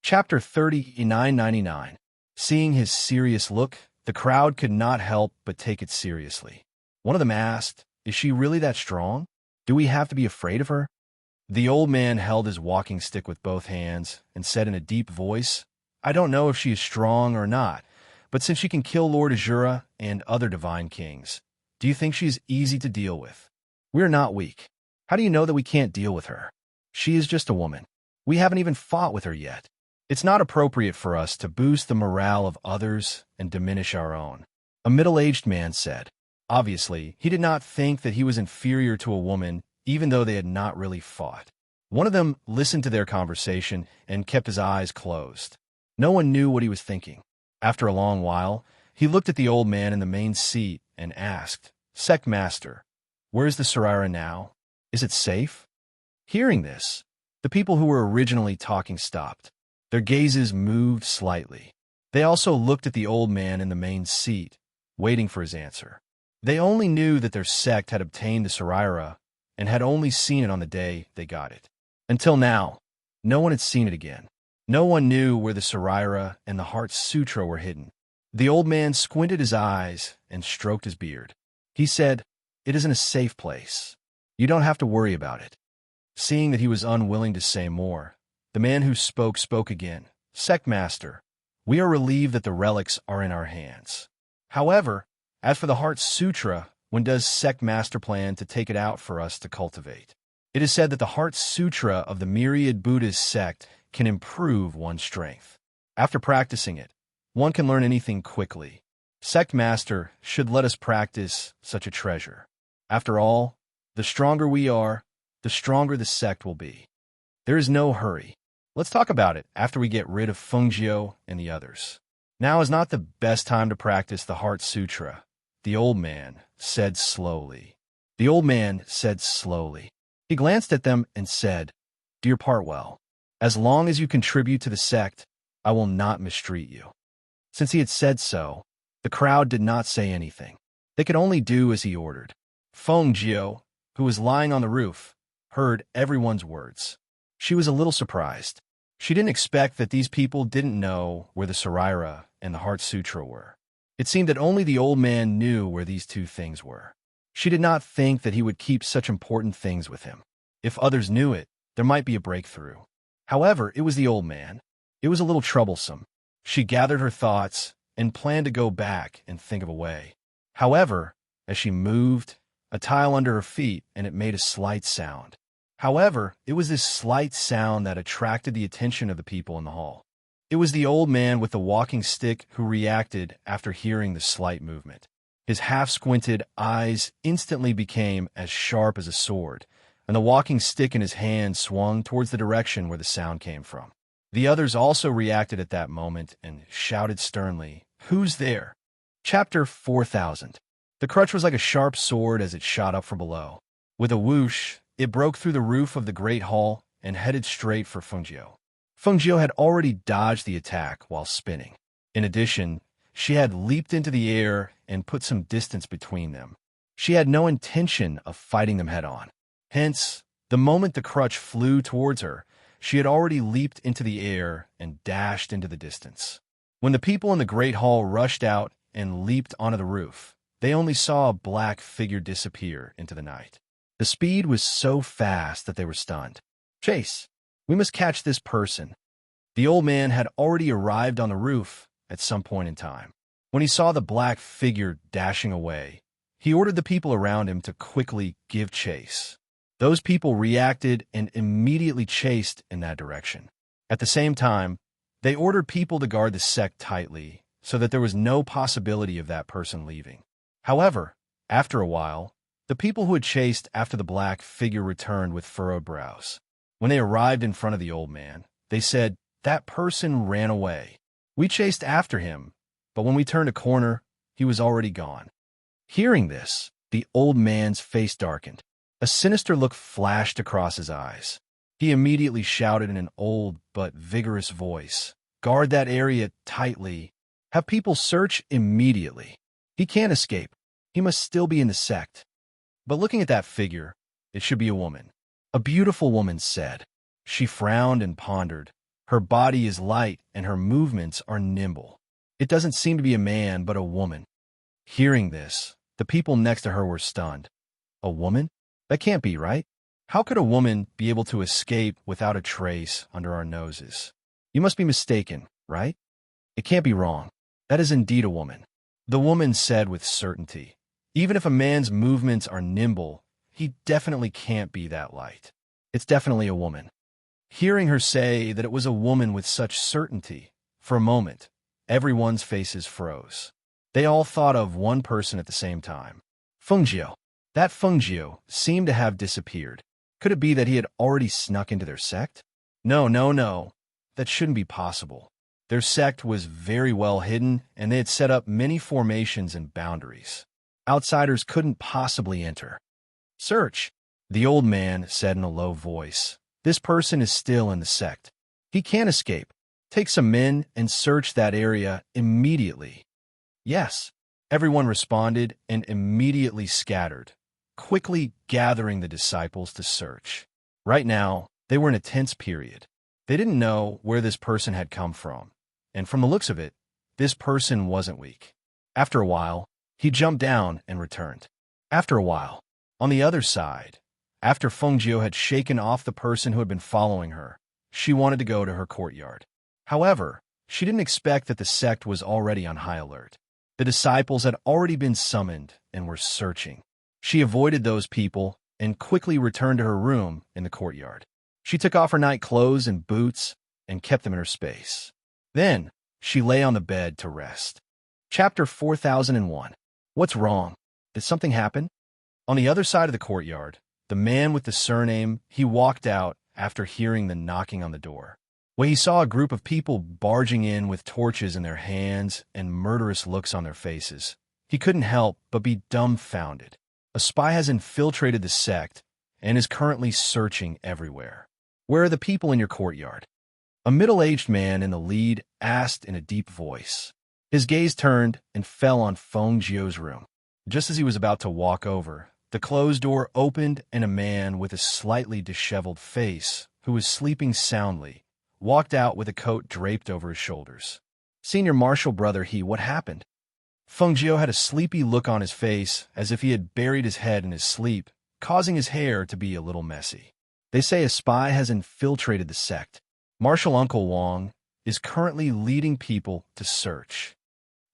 Chapter 3999. Seeing his serious look, the crowd could not help but take it seriously. One of them asked, "Is she really that strong? Do we have to be afraid of her?" The old man held his walking stick with both hands and said in a deep voice, "I don't know if she is strong or not, but since she can kill Lord Azura and other divine kings, do you think she is easy to deal with? We are not weak. How do you know that we can't deal with her? She is just a woman. We haven't even fought with her yet. It's not appropriate for us to boost the morale of others and diminish our own," a middle-aged man said. Obviously, he did not think that he was inferior to a woman, even though they had not really fought. One of them listened to their conversation and kept his eyes closed. No one knew what he was thinking. After a long while, he looked at the old man in the main seat and asked, "Sect Master, where is the Saraira now? Is it safe?" Hearing this, the people who were originally talking stopped. Their gazes moved slightly. They also looked at the old man in the main seat, waiting for his answer. They only knew that their sect had obtained the Saraira and had only seen it on the day they got it. Until now, no one had seen it again. No one knew where the Saraira and the Heart Sutra were hidden. The old man squinted his eyes and stroked his beard. He said, "It is in a safe place. You don't have to worry about it." Seeing that he was unwilling to say more, the man who spoke again. "Sect Master, we are relieved that the relics are in our hands. However, as for the Heart Sutra, when does Sect Master plan to take it out for us to cultivate? It is said that the Heart Sutra of the myriad Buddhist sect can improve one's strength. After practicing it, one can learn anything quickly. Sect Master should let us practice such a treasure. After all, the stronger we are, the stronger the sect will be. There is no hurry. Let's talk about it after we get rid of Fengjiu and the others. Now is not the best time to practice the Heart Sutra," the old man said slowly. He glanced at them and said, "Dear Partwell, as long as you contribute to the sect, I will not mistreat you." Since he had said so, the crowd did not say anything. They could only do as he ordered. Fengjiu, who was lying on the roof, heard everyone's words. She was a little surprised. She didn't expect that these people didn't know where the Saraira and the Heart Sutra were. It seemed that only the old man knew where these two things were. She did not think that he would keep such important things with him. If others knew it, there might be a breakthrough. However, it was the old man. It was a little troublesome. She gathered her thoughts and planned to go back and think of a way. However, as she moved, a tile under her feet and it made a slight sound. However, it was this slight sound that attracted the attention of the people in the hall. It was the old man with the walking stick who reacted after hearing the slight movement. His half-squinted eyes instantly became as sharp as a sword, and the walking stick in his hand swung towards the direction where the sound came from. The others also reacted at that moment and shouted sternly, "Who's there?" Chapter 4000. The crutch was like a sharp sword as it shot up from below. With a whoosh, it broke through the roof of the great hall and headed straight for Fengjiu. Fengjiu had already dodged the attack while spinning. In addition, she had leaped into the air and put some distance between them. She had no intention of fighting them head-on. Hence, the moment the crutch flew towards her, she had already leaped into the air and dashed into the distance. When the people in the great hall rushed out and leaped onto the roof, they only saw a black figure disappear into the night. The speed was so fast that they were stunned. "Chase, we must catch this person." The old man had already arrived on the roof at some point in time. When he saw the black figure dashing away, he ordered the people around him to quickly give chase. Those people reacted and immediately chased in that direction. At the same time, they ordered people to guard the sect tightly so that there was no possibility of that person leaving. However, after a while, the people who had chased after the black figure returned with furrowed brows. When they arrived in front of the old man, they said, "That person ran away. We chased after him, but when we turned a corner, he was already gone." Hearing this, the old man's face darkened. A sinister look flashed across his eyes. He immediately shouted in an old but vigorous voice, "Guard that area tightly. Have people search immediately. He can't escape. He must still be in the sect." But looking at that figure, it should be a woman. A beautiful woman said. She frowned and pondered, Her body is light and her movements are nimble. It doesn't seem to be a man, but a woman. Hearing this, the people next to her were stunned. A woman? That can't be right. How could a woman be able to escape without a trace under our noses? You must be mistaken, right? It can't be wrong. That is indeed a woman. The woman said with certainty. Even if a man's movements are nimble, he definitely can't be that light. It's definitely a woman. Hearing her say that it was a woman with such certainty, for a moment, everyone's faces froze. They all thought of one person at the same time. Fengjiu. That Fengjiu seemed to have disappeared. Could it be that he had already snuck into their sect? No, no, no. That shouldn't be possible. Their sect was very well hidden, and they had set up many formations and boundaries. Outsiders couldn't possibly enter. Search, the old man said in a low voice. This person is still in the sect. He can't escape. Take some men and search that area immediately. Yes, everyone responded and immediately scattered, quickly gathering the disciples to search. Right now, they were in a tense period. They didn't know where this person had come from, and from the looks of it, this person wasn't weak. After a while, he jumped down and returned. After a while, on the other side, after Fengjiu had shaken off the person who had been following her, she wanted to go to her courtyard. However, she didn't expect that the sect was already on high alert. The disciples had already been summoned and were searching. She avoided those people and quickly returned to her room in the courtyard. She took off her night clothes and boots and kept them in her space. Then, she lay on the bed to rest. Chapter 4001. What's wrong? Did something happen? On the other side of the courtyard, the man with the surname, he walked out after hearing the knocking on the door. When he saw a group of people barging in with torches in their hands and murderous looks on their faces, he couldn't help but be dumbfounded. A spy has infiltrated the sect and is currently searching everywhere. Where are the people in your courtyard? A middle-aged man in the lead asked in a deep voice. His gaze turned and fell on Fengjiu's room. Just as he was about to walk over, the closed door opened and a man with a slightly disheveled face, who was sleeping soundly, walked out with a coat draped over his shoulders. Senior Marshal Brother He, what happened? Fengjiu had a sleepy look on his face, as if he had buried his head in his sleep, causing his hair to be a little messy. They say a spy has infiltrated the sect. Marshal Uncle Wang is currently leading people to search.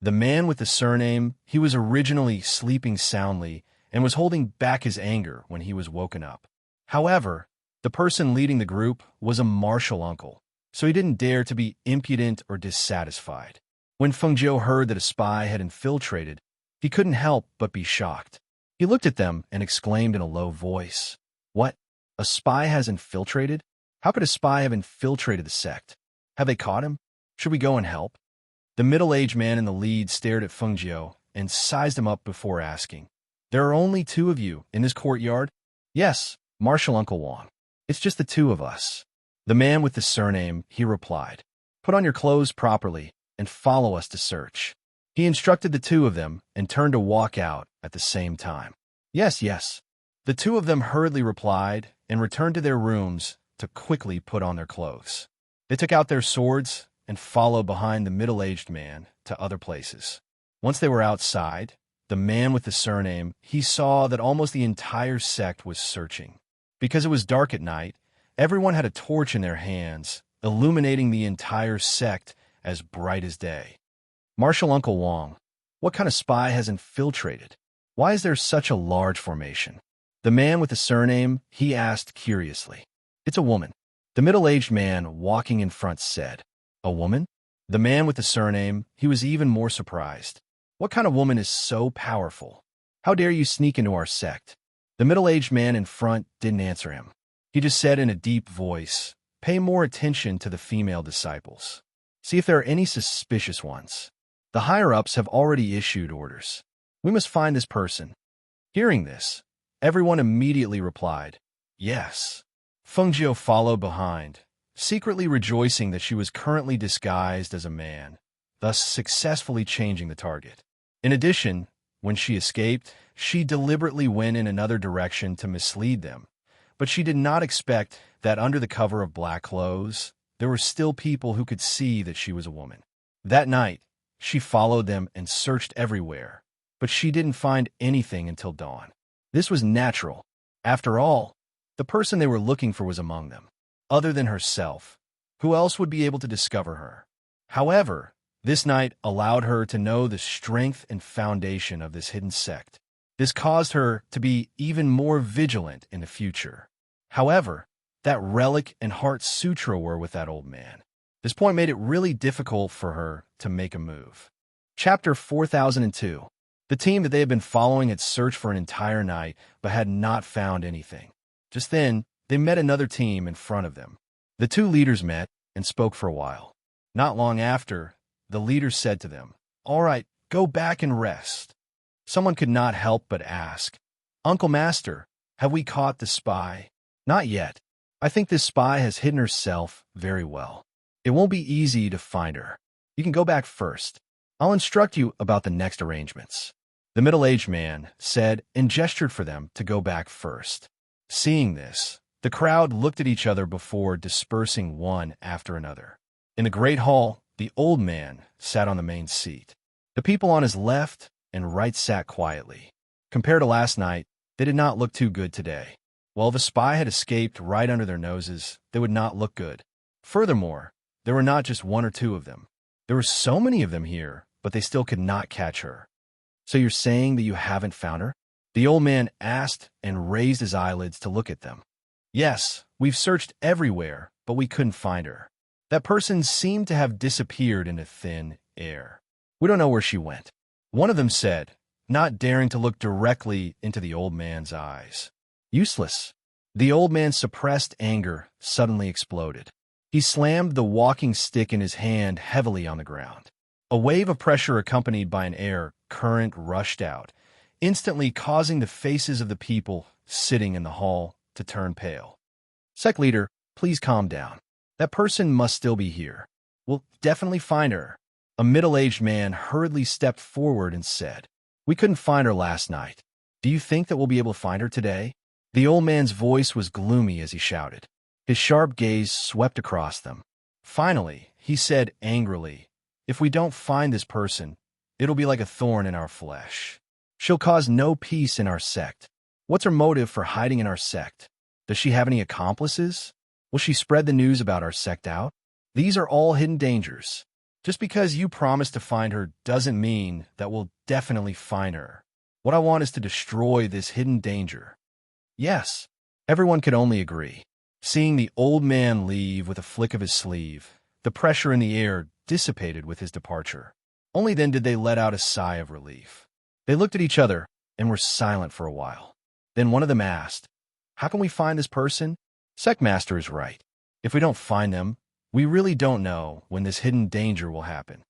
The man with the surname, he was originally sleeping soundly and was holding back his anger when he was woken up. However, the person leading the group was a marshal uncle, so he didn't dare to be impudent or dissatisfied. When Fengjiu heard that a spy had infiltrated, he couldn't help but be shocked. He looked at them and exclaimed in a low voice, "What? A spy has infiltrated? How could a spy have infiltrated the sect? Have they caught him? Should we go and help?" The middle-aged man in the lead stared at Fengjiu and sized him up before asking, "There are only two of you in this courtyard?" "Yes, Marshal Uncle Wang. It's just the two of us." The man with the surname, he replied, "Put on your clothes properly and follow us to search." He instructed the two of them and turned to walk out at the same time. "Yes, yes." The two of them hurriedly replied and returned to their rooms to quickly put on their clothes. They took out their swords and followed behind the middle-aged man to other places. Once they were outside, the man with the surname, he saw that almost the entire sect was searching. Because it was dark at night, everyone had a torch in their hands, illuminating the entire sect as bright as day. "Marshal Uncle Wang, what kind of spy has infiltrated? Why is there such a large formation?" The man with the surname, he asked curiously. "It's a woman." The middle-aged man walking in front said. "A woman?" The man with the surname, he was even more surprised. "What kind of woman is so powerful? How dare you sneak into our sect?" The middle-aged man in front didn't answer him. He just said in a deep voice, "Pay more attention to the female disciples. See if there are any suspicious ones. The higher-ups have already issued orders. We must find this person." Hearing this, everyone immediately replied, "Yes." Fengjiu followed behind, secretly rejoicing that she was currently disguised as a man, thus successfully changing the target. In addition, when she escaped, she deliberately went in another direction to mislead them, but she did not expect that under the cover of black clothes, there were still people who could see that she was a woman. That night, she followed them and searched everywhere, but she didn't find anything until dawn. This was natural. After all, the person they were looking for was among them. Other than herself, who else would be able to discover her? However, this night allowed her to know the strength and foundation of this hidden sect. This caused her to be even more vigilant in the future. However, that relic and heart sutra were with that old man. This point made it really difficult for her to make a move. Chapter 4002. The team that they had been following had searched for an entire night, but had not found anything. Just then, they met another team in front of them. The two leaders met and spoke for a while. Not long after, the leader said to them, "All right, go back and rest." Someone could not help but ask, "Uncle Master, have we caught the spy?" "Not yet. I think this spy has hidden herself very well. It won't be easy to find her. You can go back first. I'll instruct you about the next arrangements." The middle-aged man said and gestured for them to go back first. Seeing this, the crowd looked at each other before dispersing one after another. In the great hall, the old man sat on the main seat. The people on his left and right sat quietly. Compared to last night, they did not look too good today. While the spy had escaped right under their noses, they would not look good. Furthermore, there were not just one or two of them. There were so many of them here, but they still could not catch her. "So you're saying that you haven't found her?" The old man asked and raised his eyelids to look at them. "Yes, we've searched everywhere, but we couldn't find her. That person seemed to have disappeared into thin air. We don't know where she went," one of them said, not daring to look directly into the old man's eyes. "Useless." The old man's suppressed anger suddenly exploded. He slammed the walking stick in his hand heavily on the ground. A wave of pressure accompanied by an air current rushed out, instantly causing the faces of the people sitting in the hall to turn pale. "Sect leader, please calm down. That person must still be here. We'll definitely find her." A middle-aged man hurriedly stepped forward and said, "We couldn't find her last night. Do you think that we'll be able to find her today?" The old man's voice was gloomy as he shouted. His sharp gaze swept across them. Finally, he said angrily, "If we don't find this person, it'll be like a thorn in our flesh. She'll cause no peace in our sect. What's her motive for hiding in our sect? Does she have any accomplices? Will she spread the news about our sect out? These are all hidden dangers. Just because you promise to find her doesn't mean that we'll definitely find her. What I want is to destroy this hidden danger." Yes, everyone could only agree. Seeing the old man leave with a flick of his sleeve, the pressure in the air dissipated with his departure. Only then did they let out a sigh of relief. They looked at each other and were silent for a while. Then one of them asked, "How can we find this person?" "Sectmaster is right. If we don't find them, we really don't know when this hidden danger will happen.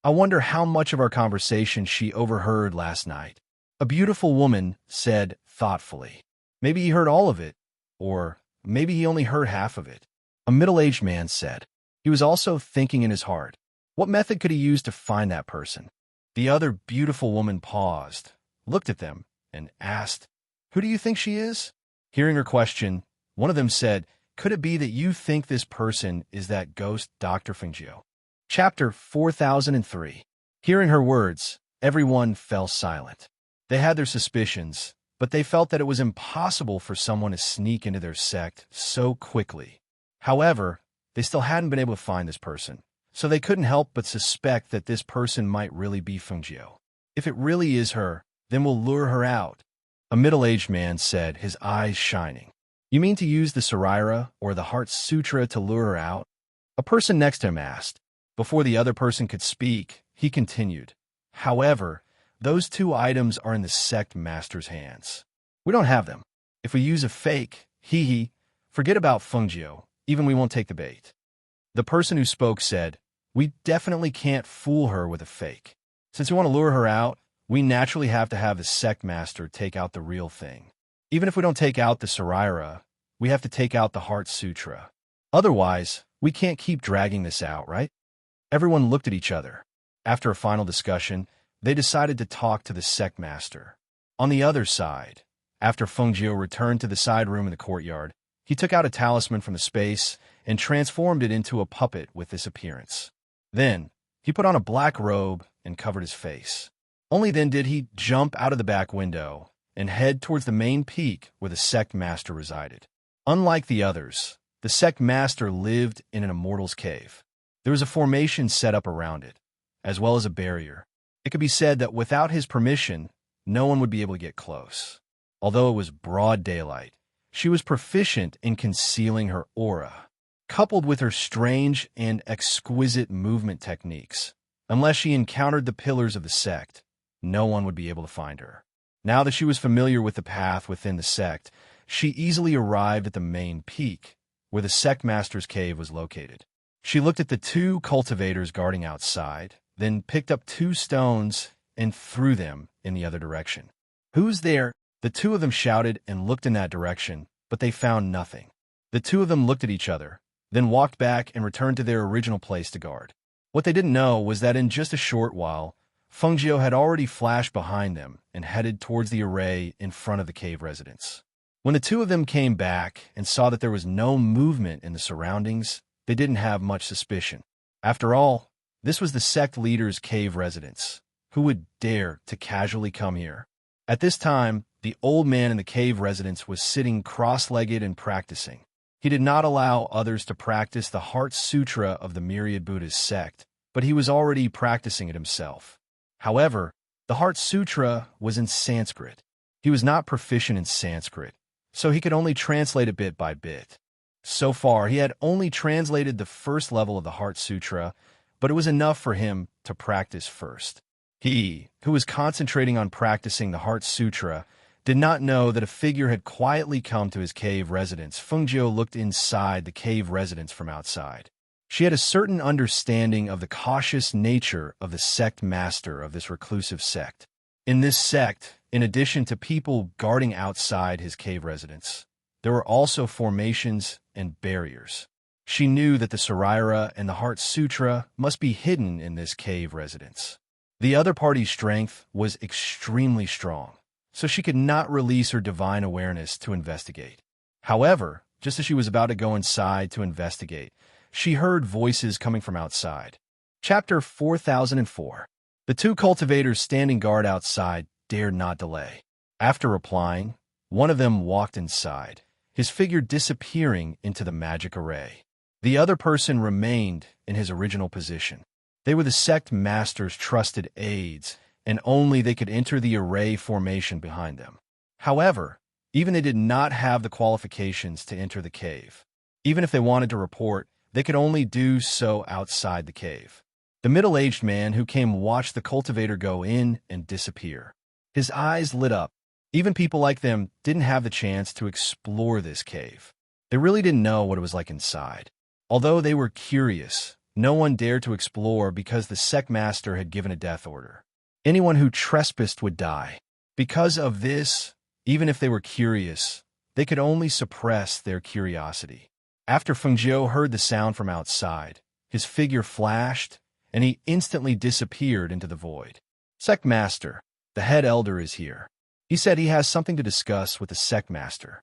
I wonder how much of our conversation she overheard last night." A beautiful woman said thoughtfully, "Maybe he heard all of it, or maybe he only heard half of it." A middle-aged man said. He was also thinking in his heart, what method could he use to find that person? The other beautiful woman paused, looked at them, and asked, "Who do you think she is?" Hearing her question, one of them said, "Could it be that you think this person is that ghost Dr. Fingio?" Chapter 4003. Hearing her words, everyone fell silent. They had their suspicions, but they felt that it was impossible for someone to sneak into their sect so quickly. However, they still hadn't been able to find this person, so they couldn't help but suspect that this person might really be Fungio. If it really is her, then we'll lure her out. A middle-aged man said, his eyes shining. "You mean to use the Saraira or the Heart Sutra to lure her out?" A person next to him asked. Before the other person could speak, he continued, "However, those two items are in the sect master's hands. We don't have them. If we use a fake, forget about Fungio, even we won't take the bait." The person who spoke said, "We definitely can't fool her with a fake. Since we want to lure her out, we naturally have to have the sect master take out the real thing. Even if we don't take out the Saraira, we have to take out the Heart Sutra. Otherwise, we can't keep dragging this out, right?" Everyone looked at each other. After a final discussion, they decided to talk to the sect master. On the other side, after Fungio returned to the side room in the courtyard, he took out a talisman from the space and transformed it into a puppet with this appearance. Then, he put on a black robe and covered his face. Only then did he jump out of the back window and head towards the main peak where the sect master resided. Unlike the others, the sect master lived in an immortal's cave. There was a formation set up around it, as well as a barrier. It could be said that without his permission, no one would be able to get close. Although it was broad daylight, she was proficient in concealing her aura, coupled with her strange and exquisite movement techniques. Unless she encountered the pillars of the sect, no one would be able to find her. Now that she was familiar with the path within the sect, she easily arrived at the main peak, where the sect master's cave was located. She looked at the two cultivators guarding outside, then picked up 2 stones and threw them in the other direction. "Who's there?" The 2 of them shouted and looked in that direction, but they found nothing. The 2 of them looked at each other, then walked back and returned to their original place to guard. What they didn't know was that in just a short while, Fengjiu had already flashed behind them and headed towards the array in front of the cave residence. When the 2 of them came back and saw that there was no movement in the surroundings, they didn't have much suspicion. After all, this was the sect leader's cave residence. Who would dare to casually come here? At this time, the old man in the cave residence was sitting cross-legged and practicing. He did not allow others to practice the Heart Sutra of the Myriad Buddha's sect, but he was already practicing it himself. However, the Heart Sutra was in Sanskrit. He was not proficient in Sanskrit, so he could only translate it bit by bit. So far, he had only translated the first level of the Heart Sutra, but it was enough for him to practice first. He, who was concentrating on practicing the Heart Sutra, did not know that a figure had quietly come to his cave residence. Fengjiu looked inside the cave residence from outside. She had a certain understanding of the cautious nature of the sect master of this reclusive sect. In this sect, in addition to people guarding outside his cave residence, there were also formations and barriers. She knew that the Saraira and the Heart Sutra must be hidden in this cave residence. The other party's strength was extremely strong, so she could not release her divine awareness to investigate. However, just as she was about to go inside to investigate, she heard voices coming from outside. Chapter 4004. The 2 cultivators standing guard outside dared not delay. After replying, one of them walked inside, his figure disappearing into the magic array. The other person remained in his original position. They were the sect master's trusted aides, and only they could enter the array formation behind them. However, even they did not have the qualifications to enter the cave. Even if they wanted to report, they could only do so outside the cave. The middle-aged man who came watched the cultivator go in and disappear. His eyes lit up. Even people like them didn't have the chance to explore this cave. They really didn't know what it was like inside. Although they were curious, no one dared to explore because the sect master had given a death order. Anyone who trespassed would die. Because of this, even if they were curious, they could only suppress their curiosity. After Fengjiu heard the sound from outside, his figure flashed, and he instantly disappeared into the void. "Sect master, the head elder is here. He said he has something to discuss with the sect master."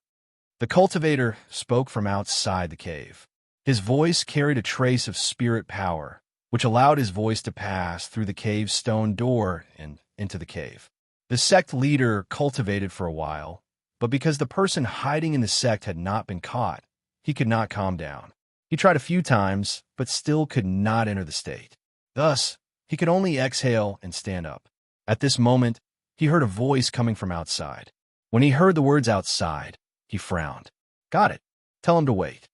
The cultivator spoke from outside the cave. His voice carried a trace of spirit power, which allowed his voice to pass through the cave's stone door and into the cave. The sect leader cultivated for a while, but because the person hiding in the sect had not been caught, he could not calm down. He tried a few times, but still could not enter the state. Thus, he could only exhale and stand up. At this moment, he heard a voice coming from outside. When he heard the words outside, he frowned. "Got it. Tell him to wait."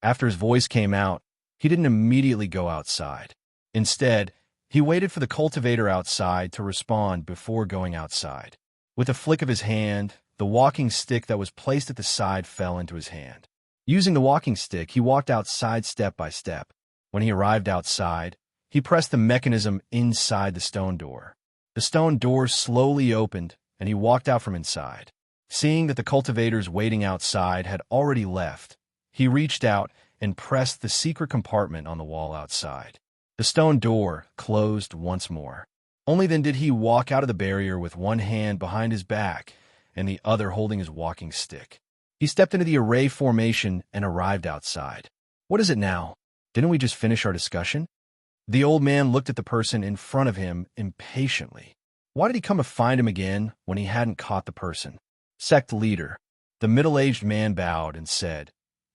After his voice came out, he didn't immediately go outside. Instead, he waited for the cultivator outside to respond before going outside. With a flick of his hand, the walking stick that was placed at the side fell into his hand. Using the walking stick, he walked outside step by step. When he arrived outside, he pressed the mechanism inside the stone door. The stone door slowly opened, and he walked out from inside. Seeing that the cultivators waiting outside had already left, he reached out and pressed the secret compartment on the wall outside. The stone door closed once more. Only then did he walk out of the barrier with one hand behind his back and the other holding his walking stick. He stepped into the array formation and arrived outside. What is it now? Didn't we just finish our discussion? The old man looked at the person in front of him impatiently. Why did he come to find him again when he hadn't caught the person? Sect leader. The middle-aged man bowed and said,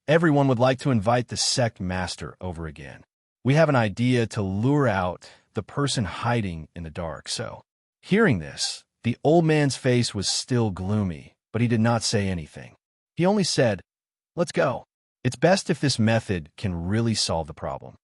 "Everyone would like to invite the sect master over again. We have an idea to lure out the person hiding in the dark, so." Hearing this, the old man's face was still gloomy, but he did not say anything. He only said, "Let's go. It's best if this method can really solve the problem."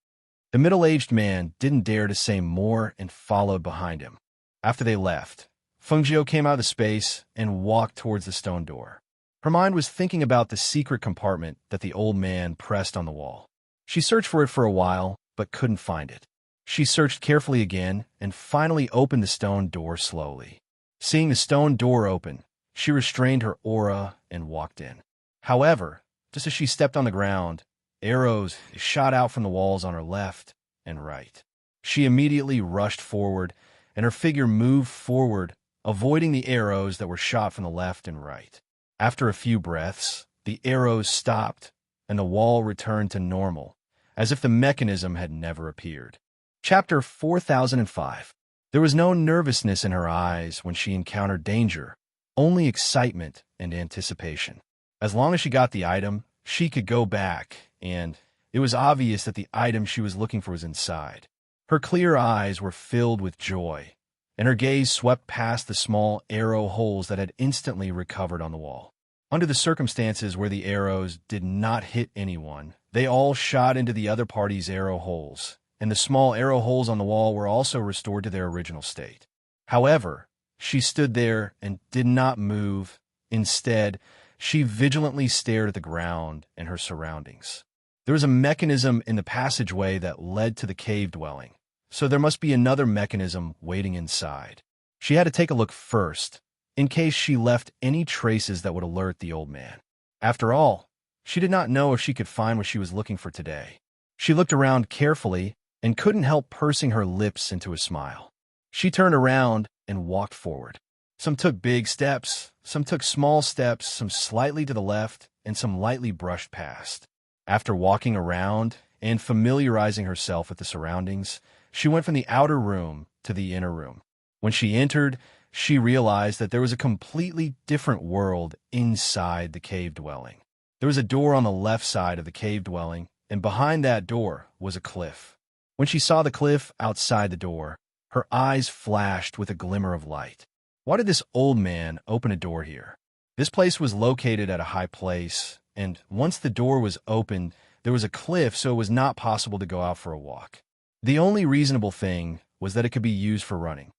The middle-aged man didn't dare to say more and followed behind him. After they left, Fengjiu came out of the space and walked towards the stone door. Her mind was thinking about the secret compartment that the old man pressed on the wall. She searched for it for a while, but couldn't find it. She searched carefully again and finally opened the stone door slowly. Seeing the stone door open, she restrained her aura and walked in. However, just as she stepped on the ground, arrows shot out from the walls on her left and right. She immediately rushed forward, and her figure moved forward, avoiding the arrows that were shot from the left and right. After a few breaths, the arrows stopped, and the wall returned to normal, as if the mechanism had never appeared. Chapter 4005. There was no nervousness in her eyes when she encountered danger, only excitement and anticipation. As long as she got the item, she could go back, and it was obvious that the item she was looking for was inside. Her clear eyes were filled with joy, and her gaze swept past the small arrow holes that had instantly recovered on the wall. Under the circumstances where the arrows did not hit anyone, they all shot into the other party's arrow holes, and the small arrow holes on the wall were also restored to their original state. However, she stood there and did not move. Instead, she vigilantly stared at the ground and her surroundings. There was a mechanism in the passageway that led to the cave dwelling, so there must be another mechanism waiting inside. She had to take a look first, in case she left any traces that would alert the old man. After all, she did not know if she could find what she was looking for today. She looked around carefully and couldn't help pursing her lips into a smile. She turned around and walked forward. Some took big steps, some took small steps, some slightly to the left, and some lightly brushed past. After walking around and familiarizing herself with the surroundings, she went from the outer room to the inner room. When she entered, she realized that there was a completely different world inside the cave dwelling. There was a door on the left side of the cave dwelling, and behind that door was a cliff. When she saw the cliff outside the door, her eyes flashed with a glimmer of light. Why did this old man open a door here? This place was located at a high place, and once the door was opened, there was a cliff, so it was not possible to go out for a walk. The only reasonable thing was that it could be used for running.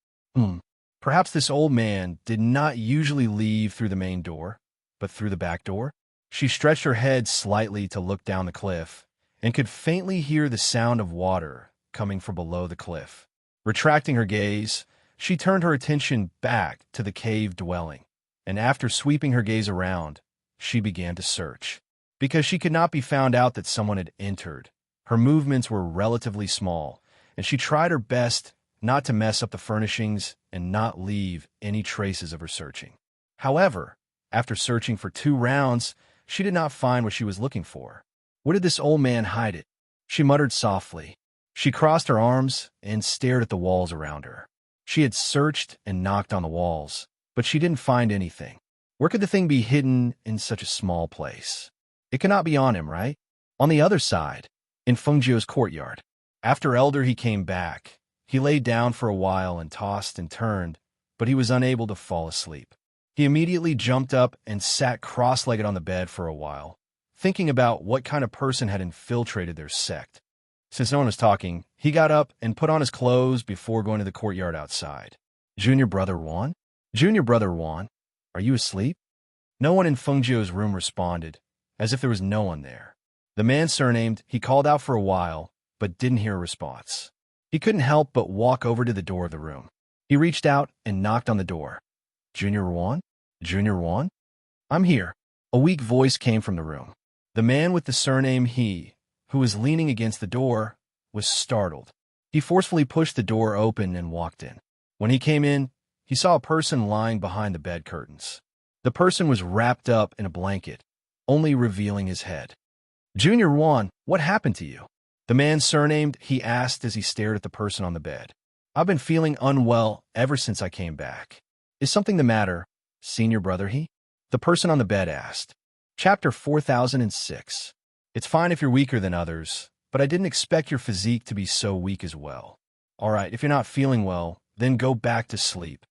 Perhaps this old man did not usually leave through the main door, but through the back door? She stretched her head slightly to look down the cliff, and could faintly hear the sound of water coming from below the cliff. Retracting her gaze, she turned her attention back to the cave dwelling, and after sweeping her gaze around, she began to search. Because she could not be found out that someone had entered, her movements were relatively small, and she tried her best not to mess up the furnishings and not leave any traces of her searching. However, after searching for 2 rounds, she did not find what she was looking for. Where did this old man hide it? She muttered softly. She crossed her arms and stared at the walls around her. She had searched and knocked on the walls, but she didn't find anything. Where could the thing be hidden in such a small place? It cannot be on him, right? On the other side, in Fengjiu's courtyard. After Elder he came back. He lay down for a while and tossed and turned, but he was unable to fall asleep. He immediately jumped up and sat cross-legged on the bed for a while, thinking about what kind of person had infiltrated their sect. Since no one was talking, he got up and put on his clothes before going to the courtyard outside. Junior Brother Wan? Junior Brother Wan, are you asleep? No one in Fengjiu's room responded, as if there was no one there. The man surnamed, he called out for a while, but didn't hear a response. He couldn't help but walk over to the door of the room. He reached out and knocked on the door. Junior Wan? Junior Wan? I'm here. A weak voice came from the room. The man with the surname He, who was leaning against the door, was startled. He forcefully pushed the door open and walked in. When he came in, he saw a person lying behind the bed curtains. The person was wrapped up in a blanket, only revealing his head. Junior Juan, what happened to you? The man surnamed, he asked as he stared at the person on the bed. I've been feeling unwell ever since I came back. Is something the matter, senior brother he? The person on the bed asked. Chapter 4006. It's fine if you're weaker than others, but I didn't expect your physique to be so weak as well. All right, if you're not feeling well, then go back to sleep,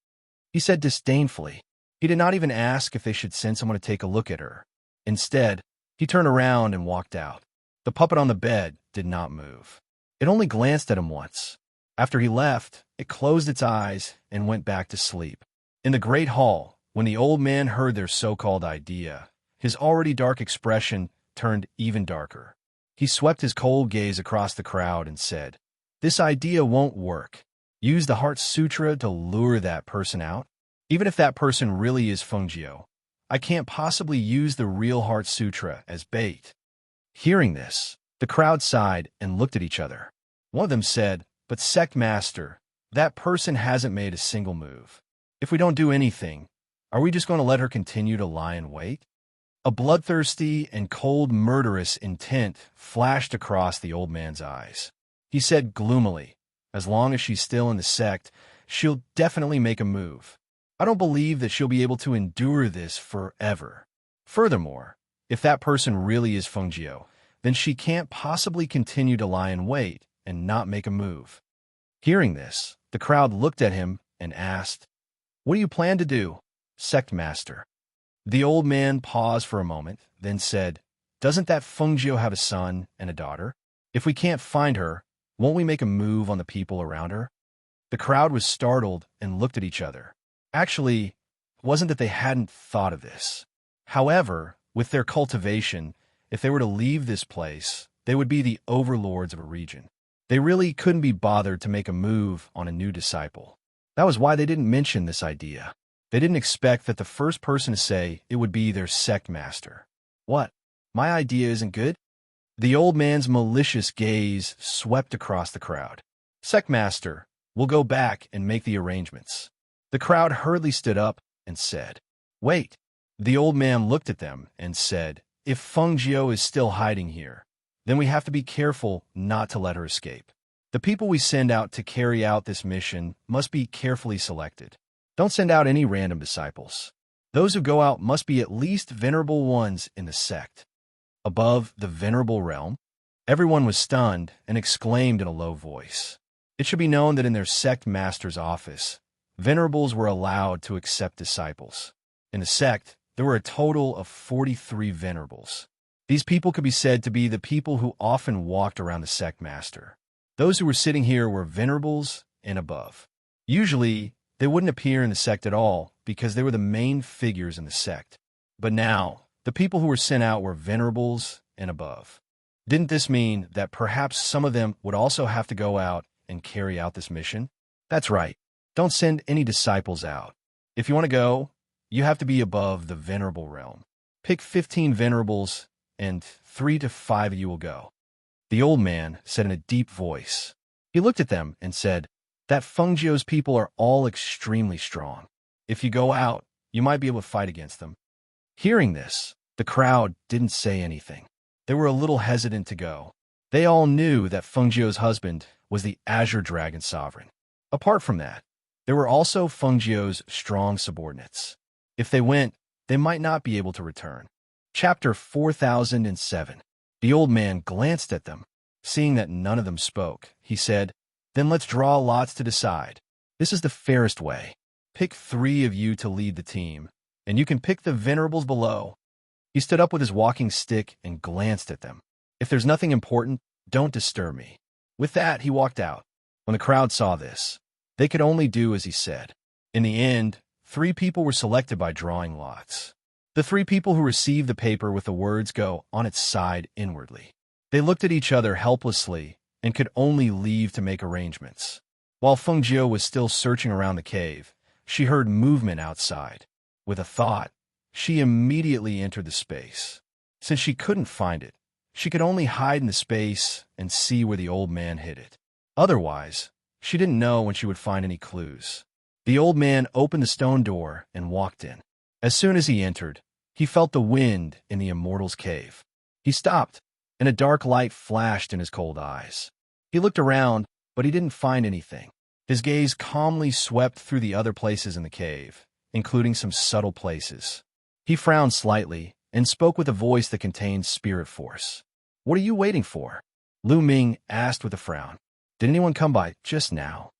he said disdainfully. He did not even ask if they should send someone to take a look at her. Instead, he turned around and walked out. The puppet on the bed did not move. It only glanced at him once. After he left, it closed its eyes and went back to sleep. In the great hall, when the old man heard their so-called idea, his already dark expression turned even darker. He swept his cold gaze across the crowd and said, "This idea won't work. Use the Heart Sutra to lure that person out? Even if that person really is Fungio, I can't possibly use the real Heart Sutra as bait." Hearing this, the crowd sighed and looked at each other. One of them said, "But Sect Master, that person hasn't made a single move. If we don't do anything, are we just going to let her continue to lie in wait?" A bloodthirsty and cold murderous intent flashed across the old man's eyes. He said gloomily, "As long as she's still in the sect, she'll definitely make a move. I don't believe that she'll be able to endure this forever. Furthermore, if that person really is Fungio, then she can't possibly continue to lie in wait and not make a move." Hearing this, the crowd looked at him and asked, "What do you plan to do, Sect Master?" The old man paused for a moment, then said, "Doesn't that Fungio have a son and a daughter? If we can't find her, won't we make a move on the people around her?" The crowd was startled and looked at each other. Actually, it wasn't that they hadn't thought of this. However, with their cultivation, if they were to leave this place, they would be the overlords of a region. They really couldn't be bothered to make a move on a new disciple. That was why they didn't mention this idea. They didn't expect that the first person to say it would be their sect master. "What? My idea isn't good?" The old man's malicious gaze swept across the crowd. "Sect master, we'll go back and make the arrangements." The crowd hurriedly stood up and said, "Wait." The old man looked at them and said, "If Fungio is still hiding here, then we have to be careful not to let her escape. The people we send out to carry out this mission must be carefully selected. Don't send out any random disciples. Those who go out must be at least venerable ones in the sect." Above the venerable realm, everyone was stunned and exclaimed in a low voice. It should be known that in their sect master's office, venerables were allowed to accept disciples. In the sect, there were a total of 43 venerables. These people could be said to be the people who often walked around the sect master. Those who were sitting here were venerables and above. Usually, they wouldn't appear in the sect at all because they were the main figures in the sect. But now, the people who were sent out were venerables and above. Didn't this mean that perhaps some of them would also have to go out and carry out this mission? That's right. Don't send any disciples out. If you want to go, you have to be above the venerable realm. Pick 15 venerables, and 3 to 5 of you will go." The old man said in a deep voice. He looked at them and said, "That Fungio's people are all extremely strong. If you go out, you might be able to fight against them." Hearing this, the crowd didn't say anything. They were a little hesitant to go. They all knew that Fungio's husband was the Azure Dragon Sovereign. Apart from that, there were also Fungio's strong subordinates. If they went, they might not be able to return. Chapter 4007. The old man glanced at them. Seeing that none of them spoke, he said, "Then let's draw lots to decide. This is the fairest way. Pick 3 of you to lead the team, and you can pick the venerables below." He stood up with his walking stick and glanced at them. "If there's nothing important, don't disturb me." With that, he walked out. When the crowd saw this, they could only do as he said. In the end, 3 people were selected by drawing lots. The 3 people who received the paper with the words "Go" on its side inwardly. They looked at each other helplessly and could only leave to make arrangements. While Fungio was still searching around the cave, she heard movement outside. With a thought, she immediately entered the space. Since she couldn't find it, she could only hide in the space and see where the old man hid it. Otherwise, she didn't know when she would find any clues. The old man opened the stone door and walked in. As soon as he entered, he felt the wind in the immortal's cave. He stopped and a dark light flashed in his cold eyes. He looked around, but he didn't find anything. His gaze calmly swept through the other places in the cave, including some subtle places. He frowned slightly and spoke with a voice that contained spirit force. "What are you waiting for?" Lu Ming asked with a frown. "Did anyone come by just now?"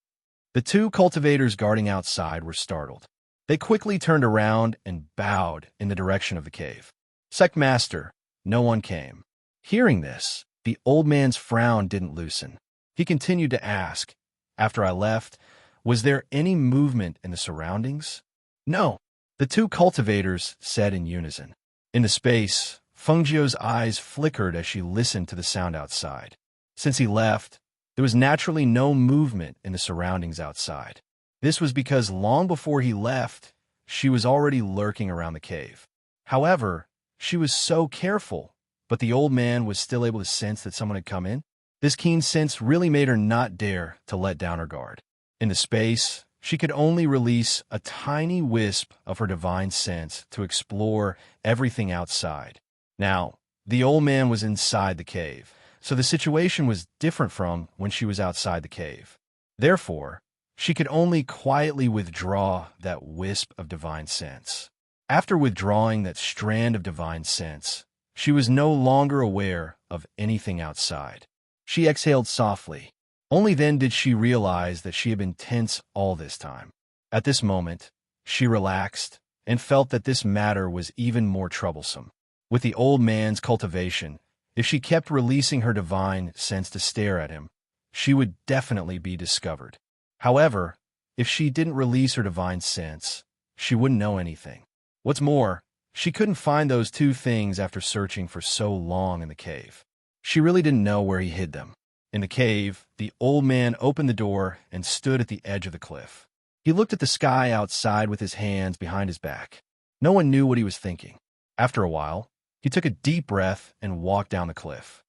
The two cultivators guarding outside were startled. They quickly turned around and bowed in the direction of the cave. "Sect Master, no one came." Hearing this, the old man's frown didn't loosen. He continued to ask, "After I left, was there any movement in the surroundings?" "No," the two cultivators said in unison. In the space, Fengjiu's eyes flickered as she listened to the sound outside. Since he left, there was naturally no movement in the surroundings outside. This was because long before he left, she was already lurking around the cave. However, she was so careful, but the old man was still able to sense that someone had come in. This keen sense really made her not dare to let down her guard. In the space, she could only release a tiny wisp of her divine sense to explore everything outside. Now, the old man was inside the cave, so the situation was different from when she was outside the cave. Therefore, she could only quietly withdraw that wisp of divine sense. After withdrawing that strand of divine sense, she was no longer aware of anything outside. She exhaled softly. Only then did she realize that she had been tense all this time. At this moment, she relaxed and felt that this matter was even more troublesome. With the old man's cultivation, if she kept releasing her divine sense to stare at him, she would definitely be discovered. However, if she didn't release her divine sense, she wouldn't know anything. What's more, she couldn't find those two things after searching for so long in the cave. She really didn't know where he hid them. In the cave, the old man opened the door and stood at the edge of the cliff. He looked at the sky outside with his hands behind his back. No one knew what he was thinking. After a while, he took a deep breath and walked down the cliff.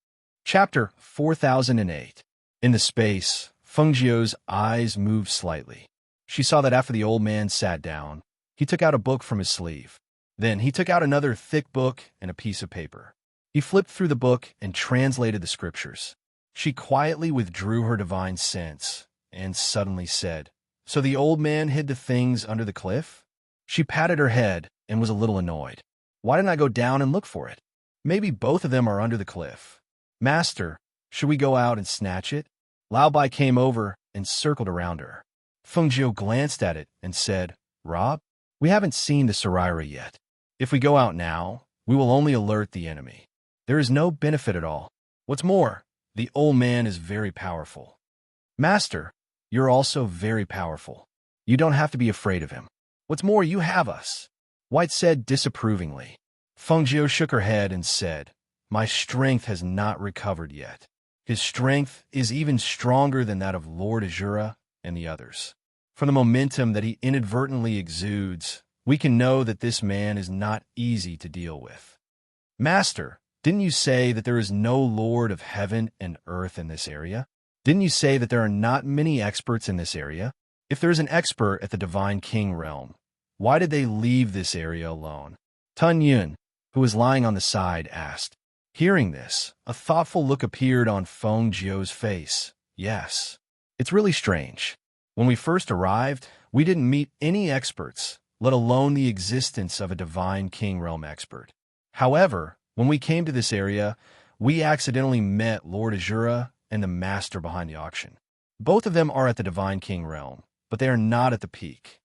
Chapter 4008. In the space, Fengjiu's eyes moved slightly. She saw that after the old man sat down, he took out a book from his sleeve. Then he took out another thick book and a piece of paper. He flipped through the book and translated the scriptures. She quietly withdrew her divine sense and suddenly said, "So the old man hid the things under the cliff?" She patted her head and was a little annoyed. "Why didn't I go down and look for it? Maybe both of them are under the cliff." "Master, should we go out and snatch it?" Lao Bai came over and circled around her. Fengjiu glanced at it and said, "Rob, we haven't seen the Saraira yet. If we go out now, we will only alert the enemy. There is no benefit at all. What's more, the old man is very powerful." "Master, you're also very powerful. You don't have to be afraid of him. What's more, you have us," White said disapprovingly. Fengjiu shook her head and said, "My strength has not recovered yet. His strength is even stronger than that of Lord Azura and the others. From the momentum that he inadvertently exudes, we can know that this man is not easy to deal with." "Master, didn't you say that there is no Lord of heaven and earth in this area? Didn't you say that there are not many experts in this area? If there is an expert at the Divine King realm, why did they leave this area alone?" Tun Yun, who was lying on the side, asked. Hearing this, a thoughtful look appeared on Feng Jiu's face. "Yes, it's really strange. When we first arrived, we didn't meet any experts, let alone the existence of a Divine King realm expert. However, when we came to this area, we accidentally met Lord Azura and the master behind the auction. Both of them are at the Divine King realm, but they are not at the peak."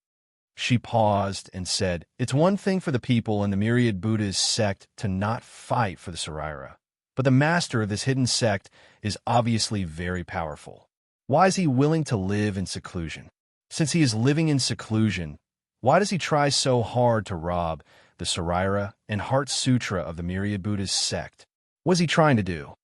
She paused and said, "It's one thing for the people in the Myriad Buddha's sect to not fight for the Saraira, but the master of this hidden sect is obviously very powerful. Why is he willing to live in seclusion? Since he is living in seclusion, why does he try so hard to rob the Saraira and Heart Sutra of the Myriad Buddha's sect? What is he trying to do?"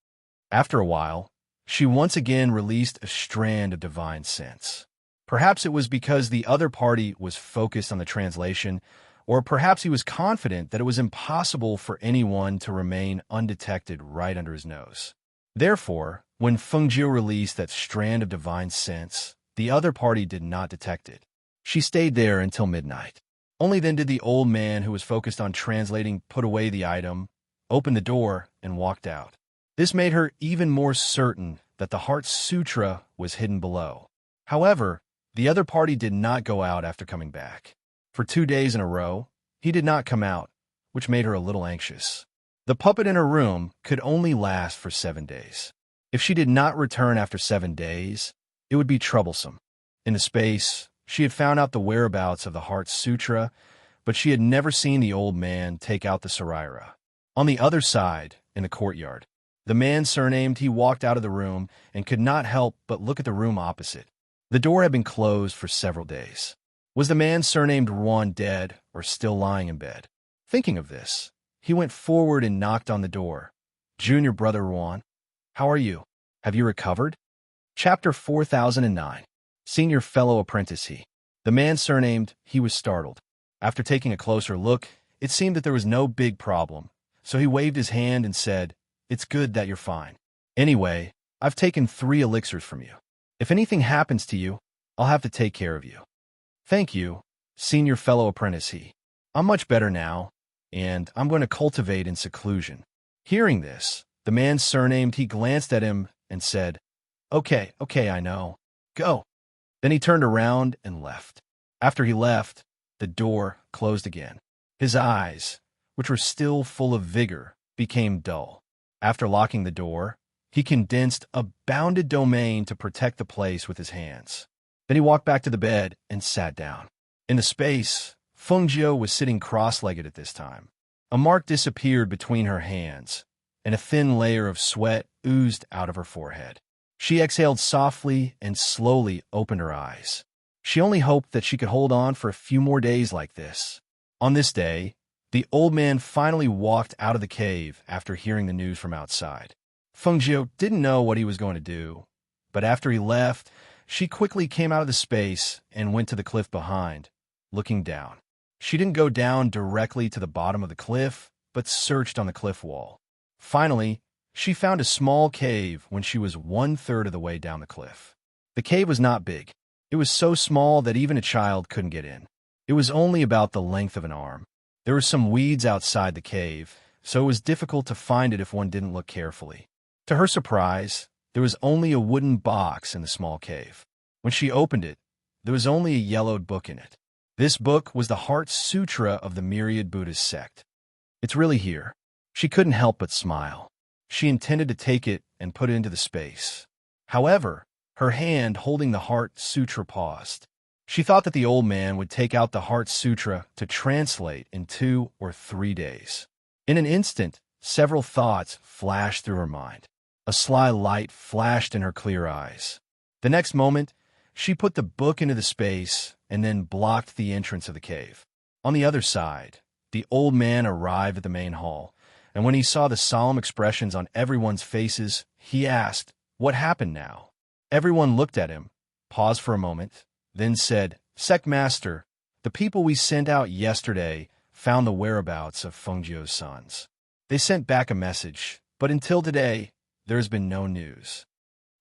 After a while, she once again released a strand of divine sense. Perhaps it was because the other party was focused on the translation, or perhaps he was confident that it was impossible for anyone to remain undetected right under his nose. Therefore, when Fengjiu released that strand of divine sense, the other party did not detect it. She stayed there until midnight. Only then did the old man who was focused on translating put away the item, opened the door, and walked out. This made her even more certain that the Heart Sutra was hidden below. However, the other party did not go out after coming back. For 2 days in a row, he did not come out, which made her a little anxious. The puppet in her room could only last for 7 days. If she did not return after 7 days, it would be troublesome. In the space, she had found out the whereabouts of the Heart Sutra, but she had never seen the old man take out the Saraira. On the other side, in the courtyard, the man surnamed he walked out of the room and could not help but look at the room opposite. The door had been closed for several days. Was the man surnamed Juan dead or still lying in bed? Thinking of this, he went forward and knocked on the door. Junior brother Juan, how are you? Have you recovered? Chapter 4009. Senior fellow apprentice he. The man surnamed he was startled. After taking a closer look, it seemed that there was no big problem, so he waved his hand and said, "It's good that you're fine. Anyway, I've taken 3 elixirs from you. If anything happens to you, I'll have to take care of you." "Thank you, senior fellow apprentice he. I'm much better now, and I'm going to cultivate in seclusion." Hearing this, the man surnamed he glanced at him and said, Okay, I know. Go." Then he turned around and left. After he left, the door closed again. His eyes, which were still full of vigor, became dull. After locking the door, he condensed a bounded domain to protect the place with his hands. Then he walked back to the bed and sat down. In the space, Fengjiu was sitting cross-legged at this time. A mark disappeared between her hands, and a thin layer of sweat oozed out of her forehead. She exhaled softly and slowly opened her eyes. She only hoped that she could hold on for a few more days like this. On this day, the old man finally walked out of the cave after hearing the news from outside. Fengjiu didn't know what he was going to do, but after he left, she quickly came out of the space and went to the cliff behind, looking down. She didn't go down directly to the bottom of the cliff, but searched on the cliff wall. Finally, she found a small cave when she was 1/3 of the way down the cliff. The cave was not big. It was so small that even a child couldn't get in. It was only about the length of an arm. There were some weeds outside the cave, so it was difficult to find it if one didn't look carefully. To her surprise, there was only a wooden box in the small cave. When she opened it, there was only a yellowed book in it. This book was the Heart Sutra of the Myriad Buddhist sect. "It's really here." She couldn't help but smile. She intended to take it and put it into the space. However, her hand holding the Heart Sutra paused. She thought that the old man would take out the Heart Sutra to translate in 2 or 3 days. In an instant, several thoughts flashed through her mind. A sly light flashed in her clear eyes. The next moment, she put the book into the space and then blocked the entrance of the cave. On the other side, the old man arrived at the main hall, and when he saw the solemn expressions on everyone's faces, he asked, "What happened now?" Everyone looked at him, paused for a moment, then said, "Sect Master, the people we sent out yesterday found the whereabouts of Fengjiu's sons. They sent back a message, but until today, there has been no news."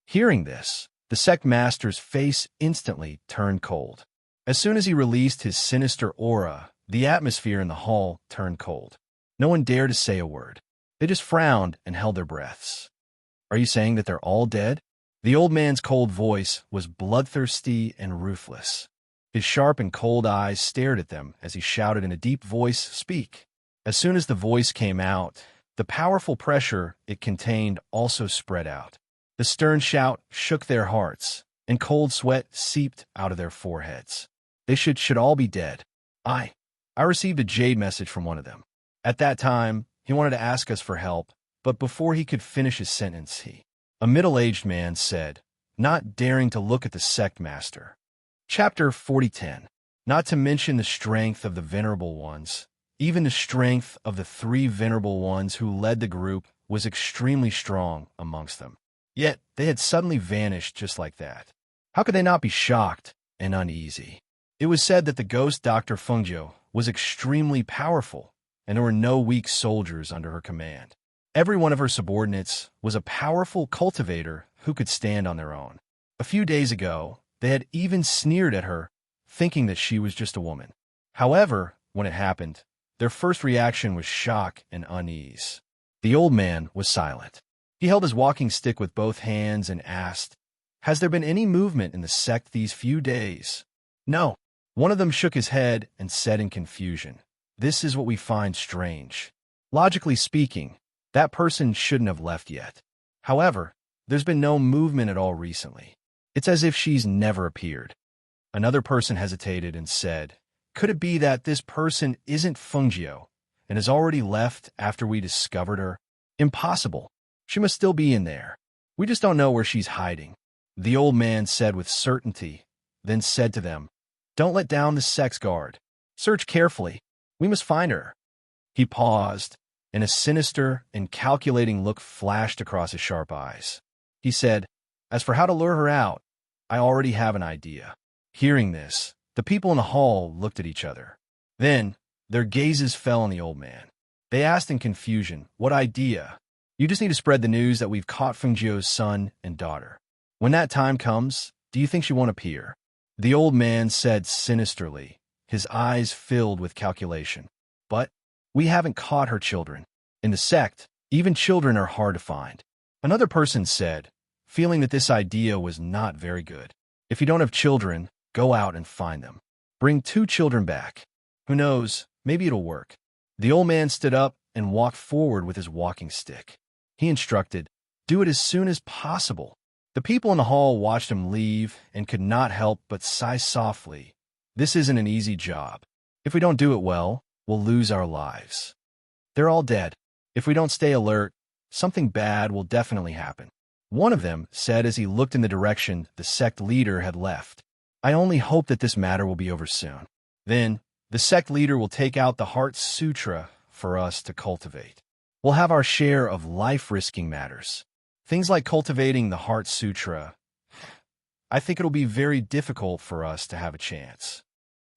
Hearing this, the sect master's face instantly turned cold. As soon as he released his sinister aura, the atmosphere in the hall turned cold. No one dared to say a word. They just frowned and held their breaths. "Are you saying that they're all dead?" The old man's cold voice was bloodthirsty and ruthless. His sharp and cold eyes stared at them as he shouted in a deep voice, "Speak." As soon as the voice came out, the powerful pressure it contained also spread out. The stern shout shook their hearts, and cold sweat seeped out of their foreheads. They should all be dead. I received a jade message from one of them. At that time, he wanted to ask us for help, but before he could finish his sentence, a middle-aged man said, not daring to look at the sect master. Chapter 4010. Not to mention the strength of the Venerable Ones, even the strength of the 3 Venerable Ones who led the group was extremely strong amongst them. Yet they had suddenly vanished just like that. How could they not be shocked and uneasy? It was said that the ghost Dr. Fengjiu was extremely powerful, and there were no weak soldiers under her command. Every one of her subordinates was a powerful cultivator who could stand on their own. A few days ago, they had even sneered at her, thinking that she was just a woman. However, when it happened, their first reaction was shock and unease. The old man was silent. He held his walking stick with both hands and asked, "Has there been any movement in the sect these few days?" "No." One of them shook his head and said in confusion, "This is what we find strange. Logically speaking, that person shouldn't have left yet. However, there's been no movement at all recently. It's as if she's never appeared." Another person hesitated and said, "Could it be that this person isn't Fungio and has already left after we discovered her?" "Impossible. She must still be in there. We just don't know where she's hiding," the old man said with certainty, then said to them, "Don't let down the sex guard. Search carefully. We must find her." He paused, and a sinister and calculating look flashed across his sharp eyes. He said, "As for how to lure her out, I already have an idea." Hearing this, the people in the hall looked at each other. Then, their gazes fell on the old man. They asked in confusion, "What idea?" "You just need to spread the news that we've caught Fungio's son and daughter. When that time comes, do you think she won't appear?" The old man said sinisterly, his eyes filled with calculation. "But we haven't caught her children. In the sect, even children are hard to find." Another person said, feeling that this idea was not very good, "If you don't have children, go out and find them. Bring 2 children back. Who knows, maybe it'll work." The old man stood up and walked forward with his walking stick. He instructed, "Do it as soon as possible." The people in the hall watched him leave and could not help but sigh softly. This isn't an easy job. If we don't do it well, we'll lose our lives. They're all dead. If we don't stay alert, something bad will definitely happen. One of them said as he looked in the direction the sect leader had left, "I only hope that this matter will be over soon. Then, the sect leader will take out the Heart Sutra for us to cultivate. We'll have our share of life-risking matters. Things like cultivating the Heart Sutra. I think it'll be very difficult for us to have a chance."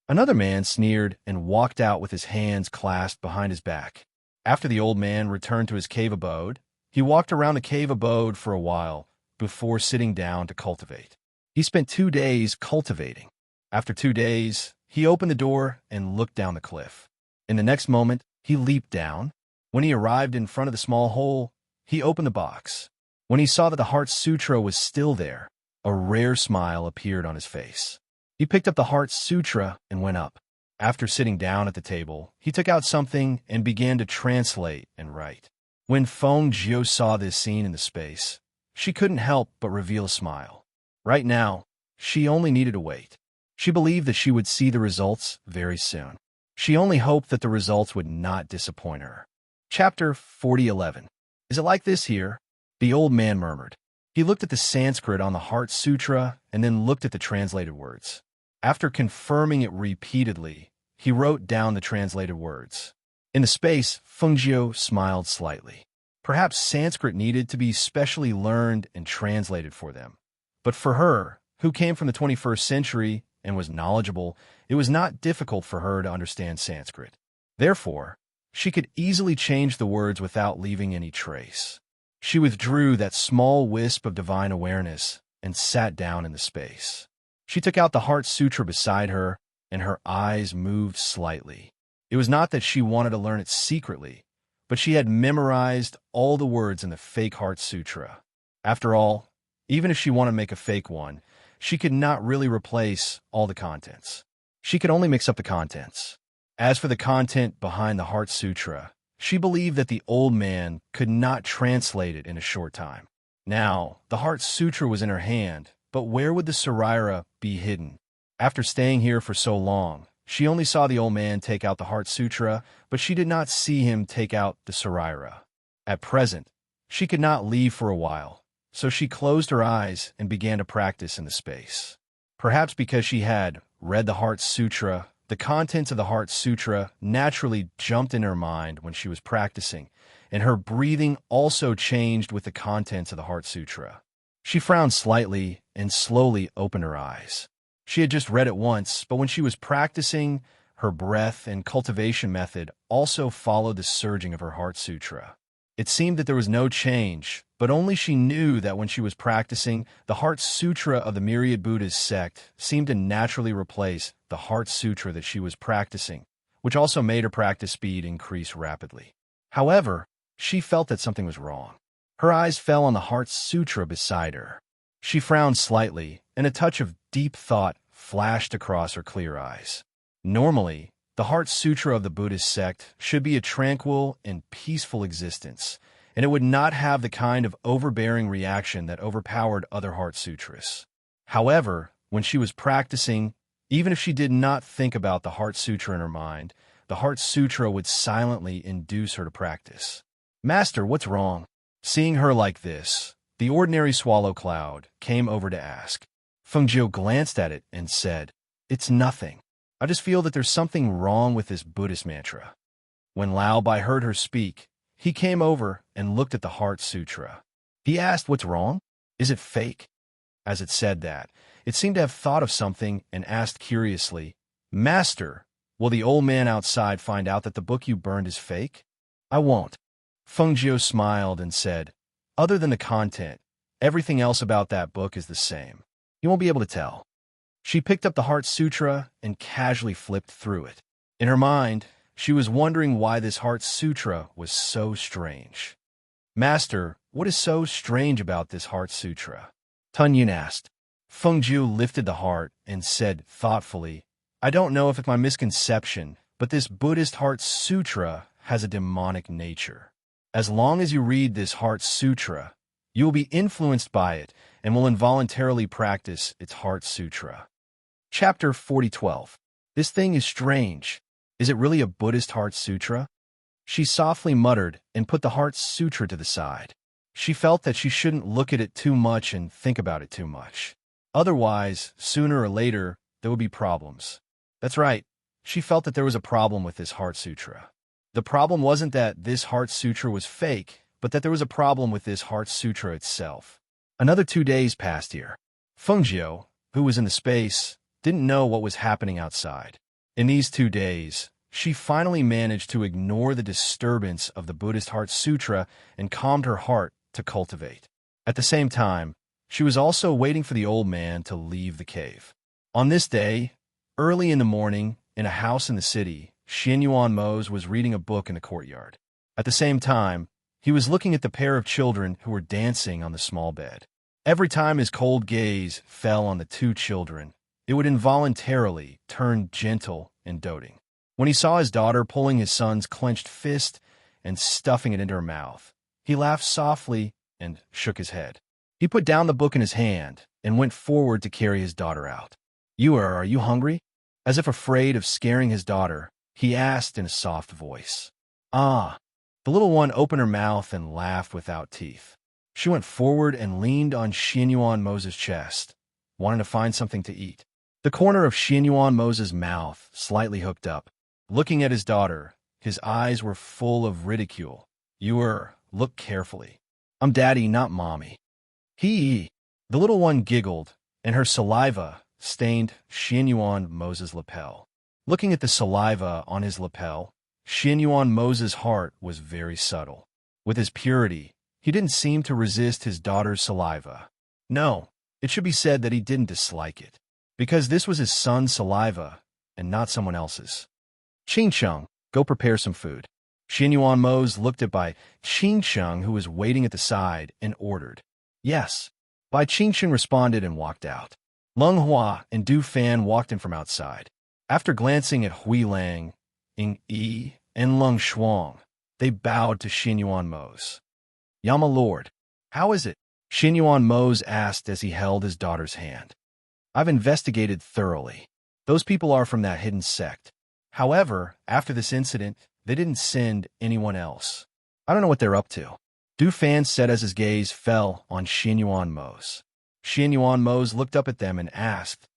Another man sneered and walked out with his hands clasped behind his back. After the old man returned to his cave abode, he walked around the cave abode for a while before sitting down to cultivate. He spent 2 days cultivating. After 2 days, he opened the door and looked down the cliff. In the next moment, he leaped down. When he arrived in front of the small hole, he opened the box. When he saw that the Heart Sutra was still there, a rare smile appeared on his face. He picked up the Heart Sutra and went up. After sitting down at the table, he took out something and began to translate and write. When Feng Jiu saw this scene in the space, she couldn't help but reveal a smile. Right now, she only needed to wait. She believed that she would see the results very soon. She only hoped that the results would not disappoint her. Chapter 40:11. "Is it like this here?" the old man murmured. He looked at the Sanskrit on the Heart Sutra and then looked at the translated words. After confirming it repeatedly, he wrote down the translated words. In the space, Fungio smiled slightly. Perhaps Sanskrit needed to be specially learned and translated for them. But for her, who came from the 21st century and was knowledgeable, it was not difficult for her to understand Sanskrit. Therefore, she could easily change the words without leaving any trace. She withdrew that small wisp of divine awareness and sat down in the space. She took out the Heart Sutra beside her, and her eyes moved slightly. It was not that she wanted to learn it secretly, but she had memorized all the words in the fake Heart Sutra. After all, even if she wanted to make a fake one, she could not really replace all the contents. She could only mix up the contents. As for the content behind the Heart Sutra, she believed that the old man could not translate it in a short time. Now, the Heart Sutra was in her hand, but where would the Saraira be hidden? After staying here for so long, she only saw the old man take out the Heart Sutra, but she did not see him take out the Saraira. At present, she could not leave for a while, so she closed her eyes and began to practice in the space. Perhaps because she had read the Heart Sutra, the contents of the Heart Sutra naturally jumped in her mind when she was practicing, and her breathing also changed with the contents of the Heart Sutra. She frowned slightly and slowly opened her eyes. She had just read it once, but when she was practicing, her breath and cultivation method also followed the surging of her Heart Sutra. It seemed that there was no change, but only she knew that when she was practicing, the Heart Sutra of the Myriad Buddhas sect seemed to naturally replace the Heart Sutra that she was practicing, which also made her practice speed increase rapidly. However, she felt that something was wrong. Her eyes fell on the Heart Sutra beside her. She frowned slightly, and a touch of deep thought flashed across her clear eyes. Normally, the Heart Sutra of the Buddhist sect should be a tranquil and peaceful existence, and it would not have the kind of overbearing reaction that overpowered other Heart Sutras. However, when she was practicing, even if she did not think about the Heart Sutra in her mind, the Heart Sutra would silently induce her to practice. "Master, what's wrong?" Seeing her like this, the ordinary swallow cloud came over to ask. Fengjiu glanced at it and said, "It's nothing. I just feel that there's something wrong with this Buddhist mantra." When Lao Bai heard her speak, he came over and looked at the Heart Sutra. He asked, "What's wrong? Is it fake?" As it said that, it seemed to have thought of something and asked curiously, "Master, will the old man outside find out that the book you burned is fake?" "I won't." Fengjiu smiled and said, "Other than the content, everything else about that book is the same. You won't be able to tell." She picked up the Heart Sutra and casually flipped through it. In her mind, she was wondering why this Heart Sutra was so strange. "Master, what is so strange about this Heart Sutra?" Tun Yin asked. Fengjiu lifted the heart and said thoughtfully, "I don't know if it's my misconception, but this Buddhist Heart Sutra has a demonic nature. As long as you read this Heart Sutra, you will be influenced by it and will involuntarily practice its Heart Sutra." Chapter 40:12. This thing is strange. Is it really a Buddhist Heart Sutra? She softly muttered and put the Heart Sutra to the side. She felt that she shouldn't look at it too much and think about it too much. Otherwise, sooner or later, there would be problems. That's right. She felt that there was a problem with this Heart Sutra. The problem wasn't that this Heart Sutra was fake, but that there was a problem with this Heart Sutra itself. Another 2 days passed here. Fengjiu, who was in the space, didn't know what was happening outside. In these 2 days, she finally managed to ignore the disturbance of the Buddhist Heart Sutra and calmed her heart to cultivate. At the same time, she was also waiting for the old man to leave the cave. On this day, early in the morning, in a house in the city, Xianyuan Mose was reading a book in the courtyard. At the same time, he was looking at the pair of children who were dancing on the small bed. Every time his cold gaze fell on the 2 children, it would involuntarily turn gentle and doting. When he saw his daughter pulling his son's clenched fist and stuffing it into her mouth, he laughed softly and shook his head. He put down the book in his hand and went forward to carry his daughter out. Are you hungry?" As if afraid of scaring his daughter, he asked in a soft voice. "Ah." The little one opened her mouth and laughed without teeth. She went forward and leaned on Xianyuan Mose's chest, wanting to find something to eat. The corner of Xianyuan Mose's mouth slightly hooked up. Looking at his daughter, his eyes were full of ridicule. Look carefully. I'm daddy, not mommy." The little one giggled, and her saliva stained Xianyuan Mose's lapel. Looking at the saliva on his lapel, Xianyuan Mose's heart was very subtle. With his purity, he didn't seem to resist his daughter's saliva. No, it should be said that he didn't dislike it, because this was his son's saliva and not someone else's. "Qingsheng, go prepare some food." Xianyuan Mose looked at Bai Qingsheng, who was waiting at the side, and ordered. "Yes." Bai Qingsheng responded and walked out. Leng Hua and Du Fan walked in from outside. After glancing at Hui Lang, Ying Yi, and Leng Shuang, they bowed to Xianyuan Mose. "Yama Lord, how is it?" Xianyuan Mose asked as he held his daughter's hand. "I've investigated thoroughly. Those people are from that hidden sect. However, after this incident, they didn't send anyone else. I don't know what they're up to." Du Fan said as his gaze fell on Xianyuan Mose. Xianyuan Mose looked up at them and asked,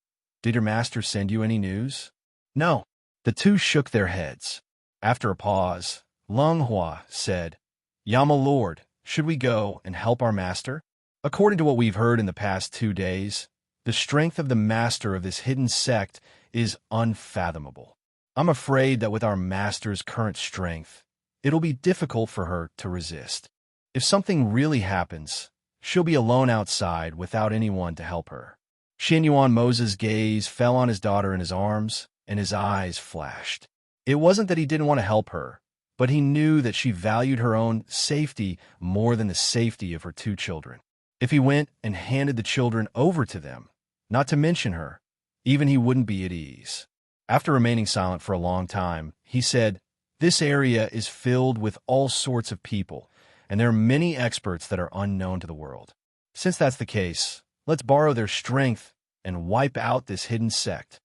"Did your master send you any news?" "No." The two shook their heads. After a pause, Leng Hua said, "Yama Lord, should we go and help our master?" According to what we've heard in the past 2 days, the strength of the master of this hidden sect is unfathomable. I'm afraid that with our master's current strength, it'll be difficult for her to resist. If something really happens, she'll be alone outside without anyone to help her. Xianyuan Mose's gaze fell on his daughter in his arms, and his eyes flashed. It wasn't that he didn't want to help her, but he knew that she valued her own safety more than the safety of her two children. If he went and handed the children over to them, not to mention her, even he wouldn't be at ease. After remaining silent for a long time, he said, "This area is filled with all sorts of people, and there are many experts that are unknown to the world. Since that's the case, let's borrow their strength and wipe out this hidden sect."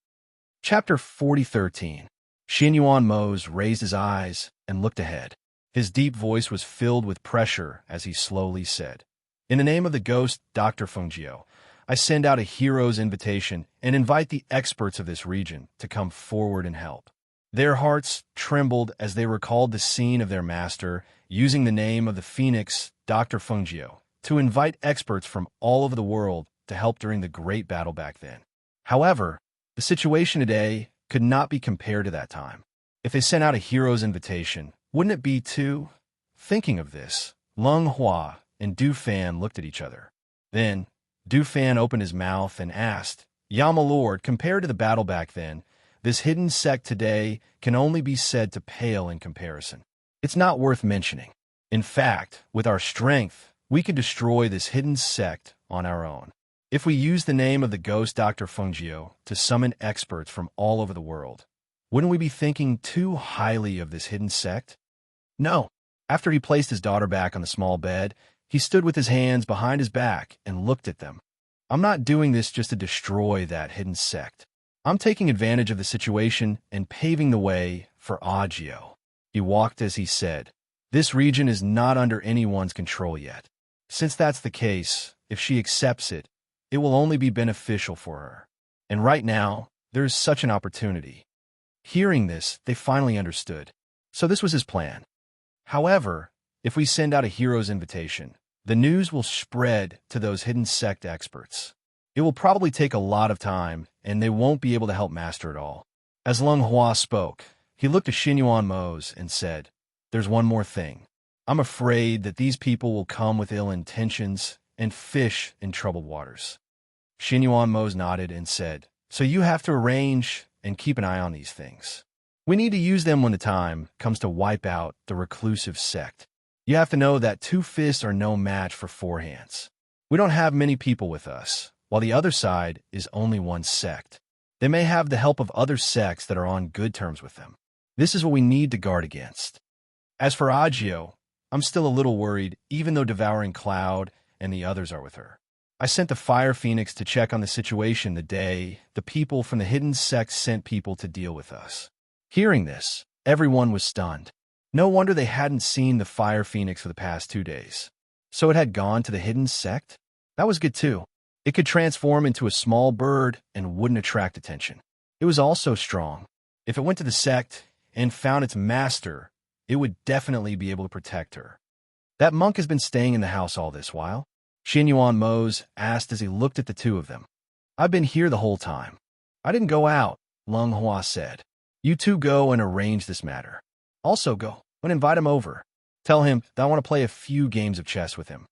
Chapter 40:13. Xin Yuan Mose raised his eyes and looked ahead. His deep voice was filled with pressure as he slowly said, "In the name of the ghost Dr. Fengjiu, I send out a hero's invitation and invite the experts of this region to come forward and help." Their hearts trembled as they recalled the scene of their master using the name of the phoenix Dr. Fengjiu to invite experts from all over the world to help during the great battle back then. However, the situation today could not be compared to that time. If they sent out a hero's invitation, wouldn't it be too? Thinking of this, Lung Hua and Du Fan looked at each other. Then, Du Fan opened his mouth and asked, "Ya my lord, compared to the battle back then, this hidden sect today can only be said to pale in comparison. It's not worth mentioning. In fact, with our strength, we could destroy this hidden sect on our own. If we use the name of the ghost Dr. Fengjiu to summon experts from all over the world, wouldn't we be thinking too highly of this hidden sect?" No. After he placed his daughter back on the small bed, he stood with his hands behind his back and looked at them. "I'm not doing this just to destroy that hidden sect. I'm taking advantage of the situation and paving the way for Agio." He walked as he said, "This region is not under anyone's control yet. Since that's the case, if she accepts it, it will only be beneficial for her. And right now, there is such an opportunity." Hearing this, they finally understood. So this was his plan. However, if we send out a hero's invitation, the news will spread to those hidden sect experts. It will probably take a lot of time, and they won't be able to help Master at all. As Lung Hua spoke, he looked at Xin Yuan Mose and said, "There's one more thing. I'm afraid that these people will come with ill intentions and fish in troubled waters." Xin Yuan Mose nodded and said, "So you have to arrange and keep an eye on these things. We need to use them when the time comes to wipe out the reclusive sect. You have to know that 2 fists are no match for 4 hands. We don't have many people with us, while the other side is only 1 sect. They may have the help of other sects that are on good terms with them. This is what we need to guard against. As for Agio, I'm still a little worried, even though Devouring Cloud and the others are with her. I sent the Fire Phoenix to check on the situation the day the people from the hidden sect sent people to deal with us." Hearing this, everyone was stunned. No wonder they hadn't seen the Fire Phoenix for the past 2 days. So it had gone to the hidden sect? That was good too. It could transform into a small bird and wouldn't attract attention. It was also strong. If it went to the sect and found its master, it would definitely be able to protect her. "That monk has been staying in the house all this while?" Xin Yuan Mose asked as he looked at the 2 of them. "I've been here the whole time." "I didn't go out," Lung Hua said. "You 2 go and arrange this matter. Also go and invite him over. Tell him that I want to play a few games of chess with him."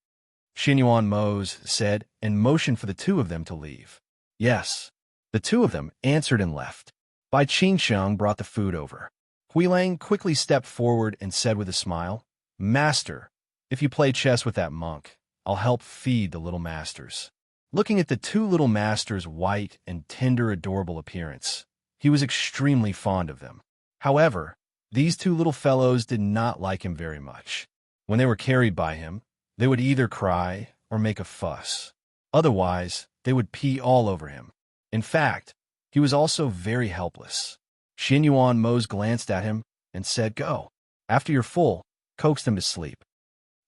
Xin Yuan Mose said and motioned for the 2 of them to leave. "Yes." The 2 of them answered and left. Bai Qingsheng brought the food over. Huilang quickly stepped forward and said with a smile, "Master, if you play chess with that monk, I'll help feed the little masters." Looking at the 2 little masters' white and tender adorable appearance, he was extremely fond of them. However, these 2 little fellows did not like him very much. When they were carried by him, they would either cry or make a fuss. Otherwise, they would pee all over him. In fact, he was also very helpless. Xin Yuan Mose glanced at him and said, "Go. After you're full, coax them to sleep."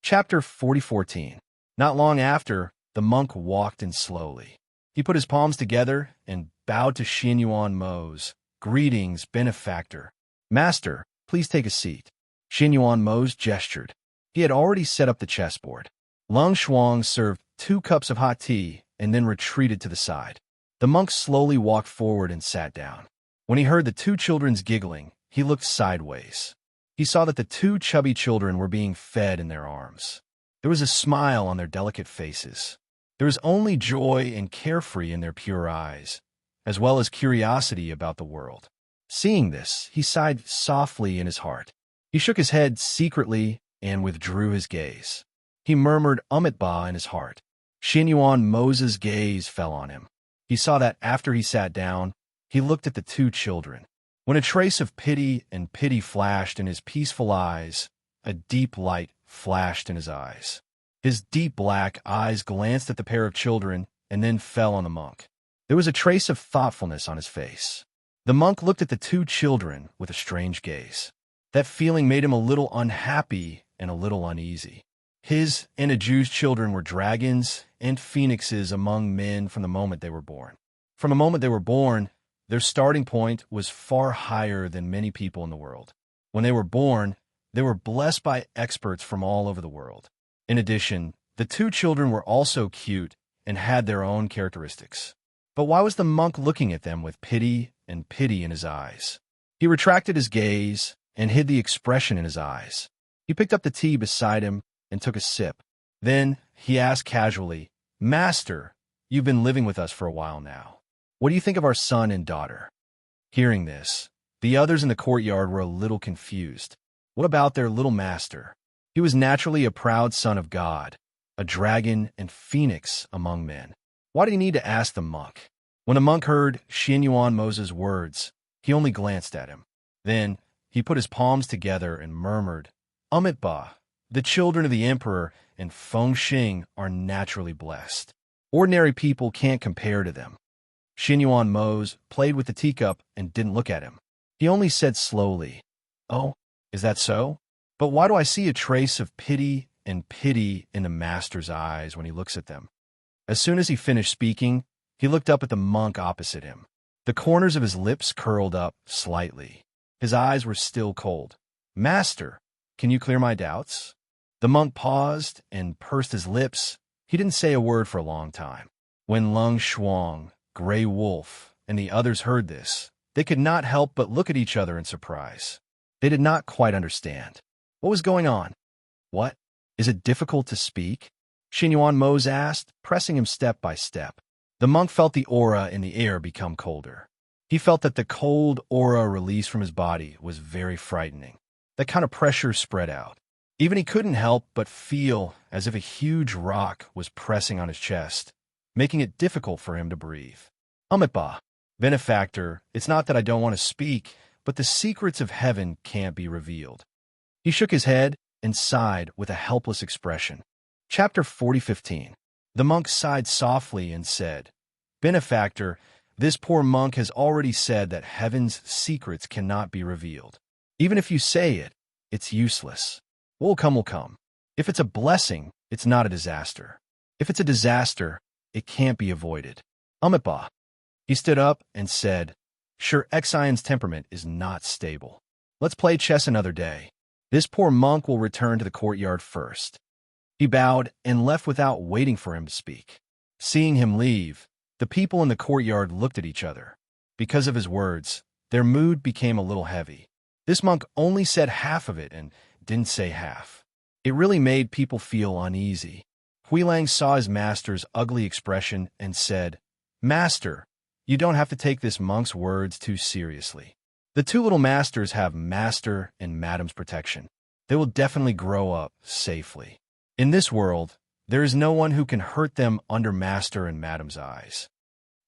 Chapter 40:14. Not long after, the monk walked in slowly. He put his palms together and bowed to Xin Yuan Mose. "Greetings, benefactor." "Master, please take a seat." Xin Yuan Mose gestured. He had already set up the chessboard. Lung Shuang served 2 cups of hot tea and then retreated to the side. The monk slowly walked forward and sat down. When he heard the 2 children's giggling, he looked sideways. He saw that the 2 chubby children were being fed in their arms. There was a smile on their delicate faces. There was only joy and carefree in their pure eyes, as well as curiosity about the world. Seeing this, he sighed softly in his heart. He shook his head secretly and withdrew his gaze. He murmured Ba in his heart. Xinyuan Mo's gaze fell on him. He saw that after he sat down, he looked at the two children. When a trace of pity and pity flashed in his peaceful eyes, a deep light flashed in his eyes. His deep black eyes glanced at the pair of children and then fell on the monk. There was a trace of thoughtfulness on his face. The monk looked at the two children with a strange gaze. That feeling made him a little unhappy and a little uneasy. His and Aju's children were dragons and phoenixes among men from the moment they were born. From the moment they were born, their starting point was far higher than many people in the world. When they were born, they were blessed by experts from all over the world. In addition, the two children were also cute and had their own characteristics. But why was the monk looking at them with pity and pity in his eyes? He retracted his gaze and hid the expression in his eyes. He picked up the tea beside him and took a sip. Then he asked casually, "Master, you've been living with us for a while now. What do you think of our son and daughter?" Hearing this, the others in the courtyard were a little confused. What about their little master? He was naturally a proud son of God, a dragon and phoenix among men. Why did he need to ask the monk? When the monk heard Xinyuan Mo's words, he only glanced at him. Then he put his palms together and murmured, Ba, the children of the emperor and Feng Xing are naturally blessed. Ordinary people can't compare to them. Xinyuan Mo's played with the teacup and didn't look at him. He only said slowly, "Oh, is that so? But why do I see a trace of pity and pity in the master's eyes when he looks at them?" As soon as he finished speaking, he looked up at the monk opposite him. The corners of his lips curled up slightly. His eyes were still cold. "Master, can you clear my doubts?" The monk paused and pursed his lips. He didn't say a word for a long time. When Lung Shuang, Gray Wolf, and the others heard this, they could not help but look at each other in surprise. They did not quite understand. What was going on? "What? Is it difficult to speak?" Xinyuan Mo's asked, pressing him step by step. The monk felt the aura in the air become colder. He felt that the cold aura released from his body was very frightening. That kind of pressure spread out. Even he couldn't help but feel as if a huge rock was pressing on his chest, making it difficult for him to breathe. Ba, benefactor, it's not that I don't want to speak, but the secrets of heaven can't be revealed." He shook his head and sighed with a helpless expression. Chapter 40:15. The monk sighed softly and said, "Benefactor, this poor monk has already said that heaven's secrets cannot be revealed. Even if you say it, it's useless. What will come will come. If it's a blessing, it's not a disaster. If it's a disaster, it can't be avoided." Ba. He stood up and said, "Sure, Xion's temperament is not stable. Let's play chess another day. This poor monk will return to the courtyard first." He bowed and left without waiting for him to speak. Seeing him leave, the people in the courtyard looked at each other. Because of his words, their mood became a little heavy. This monk only said half of it and didn't say half. It really made people feel uneasy. Huilang saw his master's ugly expression and said, "Master, you don't have to take this monk's words too seriously. The two little masters have master and madam's protection. They will definitely grow up safely. In this world, there is no one who can hurt them under master and madam's eyes."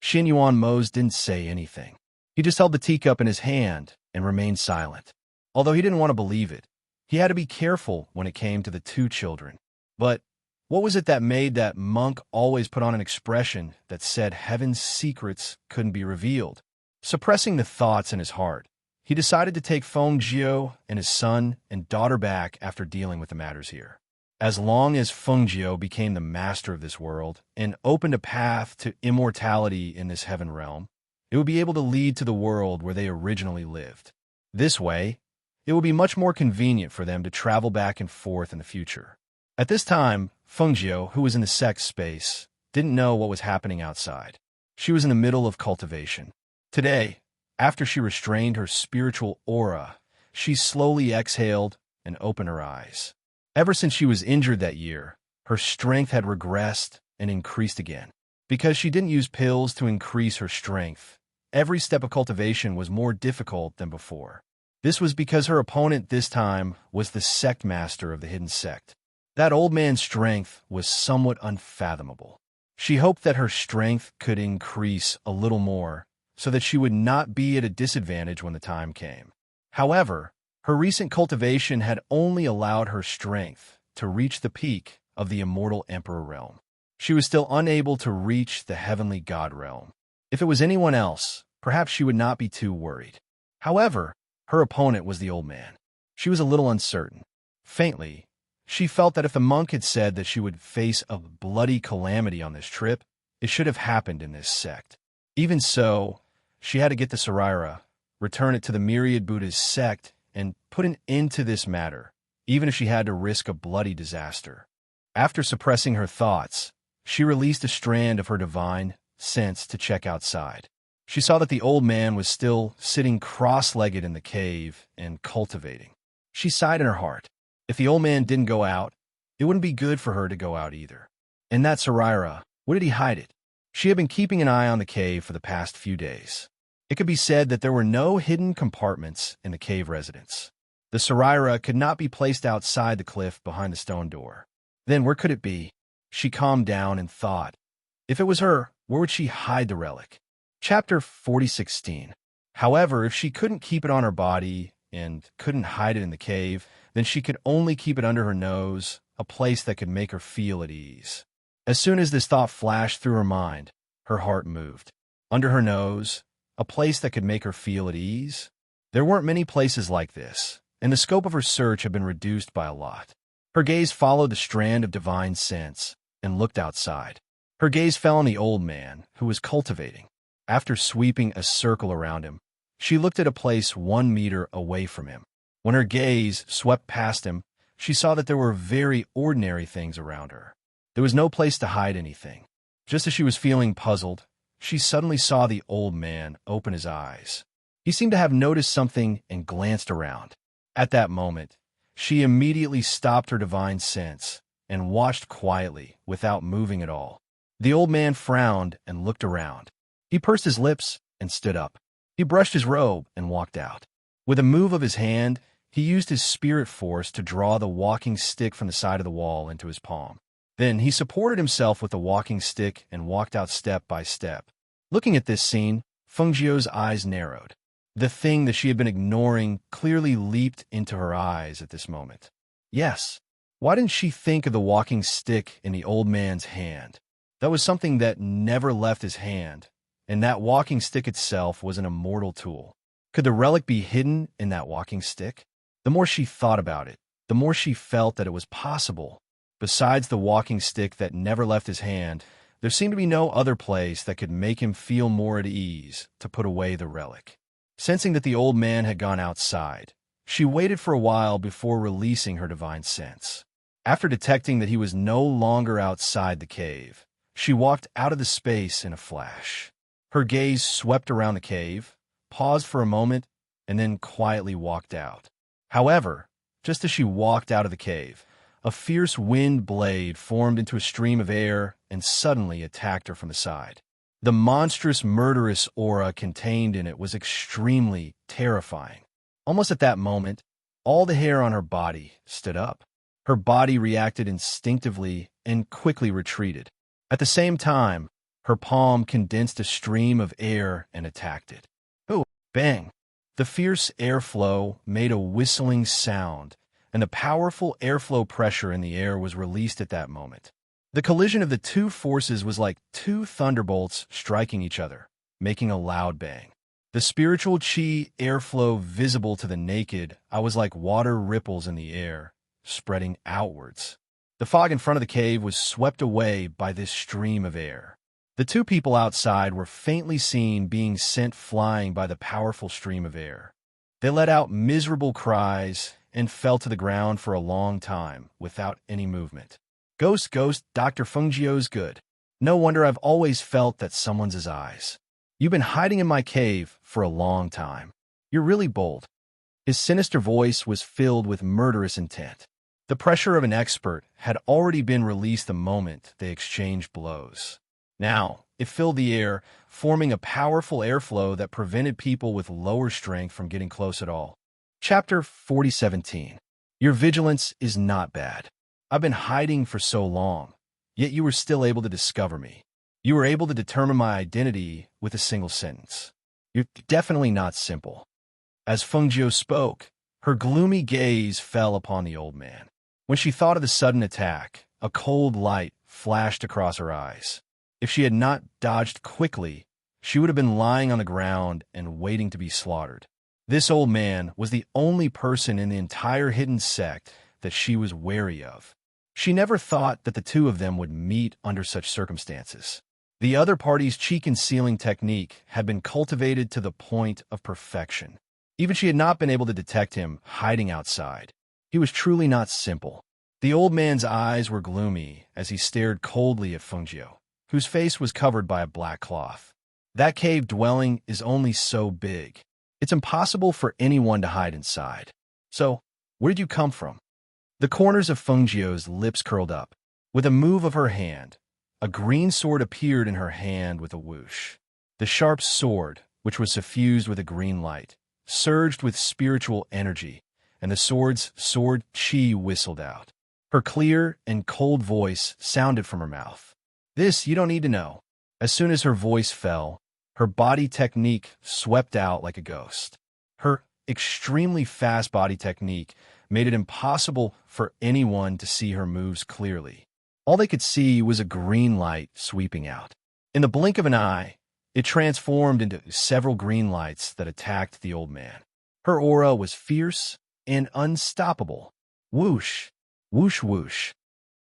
Xinyuan Mo's didn't say anything. He just held the teacup in his hand and remained silent. Although he didn't want to believe it, he had to be careful when it came to the two children. But what was it that made that monk always put on an expression that said heaven's secrets couldn't be revealed? Suppressing the thoughts in his heart, he decided to take Feng Jio and his son and daughter back after dealing with the matters here. As long as Feng Jio became the master of this world and opened a path to immortality in this heaven realm, it would be able to lead to the world where they originally lived. This way, it would be much more convenient for them to travel back and forth in the future. At this time, Feng Jio, who was in the sex space, didn't know what was happening outside. She was in the middle of cultivation. Today, after she restrained her spiritual aura, she slowly exhaled and opened her eyes. Ever since she was injured that year, her strength had regressed and increased again. Because she didn't use pills to increase her strength, every step of cultivation was more difficult than before. This was because her opponent this time was the sect master of the hidden sect. That old man's strength was somewhat unfathomable. She hoped that her strength could increase a little more so that she would not be at a disadvantage when the time came. However, her recent cultivation had only allowed her strength to reach the peak of the immortal Emperor realm. She was still unable to reach the heavenly God realm. If it was anyone else, perhaps she would not be too worried. However, her opponent was the old man. She was a little uncertain. Faintly, she felt that if the monk had said that she would face a bloody calamity on this trip, it should have happened in this sect. Even so, she had to get the Saraira, return it to the Myriad Buddha's sect, and put an end to this matter, even if she had to risk a bloody disaster. After suppressing her thoughts, she released a strand of her divine sense to check outside. She saw that the old man was still sitting cross-legged in the cave and cultivating. She sighed in her heart. If the old man didn't go out, it wouldn't be good for her to go out either. And that Saraira, where did he hide it? She had been keeping an eye on the cave for the past few days. It could be said that there were no hidden compartments in the cave residence. The Saraira could not be placed outside the cliff behind the stone door. Then where could it be? She calmed down and thought. If it was her, where would she hide the relic? Chapter 40:16. However, if she couldn't keep it on her body and couldn't hide it in the cave, then she could only keep it under her nose, a place that could make her feel at ease. As soon as this thought flashed through her mind, her heart moved. Under her nose, a place that could make her feel at ease? There weren't many places like this, and the scope of her search had been reduced by a lot. Her gaze followed the strand of divine sense and looked outside. Her gaze fell on the old man, who was cultivating. After sweeping a circle around him, she looked at a place 1 meter away from him. When her gaze swept past him, she saw that there were very ordinary things around her. There was no place to hide anything. Just as she was feeling puzzled, she suddenly saw the old man open his eyes. He seemed to have noticed something and glanced around. At that moment, she immediately stopped her divine sense and watched quietly without moving at all. The old man frowned and looked around. He pursed his lips and stood up. He brushed his robe and walked out. With a move of his hand, he used his spirit force to draw the walking stick from the side of the wall into his palm. Then he supported himself with the walking stick and walked out step by step. Looking at this scene, Fengjiu's eyes narrowed. The thing that she had been ignoring clearly leaped into her eyes at this moment. Yes, why didn't she think of the walking stick in the old man's hand? That was something that never left his hand, and that walking stick itself was an immortal tool. Could the relic be hidden in that walking stick? The more she thought about it, the more she felt that it was possible. Besides the walking stick that never left his hand, there seemed to be no other place that could make him feel more at ease to put away the relic. Sensing that the old man had gone outside, she waited for a while before releasing her divine sense. After detecting that he was no longer outside the cave, she walked out of the space in a flash. Her gaze swept around the cave, paused for a moment, and then quietly walked out. However, just as she walked out of the cave, a fierce wind blade formed into a stream of air and suddenly attacked her from the side. The monstrous, murderous aura contained in it was extremely terrifying. Almost at that moment, all the hair on her body stood up. Her body reacted instinctively and quickly retreated. At the same time, her palm condensed a stream of air and attacked it. Oh, bang! The fierce airflow made a whistling sound, and the powerful airflow pressure in the air was released at that moment. The collision of the two forces was like two thunderbolts striking each other, making a loud bang. The spiritual chi airflow visible to the naked eye was like water ripples in the air, spreading outwards. The fog in front of the cave was swept away by this stream of air. The two people outside were faintly seen being sent flying by the powerful stream of air. They let out miserable cries and fell to the ground for a long time without any movement. Ghost, Dr. Fengjiu's good. No wonder I've always felt that someone's his eyes. You've been hiding in my cave for a long time. You're really bold. His sinister voice was filled with murderous intent. The pressure of an expert had already been released the moment they exchanged blows. Now, it filled the air, forming a powerful airflow that prevented people with lower strength from getting close at all. Chapter 4017. Your vigilance is not bad. I've been hiding for so long, yet you were still able to discover me. You were able to determine my identity with a single sentence. You're definitely not simple. As Fengjiu spoke, her gloomy gaze fell upon the old man. When she thought of the sudden attack, a cold light flashed across her eyes. If she had not dodged quickly, she would have been lying on the ground and waiting to be slaughtered. This old man was the only person in the entire hidden sect that she was wary of. She never thought that the two of them would meet under such circumstances. The other party's cheek-concealing technique had been cultivated to the point of perfection. Even she had not been able to detect him hiding outside. He was truly not simple. The old man's eyes were gloomy as he stared coldly at Fengjiu, whose face was covered by a black cloth. That cave dwelling is only so big. It's impossible for anyone to hide inside. So, where did you come from? The corners of Fengjiu's lips curled up. With a move of her hand, a green sword appeared in her hand with a whoosh. The sharp sword, which was suffused with a green light, surged with spiritual energy, and the sword's sword chi whistled out. Her clear and cold voice sounded from her mouth. This you don't need to know. As soon as her voice fell, her body technique swept out like a ghost. Her extremely fast body technique made it impossible for anyone to see her moves clearly. All they could see was a green light sweeping out. In the blink of an eye, it transformed into several green lights that attacked the old man. Her aura was fierce and unstoppable. Whoosh, whoosh, whoosh.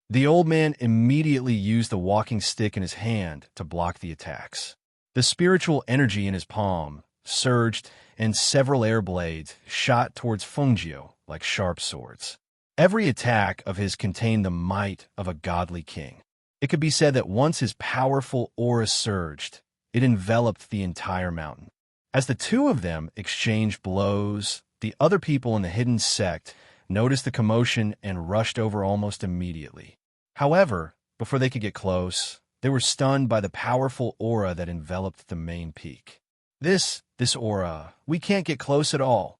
The old man immediately used the walking stick in his hand to block the attacks. The spiritual energy in his palm surged, and several air blades shot towards Fengjiu like sharp swords. Every attack of his contained the might of a godly king. It could be said that once his powerful aura surged, it enveloped the entire mountain. As the two of them exchanged blows, the other people in the hidden sect noticed the commotion and rushed over almost immediately. However, before they could get close, they were stunned by the powerful aura that enveloped the main peak. This aura, we can't get close at all,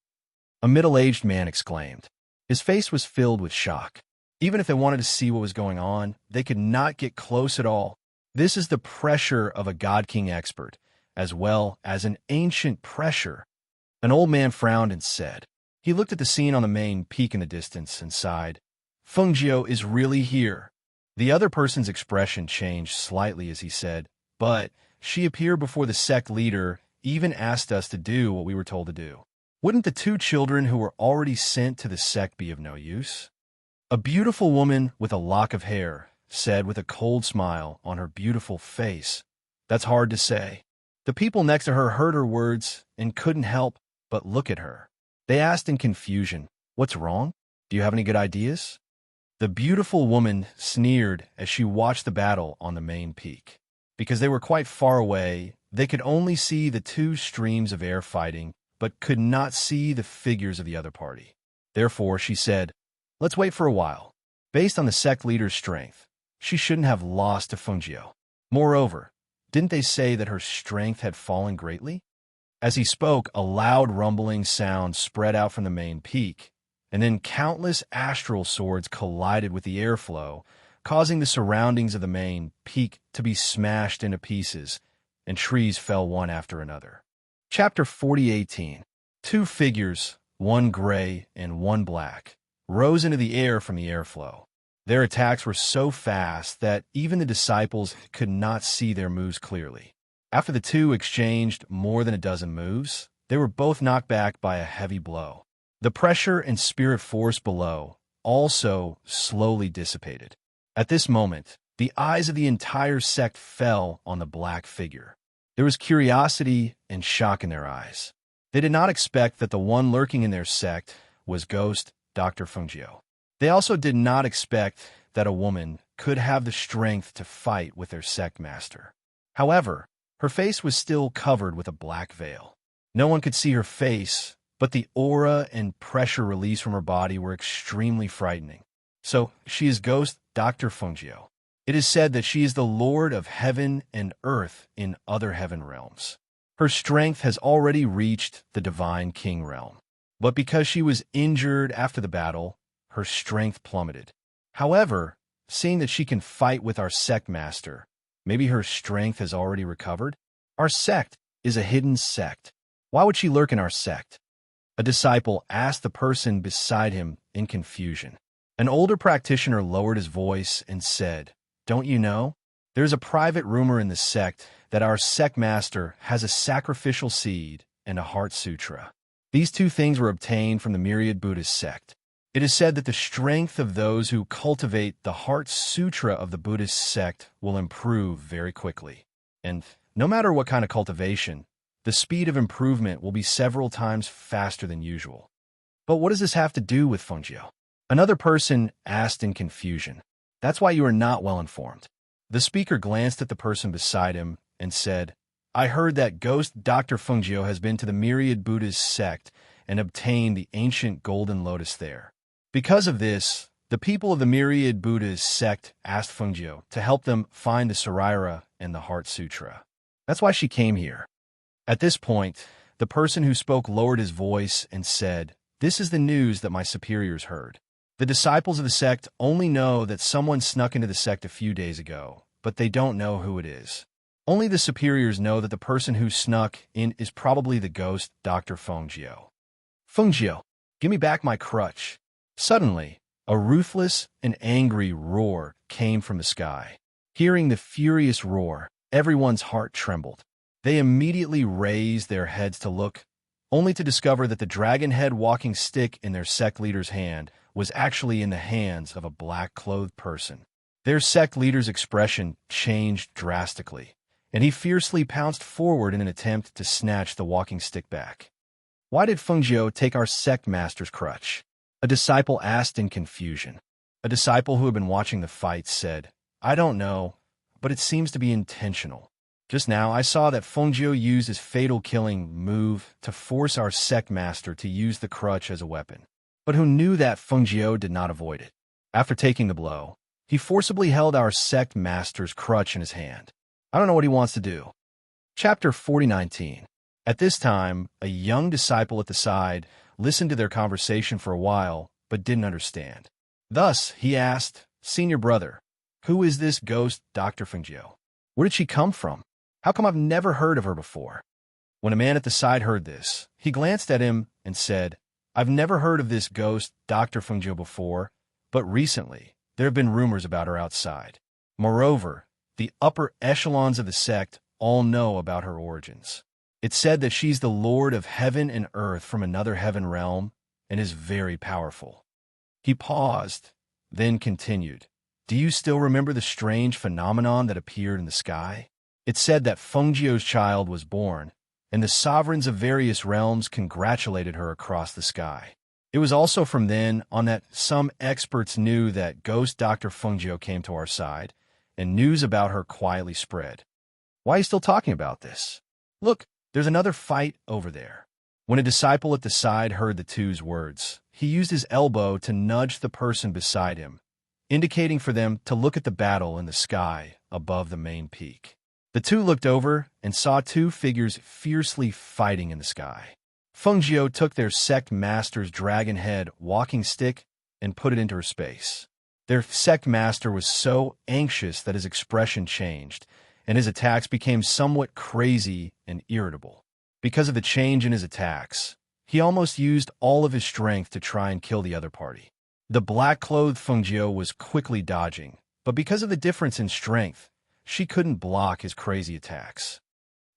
a middle-aged man exclaimed. His face was filled with shock. Even if they wanted to see what was going on, they could not get close at all. This is the pressure of a God King expert, as well as an ancient pressure. An old man frowned and said. He looked at the scene on the main peak in the distance and sighed. Fengjiu is really here. The other person's expression changed slightly as he said, but she appeared before the sect leader even asked us to do what we were told to do. Wouldn't the two children who were already sent to the sect be of no use? A beautiful woman with a lock of hair said with a cold smile on her beautiful face. That's hard to say. The people next to her heard her words and couldn't help but look at her. They asked in confusion, "What's wrong? Do you have any good ideas?" The beautiful woman sneered as she watched the battle on the main peak. Because they were quite far away, they could only see the two streams of air fighting, but could not see the figures of the other party. Therefore, she said, "Let's wait for a while." Based on the sect leader's strength, she shouldn't have lost to Fengjiu. Moreover, didn't they say that her strength had fallen greatly? As he spoke, a loud rumbling sound spread out from the main peak, and then countless astral swords collided with the airflow, causing the surroundings of the main peak to be smashed into pieces, and trees fell one after another. Chapter 4018. Two figures, one gray and one black, rose into the air from the airflow. Their attacks were so fast that even the disciples could not see their moves clearly. After the two exchanged more than a dozen moves, they were both knocked back by a heavy blow. The pressure and spirit force below also slowly dissipated. At this moment, the eyes of the entire sect fell on the black figure. There was curiosity and shock in their eyes. They did not expect that the one lurking in their sect was Ghost Dr. Fengjiu. They also did not expect that a woman could have the strength to fight with their sect master. However, her face was still covered with a black veil. No one could see her face, but the aura and pressure released from her body were extremely frightening. So, she is Ghost Dr. Fengjiu. It is said that she is the Lord of heaven and earth in other heaven realms. Her strength has already reached the divine king realm. But because she was injured after the battle, her strength plummeted. However, seeing that she can fight with our sect master, maybe her strength has already recovered? Our sect is a hidden sect. Why would she lurk in our sect? A disciple asked the person beside him in confusion. An older practitioner lowered his voice and said, "Don't you know? There's a private rumor in the sect that our sect master has a sacrificial seed and a heart sutra. These two things were obtained from the myriad Buddhist sect. It is said that the strength of those who cultivate the heart sutra of the Buddhist sect will improve very quickly. And no matter what kind of cultivation, the speed of improvement will be several times faster than usual." But what does this have to do with Fengjiu? Another person asked in confusion. That's why you are not well informed. The speaker glanced at the person beside him and said, "I heard that ghost Dr. Fengjiu has been to the myriad Buddhist sect and obtained the ancient golden lotus there. Because of this, the people of the myriad Buddhist sect asked Fengjiu to help them find the Saraira and the Heart Sutra. That's why she came here." At this point, the person who spoke lowered his voice and said, "This is the news that my superiors heard. The disciples of the sect only know that someone snuck into the sect a few days ago, but they don't know who it is. Only the superiors know that the person who snuck in is probably the ghost Dr. Fengjiu. Fengjiu, give me back my crutch." Suddenly, a ruthless and angry roar came from the sky. Hearing the furious roar, everyone's heart trembled. They immediately raised their heads to look, only to discover that the dragon-head walking stick in their sect leader's hand was actually in the hands of a black-clothed person. Their sect leader's expression changed drastically, and he fiercely pounced forward in an attempt to snatch the walking stick back. "Why did Fengjiu take our sect master's crutch?" A disciple asked in confusion. A disciple who had been watching the fight said, "I don't know, but it seems to be intentional. Just now I saw that Fengjiu used his fatal killing move to force our sect master to use the crutch as a weapon. But who knew that Fengjiu did not avoid it? After taking the blow, he forcibly held our sect master's crutch in his hand. I don't know what he wants to do." Chapter 40:19. At this time, a young disciple at the side listened to their conversation for a while, but didn't understand. Thus, he asked, "Senior brother, who is this ghost Dr. Fengjiu? Where did she come from? How come I've never heard of her before?" When a man at the side heard this, he glanced at him and said, "I've never heard of this ghost Dr. Fengjiu before, but recently there have been rumors about her outside. Moreover, the upper echelons of the sect all know about her origins. It's said that she's the Lord of heaven and earth from another heaven realm and is very powerful." He paused, then continued, "Do you still remember the strange phenomenon that appeared in the sky? It's said that Fengjiu's child was born, and the sovereigns of various realms congratulated her across the sky. It was also from then on that some experts knew that ghost Dr. Fengjiu came to our side, and news about her quietly spread. Why are you still talking about this? Look, there's another fight over there." When a disciple at the side heard the two's words, he used his elbow to nudge the person beside him, indicating for them to look at the battle in the sky above the main peak. The two looked over and saw two figures fiercely fighting in the sky. Fengjiu took their sect master's dragon head walking stick and put it into her space. Their sect master was so anxious that his expression changed, and his attacks became somewhat crazy and irritable. Because of the change in his attacks, he almost used all of his strength to try and kill the other party. The black-clothed Fengjiu was quickly dodging, but because of the difference in strength, she couldn't block his crazy attacks.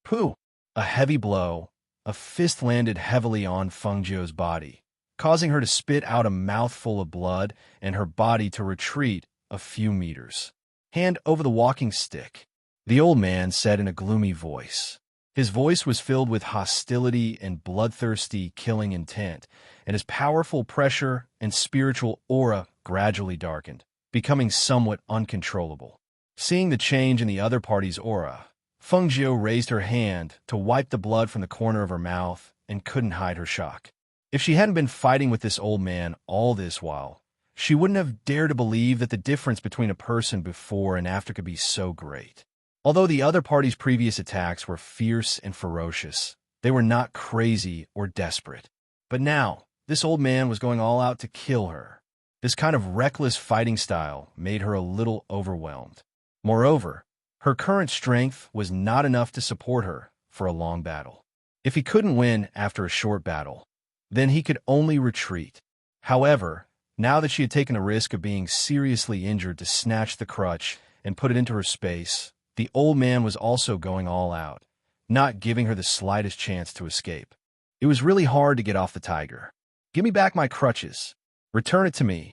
Pooh! A heavy blow, a fist landed heavily on Fengjiu's body, causing her to spit out a mouthful of blood and her body to retreat a few meters. "Hand over the walking stick," the old man said in a gloomy voice. His voice was filled with hostility and bloodthirsty killing intent, and his powerful pressure and spiritual aura gradually darkened, becoming somewhat uncontrollable. Seeing the change in the other party's aura, Fengjiu raised her hand to wipe the blood from the corner of her mouth and couldn't hide her shock. If she hadn't been fighting with this old man all this while, she wouldn't have dared to believe that the difference between a person before and after could be so great. Although the other party's previous attacks were fierce and ferocious, they were not crazy or desperate. But now, This old man was going all out to kill her. This kind of reckless fighting style made her a little overwhelmed. Moreover, her current strength was not enough to support her for a long battle. If he couldn't win after a short battle, then he could only retreat. However, now that she had taken a risk of being seriously injured to snatch the crutch and put it into her space, the old man was also going all out, not giving her the slightest chance to escape. It was really hard to get off the tiger. "Give me back my crutches. Return it to me."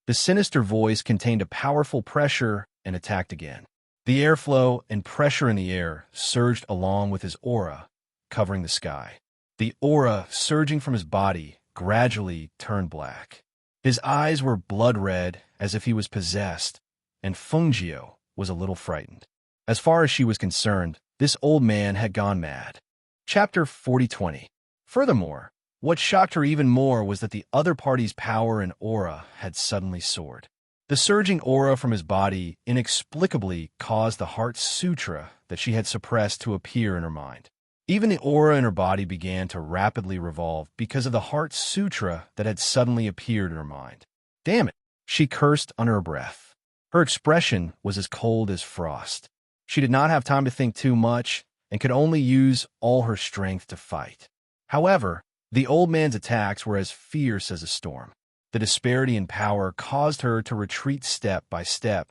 The sinister voice contained a powerful pressure and attacked again. The airflow and pressure in the air surged along with his aura, covering the sky. The aura surging from his body gradually turned black. His eyes were blood red as if he was possessed, and Fengjiu was a little frightened. As far as she was concerned, this old man had gone mad. Chapter 40:20. Furthermore, what shocked her even more was that the other party's power and aura had suddenly soared. The surging aura from his body inexplicably caused the heart sutra that she had suppressed to appear in her mind. Even the aura in her body began to rapidly revolve because of the heart sutra that had suddenly appeared in her mind. Damn it, she cursed under her breath. Her expression was as cold as frost. She did not have time to think too much and could only use all her strength to fight. However, the old man's attacks were as fierce as a storm. The disparity in power caused her to retreat step by step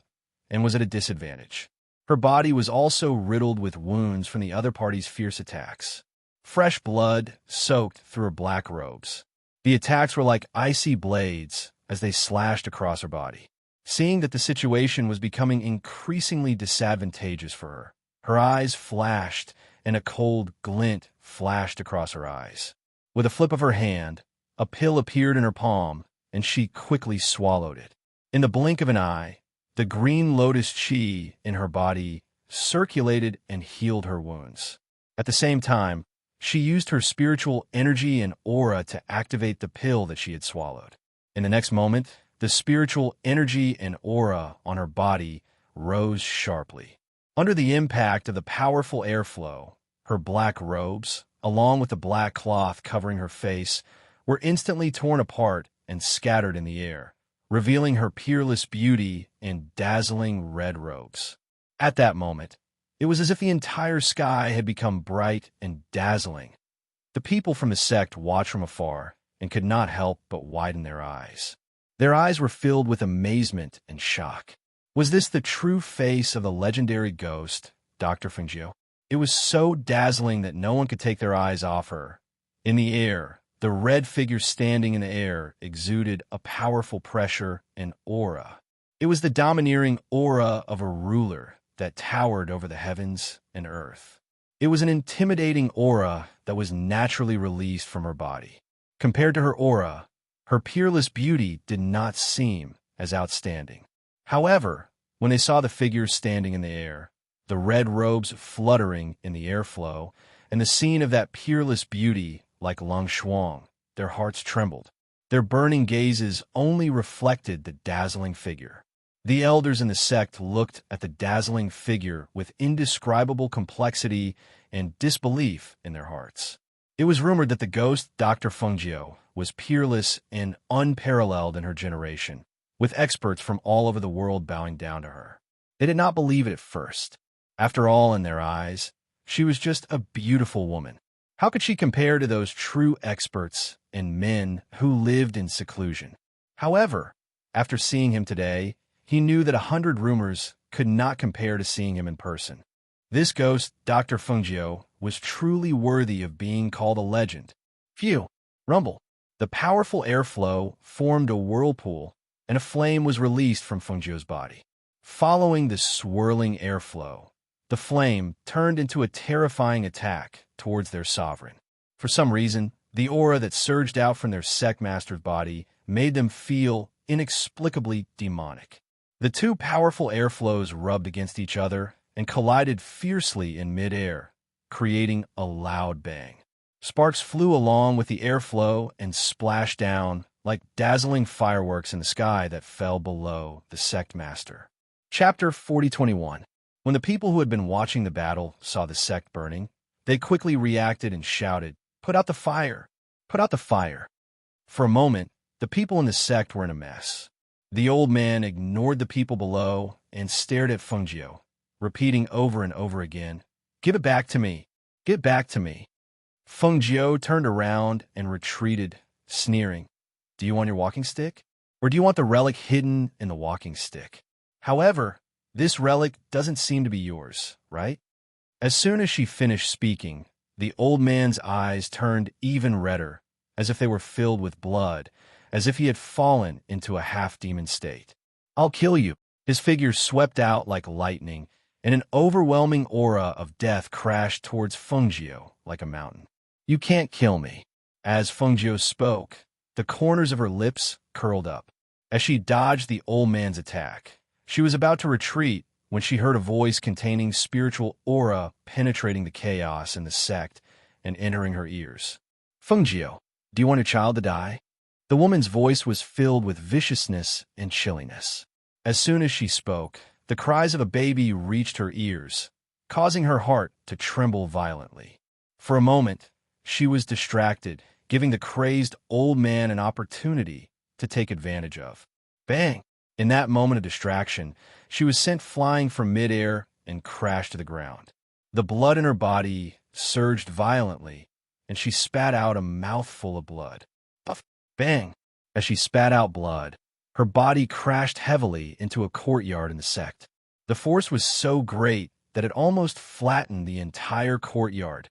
and was at a disadvantage. Her body was also riddled with wounds from the other party's fierce attacks. Fresh blood soaked through her black robes. The attacks were like icy blades as they slashed across her body. Seeing that the situation was becoming increasingly disadvantageous for her, her eyes flashed and a cold glint flashed across her eyes. With a flip of her hand, a pill appeared in her palm, and she quickly swallowed it. In the blink of an eye, the green lotus chi in her body circulated and healed her wounds. At the same time, she used her spiritual energy and aura to activate the pill that she had swallowed. In the next moment, the spiritual energy and aura on her body rose sharply. Under the impact of the powerful airflow, her black robes, along with the black cloth covering her face, were instantly torn apart and scattered in the air, revealing her peerless beauty in dazzling red robes. At that moment, it was as if the entire sky had become bright and dazzling. The people from the sect watched from afar and could not help but widen their eyes. Their eyes were filled with amazement and shock. Was this the true face of the legendary ghost, Dr. Fengjiu? It was so dazzling that no one could take their eyes off her. In the air, the red figure standing in the air exuded a powerful pressure and aura. It was the domineering aura of a ruler that towered over the heavens and earth. It was an intimidating aura that was naturally released from her body. Compared to her aura, her peerless beauty did not seem as outstanding. However, when they saw the figure standing in the air, the red robes fluttering in the airflow, and the scene of that peerless beauty like Lang Shuang, their hearts trembled. Their burning gazes only reflected the dazzling figure. The elders in the sect looked at the dazzling figure with indescribable complexity and disbelief in their hearts. It was rumored that the ghost Dr. Fengjiu was peerless and unparalleled in her generation, with experts from all over the world bowing down to her. They did not believe it at first. After all, in their eyes, she was just a beautiful woman. How could she compare to those true experts and men who lived in seclusion? However, after seeing him today, he knew that 100 rumors could not compare to seeing him in person. This ghost, Dr. Fengjiu, was truly worthy of being called a legend. Phew! Rumble! The powerful airflow formed a whirlpool, and a flame was released from Fengjiu's body. Following the swirling airflow, the flame turned into a terrifying attack towards their sovereign. For some reason, the aura that surged out from their sect master's body made them feel inexplicably demonic. The two powerful airflows rubbed against each other and collided fiercely in mid-air, creating a loud bang. Sparks flew along with the airflow and splashed down like dazzling fireworks in the sky that fell below the sect master. Chapter 40:21. When the people who had been watching the battle saw the sect burning, they quickly reacted and shouted, "Put out the fire! Put out the fire!" For a moment, the people in the sect were in a mess. The old man ignored the people below and stared at Fengjiu, repeating over and over again, "Give it back to me! Get back to me!" Fengjiu turned around and retreated, sneering, "Do you want your walking stick? Or do you want the relic hidden in the walking stick? However, this relic doesn't seem to be yours, right?" As soon as she finished speaking, the old man's eyes turned even redder, as if they were filled with blood, as if he had fallen into a half-demon state. "I'll kill you." His figure swept out like lightning, and an overwhelming aura of death crashed towards Fengjiu like a mountain. "You can't kill me." As Fengjiu spoke, the corners of her lips curled up. As she dodged the old man's attack, she was about to retreat when she heard a voice containing spiritual aura penetrating the chaos in the sect and entering her ears. "Fengjiu, do you want your child to die?" The woman's voice was filled with viciousness and chilliness. As soon as she spoke, the cries of a baby reached her ears, causing her heart to tremble violently. For a moment, she was distracted, giving the crazed old man an opportunity to take advantage of. Bang! In that moment of distraction, she was sent flying from midair and crashed to the ground. The blood in her body surged violently, and she spat out a mouthful of blood. Puff! Bang! As she spat out blood, her body crashed heavily into a courtyard in the sect. The force was so great that it almost flattened the entire courtyard.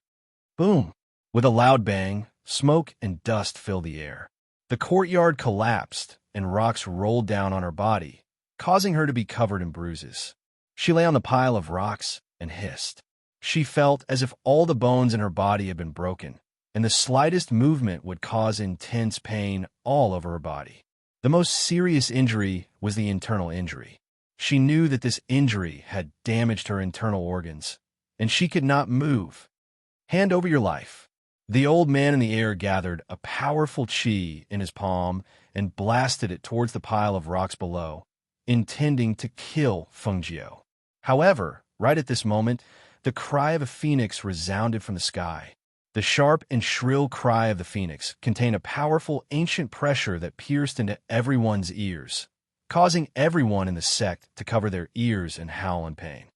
Boom! With a loud bang, smoke and dust filled the air. The courtyard collapsed, and rocks rolled down on her body, causing her to be covered in bruises. She lay on the pile of rocks and hissed. She felt as if all the bones in her body had been broken, and the slightest movement would cause intense pain all over her body. The most serious injury was the internal injury. She knew that this injury had damaged her internal organs, and she could not move. "Hand over your life." The old man in the air gathered a powerful chi in his palm and blasted it towards the pile of rocks below, intending to kill Fengjiu. However, right at this moment, the cry of a phoenix resounded from the sky. The sharp and shrill cry of the phoenix contained a powerful ancient pressure that pierced into everyone's ears, causing everyone in the sect to cover their ears and howl in pain.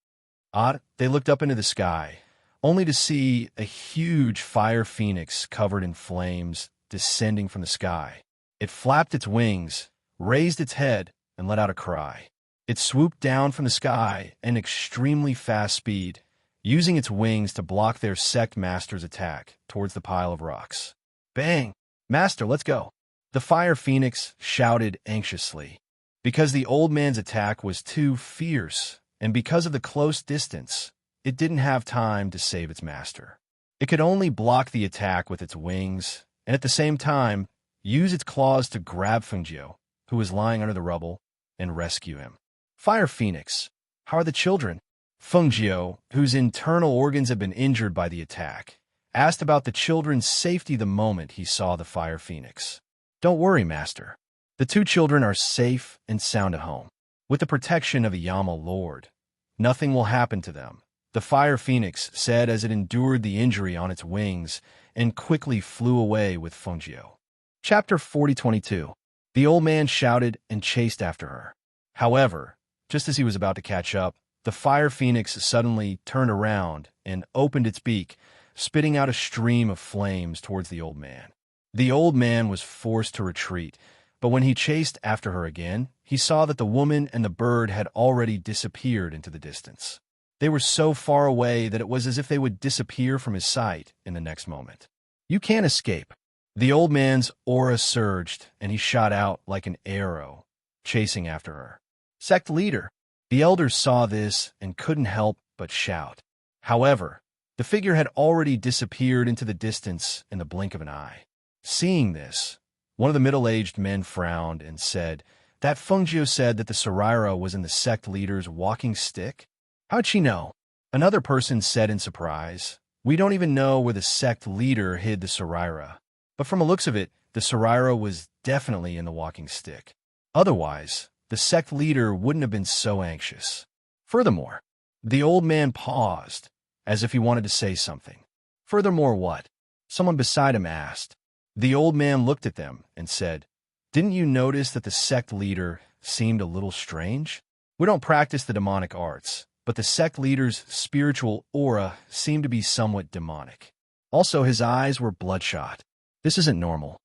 They looked up into the sky, only to see a huge fire phoenix covered in flames descending from the sky. It flapped its wings, raised its head, and let out a cry. It swooped down from the sky at an extremely fast speed, using its wings to block their sect master's attack towards the pile of rocks. "Bang! Master, let's go!" The fire phoenix shouted anxiously. Because the old man's attack was too fierce, and because of the close distance, it didn't have time to save its master. It could only block the attack with its wings, and at the same time, use its claws to grab Fengjiu, who was lying under the rubble, and rescue him. "Fire Phoenix, how are the children?" Fengjiu, whose internal organs had been injured by the attack, asked about the children's safety the moment he saw the fire phoenix. "Don't worry, Master. The two children are safe and sound at home. With the protection of a Yama Lord, nothing will happen to them," the fire phoenix said as it endured the injury on its wings and quickly flew away with Fengjiu. Chapter 4022. The old man shouted and chased after her. However, just as he was about to catch up, the fire phoenix suddenly turned around and opened its beak, spitting out a stream of flames towards the old man. The old man was forced to retreat, but when he chased after her again, he saw that the woman and the bird had already disappeared into the distance. They were so far away that it was as if they would disappear from his sight in the next moment. "You can't escape." The old man's aura surged, and he shot out like an arrow, chasing after her. "Sect leader." The elders saw this and couldn't help but shout. However, the figure had already disappeared into the distance in the blink of an eye. Seeing this, one of the middle-aged men frowned and said, "That Fengjiu said that the Saraira was in the sect leader's walking stick? How'd she know?" Another person said in surprise, "We don't even know where the sect leader hid the Saraira. But from the looks of it, the Saraira was definitely in the walking stick. Otherwise, the sect leader wouldn't have been so anxious." Furthermore, the old man paused, as if he wanted to say something. "Furthermore what?" Someone beside him asked. The old man looked at them and said, "Didn't you notice that the sect leader seemed a little strange? We don't practice the demonic arts, but the sect leader's spiritual aura seemed to be somewhat demonic. Also, his eyes were bloodshot. This isn't normal."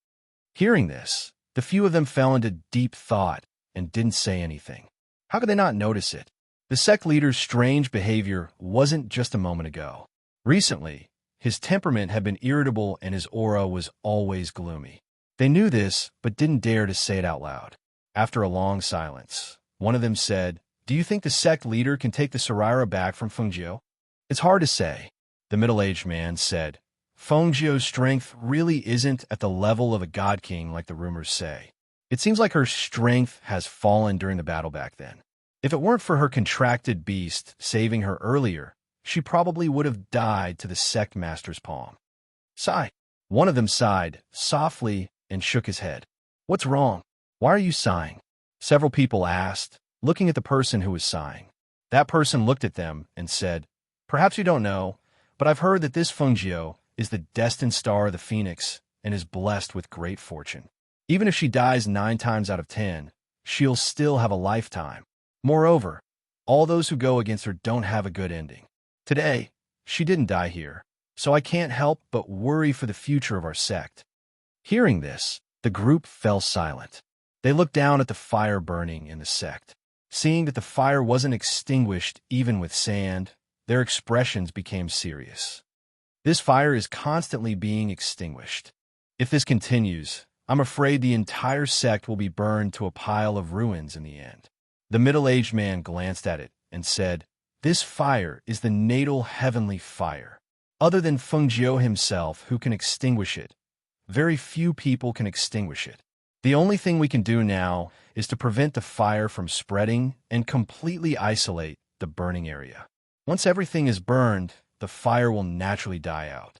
Hearing this, the few of them fell into deep thought and didn't say anything. How could they not notice it? The sect leader's strange behavior wasn't just a moment ago. Recently, his temperament had been irritable and his aura was always gloomy. They knew this, but didn't dare to say it out loud. After a long silence, one of them said, "Do you think the sect leader can take the Saraira back from Fengjiu?" "It's hard to say," the middle-aged man said. "Fengjiu's strength really isn't at the level of a god king like the rumors say. It seems like her strength has fallen during the battle back then. If it weren't for her contracted beast saving her earlier, she probably would have died to the sect master's palm." Sigh. One of them sighed softly and shook his head. "What's wrong? Why are you sighing?" Several people asked, looking at the person who was sighing. That person looked at them and said, "Perhaps you don't know, but I've heard that this Fengjiu is the destined star of the Phoenix and is blessed with great fortune. Even if she dies 9 times out of 10, she'll still have a lifetime. Moreover, all those who go against her don't have a good ending. Today, she didn't die here, so I can't help but worry for the future of our sect." Hearing this, the group fell silent. They looked down at the fire burning in the sect. Seeing that the fire wasn't extinguished even with sand, their expressions became serious. "This fire is constantly being extinguished. If this continues, I'm afraid the entire sect will be burned to a pile of ruins in the end." The middle-aged man glanced at it and said, "This fire is the natal heavenly fire. Other than Fengjiu himself who can extinguish it, very few people can extinguish it. The only thing we can do now is to prevent the fire from spreading and completely isolate the burning area. Once everything is burned, the fire will naturally die out."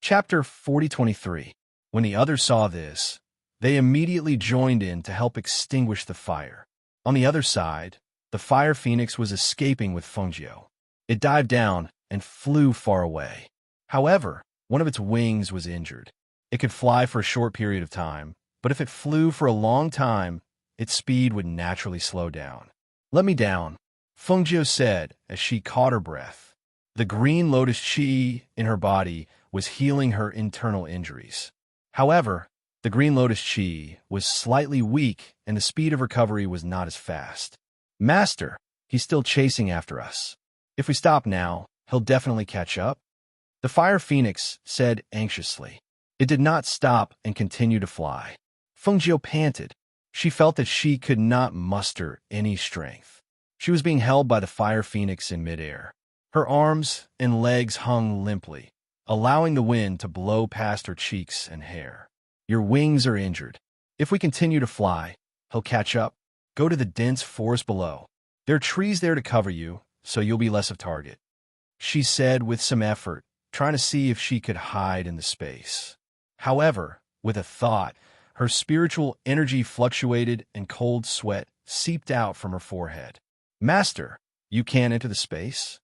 Chapter 40:23. When the others saw this, they immediately joined in to help extinguish the fire. On the other side, the fire phoenix was escaping with Fengjiu. It dived down and flew far away. However, one of its wings was injured. It could fly for a short period of time, but if it flew for a long time, its speed would naturally slow down. "Let me down," Fengjiu said as she caught her breath. The green lotus chi in her body was healing her internal injuries. However, the green lotus chi was slightly weak and the speed of recovery was not as fast. "Master, he's still chasing after us. If we stop now, he'll definitely catch up," the fire phoenix said anxiously. It did not stop and continued to fly. Fengjiu panted. She felt that she could not muster any strength. She was being held by the fire phoenix in midair. Her arms and legs hung limply, allowing the wind to blow past her cheeks and hair. "Your wings are injured. If we continue to fly, he'll catch up. Go to the dense forest below. There are trees there to cover you, so you'll be less of target," she said with some effort, trying to see if she could hide in the space. However, with a thought, her spiritual energy fluctuated and cold sweat seeped out from her forehead. "Master, you can't enter the space?"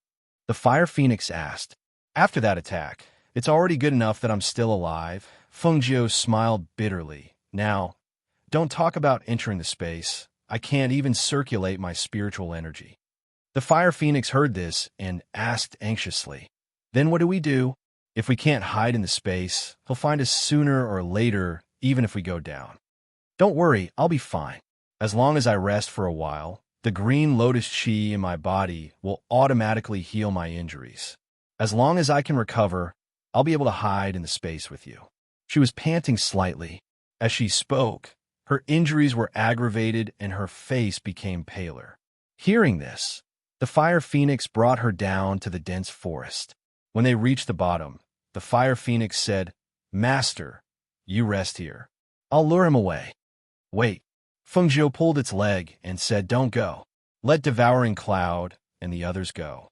the fire phoenix asked. "After that attack, it's already good enough that I'm still alive." Fengjiu smiled bitterly. "Now, don't talk about entering the space. I can't even circulate my spiritual energy." The fire phoenix heard this and asked anxiously, "Then what do we do? If we can't hide in the space, he'll find us sooner or later, even if we go down." "Don't worry, I'll be fine. As long as I rest for a while, the green lotus chi in my body will automatically heal my injuries. As long as I can recover, I'll be able to hide in the space with you." She was panting slightly. As she spoke, her injuries were aggravated and her face became paler. Hearing this, the fire phoenix brought her down to the dense forest. When they reached the bottom, the fire phoenix said, "Master, you rest here. I'll lure him away." "Wait." Fengjiu pulled its leg and said, "Don't go. Let Devouring Cloud and the others go.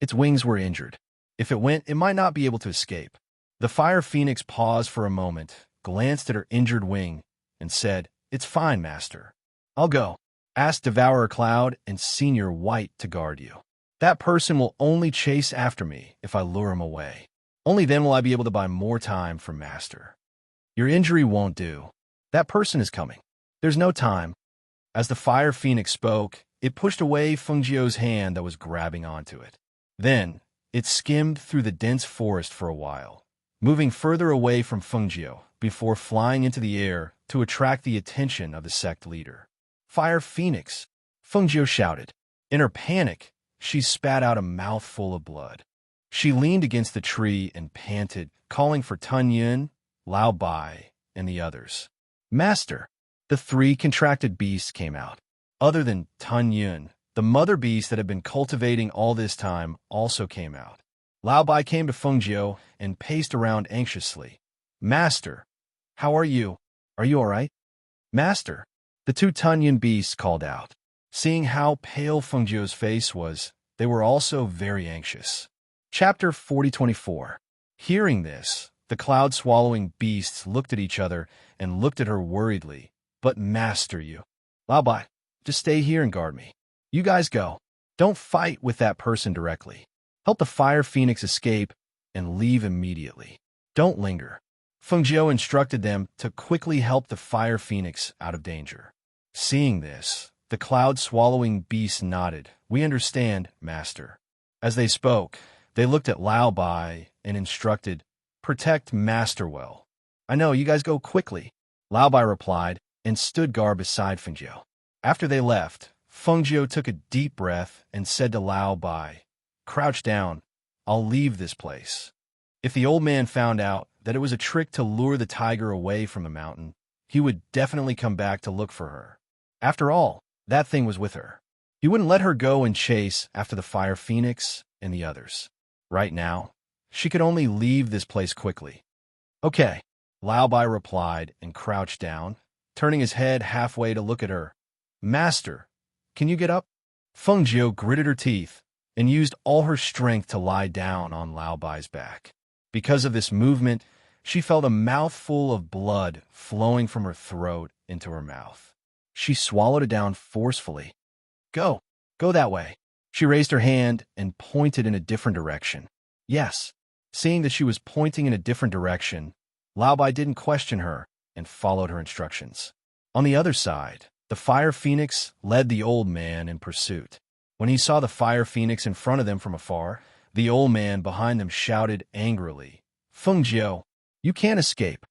Its wings were injured. If it went, it might not be able to escape." The fire phoenix paused for a moment, glanced at her injured wing, and said, "It's fine, Master. I'll go. Ask Devourer Cloud and Senior White to guard you. That person will only chase after me if I lure him away. Only then will I be able to buy more time from Master." Your injury won't do. That person is coming. There's no time. As the fire phoenix spoke, it pushed away Fengjiu's hand that was grabbing onto it. Then, it skimmed through the dense forest for a while, moving further away from Fengjiu before flying into the air to attract the attention of the sect leader. Fire Phoenix! Fengjiu shouted. In her panic, she spat out a mouthful of blood. She leaned against the tree and panted, calling for Tun Yun, Lao Bai, and the others. Master! The three contracted beasts came out. Other than Tun Yun, the mother beast that had been cultivating all this time also came out. Lao Bai came to Fengjiu and paced around anxiously. Master! How are you? Are you all right? Master! The two Tun Yun beasts called out. Seeing how pale Fengjiu's face was, they were also very anxious. Chapter 4024. Hearing this, the cloud-swallowing beasts looked at each other and looked at her worriedly. But master, you. Lao Bai, just stay here and guard me. You guys go. Don't fight with that person directly. Help the fire phoenix escape and leave immediately. Don't linger. Fengjiu instructed them to quickly help the fire phoenix out of danger. Seeing this, the cloud-swallowing beast nodded. We understand, master. As they spoke, they looked at Lao Bai and instructed, protect master well. I know, you guys go quickly. Lao Bai replied and stood guard beside Fengjiu. After they left, Fengjiu took a deep breath and said to Lao Bai, crouch down. I'll leave this place. If the old man found out that it was a trick to lure the tiger away from the mountain, he would definitely come back to look for her. After all, that thing was with her. He wouldn't let her go and chase after the fire phoenix and the others. Right now, she could only leave this place quickly. Okay, Lao Bai replied and crouched down, turning his head halfway to look at her. Master, can you get up? Fengjiu gritted her teeth and used all her strength to lie down on Lao Bai's back. Because of this movement, she felt a mouthful of blood flowing from her throat into her mouth. She swallowed it down forcefully. Go that way. She raised her hand and pointed in a different direction. Yes, seeing that she was pointing in a different direction, Lao Bai didn't question her and followed her instructions. On the other side, the fire phoenix led the old man in pursuit. When he saw the fire phoenix in front of them from afar, the old man behind them shouted angrily, Fengjiu, you can't escape.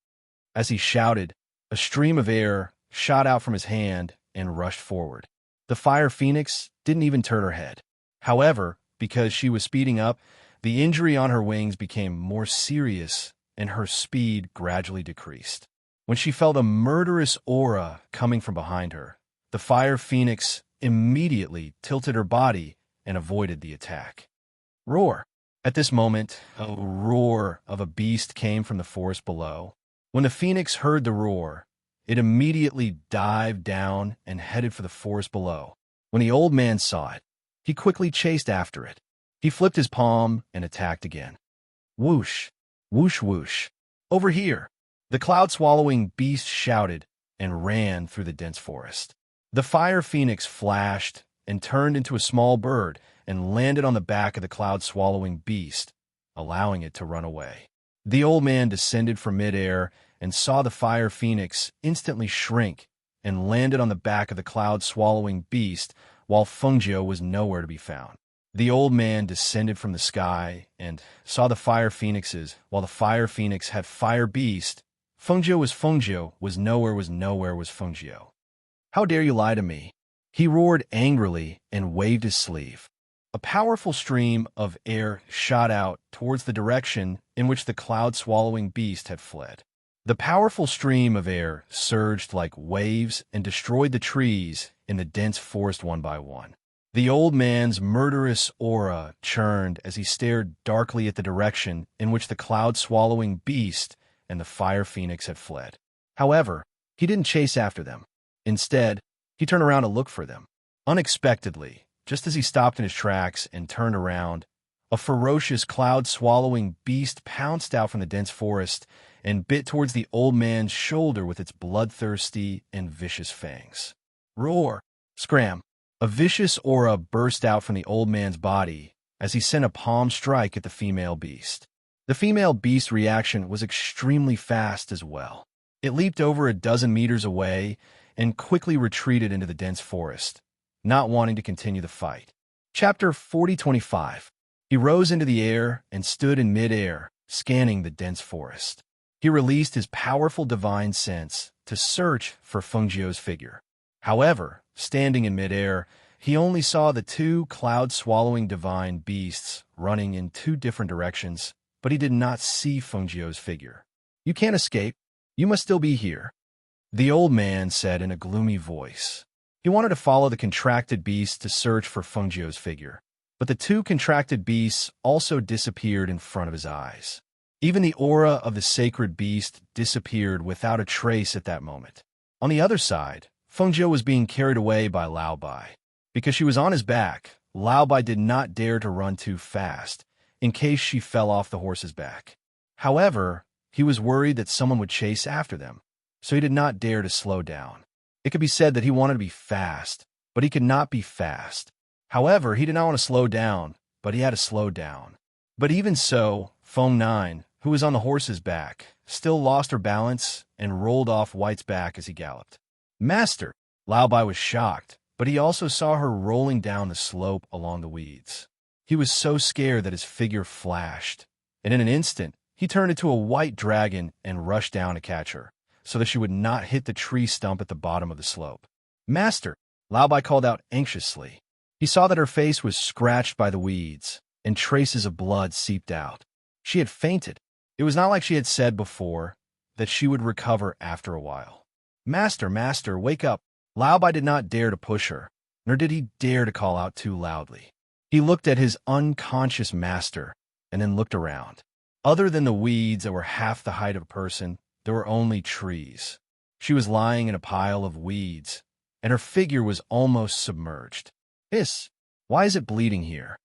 As he shouted, a stream of air shot out from his hand and rushed forward. The fire phoenix didn't even turn her head. However, because she was speeding up, the injury on her wings became more serious and her speed gradually decreased. When she felt a murderous aura coming from behind her, the fire phoenix immediately tilted her body and avoided the attack. Roar! At this moment, a roar of a beast came from the forest below. When the phoenix heard the roar, it immediately dived down and headed for the forest below. When the old man saw it, he quickly chased after it. He flipped his palm and attacked again. Whoosh! Whoosh whoosh! Over here! The cloud-swallowing beast shouted and ran through the dense forest. The fire phoenix flashed and turned into a small bird and landed on the back of the cloud-swallowing beast, allowing it to run away. The old man descended from midair and saw the fire phoenix instantly shrink and landed on the back of the cloud-swallowing beast while Fengjiu was nowhere to be found. The old man descended from the sky and saw the fire phoenixes while the fire phoenix had fire beast. Fengjiu was nowhere was Fengjiu. How dare you lie to me? He roared angrily and waved his sleeve. A powerful stream of air shot out towards the direction in which the cloud-swallowing beast had fled. The powerful stream of air surged like waves and destroyed the trees in the dense forest one by one. The old man's murderous aura churned as he stared darkly at the direction in which the cloud-swallowing beast and the fire phoenix had fled. However, he didn't chase after them. Instead, he turned around to look for them. Unexpectedly, just as he stopped in his tracks and turned around, a ferocious cloud-swallowing beast pounced out from the dense forest and bit towards the old man's shoulder with its bloodthirsty and vicious fangs. Roar! Scram! A vicious aura burst out from the old man's body as he sent a palm strike at the female beast. The female beast's reaction was extremely fast as well. It leaped over a dozen meters away and quickly retreated into the dense forest, not wanting to continue the fight. Chapter 40:25. He rose into the air and stood in mid-air, scanning the dense forest. He released his powerful divine sense to search for Fengjiu's figure. However, standing in mid-air, he only saw the two cloud-swallowing divine beasts running in two different directions, but he did not see Fengjiu's figure. "You can't escape. You must still be here," the old man said in a gloomy voice. He wanted to follow the contracted beasts to search for Fengjiu's figure, but the two contracted beasts also disappeared in front of his eyes. Even the aura of the sacred beast disappeared without a trace at that moment. On the other side, Fengjiu was being carried away by Lao Bai. Because she was on his back, Lao Bai did not dare to run too fast, in case she fell off the horse's back. However, he was worried that someone would chase after them, so he did not dare to slow down. It could be said that he wanted to be fast, but he could not be fast. However, he did not want to slow down, but he had to slow down. But even so, Feng Nine, who was on the horse's back, still lost her balance and rolled off White's back as he galloped. "Master!" Lao Bai was shocked, but he also saw her rolling down the slope along the weeds. He was so scared that his figure flashed, and in an instant, he turned into a white dragon and rushed down to catch her, so that she would not hit the tree stump at the bottom of the slope. "Master!" Lao Bai called out anxiously. He saw that her face was scratched by the weeds, and traces of blood seeped out. She had fainted. It was not like she had said before that she would recover after a while. "Master, master, wake up!" Lao Bai did not dare to push her, nor did he dare to call out too loudly. He looked at his unconscious master, and then looked around. Other than the weeds that were half the height of a person, there were only trees. She was lying in a pile of weeds, and her figure was almost submerged. Why is it bleeding here?"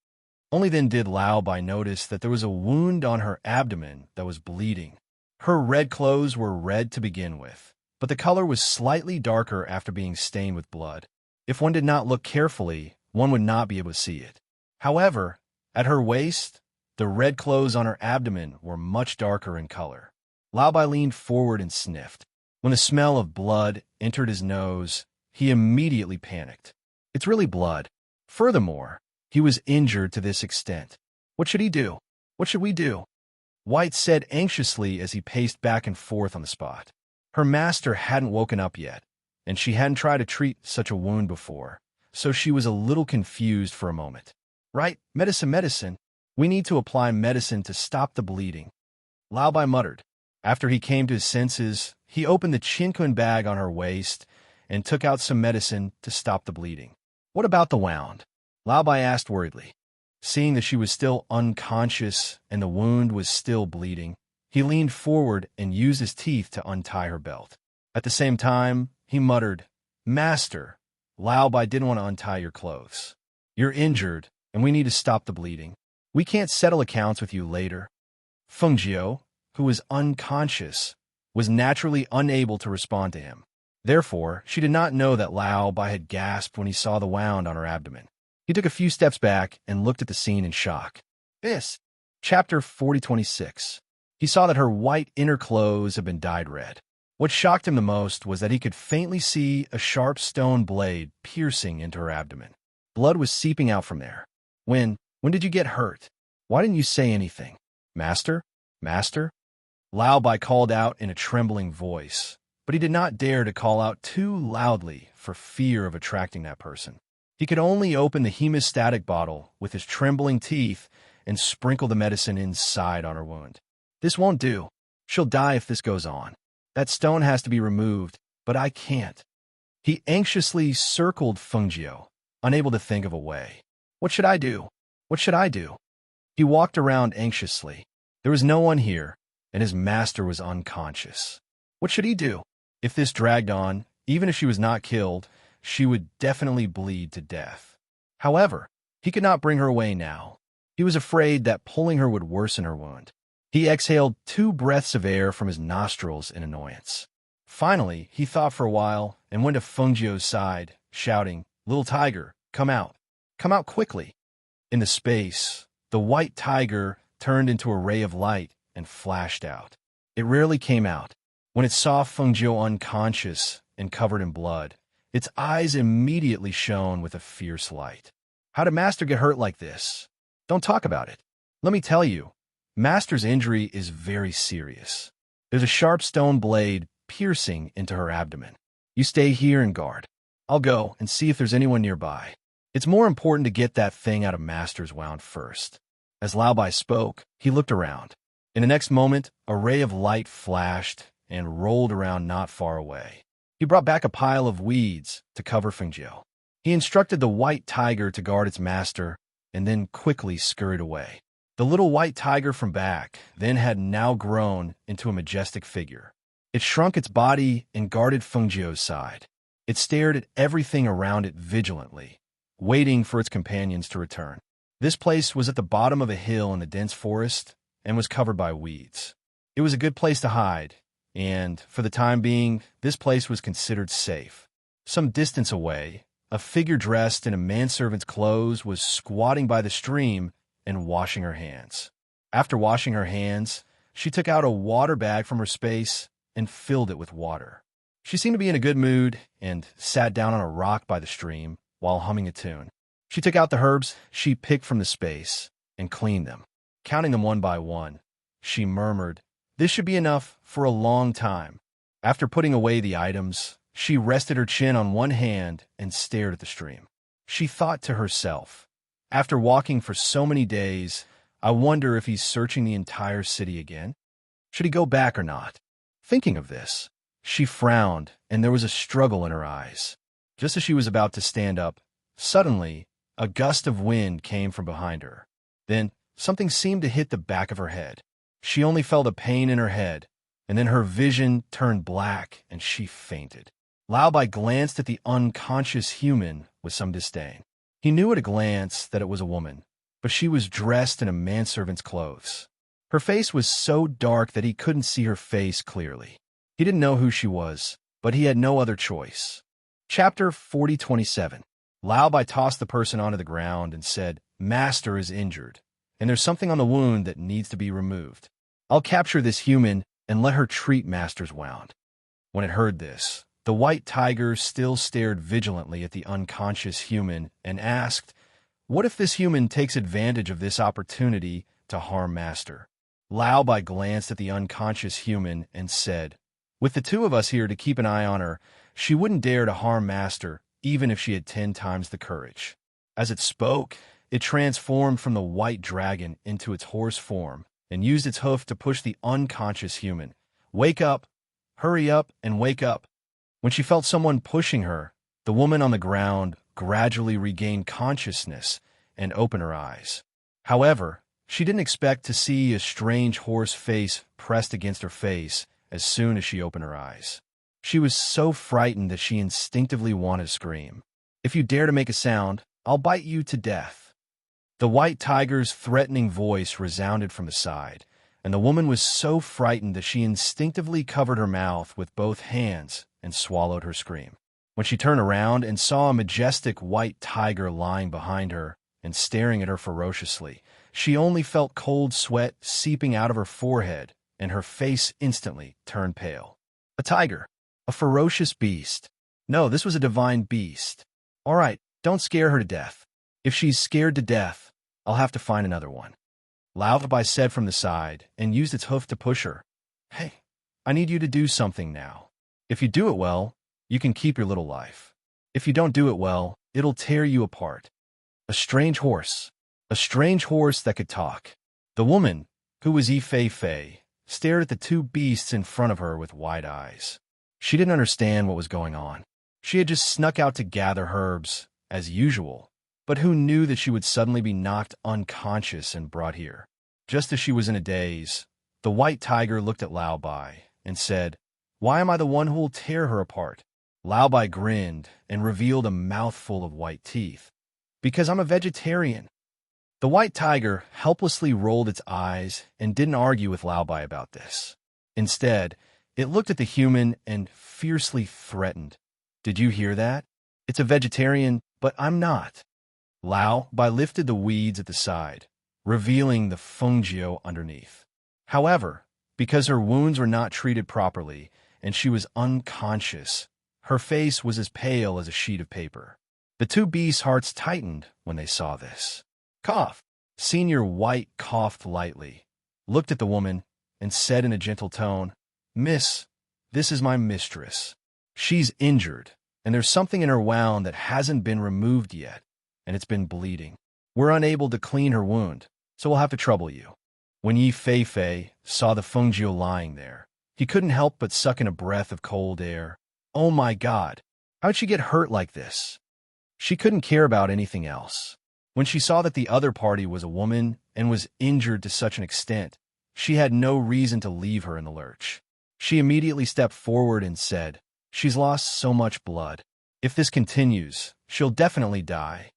Only then did Lao Bai notice that there was a wound on her abdomen that was bleeding. Her red clothes were red to begin with, but the color was slightly darker after being stained with blood. If one did not look carefully, one would not be able to see it. However, at her waist, the red clothes on her abdomen were much darker in color. Lao Bai leaned forward and sniffed. When the smell of blood entered his nose, he immediately panicked. It's really blood. Furthermore, he was injured to this extent. What should he do? What should we do? White said anxiously as he paced back and forth on the spot. Her master hadn't woken up yet, and she hadn't tried to treat such a wound before, so she was a little confused for a moment. "Right, medicine. We need to apply medicine to stop the bleeding," Lao Bai muttered. After he came to his senses, he opened the chinkun bag on her waist and took out some medicine to stop the bleeding. "What about the wound?" Lao Bai asked worriedly. Seeing that she was still unconscious and the wound was still bleeding, he leaned forward and used his teeth to untie her belt. At the same time, he muttered, "Master, Lao Bai didn't want to untie your clothes. You're injured, and we need to stop the bleeding. We can't settle accounts with you later." Fengjiu, who was unconscious, was naturally unable to respond to him. Therefore, she did not know that Lao Bai had gasped when he saw the wound on her abdomen. He took a few steps back and looked at the scene in shock. Chapter 40:26. He saw that her white inner clothes had been dyed red. What shocked him the most was that he could faintly see a sharp stone blade piercing into her abdomen. Blood was seeping out from there. When did you get hurt? Why didn't you say anything?" "Master? Master?" Lao Bai called out in a trembling voice, but he did not dare to call out too loudly for fear of attracting that person. He could only open the hemostatic bottle with his trembling teeth and sprinkle the medicine inside on her wound. "This won't do. She'll die if this goes on. That stone has to be removed, but I can't." He anxiously circled Fengjiu, unable to think of a way. "What should I do? What should I do?" He walked around anxiously. There was no one here, and his master was unconscious. What should he do? If this dragged on, even if she was not killed, she would definitely bleed to death. However, he could not bring her away now. He was afraid that pulling her would worsen her wound. He exhaled 2 breaths of air from his nostrils in annoyance. Finally, he thought for a while and went to Fengjiu's side, shouting, "Little tiger, come out. Come out quickly." In the space, the white tiger turned into a ray of light and flashed out. It rarely came out. When it saw Fengjiu unconscious and covered in blood, its eyes immediately shone with a fierce light. How did Master get hurt like this? Don't talk about it. Let me tell you, Master's injury is very serious. There's a sharp stone blade piercing into her abdomen. You stay here and guard. I'll go and see if there's anyone nearby. It's more important to get that thing out of Master's wound first. As Lao Bai spoke, he looked around. In the next moment, a ray of light flashed and rolled around not far away. He brought back a pile of weeds to cover Fengjiu. He instructed the white tiger to guard its master and then quickly scurried away. The little white tiger from back then had now grown into a majestic figure. It shrunk its body and guarded Fengjiu's side. It stared at everything around it vigilantly, waiting for its companions to return. This place was at the bottom of a hill in the dense forest and was covered by weeds. It was a good place to hide, and, for the time being, this place was considered safe. Some distance away, a figure dressed in a manservant's clothes was squatting by the stream and washing her hands. After washing her hands, she took out a water bag from her space and filled it with water. She seemed to be in a good mood and sat down on a rock by the stream while humming a tune. She took out the herbs she picked from the space and cleaned them. Counting them one by one, she murmured, "This should be enough for a long time." After putting away the items, she rested her chin on one hand and stared at the stream. She thought to herself, "After walking for so many days, I wonder if he's searching the entire city again. Should he go back or not?" Thinking of this, she frowned, and there was a struggle in her eyes. Just as she was about to stand up, suddenly, a gust of wind came from behind her. Then, something seemed to hit the back of her head. She only felt a pain in her head, and then her vision turned black and she fainted. Lao Bai glanced at the unconscious human with some disdain. He knew at a glance that it was a woman, but she was dressed in a manservant's clothes. Her face was so dark that he couldn't see her face clearly. He didn't know who she was, but he had no other choice. Chapter 4027. Lao Bai tossed the person onto the ground and said, "Master is injured, and there's something on the wound that needs to be removed. I'll capture this human and let her treat Master's wound." When it heard this, the white tiger still stared vigilantly at the unconscious human and asked, "What if this human takes advantage of this opportunity to harm Master?" Lao Bai glanced at the unconscious human and said, "With the two of us here to keep an eye on her, she wouldn't dare to harm Master, even if she had 10 times the courage." As it spoke, it transformed from the white dragon into its horse form and used its hoof to push the unconscious human. "Wake up! Hurry up and wake up!" When she felt someone pushing her, the woman on the ground gradually regained consciousness and opened her eyes. However, she didn't expect to see a strange horse face pressed against her face as soon as she opened her eyes. She was so frightened that she instinctively wanted to scream. "If you dare to make a sound, I'll bite you to death." The white tiger's threatening voice resounded from the side, and the woman was so frightened that she instinctively covered her mouth with both hands and swallowed her scream. When she turned around and saw a majestic white tiger lying behind her and staring at her ferociously, she only felt cold sweat seeping out of her forehead, and her face instantly turned pale. A tiger. A ferocious beast. No, this was a divine beast. All right, don't scare her to death. If she's scared to death, I'll have to find another one. Lao Bai said from the side and used its hoof to push her. "Hey, I need you to do something now. If you do it well, you can keep your little life. If you don't do it well, it'll tear you apart." A strange horse. A strange horse that could talk. The woman, who was Yi Fei Fei, stared at the two beasts in front of her with wide eyes. She didn't understand what was going on. She had just snuck out to gather herbs, as usual, but who knew that she would suddenly be knocked unconscious and brought here? Just as she was in a daze, the white tiger looked at Lao Bai and said, "Why am I the one who will tear her apart?" Lao Bai grinned and revealed a mouthful of white teeth. "Because I'm a vegetarian." The white tiger helplessly rolled its eyes and didn't argue with Lao Bai about this. Instead, it looked at the human and fiercely threatened. "Did you hear that? It's a vegetarian, but I'm not." Lao Bai lifted the weeds at the side, revealing the Fengjiu underneath. However, because her wounds were not treated properly, and she was unconscious. Her face was as pale as a sheet of paper. The two beasts' hearts tightened when they saw this. Cough. Senior White coughed lightly, looked at the woman, and said in a gentle tone, "Miss, this is my mistress. She's injured, and there's something in her wound that hasn't been removed yet, and it's been bleeding. We're unable to clean her wound, so we'll have to trouble you." When Yi Fei saw the Fengjiu lying there, he couldn't help but suck in a breath of cold air. Oh my God, how'd she get hurt like this? She couldn't care about anything else. When she saw that the other party was a woman and was injured to such an extent, she had no reason to leave her in the lurch. She immediately stepped forward and said, "She's lost so much blood. If this continues, she'll definitely die."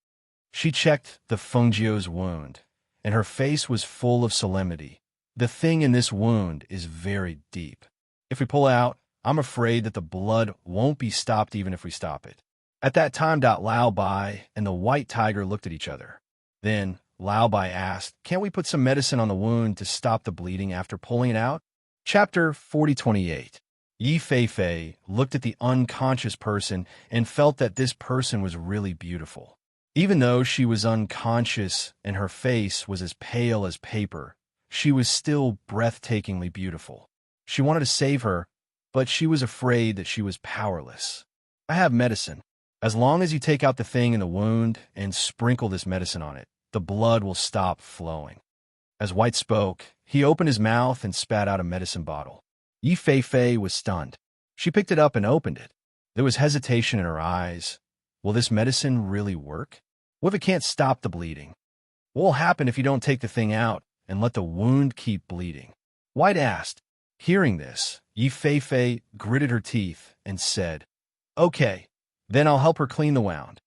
She checked the Fengjiu's wound, and her face was full of solemnity. "The thing in this wound is very deep. If we pull out, I'm afraid that the blood won't be stopped even if we stop it." At that time, Lao Bai and the white tiger looked at each other. Then Lao Bai asked, "Can't we put some medicine on the wound to stop the bleeding after pulling it out?" Chapter 4028. Yi Fei looked at the unconscious person and felt that this person was really beautiful. Even though she was unconscious and her face was as pale as paper, she was still breathtakingly beautiful. She wanted to save her, but she was afraid that she was powerless. "I have medicine. As long as you take out the thing in the wound and sprinkle this medicine on it, the blood will stop flowing." As White spoke, he opened his mouth and spat out a medicine bottle. Yi Fei was stunned. She picked it up and opened it. There was hesitation in her eyes. Will this medicine really work? What if it can't stop the bleeding? What will happen if you don't take the thing out and let the wound keep bleeding? White asked. Hearing this, Yi Fei gritted her teeth and said, "Okay, then I'll help her clean the wound.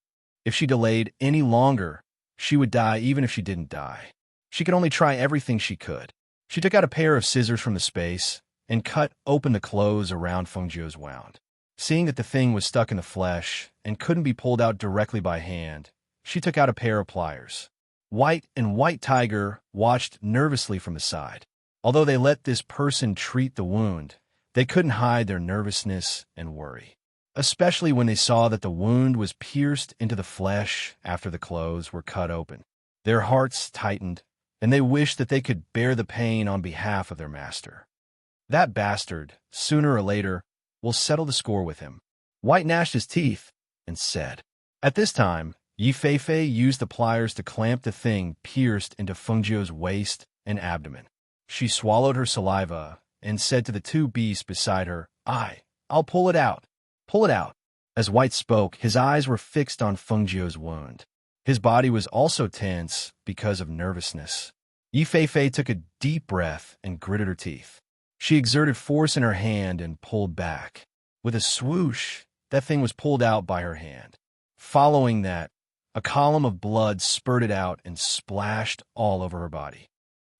If she delayed any longer, she would die even if she didn't die." She could only try everything she could. She took out a pair of scissors from the space and cut open the clothes around Fengjiu's wound. Seeing that the thing was stuck in the flesh and couldn't be pulled out directly by hand, she took out a pair of pliers. White and White Tiger watched nervously from the side. Although they let this person treat the wound, they couldn't hide their nervousness and worry, especially when they saw that the wound was pierced into the flesh after the clothes were cut open. Their hearts tightened, and they wished that they could bear the pain on behalf of their master. That bastard, sooner or later, will settle the score with him. White gnashed his teeth and said. At this time, Yi Fei used the pliers to clamp the thing pierced into Fengjiu's waist and abdomen. She swallowed her saliva and said to the two beasts beside her, I'll pull it out. Pull it out." As White spoke, his eyes were fixed on Fengjiu's wound. His body was also tense because of nervousness. Yi Fei took a deep breath and gritted her teeth. She exerted force in her hand and pulled back. With a swoosh, that thing was pulled out by her hand. Following that, a column of blood spurted out and splashed all over her body.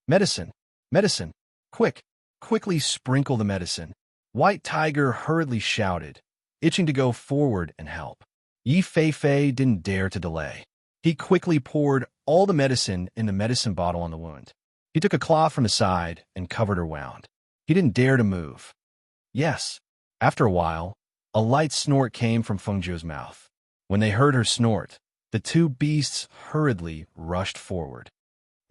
"Medicine! Medicine! Quickly sprinkle the medicine." White Tiger hurriedly shouted, itching to go forward and help. Yi Fei didn't dare to delay. He quickly poured all the medicine in the medicine bottle on the wound. He took a cloth from the side and covered her wound. He didn't dare to move. Yes. After a while, a light snort came from Fengjiu's mouth. When they heard her snort, the two beasts hurriedly rushed forward.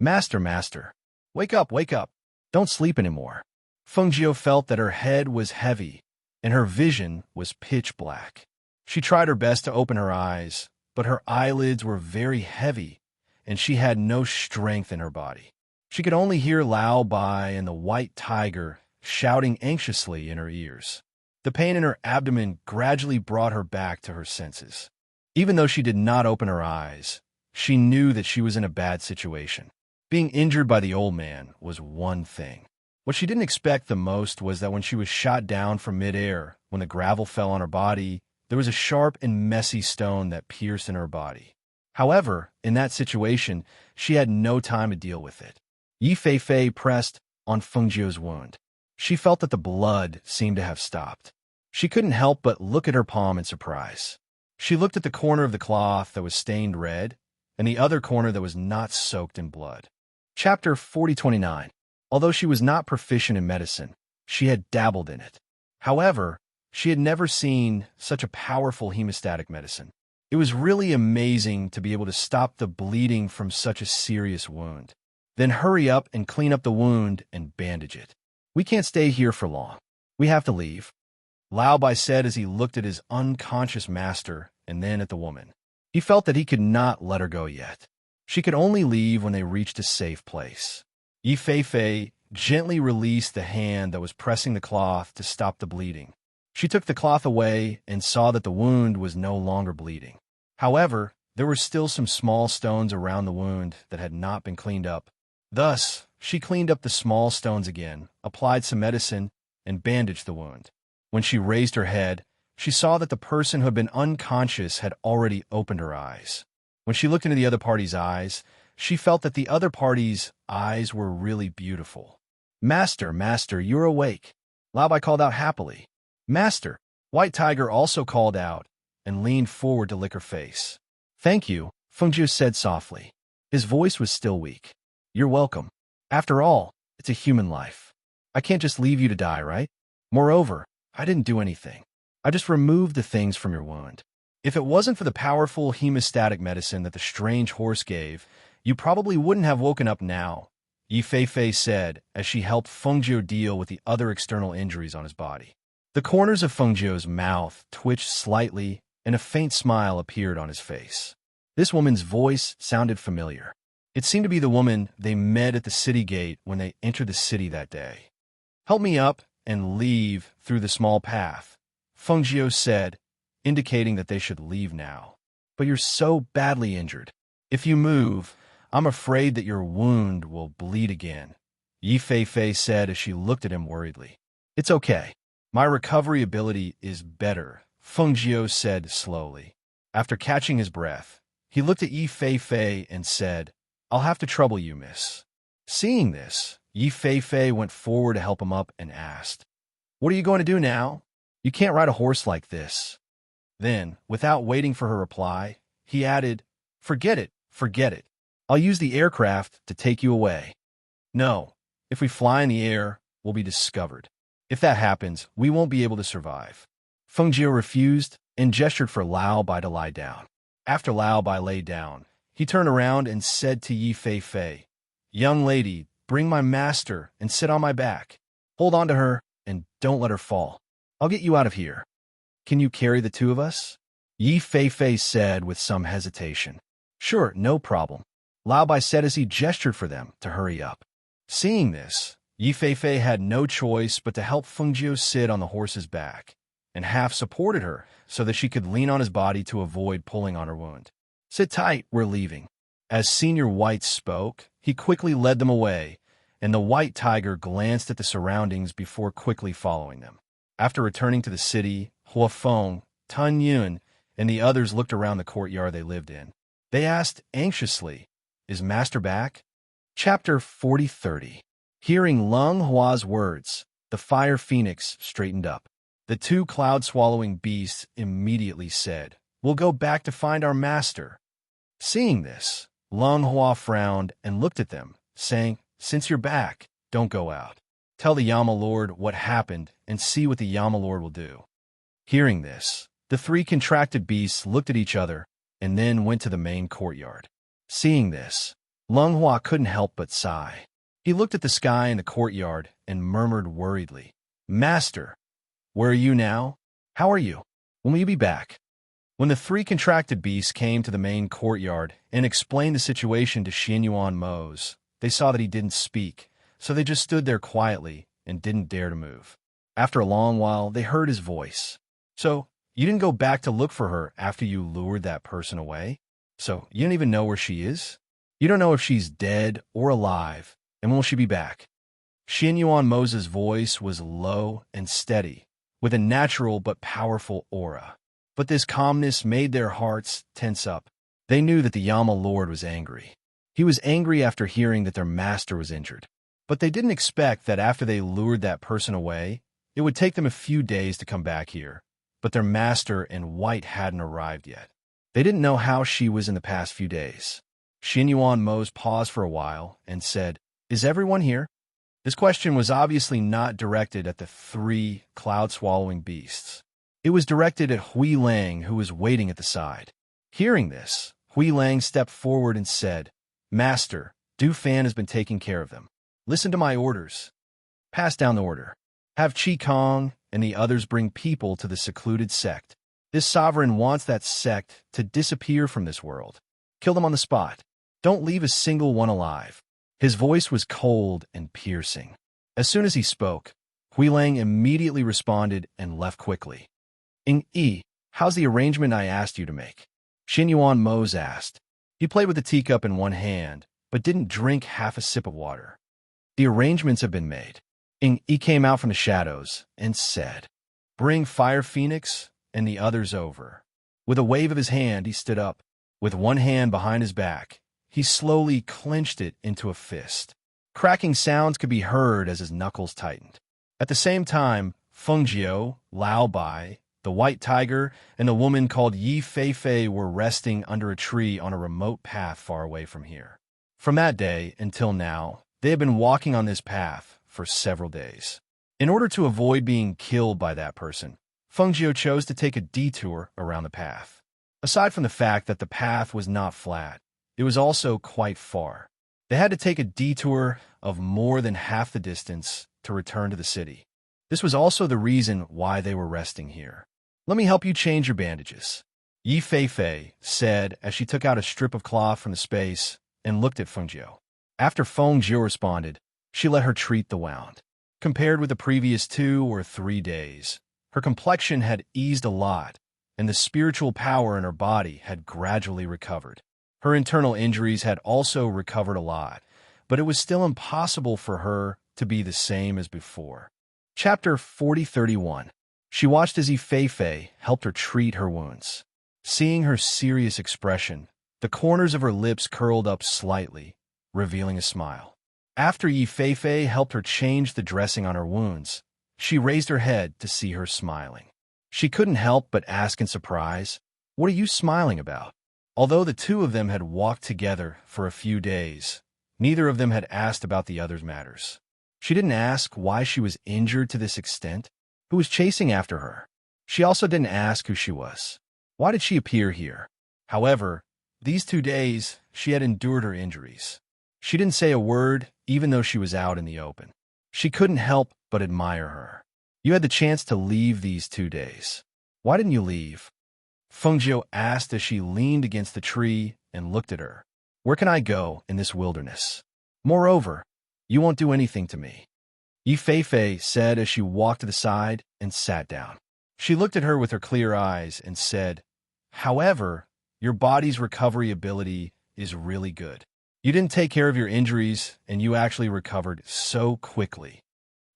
Master, wake up. Don't sleep anymore." Fengjiu felt that her head was heavy and her vision was pitch black. She tried her best to open her eyes, but her eyelids were very heavy and she had no strength in her body. She could only hear Lao Bai and the White Tiger shouting anxiously in her ears. The pain in her abdomen gradually brought her back to her senses. Even though she did not open her eyes, she knew that she was in a bad situation. Being injured by the old man was one thing. What she didn't expect the most was that when she was shot down from midair, when the gravel fell on her body, there was a sharp and messy stone that pierced in her body. However, in that situation, she had no time to deal with it. Yi Fei pressed on Fengjiu's wound. She felt that the blood seemed to have stopped. She couldn't help but look at her palm in surprise. She looked at the corner of the cloth that was stained red and the other corner that was not soaked in blood. Chapter 4029. Although she was not proficient in medicine, she had dabbled in it. However, she had never seen such a powerful hemostatic medicine. It was really amazing to be able to stop the bleeding from such a serious wound. Then hurry up and clean up the wound and bandage it. We can't stay here for long. We have to leave, Lao Bai said as he looked at his unconscious master and then at the woman. He felt that he could not let her go yet. She could only leave when they reached a safe place. Yi Fei gently released the hand that was pressing the cloth to stop the bleeding. She took the cloth away and saw that the wound was no longer bleeding. However, there were still some small stones around the wound that had not been cleaned up. Thus, she cleaned up the small stones again, applied some medicine, and bandaged the wound. When she raised her head, she saw that the person who had been unconscious had already opened her eyes. When she looked into the other party's eyes, she felt that the other party's eyes were really beautiful. Master, Master, you're awake, Lao Bai called out happily. Master, White Tiger also called out and leaned forward to lick her face. Thank you, Fengjiu said softly. His voice was still weak. You're welcome. After all, it's a human life. I can't just leave you to die, right? Moreover, I didn't do anything. I just removed the things from your wound. If it wasn't for the powerful hemostatic medicine that the strange horse gave, you probably wouldn't have woken up now, Yi Fei said as she helped Fengjiu deal with the other external injuries on his body. The corners of Fengjiu's mouth twitched slightly and a faint smile appeared on his face. This woman's voice sounded familiar. It seemed to be the woman they met at the city gate when they entered the city that day. Help me up and leave through the small path, Fengjiu said, indicating that they should leave now. But you're so badly injured. If you move, I'm afraid that your wound will bleed again, Yi Fei said as she looked at him worriedly. It's okay. My recovery ability is better, Fengjiu said slowly. After catching his breath, he looked at Yi Fei and said, I'll have to trouble you, miss. Seeing this, Yi Fei went forward to help him up and asked, What are you going to do now? You can't ride a horse like this. Then, without waiting for her reply, he added, Forget it. I'll use the aircraft to take you away. No, if we fly in the air, we'll be discovered. If that happens, we won't be able to survive. Fengjiu refused and gestured for Lao Bai to lie down. After Lao Bai lay down, he turned around and said to Yi Fei, Young lady, bring my master and sit on my back. Hold on to her and don't let her fall. I'll get you out of here. Can you carry the two of us? Yi Fei said with some hesitation. Sure, no problem, Lao Bai said as he gestured for them to hurry up. Seeing this, Yi Fei had no choice but to help Fengjiu sit on the horse's back, and half supported her so that she could lean on his body to avoid pulling on her wound. Sit tight, we're leaving. As Senior White spoke, he quickly led them away, and the White Tiger glanced at the surroundings before quickly following them. After returning to the city, Huafeng, Tun Yun, and the others looked around the courtyard they lived in. They asked anxiously, Is Master back? Chapter 40:30. Hearing Lung Hua's words, the fire phoenix straightened up. The two cloud-swallowing beasts immediately said, We'll go back to find our master. Seeing this, Lung Hua frowned and looked at them, saying, Since you're back, don't go out. Tell the Yama Lord what happened and see what the Yama Lord will do. Hearing this, the three contracted beasts looked at each other and then went to the main courtyard. Seeing this, Lung Hua couldn't help but sigh. He looked at the sky in the courtyard and murmured worriedly, Master, where are you now? How are you? When will you be back? When the three contracted beasts came to the main courtyard and explained the situation to Xianyuan Mose, they saw that he didn't speak, so they just stood there quietly and didn't dare to move. After a long while, they heard his voice. So, you didn't go back to look for her after you lured that person away? So, you don't even know where she is? You don't know if she's dead or alive, and when will she be back? Xianyuan Mose's voice was low and steady, with a natural but powerful aura. But this calmness made their hearts tense up. They knew that the Yama Lord was angry. He was angry after hearing that their master was injured. But they didn't expect that after they lured that person away, it would take them a few days to come back here. But their master and White hadn't arrived yet. They didn't know how she was in the past few days. Xianyuan Mose paused for a while and said, Is everyone here? This question was obviously not directed at the three cloud-swallowing beasts. It was directed at Hui Lang, who was waiting at the side. Hearing this, Hui Lang stepped forward and said, "Master, Du Fan has been taking care of them. Listen to my orders. Pass down the order. Have Qi Kong and the others bring people to the secluded sect. This sovereign wants that sect to disappear from this world. Kill them on the spot. Don't leave a single one alive." His voice was cold and piercing. As soon as he spoke, Hui Lang immediately responded and left quickly. "Ing Yi, how's the arrangement I asked you to make?" Xin Yuan Mose asked. He played with the teacup in one hand, but didn't drink half a sip of water. "The arrangements have been made." Ing Yi came out from the shadows and said, "Bring Fire Phoenix and the others over." With a wave of his hand, he stood up. With one hand behind his back, he slowly clenched it into a fist. Cracking sounds could be heard as his knuckles tightened. At the same time, Feng Jiao, Lao Bai, the White Tiger, and a woman called Yi Feifei were resting under a tree on a remote path far away from here. From that day until now, they had been walking on this path for several days. In order to avoid being killed by that person, Feng Jiao chose to take a detour around the path. Aside from the fact that the path was not flat, it was also quite far. They had to take a detour of more than half the distance to return to the city. This was also the reason why they were resting here. "Let me help you change your bandages," Yi Feifei said as she took out a strip of cloth from the space and looked at Feng Jiao. After Feng Jiao responded, she let her treat the wound. Compared with the previous 2 or 3 days, her complexion had eased a lot, and the spiritual power in her body had gradually recovered. Her internal injuries had also recovered a lot, but it was still impossible for her to be the same as before. Chapter 4031. She watched as Yi Feifei helped her treat her wounds. Seeing her serious expression, the corners of her lips curled up slightly, revealing a smile. After Yi Feifei helped her change the dressing on her wounds, she raised her head to see her smiling. She couldn't help but ask in surprise, "What are you smiling about?" Although the two of them had walked together for a few days, neither of them had asked about the other's matters. She didn't ask why she was injured to this extent, who was chasing after her. She also didn't ask who she was. Why did she appear here? However, these 2 days, she had endured her injuries. She didn't say a word, even though she was out in the open. She couldn't help but admire her. "You had the chance to leave these 2 days. Why didn't you leave?" Feng Jiao asked as she leaned against the tree and looked at her. "Where can I go in this wilderness? Moreover, you won't do anything to me," Yi Feifei said as she walked to the side and sat down. She looked at her with her clear eyes and said, "However, your body's recovery ability is really good. You didn't take care of your injuries, and you actually recovered so quickly."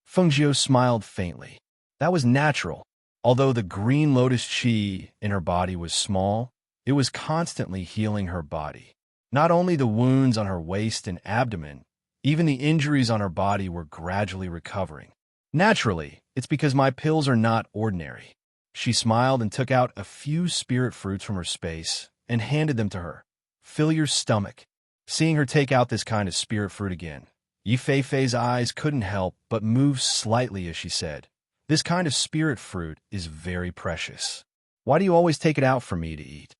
Feng Jiao smiled faintly. That was natural. Although the green lotus qi in her body was small, it was constantly healing her body. Not only the wounds on her waist and abdomen, even the injuries on her body were gradually recovering. "Naturally, it's because my pills are not ordinary." She smiled and took out a few spirit fruits from her space and handed them to her. "Fill your stomach." Seeing her take out this kind of spirit fruit again, Yi Feifei's eyes couldn't help but move slightly as she said, "This kind of spirit fruit is very precious. Why do you always take it out for me to eat?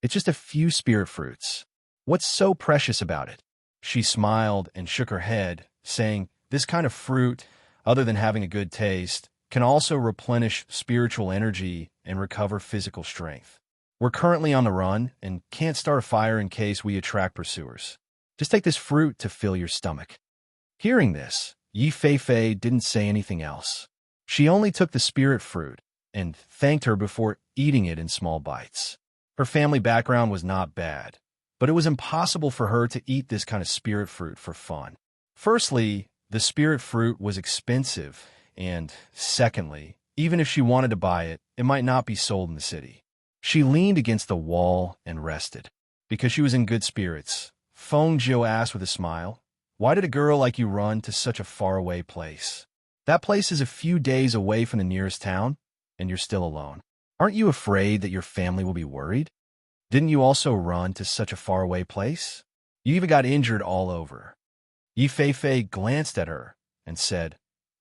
It's just a few spirit fruits. What's so precious about it?" She smiled and shook her head, saying, "This kind of fruit, other than having a good taste, can also replenish spiritual energy and recover physical strength. We're currently on the run and can't start a fire in case we attract pursuers. Just take this fruit to fill your stomach." Hearing this, Yi Feifei didn't say anything else. She only took the spirit fruit and thanked her before eating it in small bites. Her family background was not bad, but it was impossible for her to eat this kind of spirit fruit for fun. Firstly, the spirit fruit was expensive, and secondly, even if she wanted to buy it, it might not be sold in the city. She leaned against the wall and rested. Because she was in good spirits, Feng Jiao asked with a smile, "Why did a girl like you run to such a faraway place? That place is a few days away from the nearest town, and you're still alone. Aren't you afraid that your family will be worried? Didn't you also run to such a faraway place? You even got injured all over." Yi Feifei glanced at her and said,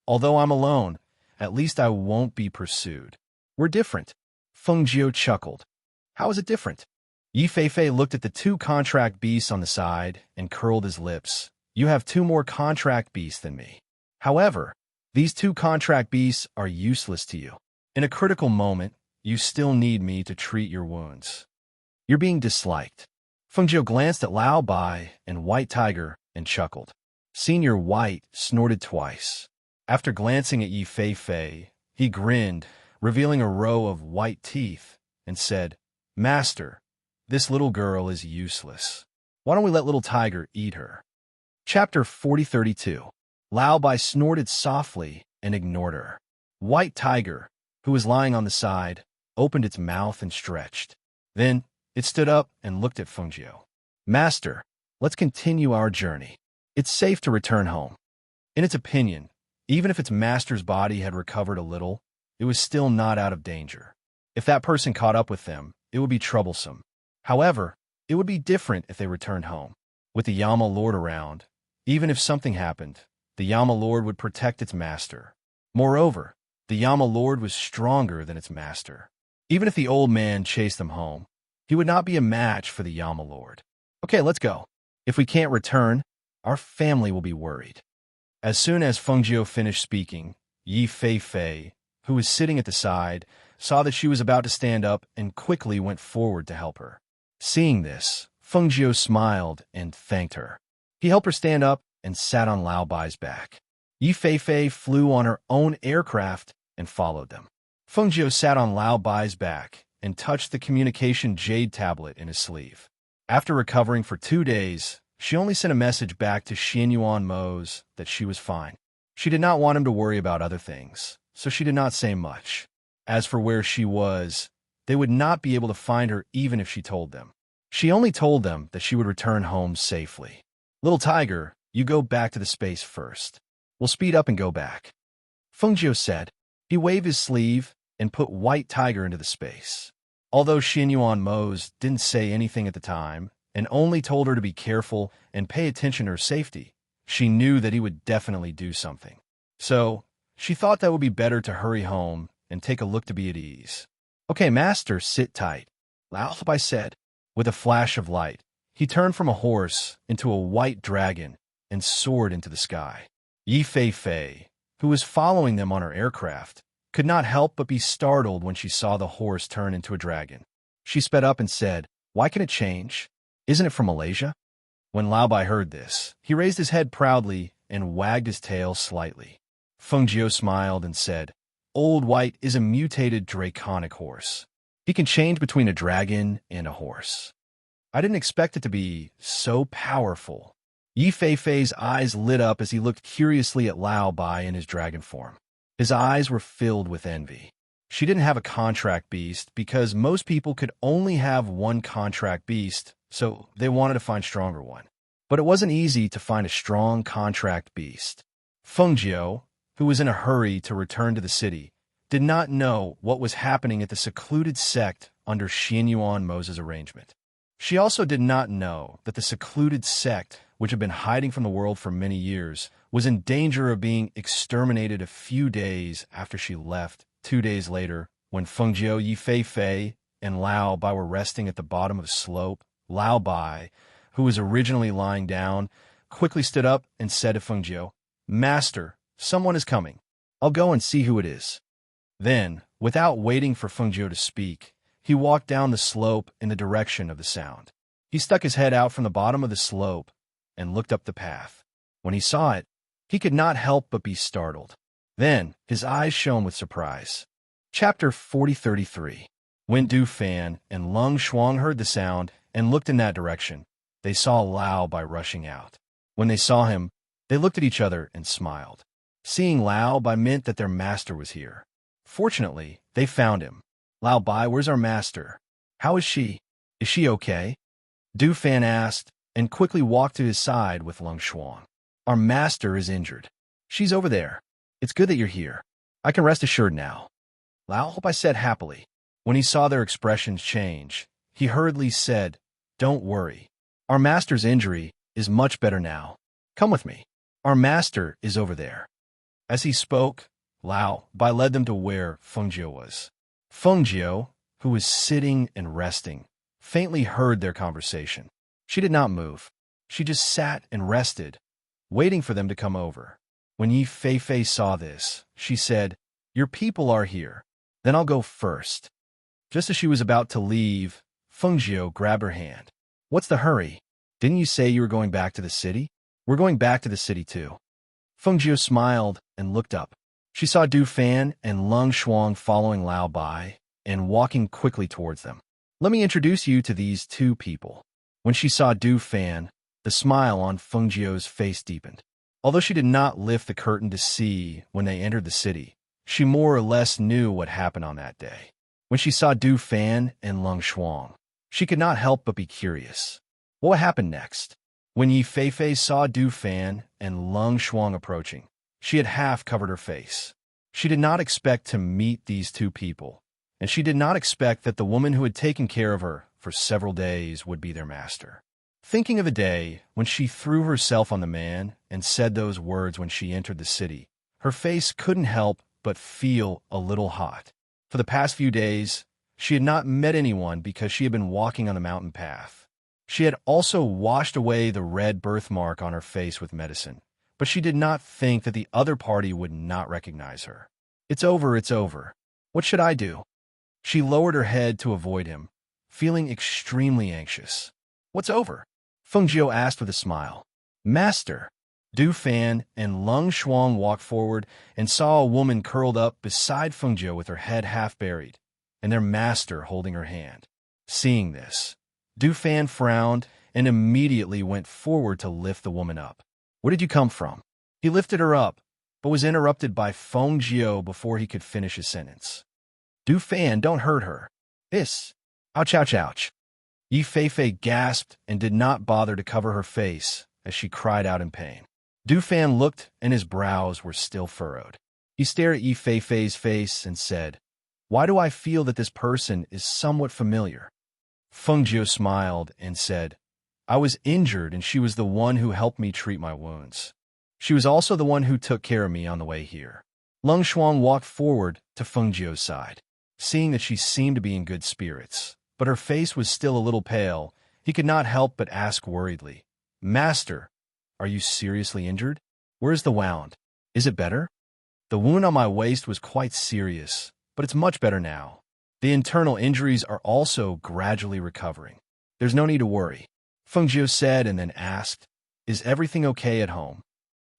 "Although I'm alone, at least I won't be pursued." "We're different." Feng Jiu chuckled. "How is it different?" Yi Feifei looked at the two contract beasts on the side and curled his lips. "You have two more contract beasts than me. However, these two contract beasts are useless to you. In a critical moment, you still need me to treat your wounds. You're being disliked." Feng Jiu glanced at Lao Bai and White Tiger and chuckled. Senior White snorted twice. After glancing at Yi Feifei, he grinned, revealing a row of white teeth, and said, "Master, this little girl is useless. Why don't we let little Tiger eat her?" Chapter 4032. Lao Bai snorted softly and ignored her. White Tiger, who was lying on the side, opened its mouth and stretched. Then it stood up and looked at Feng Jiu. "Master, let's continue our journey. It's safe to return home." In its opinion, even if its master's body had recovered a little, it was still not out of danger. If that person caught up with them, it would be troublesome. However, it would be different if they returned home. With the Yama Lord around, even if something happened, the Yama Lord would protect its master. Moreover, the Yama Lord was stronger than its master. Even if the old man chased them home, he would not be a match for the Yama Lord. "Okay, let's go. If we can't return, our family will be worried." As soon as Feng Jiu finished speaking, Yi Feifei, who was sitting at the side, saw that she was about to stand up and quickly went forward to help her. Seeing this, Feng Jiu smiled and thanked her. He helped her stand up and sat on Lao Bai's back. Yi Feifei flew on her own aircraft and followed them. Feng Jiu sat on Lao Bai's back and touched the communication jade tablet in his sleeve. After recovering for 2 days, she only sent a message back to Xianyuan Mose that she was fine. She did not want him to worry about other things, so she did not say much. As for where she was, they would not be able to find her even if she told them. She only told them that she would return home safely. "Little Tiger, you go back to the space first. We'll speed up and go back," Feng Jiu said. He waved his sleeve and put White Tiger into the space. Although Xianyuan Mose didn't say anything at the time and only told her to be careful and pay attention to her safety, she knew that he would definitely do something. So, she thought that would be better to hurry home and take a look to be at ease. "Okay, Master, sit tight," Lao Bai said. With a flash of light, he turned from a horse into a white dragon and soared into the sky. Yi Feifei, who was following them on her aircraft, could not help but be startled when she saw the horse turn into a dragon. She sped up and said, "Why can it change? Isn't it from Malaysia?" When Lao Bai heard this, he raised his head proudly and wagged his tail slightly. Feng Jiu smiled and said, "Old White is a mutated draconic horse. He can change between a dragon and a horse. I didn't expect it to be so powerful." Yi Feifei's eyes lit up as he looked curiously at Lao Bai in his dragon form. His eyes were filled with envy. She didn't have a contract beast because most people could only have one contract beast, so they wanted to find a stronger one. But it wasn't easy to find a strong contract beast. Feng Jiu, who was in a hurry to return to the city, did not know what was happening at the secluded sect under Xianyuan Mose's arrangement. She also did not know that the secluded sect, which had been hiding from the world for many years, was in danger of being exterminated a few days after she left. 2 days later, when Feng Jiu, Yi Feifei, and Lao Bai were resting at the bottom of a slope, Lao Bai, who was originally lying down, quickly stood up and said to Feng Jiu, "Master, someone is coming. I'll go and see who it is." Then, without waiting for Feng Jiu to speak, he walked down the slope in the direction of the sound. He stuck his head out from the bottom of the slope and looked up the path. When he saw it, he could not help but be startled. Then, his eyes shone with surprise. Chapter 4033. When Du Fan and Lung Shuang heard the sound and looked in that direction, they saw Lao Bai rushing out. When they saw him, they looked at each other and smiled. Seeing Lao Bai meant that their master was here. Fortunately, they found him. "Lao Bai, where's our master? How is she? Is she okay?" Du Fan asked, and quickly walked to his side with Lung Shuang. "Our master is injured. She's over there. It's good that you're here. I can rest assured now," Lao Bai said happily. When he saw their expressions change, he hurriedly said, "Don't worry. Our master's injury is much better now. Come with me. Our master is over there." As he spoke, Lao Bai led them to where Fengjiu was. Fengjiu, who was sitting and resting, faintly heard their conversation. She did not move. She just sat and rested, waiting for them to come over. When Yi Feifei saw this, she said, "Your people are here. Then I'll go first." Just as she was about to leave, Fengjiu grabbed her hand. "What's the hurry? Didn't you say you were going back to the city?" "We're going back to the city too." Fengjiu smiled and looked up. She saw Du Fan and Lung Shuang following Lao Bai and walking quickly towards them. "Let me introduce you to these two people." When she saw Du Fan, the smile on Fengjiu's face deepened. Although she did not lift the curtain to see when they entered the city, she more or less knew what happened on that day. When she saw Du Fan and Lung Shuang, she could not help but be curious. What happened next? When Yi Feifei saw Du Fan and Lung Shuang approaching, she had half covered her face. She did not expect to meet these two people, and she did not expect that the woman who had taken care of her for several days would be their master. Thinking of a day when she threw herself on the man and said those words when she entered the city, her face couldn't help but feel a little hot. For the past few days, she had not met anyone because she had been walking on the mountain path. She had also washed away the red birthmark on her face with medicine, but she did not think that the other party would not recognize her. It's over, it's over. What should I do?" She lowered her head to avoid him, feeling extremely anxious. "What's over?" Fengjiu asked with a smile. "Master." Du Fan and Lung Shuang walked forward and saw a woman curled up beside Fengjiu with her head half buried, and their master holding her hand. Seeing this, Du Fan frowned and immediately went forward to lift the woman up. "Where did you come from?" He lifted her up, but was interrupted by Fengjiu before he could finish his sentence. "Du Fan, don't hurt her. This. Ouch, ouch, ouch." Yi Feifei gasped and did not bother to cover her face as she cried out in pain. Du Fan looked and his brows were still furrowed. He stared at Yi Feifei's face and said, "Why do I feel that this person is somewhat familiar?" Fengjiu smiled and said, "I was injured and she was the one who helped me treat my wounds. She was also the one who took care of me on the way here." Lung Shuang walked forward to Fengjiu's side. Seeing that she seemed to be in good spirits, but her face was still a little pale, he could not help but ask worriedly, "Master, are you seriously injured? Where's the wound? Is it better?" "The wound on my waist was quite serious, but it's much better now. The internal injuries are also gradually recovering. There's no need to worry," Fengjiu said and then asked, "Is everything okay at home?"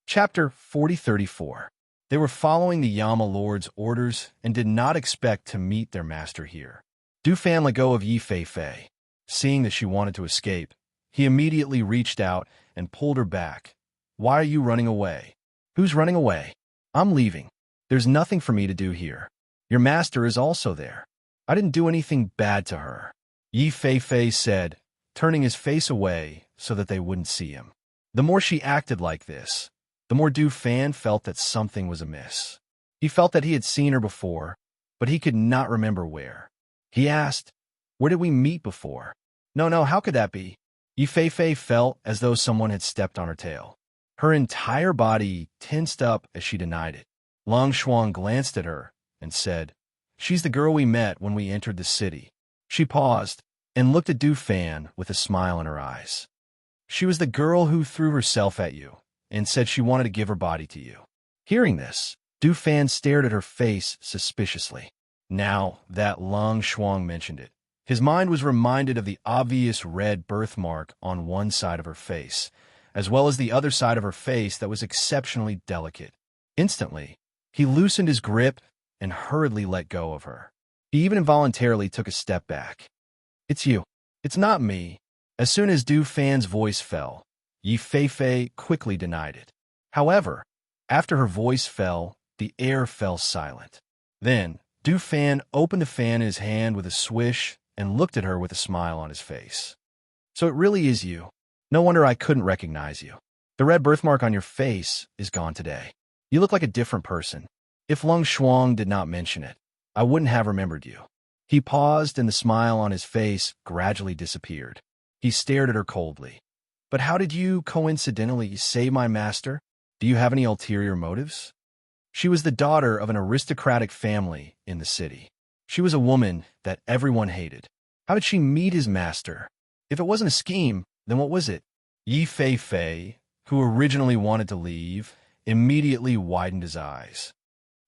Chapter 4034. They were following the Yama Lord's orders and did not expect to meet their master here. Du Fan let go of Yi Feifei. Seeing that she wanted to escape, he immediately reached out and pulled her back. "Why are you running away?" "Who's running away? I'm leaving. There's nothing for me to do here. Your master is also there. I didn't do anything bad to her," Yi Feifei said, turning his face away so that they wouldn't see him. The more she acted like this, the more Du Fan felt that something was amiss. He felt that he had seen her before, but he could not remember where. He asked, "Where did we meet before?" No, how could that be?" Yi Feifei felt as though someone had stepped on her tail. Her entire body tensed up as she denied it. Lung Shuang glanced at her and said, "She's the girl we met when we entered the city." She paused and looked at Du Fan with a smile in her eyes. "She was the girl who threw herself at you and said she wanted to give her body to you." Hearing this, Du Fan stared at her face suspiciously. Now that Lung Shuang mentioned it, his mind was reminded of the obvious red birthmark on one side of her face, as well as the other side of her face that was exceptionally delicate. Instantly, he loosened his grip and hurriedly let go of her. He even involuntarily took a step back. "It's you. It's not me." As soon as Du Fan's voice fell, Yi Feifei quickly denied it. However, after her voice fell, the air fell silent. Then, Du Fan opened the fan in his hand with a swish and looked at her with a smile on his face. "So it really is you. No wonder I couldn't recognize you. The red birthmark on your face is gone today. You look like a different person. If Lung Shuang did not mention it, I wouldn't have remembered you." He paused and the smile on his face gradually disappeared. He stared at her coldly. "But how did you coincidentally save my master? Do you have any ulterior motives?" She was the daughter of an aristocratic family in the city. She was a woman that everyone hated. How did she meet his master? If it wasn't a scheme, then what was it? Yi Fei, who originally wanted to leave, immediately widened his eyes.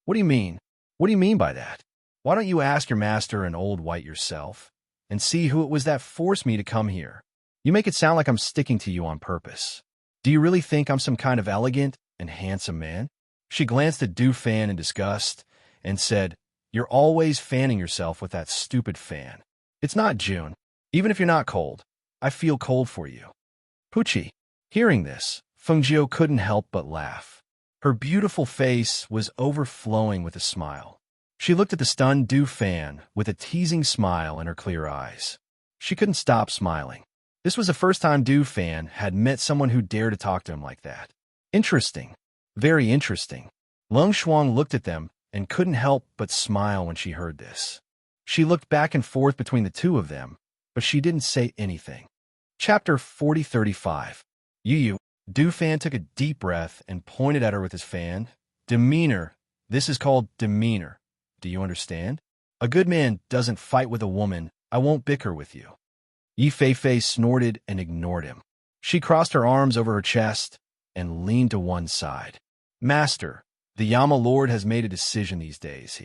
What do you mean? What do you mean by that? Why don't you ask your master an old white yourself and see who it was that forced me to come here? You make it sound like I'm sticking to you on purpose. Do you really think I'm some kind of elegant and handsome man? She glanced at Du Fan in disgust and said, "You're always fanning yourself with that stupid fan. It's not June. Even if you're not cold, I feel cold for you." Pucci. Hearing this, Fengjiu couldn't help but laugh. Her beautiful face was overflowing with a smile. She looked at the stunned Du Fan with a teasing smile in her clear eyes. She couldn't stop smiling. This was the first time Du Fan had met someone who dared to talk to him like that. Interesting. Very interesting. Lung Shuang looked at them and couldn't help but smile when she heard this. She looked back and forth between the two of them, but she didn't say anything. Chapter 4035. Yu. Du Fan took a deep breath and pointed at her with his fan. Demeanor. This is called demeanor. Do you understand? A good man doesn't fight with a woman. I won't bicker with you. Yi Fei snorted and ignored him. She crossed her arms over her chest and leaned to one side. Master, the Yama Lord has made a decision these days,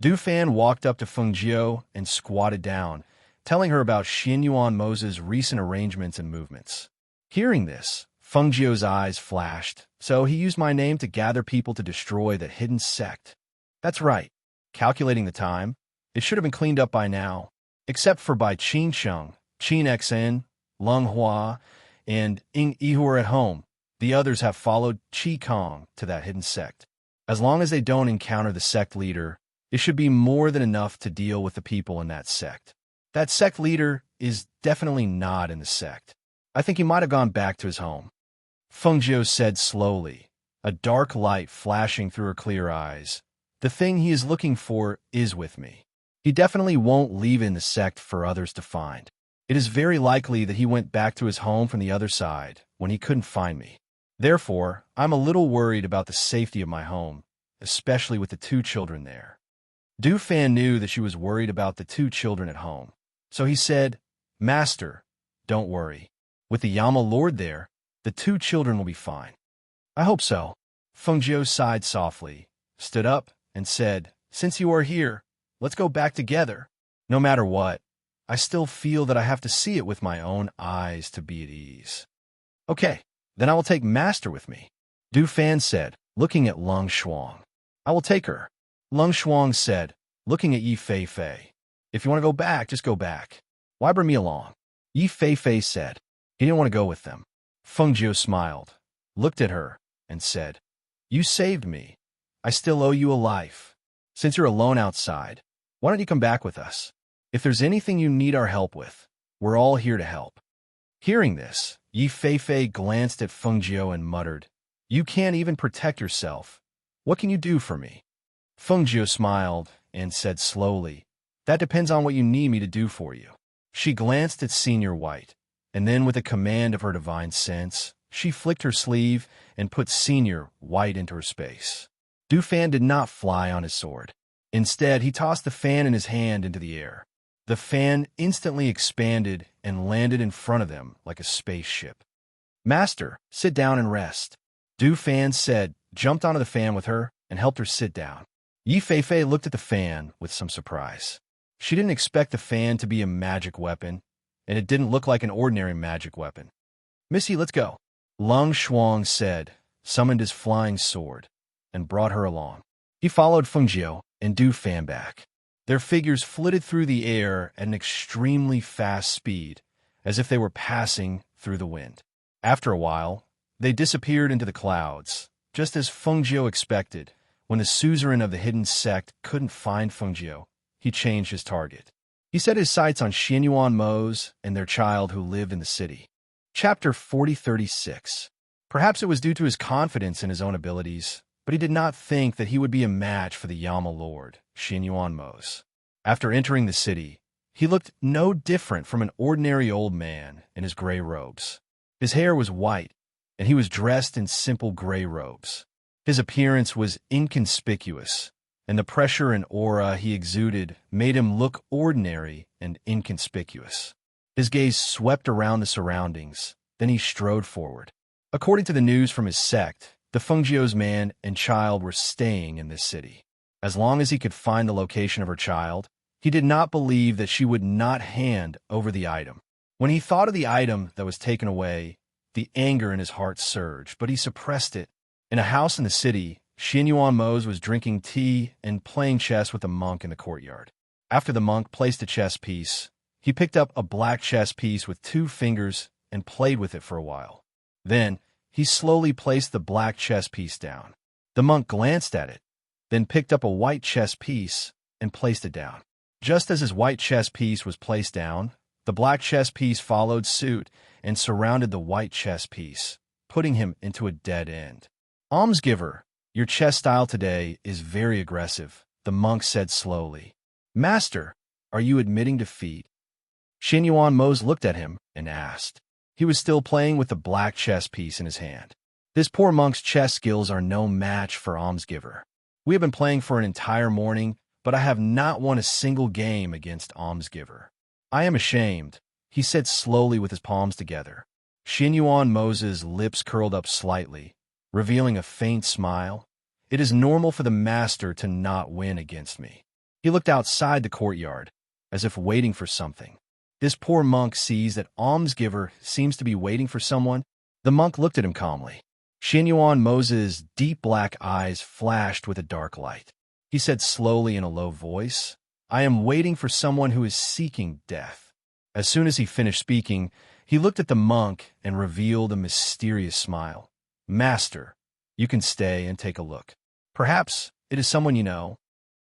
Du Fan walked up to Fengjiu and squatted down, telling her about Xianyuan Mo's recent arrangements and movements. Hearing this, Fengjiu's eyes flashed, so he used my name to gather people to destroy the hidden sect. That's right. Calculating the time, it should have been cleaned up by now, except for by Qin Sheng, Qin Xen, Lung Hua, and Ying Yi who are at home. The others have followed Qi Kong to that hidden sect. As long as they don't encounter the sect leader, it should be more than enough to deal with the people in that sect. That sect leader is definitely not in the sect. I think he might have gone back to his home. Fengjiu said slowly, a dark light flashing through her clear eyes. The thing he is looking for is with me. He definitely won't leave in the sect for others to find. It is very likely that he went back to his home from the other side when he couldn't find me. Therefore, I'm a little worried about the safety of my home, especially with the two children there. Du Fan knew that she was worried about the two children at home, so he said, Master, don't worry. With the Yama Lord there, the two children will be fine. I hope so. Fengjiu sighed softly, stood up, and said, Since you are here, let's go back together. No matter what, I still feel that I have to see it with my own eyes to be at ease. Okay, then I will take Master with me, Du Fan said, looking at Lung Shuang. I will take her, Lung Shuang said, looking at Yi Fei. If you want to go back, just go back. Why bring me along? Yi Fei said. He didn't want to go with them. Fengjiu smiled, looked at her, and said, You saved me. I still owe you a life. Since you're alone outside, why don't you come back with us? If there's anything you need our help with, we're all here to help. Hearing this, Yi Fei glanced at Fengjiu and muttered, You can't even protect yourself. What can you do for me? Fengjiu smiled and said slowly, That depends on what you need me to do for you. She glanced at Senior White, and then with a command of her divine sense, she flicked her sleeve and put Senior White into her space. Du Fan did not fly on his sword. Instead, he tossed the fan in his hand into the air. The fan instantly expanded and landed in front of them like a spaceship. Master, sit down and rest, Du Fan said, jumped onto the fan with her, and helped her sit down. Yi Fei looked at the fan with some surprise. She didn't expect the fan to be a magic weapon, and it didn't look like an ordinary magic weapon. Missy, let's go, Lung Shuang said, summoned his flying sword, and brought her along. He followed Fengjiu and Du Fan back. Their figures flitted through the air at an extremely fast speed, as if they were passing through the wind. After a while, they disappeared into the clouds, just as Fengjiu expected. When the suzerain of the hidden sect couldn't find Fengjiu, he changed his target. He set his sights on Xianyuan Mo's and their child who lived in the city. Chapter 4036. Perhaps it was due to his confidence in his own abilities, but he did not think that he would be a match for the Yama Lord, Xianyuan Mo's. After entering the city, he looked no different from an ordinary old man in his gray robes. His hair was white, and he was dressed in simple gray robes. His appearance was inconspicuous, and the pressure and aura he exuded made him look ordinary and inconspicuous. His gaze swept around the surroundings, then he strode forward. According to the news from his sect, the Fengjiu's man and child were staying in this city. As long as he could find the location of her child, he did not believe that she would not hand over the item. When he thought of the item that was taken away, the anger in his heart surged, but he suppressed it. In a house in the city, Xianyuan Mose was drinking tea and playing chess with a monk in the courtyard. After the monk placed a chess piece, he picked up a black chess piece with 2 fingers and played with it for a while. Then, he slowly placed the black chess piece down. The monk glanced at it, then picked up a white chess piece and placed it down. Just as his white chess piece was placed down, the black chess piece followed suit and surrounded the white chess piece, putting him into a dead end. "Almsgiver, your chess style today is very aggressive," the monk said slowly. "Master, are you admitting defeat?" Xianyuan Mose looked at him and asked. He was still playing with the black chess piece in his hand. "This poor monk's chess skills are no match for Almsgiver. We have been playing for an entire morning, but I have not won a single game against Almsgiver. I am ashamed," he said slowly with his palms together. Xianyuan Mose's lips curled up slightly, revealing a faint smile. "It is normal for the master to not win against me." He looked outside the courtyard, as if waiting for something. This poor monk sees that Almsgiver seems to be waiting for someone. The monk looked at him calmly. Xianyuan Mose's deep black eyes flashed with a dark light. He said slowly in a low voice, "I am waiting for someone who is seeking death." As soon as he finished speaking, he looked at the monk and revealed a mysterious smile. "Master, you can stay and take a look. Perhaps it is someone you know."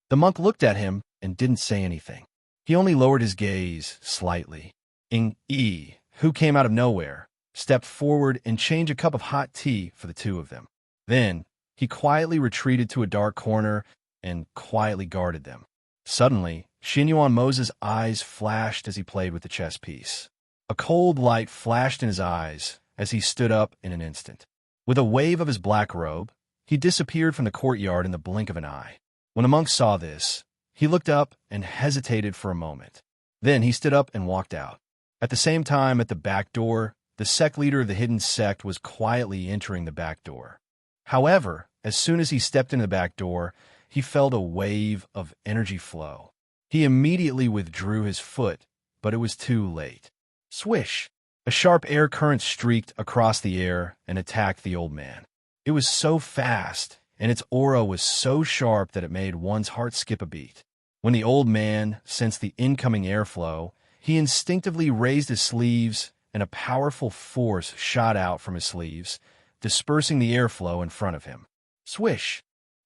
The monk looked at him and didn't say anything. He only lowered his gaze slightly. Yi, who came out of nowhere, stepped forward and changed a cup of hot tea for the 2 of them. Then, he quietly retreated to a dark corner and quietly guarded them. Suddenly, Xianyuan Mose's eyes flashed as he played with the chess piece. A cold light flashed in his eyes as he stood up in an instant. With a wave of his black robe, he disappeared from the courtyard in the blink of an eye. When the monk saw this, he looked up and hesitated for a moment. Then he stood up and walked out. At the same time, at the back door, the sect leader of the hidden sect was quietly entering the back door. However, as soon as he stepped into the back door, he felt a wave of energy flow. He immediately withdrew his foot, but it was too late. Swish! A sharp air current streaked across the air and attacked the old man. It was so fast, and its aura was so sharp that it made one's heart skip a beat. When the old man sensed the incoming airflow, he instinctively raised his sleeves, and a powerful force shot out from his sleeves, dispersing the airflow in front of him. Swish!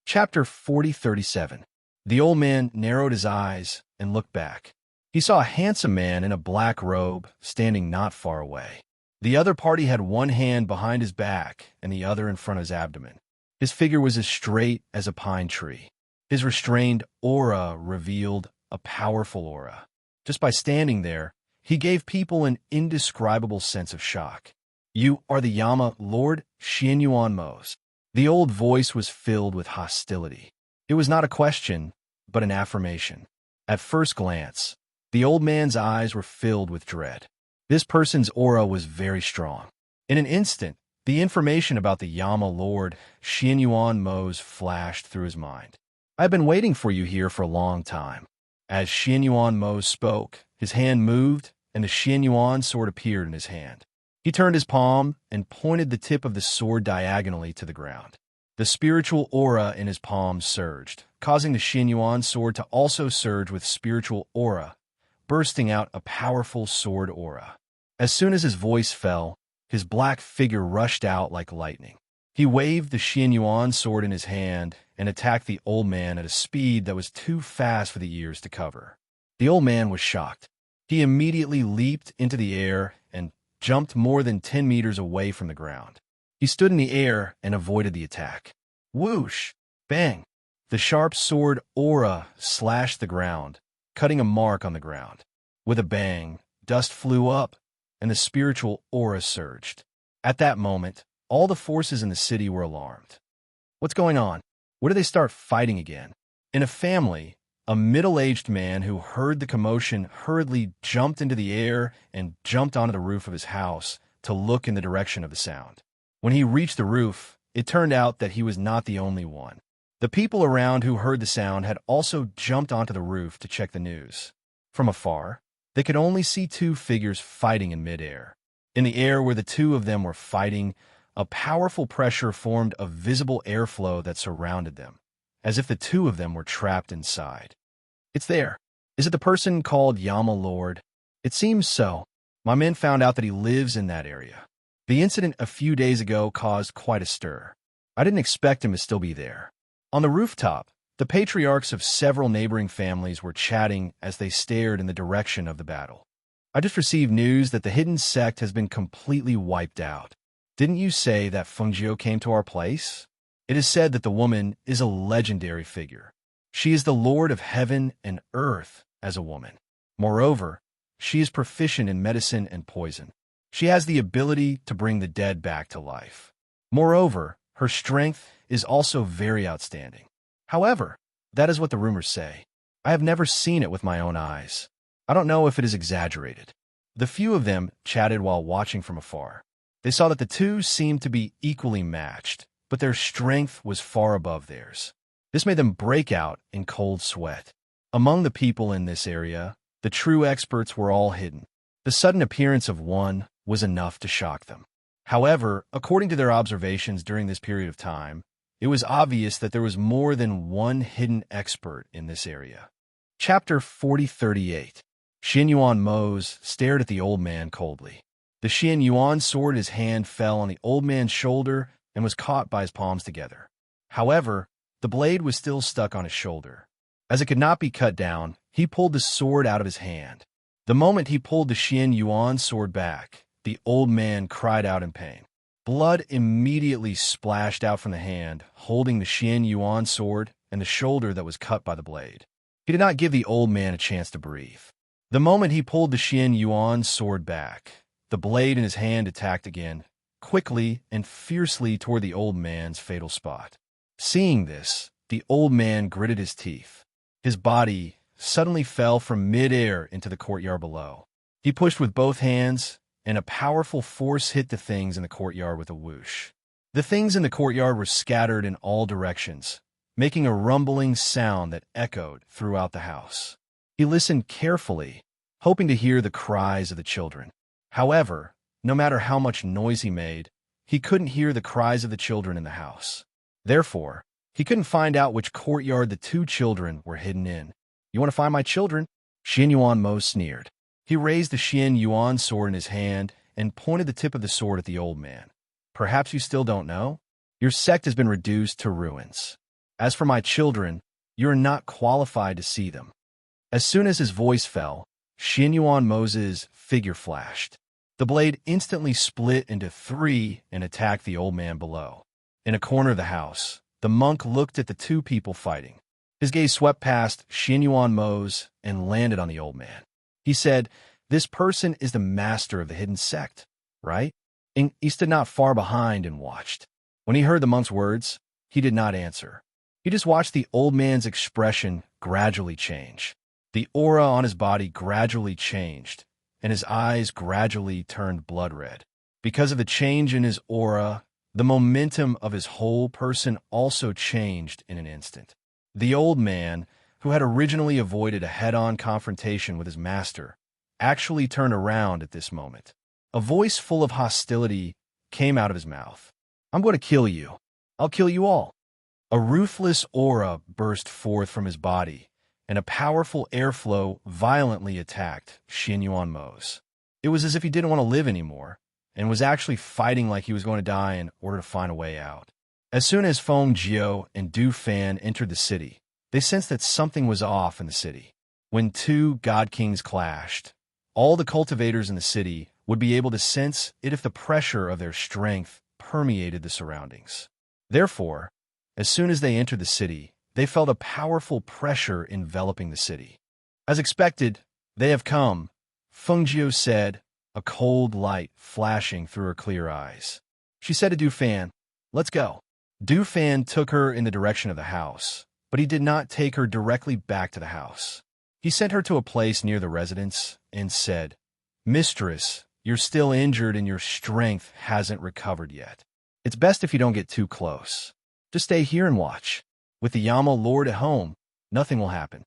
Chapter 40:37. The old man narrowed his eyes and looked back. He saw a handsome man in a black robe standing not far away. The other party had one hand behind his back and the other in front of his abdomen. His figure was as straight as a pine tree. His restrained aura revealed a powerful aura. Just by standing there, he gave people an indescribable sense of shock. "You are the Yama Lord Xianyuan Mose." The old voice was filled with hostility. It was not a question, but an affirmation. At first glance, the old man's eyes were filled with dread. This person's aura was very strong. In an instant, the information about the Yama Lord Xianyuan Mose flashed through his mind. "I've been waiting for you here for a long time." As Xianyuan Mose spoke, his hand moved, and the Xianyuan sword appeared in his hand. He turned his palm and pointed the tip of the sword diagonally to the ground. The spiritual aura in his palm surged, causing the Xianyuan sword to also surge with spiritual aura, bursting out a powerful sword aura. As soon as his voice fell, his black figure rushed out like lightning. He waved the Xianyuan sword in his hand and attacked the old man at a speed that was too fast for the ears to cover. The old man was shocked. He immediately leaped into the air and jumped more than 10 meters away from the ground. He stood in the air and avoided the attack. Whoosh! Bang! The sharp sword aura slashed the ground, cutting a mark on the ground. With a bang, dust flew up, and the spiritual aura surged. At that moment, all the forces in the city were alarmed. What's going on? What do they start fighting again? In a family, a middle-aged man who heard the commotion hurriedly jumped into the air and jumped onto the roof of his house to look in the direction of the sound. When he reached the roof, it turned out that he was not the only one. The people around who heard the sound had also jumped onto the roof to check the news. From afar, they could only see two figures fighting in midair. In the air where the two of them were fighting, a powerful pressure formed a visible airflow that surrounded them, as if the two of them were trapped inside. It's there. Is it the person called Yama Lord? It seems so. My men found out that he lives in that area. The incident a few days ago caused quite a stir. I didn't expect him to still be there. On the rooftop, the patriarchs of several neighboring families were chatting as they stared in the direction of the battle. I just received news that the hidden sect has been completely wiped out. Didn't you say that Fengjiu came to our place? It is said that the woman is a legendary figure. She is the Lord of heaven and earth as a woman. Moreover, she is proficient in medicine and poison. She has the ability to bring the dead back to life. Moreover, her strength is also very outstanding. However, that is what the rumors say. I have never seen it with my own eyes. I don't know if it is exaggerated. The few of them chatted while watching from afar. They saw that the two seemed to be equally matched, but their strength was far above theirs. This made them break out in cold sweat. Among the people in this area, the true experts were all hidden. The sudden appearance of one was enough to shock them. However, according to their observations during this period of time, it was obvious that there was more than one hidden expert in this area. Chapter 4038. Xin Yuan Mose stared at the old man coldly. The Xin Yuan sword in his hand fell on the old man's shoulder and was caught by his palms together. However, the blade was still stuck on his shoulder. As it could not be cut down, he pulled the sword out of his hand. The moment he pulled the Xin Yuan sword back, the old man cried out in pain. Blood immediately splashed out from the hand, holding the Xin Yuan sword and the shoulder that was cut by the blade. He did not give the old man a chance to breathe. The moment he pulled the Xin Yuan sword back, the blade in his hand attacked again, quickly and fiercely toward the old man's fatal spot. Seeing this, the old man gritted his teeth. His body suddenly fell from mid-air into the courtyard below. He pushed with both hands, and a powerful force hit the things in the courtyard with a whoosh. The things in the courtyard were scattered in all directions, making a rumbling sound that echoed throughout the house. He listened carefully, hoping to hear the cries of the children. However, no matter how much noise he made, he couldn't hear the cries of the children in the house. Therefore, he couldn't find out which courtyard the two children were hidden in. You want to find my children? Xin Yuan Mo sneered. He raised the Xin Yuan sword in his hand and pointed the tip of the sword at the old man. Perhaps you still don't know? Your sect has been reduced to ruins. As for my children, you are not qualified to see them. As soon as his voice fell, Xin Yuan Mo's figure flashed. The blade instantly split into three and attacked the old man below. In a corner of the house, the monk looked at the two people fighting. His gaze swept past Xin Yuan Mo's and landed on the old man. He said, "This person is the master of the hidden sect, right?" And he stood not far behind and watched. When he heard the monk's words, he did not answer. He just watched the old man's expression gradually change. The aura on his body gradually changed, and his eyes gradually turned blood red. Because of the change in his aura, the momentum of his whole person also changed in an instant. The old man, who had originally avoided a head-on confrontation with his master, actually turned around at this moment. A voice full of hostility came out of his mouth. "I'm going to kill you. I'll kill you all." A ruthless aura burst forth from his body, and a powerful airflow violently attacked Xin Yuan Mo's. It was as if he didn't want to live anymore, and was actually fighting like he was going to die in order to find a way out. As soon as Feng Jiu and Du Fan entered the city, they sensed that something was off in the city. When two god kings clashed, all the cultivators in the city would be able to sense it if the pressure of their strength permeated the surroundings. Therefore, as soon as they entered the city, they felt a powerful pressure enveloping the city. As expected, they have come, Feng Jiu said, a cold light flashing through her clear eyes. She said to Du Fan, "Let's go." Du Fan took her in the direction of the house, but he did not take her directly back to the house. He sent her to a place near the residence and said, "Mistress, you're still injured and your strength hasn't recovered yet. It's best if you don't get too close. Just stay here and watch. With the Yama Lord at home, nothing will happen."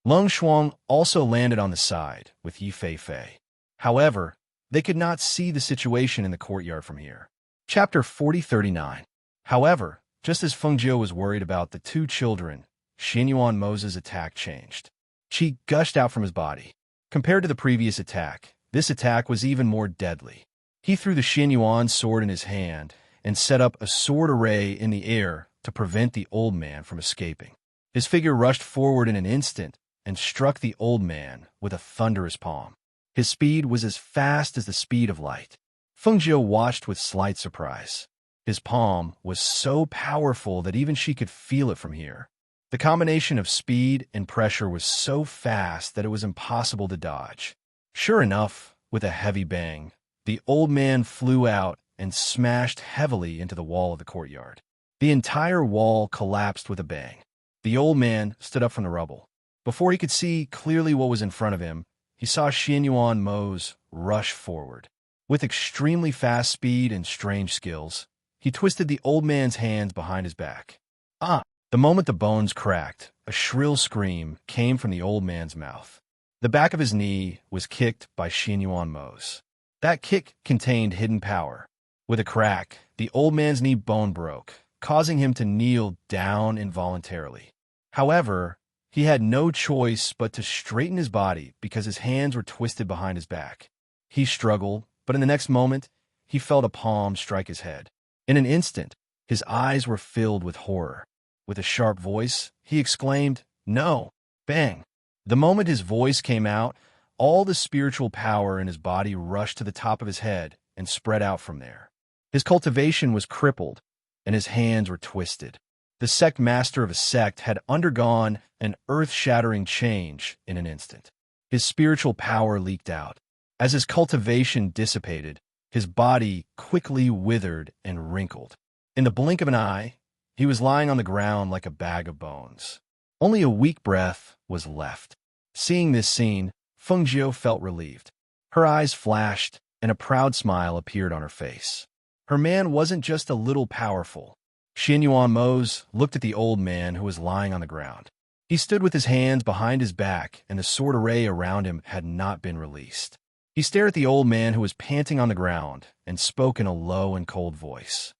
Lung Shuang also landed on the side with Yi Fei Fei. However, they could not see the situation in the courtyard from here. Chapter 4039. However, just as Feng Jiu was worried about the two children, Xianyuan Mo's attack changed. Qi gushed out from his body. Compared to the previous attack, this attack was even more deadly. He threw the Xianyuan sword in his hand and set up a sword array in the air to prevent the old man from escaping. His figure rushed forward in an instant and struck the old man with a thunderous palm. His speed was as fast as the speed of light. Feng Jiu watched with slight surprise. His palm was so powerful that even she could feel it from here. The combination of speed and pressure was so fast that it was impossible to dodge. Sure enough, with a heavy bang, the old man flew out and smashed heavily into the wall of the courtyard. The entire wall collapsed with a bang. The old man stood up from the rubble. Before he could see clearly what was in front of him, he saw Xianyuan Mo's rush forward. With extremely fast speed and strange skills, he twisted the old man's hands behind his back. Ah! The moment the bones cracked, a shrill scream came from the old man's mouth. The back of his knee was kicked by Xianyuan Mo's. That kick contained hidden power. With a crack, the old man's knee bone broke, causing him to kneel down involuntarily. However, he had no choice but to straighten his body because his hands were twisted behind his back. He struggled, but in the next moment, he felt a palm strike his head. In an instant, his eyes were filled with horror. With a sharp voice, he exclaimed, "No!" Bang! The moment his voice came out, all the spiritual power in his body rushed to the top of his head and spread out from there. His cultivation was crippled, and his hands were twisted. The sect master of a sect had undergone an earth-shattering change in an instant. His spiritual power leaked out. As his cultivation dissipated, his body quickly withered and wrinkled. In the blink of an eye, he was lying on the ground like a bag of bones. Only a weak breath was left. Seeing this scene, Feng Jiu felt relieved. Her eyes flashed, and a proud smile appeared on her face. Her man wasn't just a little powerful. Xianyuan Mo's looked at the old man who was lying on the ground. He stood with his hands behind his back, and the sword array around him had not been released. He stared at the old man who was panting on the ground and spoke in a low and cold voice.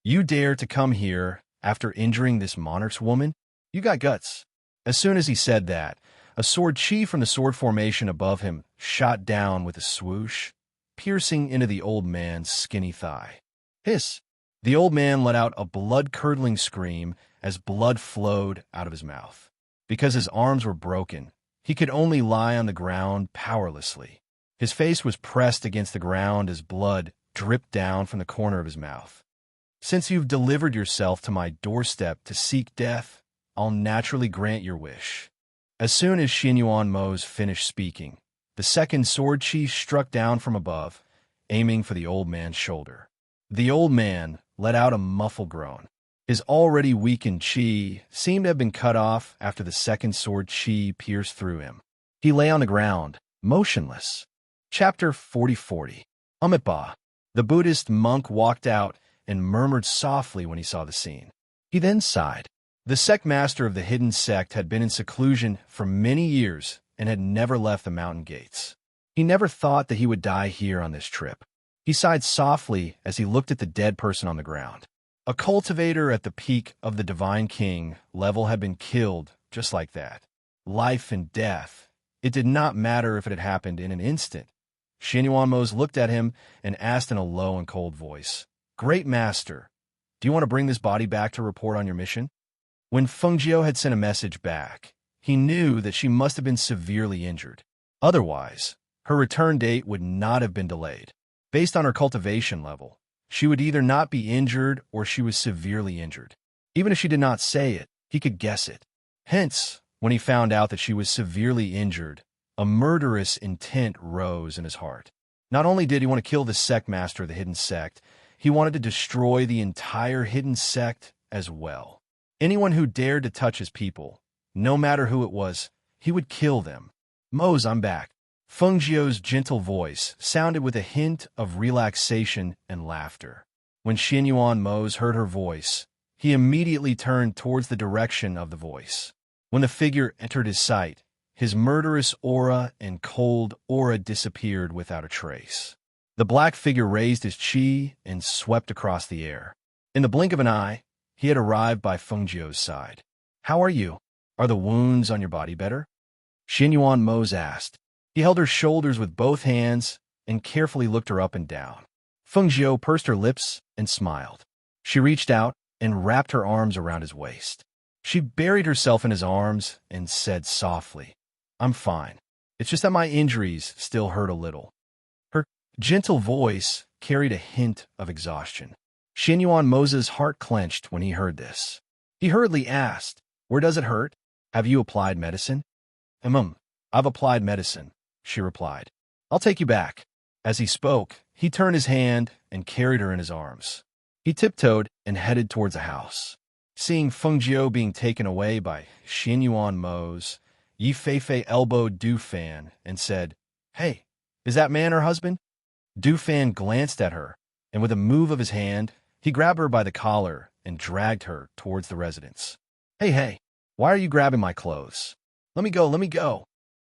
"You dare to come here after injuring this monarch's woman? You got guts." As soon as he said that, a sword chi from the sword formation above him shot down with a swoosh, piercing into the old man's skinny thigh. Hiss! The old man let out a blood-curdling scream as blood flowed out of his mouth. Because his arms were broken, he could only lie on the ground powerlessly. His face was pressed against the ground as blood dripped down from the corner of his mouth. "Since you've delivered yourself to my doorstep to seek death, I'll naturally grant your wish." As soon as Xianyuan Mo's finished speaking, the second sword chi struck down from above, aiming for the old man's shoulder. The old man let out a muffled groan. His already weakened chi seemed to have been cut off after the second sword chi pierced through him. He lay on the ground, motionless. Chapter 4040. Amitabha. The Buddhist monk walked out and murmured softly when he saw the scene. He then sighed. The sect master of the hidden sect had been in seclusion for many years and had never left the mountain gates. He never thought that he would die here on this trip. He sighed softly as he looked at the dead person on the ground. A cultivator at the peak of the Divine King level had been killed just like that. Life and death. It did not matter if it had happened in an instant. Xianyuan Mo's looked at him and asked in a low and cold voice, "Great Master, do you want to bring this body back to report on your mission?" When Feng Jiu had sent a message back, he knew that she must have been severely injured. Otherwise, her return date would not have been delayed. Based on her cultivation level, she would either not be injured or she was severely injured. Even if she did not say it, he could guess it. Hence, when he found out that she was severely injured, a murderous intent rose in his heart. Not only did he want to kill the sect master of the hidden sect, he wanted to destroy the entire hidden sect as well. Anyone who dared to touch his people, no matter who it was, he would kill them. Mose, I'm back. Feng Jiu's gentle voice sounded with a hint of relaxation and laughter. When Xin Yuan Mose heard her voice, he immediately turned towards the direction of the voice. When the figure entered his sight, his murderous aura and cold aura disappeared without a trace. The black figure raised his chi and swept across the air. In the blink of an eye, he had arrived by Feng Jiu's side. How are you? Are the wounds on your body better? Xin Yuan Mose asked. He held her shoulders with both hands and carefully looked her up and down. Feng Jiu pursed her lips and smiled. She reached out and wrapped her arms around his waist. She buried herself in his arms and said softly, I'm fine. It's just that my injuries still hurt a little. Her gentle voice carried a hint of exhaustion. Xin Yuan Mose's heart clenched when he heard this. He hurriedly asked, Where does it hurt? Have you applied medicine? I've applied medicine, she replied. I'll take you back. As he spoke, he turned his hand and carried her in his arms. He tiptoed and headed towards the house. Seeing Feng Jiu being taken away by Xin Yuan Mose, Yi Feifei elbowed Du Fan and said, Hey, is that man her husband? Du Fan glanced at her, and with a move of his hand, he grabbed her by the collar and dragged her towards the residence. Hey, why are you grabbing my clothes? Let me go.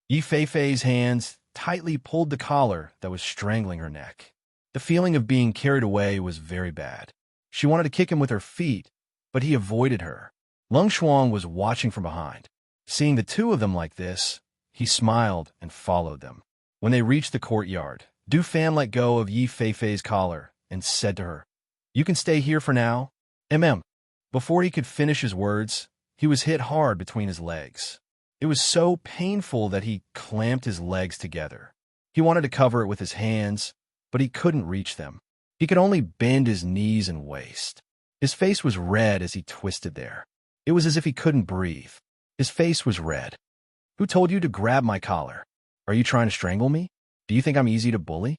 Yi Feifei's hands tightly pulled the collar that was strangling her neck. The feeling of being carried away was very bad. She wanted to kick him with her feet, but he avoided her. Lung Shuang was watching from behind. Seeing the two of them like this, he smiled and followed them. When they reached the courtyard, Du Fan let go of Yi Feifei's collar and said to her, You can stay here for now. Before he could finish his words, he was hit hard between his legs. It was so painful that he clamped his legs together. He wanted to cover it with his hands, but he couldn't reach them. He could only bend his knees and waist. His face was red as he twisted there. It was as if he couldn't breathe. His face was red. Who told you to grab my collar? Are you trying to strangle me? Do you think I'm easy to bully?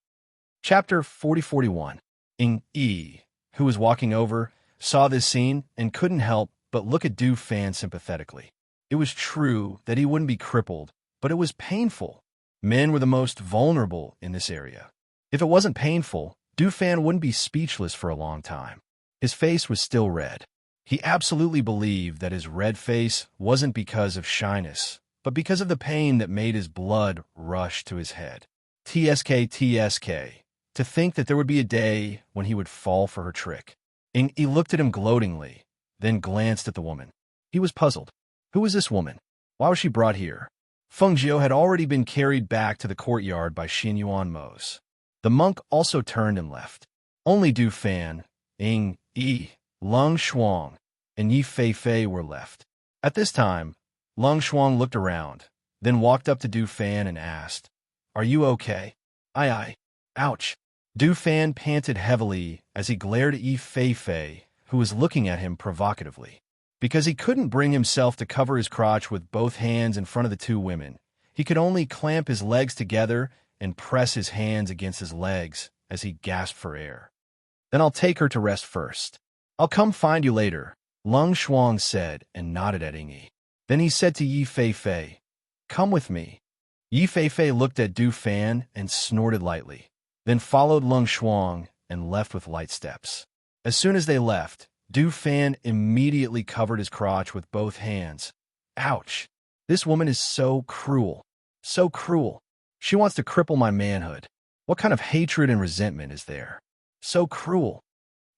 Chapter 4041. Ing Yi, who was walking over, saw this scene and couldn't help but look at Du Fan sympathetically. It was true that he wouldn't be crippled, but it was painful. Men were the most vulnerable in this area. If it wasn't painful, Du Fan wouldn't be speechless for a long time. His face was still red. He absolutely believed that his red face wasn't because of shyness, but because of the pain that made his blood rush to his head. TSK. To think that there would be a day when he would fall for her trick. And he looked at him gloatingly, then glanced at the woman. He was puzzled. Who was this woman? Why was she brought here? Feng Jiu had already been carried back to the courtyard by Xin Yuan Mose. The monk also turned and left. Only Du Fan, Ing Yi, Lung Shuang, and Yi Feifei were left. At this time, Lung Shuang looked around, then walked up to Du Fan and asked, Are you okay? Aye. Ouch. Du Fan panted heavily as he glared at Yi Feifei, who was looking at him provocatively. Because he couldn't bring himself to cover his crotch with both hands in front of the two women, he could only clamp his legs together and press his hands against his legs as he gasped for air. Then I'll take her to rest first. I'll come find you later, Lung Shuang said and nodded at Yi. Then he said to Yi Feifei, Come with me. Yi Feifei looked at Du Fan and snorted lightly, then followed Lung Shuang and left with light steps. As soon as they left, Du Fan immediately covered his crotch with both hands. Ouch! This woman is so cruel. So cruel. She wants to cripple my manhood. What kind of hatred and resentment is there? So cruel.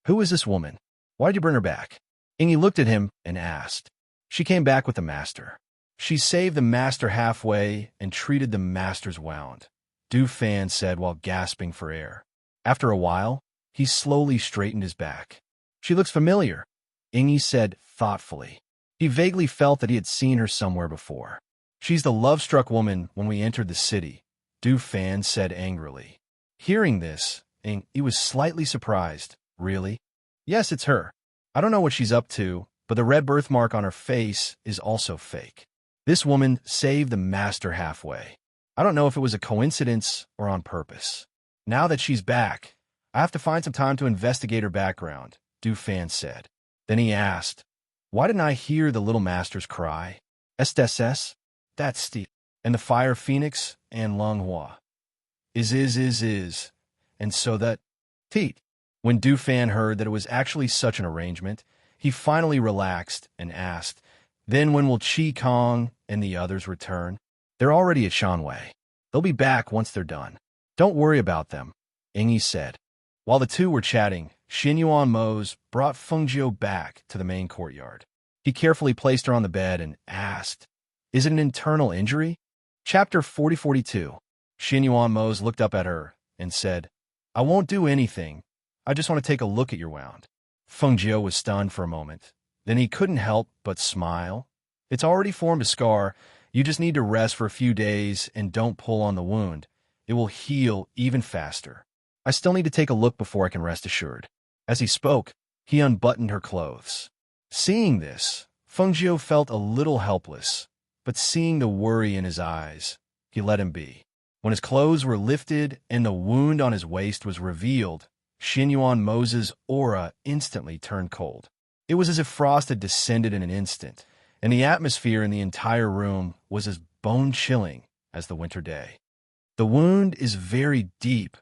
Who is this woman? Why did you bring her back? Ingy looked at him and asked. She came back with the master. She saved the master halfway and treated the master's wound, Du Fan said while gasping for air. After a while, he slowly straightened his back. She looks familiar, Ingy said thoughtfully. He vaguely felt that he had seen her somewhere before. She's the love-struck woman when we entered the city, Du Fan said angrily. Hearing this, he was slightly surprised. Really? Yes, it's her. I don't know what she's up to, but the red birthmark on her face is also fake. This woman saved the master halfway. I don't know if it was a coincidence or on purpose. Now that she's back, I have to find some time to investigate her background, Du Fan said. Then he asked, "Why didn't I hear the little master's cry? SSS? That's the... And the fire phoenix and Lung Hua. Is. And so that... Teat." When Du Fan heard that it was actually such an arrangement, he finally relaxed and asked, "Then when will Chi Kong and the others return?" "They're already at Shanwei. They'll be back once they're done. Don't worry about them," Ingyi said. While the two were chatting, Xinyuan Mose brought Fengjiu back to the main courtyard. He carefully placed her on the bed and asked, "Is it an internal injury?" Chapter 4042. Xinyuan Mose looked up at her and said, "I won't do anything. I just want to take a look at your wound." Fengjiu was stunned for a moment. Then he couldn't help but smile. "It's already formed a scar. You just need to rest for a few days and don't pull on the wound. It will heal even faster. I still need to take a look before I can rest assured." As he spoke, he unbuttoned her clothes. Seeing this, Fengjiu felt a little helpless, but seeing the worry in his eyes, he let him be. When his clothes were lifted and the wound on his waist was revealed, Xinyuan Mose's aura instantly turned cold. It was as if frost had descended in an instant, and the atmosphere in the entire room was as bone-chilling as the winter day. "The wound is very deep.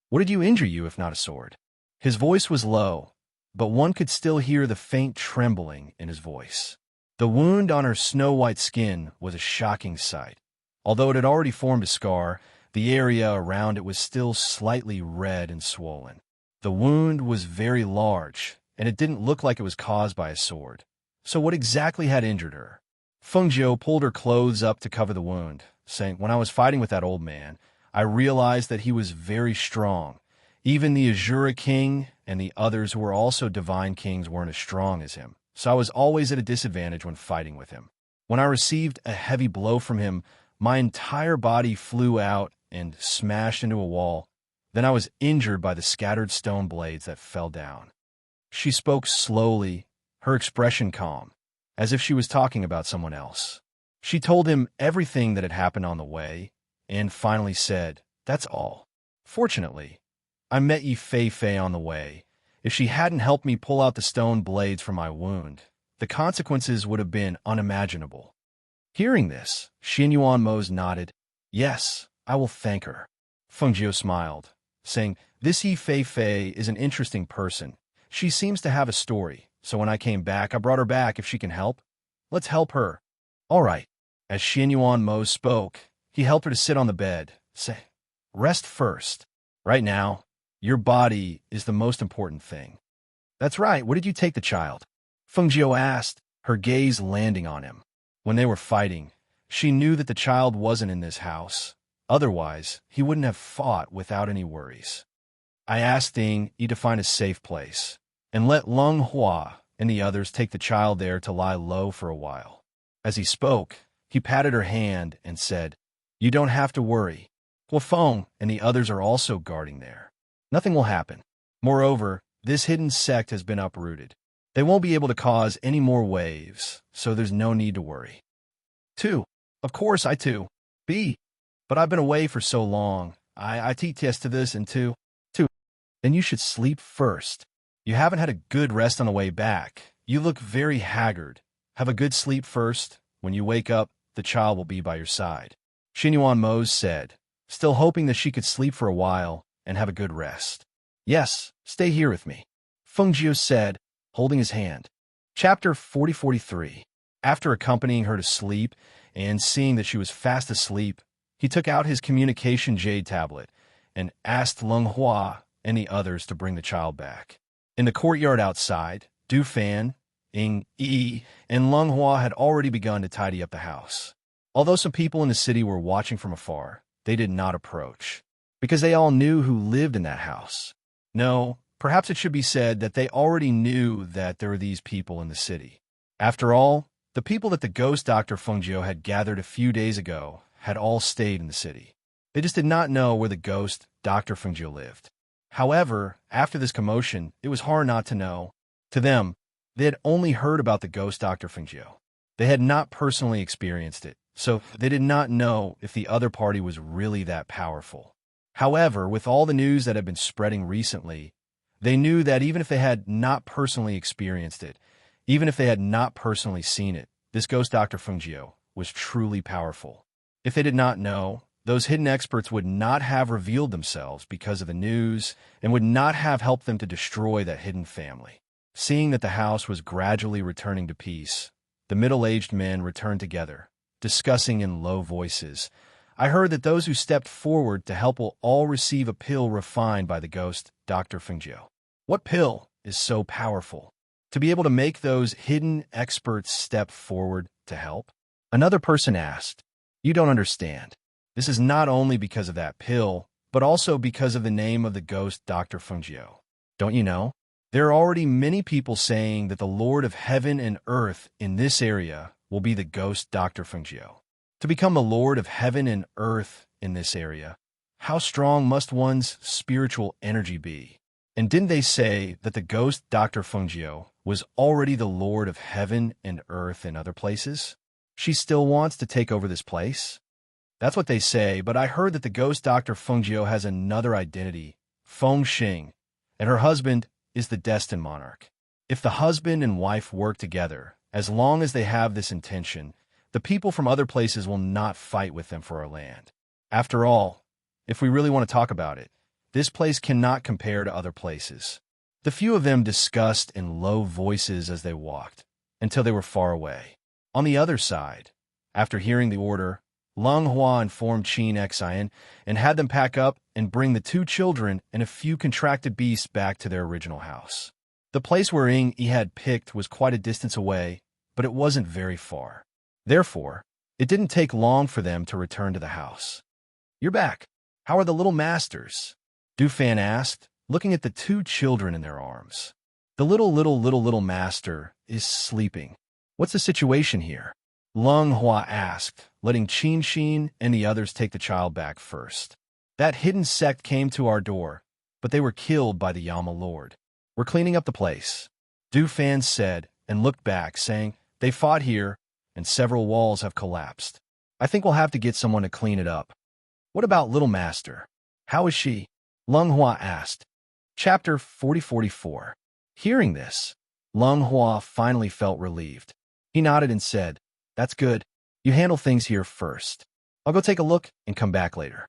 What did you injure you if not a sword?" His voice was low, but one could still hear the faint trembling in his voice. The wound on her snow-white skin was a shocking sight. Although it had already formed a scar, the area around it was still slightly red and swollen. The wound was very large, and it didn't look like it was caused by a sword. So what exactly had injured her? Fengjiu pulled her clothes up to cover the wound, saying, "When I was fighting with that old man, I realized that he was very strong. Even the Azura King and the others who were also divine kings weren't as strong as him, so I was always at a disadvantage when fighting with him. When I received a heavy blow from him, my entire body flew out and smashed into a wall. Then I was injured by the scattered stone blades that fell down." She spoke slowly, her expression calm, as if she was talking about someone else. She told him everything that had happened on the way, and finally said, "That's all. Fortunately, I met Yi Fei on the way. If she hadn't helped me pull out the stone blades from my wound, the consequences would have been unimaginable." Hearing this, Xinyuan Mose nodded. "Yes, I will thank her." Fengjiu smiled, saying, "This Yi Fei is an interesting person. She seems to have a story, so when I came back, I brought her back if she can help. Let's help her." "All right." As Xinyuan Mose spoke, he helped her to sit on the bed, saying, "Rest first. Right now, your body is the most important thing." "That's right. Where did you take the child?" Fengjiu asked, her gaze landing on him. When they were fighting, she knew that the child wasn't in this house. Otherwise, he wouldn't have fought without any worries. "I asked Yi to find a safe place, and let Lung Hua and the others take the child there to lie low for a while." As he spoke, he patted her hand and said, "You don't have to worry. Huafeng and the others are also guarding there. Nothing will happen. Moreover, this hidden sect has been uprooted. They won't be able to cause any more waves, so there's no need to worry." "Two. Of course, I too. B. But I've been away for so long. I TTS to this and two. Then you should sleep first. You haven't had a good rest on the way back. You look very haggard. Have a good sleep first. When you wake up, the child will be by your side." Xinyuan Mose said, still hoping that she could sleep for a while and have a good rest. "Yes, stay here with me," Fengjiu said, holding his hand. Chapter 4043. After accompanying her to sleep and seeing that she was fast asleep, he took out his communication jade tablet and asked Lung Hua and the others to bring the child back. In the courtyard outside, Du Fan, Yi, and Lung Hua had already begun to tidy up the house. Although some people in the city were watching from afar, they did not approach, because they all knew who lived in that house. No, perhaps it should be said that they already knew that there were these people in the city. After all, the people that the ghost Dr. Fengjiu had gathered a few days ago had all stayed in the city. They just did not know where the ghost Dr. Fengjiu lived. However, after this commotion, it was hard not to know. To them, they had only heard about the ghost Dr. Fengjiu. They had not personally experienced it, so they did not know if the other party was really that powerful. However, with all the news that had been spreading recently, they knew that even if they had not personally experienced it, Even if they had not personally seen it, this ghost Dr. Fungio was truly powerful. If they did not know, those hidden experts would not have revealed themselves because of the news and would not have helped them to destroy that hidden family. Seeing that the house was gradually returning to peace, the middle-aged men returned together, discussing in low voices. I heard that those who stepped forward to help will all receive a pill refined by the ghost Dr. Fungio. What pill is so powerful to be able to make those hidden experts step forward to help? Another person asked, "You don't understand. This is not only because of that pill, but also because of the name of the ghost Dr. Fungio. Don't you know? There are already many people saying that the Lord of heaven and earth in this area will be the ghost Dr. Fungio. To become the Lord of heaven and earth in this area, how strong must one's spiritual energy be? And didn't they say that the ghost Dr. Fungio was already the Lord of heaven and earth in other places? She still wants to take over this place? That's what they say, but I heard that the ghost Dr. Fungio has another identity, Feng Xing, and her husband is the destined monarch. If the husband and wife work together, as long as they have this intention, the people from other places will not fight with them for our land. After all, if we really want to talk about it, this place cannot compare to other places." The few of them discussed in low voices as they walked, until they were far away. On the other side, after hearing the order, Lung Hua informed Qin Xian and had them pack up and bring the 2 children and a few contracted beasts back to their original house. The place where Ying Yi had picked was quite a distance away, but it wasn't very far. Therefore, it didn't take long for them to return to the house. "You're back. How are the little masters?" Du Fan asked, looking at the 2 children in their arms. "The little master is sleeping. What's the situation here?" Lung Hua asked, letting Qin Xin and the others take the child back first. "That hidden sect came to our door, but they were killed by the Yama Lord. We're cleaning up the place," Du Fan said, and looked back, saying, "They fought here, and several walls have collapsed. I think we'll have to get someone to clean it up." "What about Little Master? How is she?" Lung Hua asked. Chapter 4044. Hearing this, Lung Hua finally felt relieved. He nodded and said, "That's good. You handle things here first. I'll go take a look and come back later."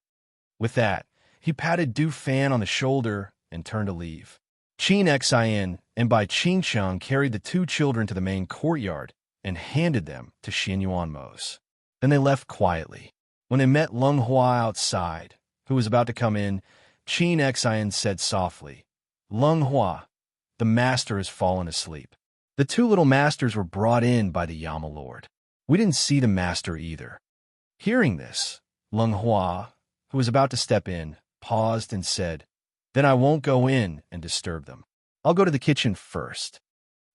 With that, he patted Du Fan on the shoulder and turned to leave. Qin Xian and Bai Qingcheng carried the 2 children to the main courtyard and handed them to Xin Yuanmo's. Then they left quietly. When they met Lung Hua outside, who was about to come in, Qin Xian said softly, "Lung Hua, the master has fallen asleep." The 2 little masters were brought in by the Yama Lord. We didn't see the master either. Hearing this, Lung Hua, who was about to step in, paused and said, "Then I won't go in and disturb them. I'll go to the kitchen first."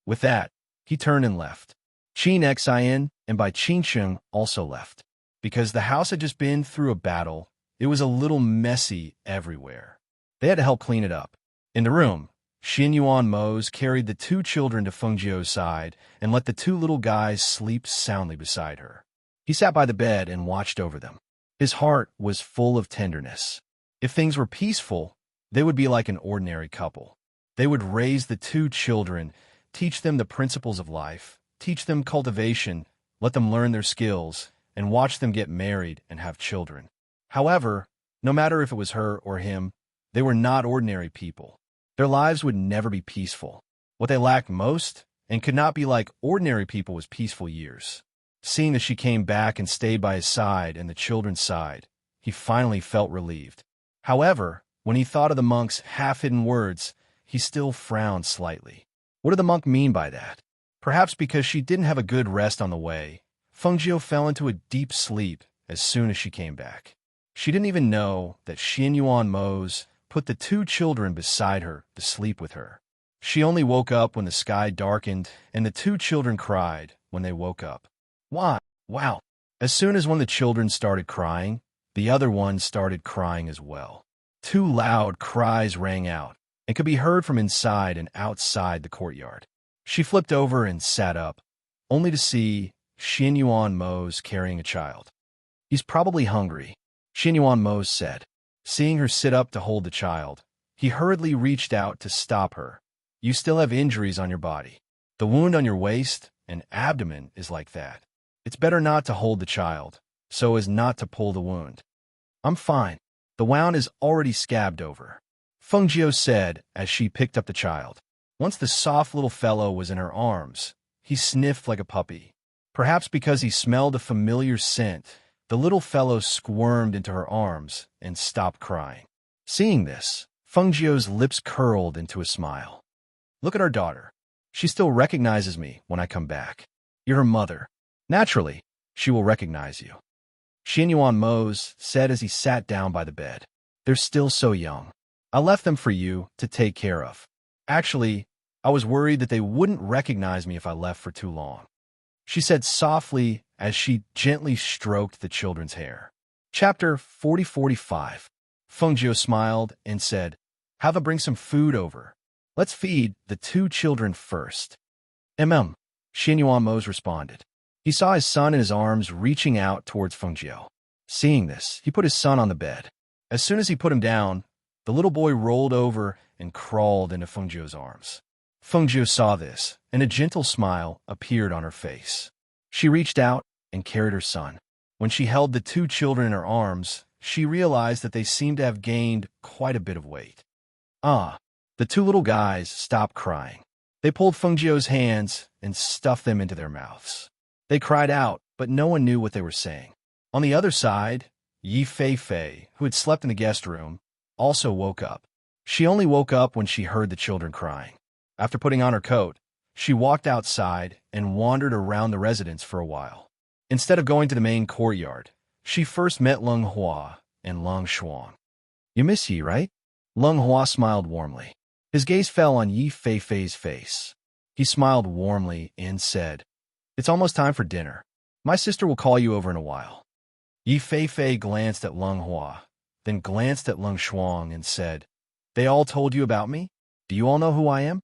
With that, he turned and left. Qin Xian and Bai Qingcheng also left. Because the house had just been through a battle, it was a little messy everywhere. They had to help clean it up. In the room, Xin Yuanmo's carried the 2 children to Fengjiu's side and let the 2 little guys sleep soundly beside her. He sat by the bed and watched over them. His heart was full of tenderness. If things were peaceful, they would be like an ordinary couple. They would raise the 2 children, teach them the principles of life, teach them cultivation, let them learn their skills, and watch them get married and have children. However, no matter if it was her or him, they were not ordinary people. Their lives would never be peaceful. What they lacked most, and could not be like ordinary people, was peaceful years. Seeing that she came back and stayed by his side and the children's side, he finally felt relieved. However, when he thought of the monk's half-hidden words, he still frowned slightly. What did the monk mean by that? Perhaps because she didn't have a good rest on the way, Fengjiu fell into a deep sleep as soon as she came back. She didn't even know that Xin Yuanmo's put the 2 children beside her to sleep with her. She only woke up when the sky darkened and the 2 children cried when they woke up. Why? Wow. As soon as one of the children started crying, the other one started crying as well. 2 loud cries rang out and could be heard from inside and outside the courtyard. She flipped over and sat up, only to see Xin Yuanmo's carrying a child. "He's probably hungry," Xin Yuanmo said. Seeing her sit up to hold the child, he hurriedly reached out to stop her. "You still have injuries on your body. The wound on your waist and abdomen is like that. It's better not to hold the child, so as not to pull the wound. I'm fine. The wound is already scabbed over, Fengjiu said as she picked up the child. Once the soft little fellow was in her arms, he sniffed like a puppy. Perhaps because he smelled a familiar scent, the little fellow squirmed into her arms and stopped crying. Seeing this, Fengjiu's lips curled into a smile. Look at our daughter. She still recognizes me when I come back. You're her mother. Naturally, she will recognize you. Xianyuan Mose said as he sat down by the bed. They're still so young. I left them for you to take care of. Actually, I was worried that they wouldn't recognize me if I left for too long, she said softly as she gently stroked the children's hair. Chapter 40-45. Fengjiu smiled and said, have them bring some food over. Let's feed the two children first. Xianyuan Mose responded. He saw his son in his arms reaching out towards Fengjiu. Seeing this, he put his son on the bed. As soon as he put him down, the little boy rolled over and crawled into Fengjiu's arms. Fengjiu saw this, and a gentle smile appeared on her face. She reached out and carried her son. When she held the two children in her arms, she realized that they seemed to have gained quite a bit of weight. The two little guys stopped crying. They pulled Fengjiu's hands and stuffed them into their mouths. They cried out, but no one knew what they were saying. On the other side, Yi Fei, who had slept in the guest room, also woke up. She only woke up when she heard the children crying. After putting on her coat, she walked outside and wandered around the residence for a while. Instead of going to the main courtyard, she first met Leng Hua and Long Shuang. You miss Yi, right? Leng Hua smiled warmly. His gaze fell on Yi Fei's face. He smiled warmly and said, it's almost time for dinner. My sister will call you over in a while. Yi Fei glanced at Leng Hua, then glanced at Leng Shuang and said, they all told you about me? Do you all know who I am?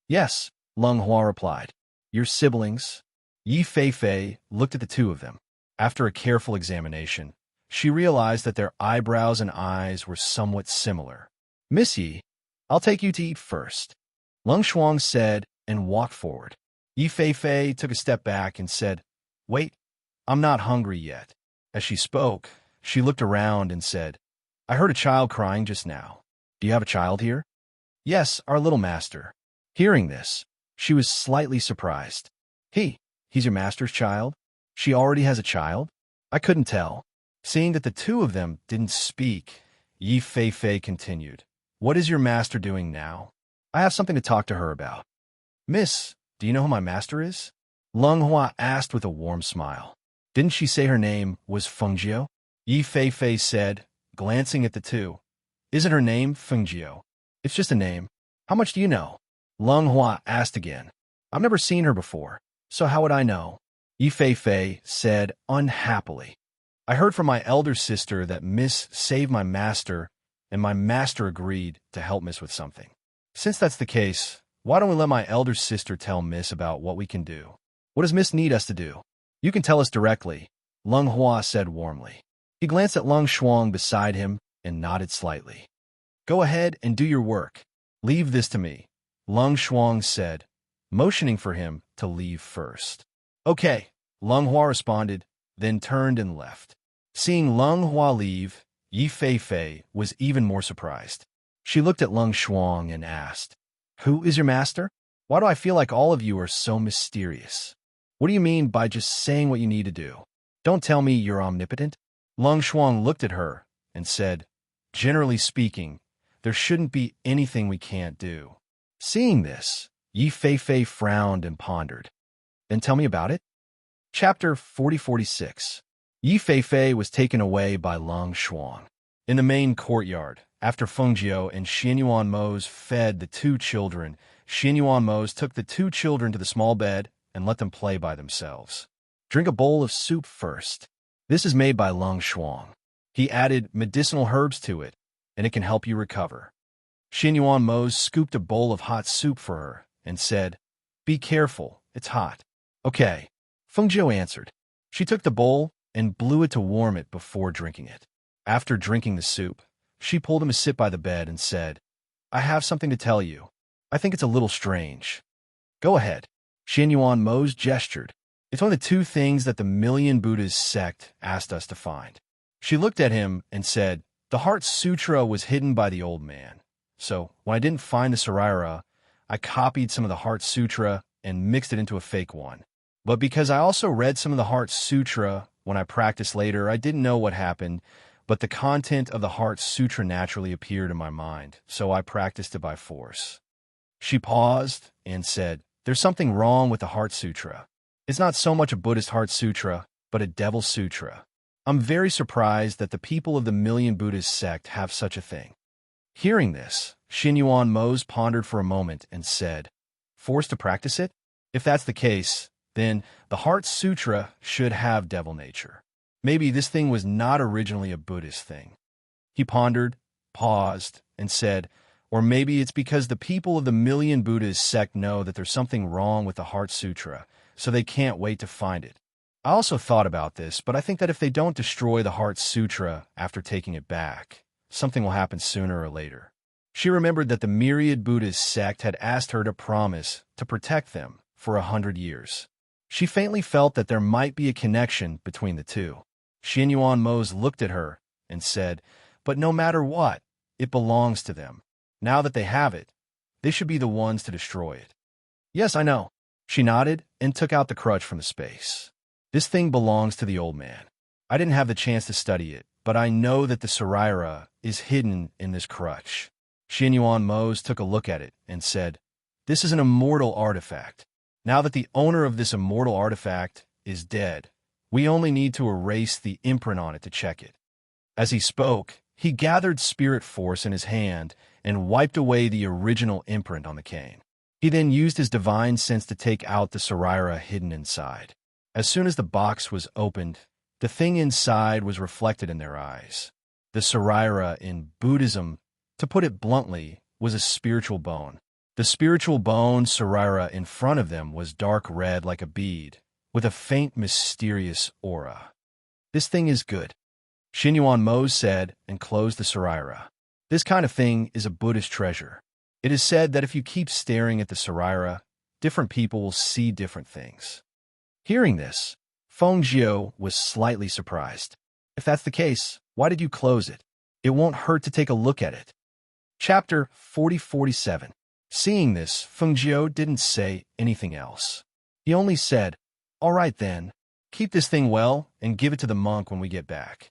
Yes, Leng Hua replied. Your siblings. Yi Fei looked at the two of them. After a careful examination, she realized that their eyebrows and eyes were somewhat similar. Miss Yi, I'll take you to eat first, Leng Shuang said and walked forward. Yi Fei took a step back and said, wait, I'm not hungry yet. As she spoke, she looked around and said, I heard a child crying just now. Do you have a child here? Yes, our little master. Hearing this, she was slightly surprised. He's your master's child? She already has a child? I couldn't tell. Seeing that the two of them didn't speak, Yi Fei continued, what is your master doing now? I have something to talk to her about. Miss, do you know who my master is? Leng Hua asked with a warm smile. Didn't she say her name was Fengjiu? Yi Fei said, glancing at the two. Isn't her name Fengjiu? It's just a name. How much do you know? Leng Hua asked again. I've never seen her before, so how would I know? Yi Fei said unhappily. I heard from my elder sister that Miss saved my master, and my master agreed to help Miss with something. Since that's the case, why don't we let my elder sister tell Miss about what we can do? What does Miss need us to do? You can tell us directly, Leng Hua said warmly. He glanced at Leng Shuang beside him and nodded slightly. Go ahead and do your work. Leave this to me, Leng Shuang said, motioning for him to leave first. Okay, Leng Hua responded, then turned and left. Seeing Leng Hua leave, Yi Fei was even more surprised. She looked at Leng Shuang and asked, who is your master? Why do I feel like all of you are so mysterious? What do you mean by just saying what you need to do? Don't tell me you're omnipotent. Leng Shuang looked at her and said, generally speaking, there shouldn't be anything we can't do. Seeing this, Yi Fei frowned and pondered. Then tell me about it. Chapter 40-46. Yi Fei was taken away by Leng Shuang. In the main courtyard, after Fengjiu and Xianyuan Mose fed the two children, Xianyuan Mose took the two children to the small bed and let them play by themselves. Drink a bowl of soup first. This is made by Leng Shuang. He added medicinal herbs to it, and it can help you recover. Xianyuan Mose scooped a bowl of hot soup for her and said, be careful, it's hot. Okay, Fengjiu answered. She took the bowl and blew it to warm it before drinking it. After drinking the soup, she pulled him to sit by the bed and said, I have something to tell you. I think it's a little strange. Go ahead. Xianyuan Mose gestured. It's one of the two things that the Million Buddhas sect asked us to find. She looked at him and said, the Heart Sutra was hidden by the old man. So, when I didn't find the Saraira, I copied some of the Heart Sutra and mixed it into a fake one. But because I also read some of the Heart Sutra when I practiced later, I didn't know what happened, but the content of the Heart Sutra naturally appeared in my mind, so I practiced it by force. She paused and said, there's something wrong with the Heart Sutra. It's not so much a Buddhist Heart Sutra, but a Devil Sutra. I'm very surprised that the people of the Million Buddhas sect have such a thing. Hearing this, Xianyuan Mose pondered for a moment and said, forced to practice it? If that's the case, then the Heart Sutra should have devil nature. Maybe this thing was not originally a Buddhist thing. He pondered, paused, and said, or maybe it's because the people of the Million Buddhas sect know that there's something wrong with the Heart Sutra, so they can't wait to find it. I also thought about this, but I think that if they don't destroy the Heart Sutra after taking it back, something will happen sooner or later. She remembered that the Myriad Buddhist sect had asked her to promise to protect them for 100 years. She faintly felt that there might be a connection between the two. Xianyuan Mose looked at her and said, but no matter what, it belongs to them. Now that they have it, they should be the ones to destroy it. Yes, I know. She nodded and took out the crutch from the space. This thing belongs to the old man. I didn't have the chance to study it, but I know that the Saraira is hidden in this crutch. Xianyuan Mose took a look at it and said, this is an immortal artifact. Now that the owner of this immortal artifact is dead, we only need to erase the imprint on it to check it. As he spoke, he gathered spirit force in his hand and wiped away the original imprint on the cane. He then used his divine sense to take out the Saraira hidden inside. As soon as the box was opened, the thing inside was reflected in their eyes. The Saraira in Buddhism, to put it bluntly, was a spiritual bone. The spiritual bone Saraira in front of them was dark red like a bead, with a faint mysterious aura. This thing is good, Xianyuan Mose said and closed the Saraira. This kind of thing is a Buddhist treasure. It is said that if you keep staring at the Saraira, different people will see different things. Hearing this, Feng Jiu was slightly surprised. If that's the case, why did you close it? It won't hurt to take a look at it. Chapter 40-47. Seeing this, Feng Jiu didn't say anything else. He only said, all right then, keep this thing well and give it to the monk when we get back.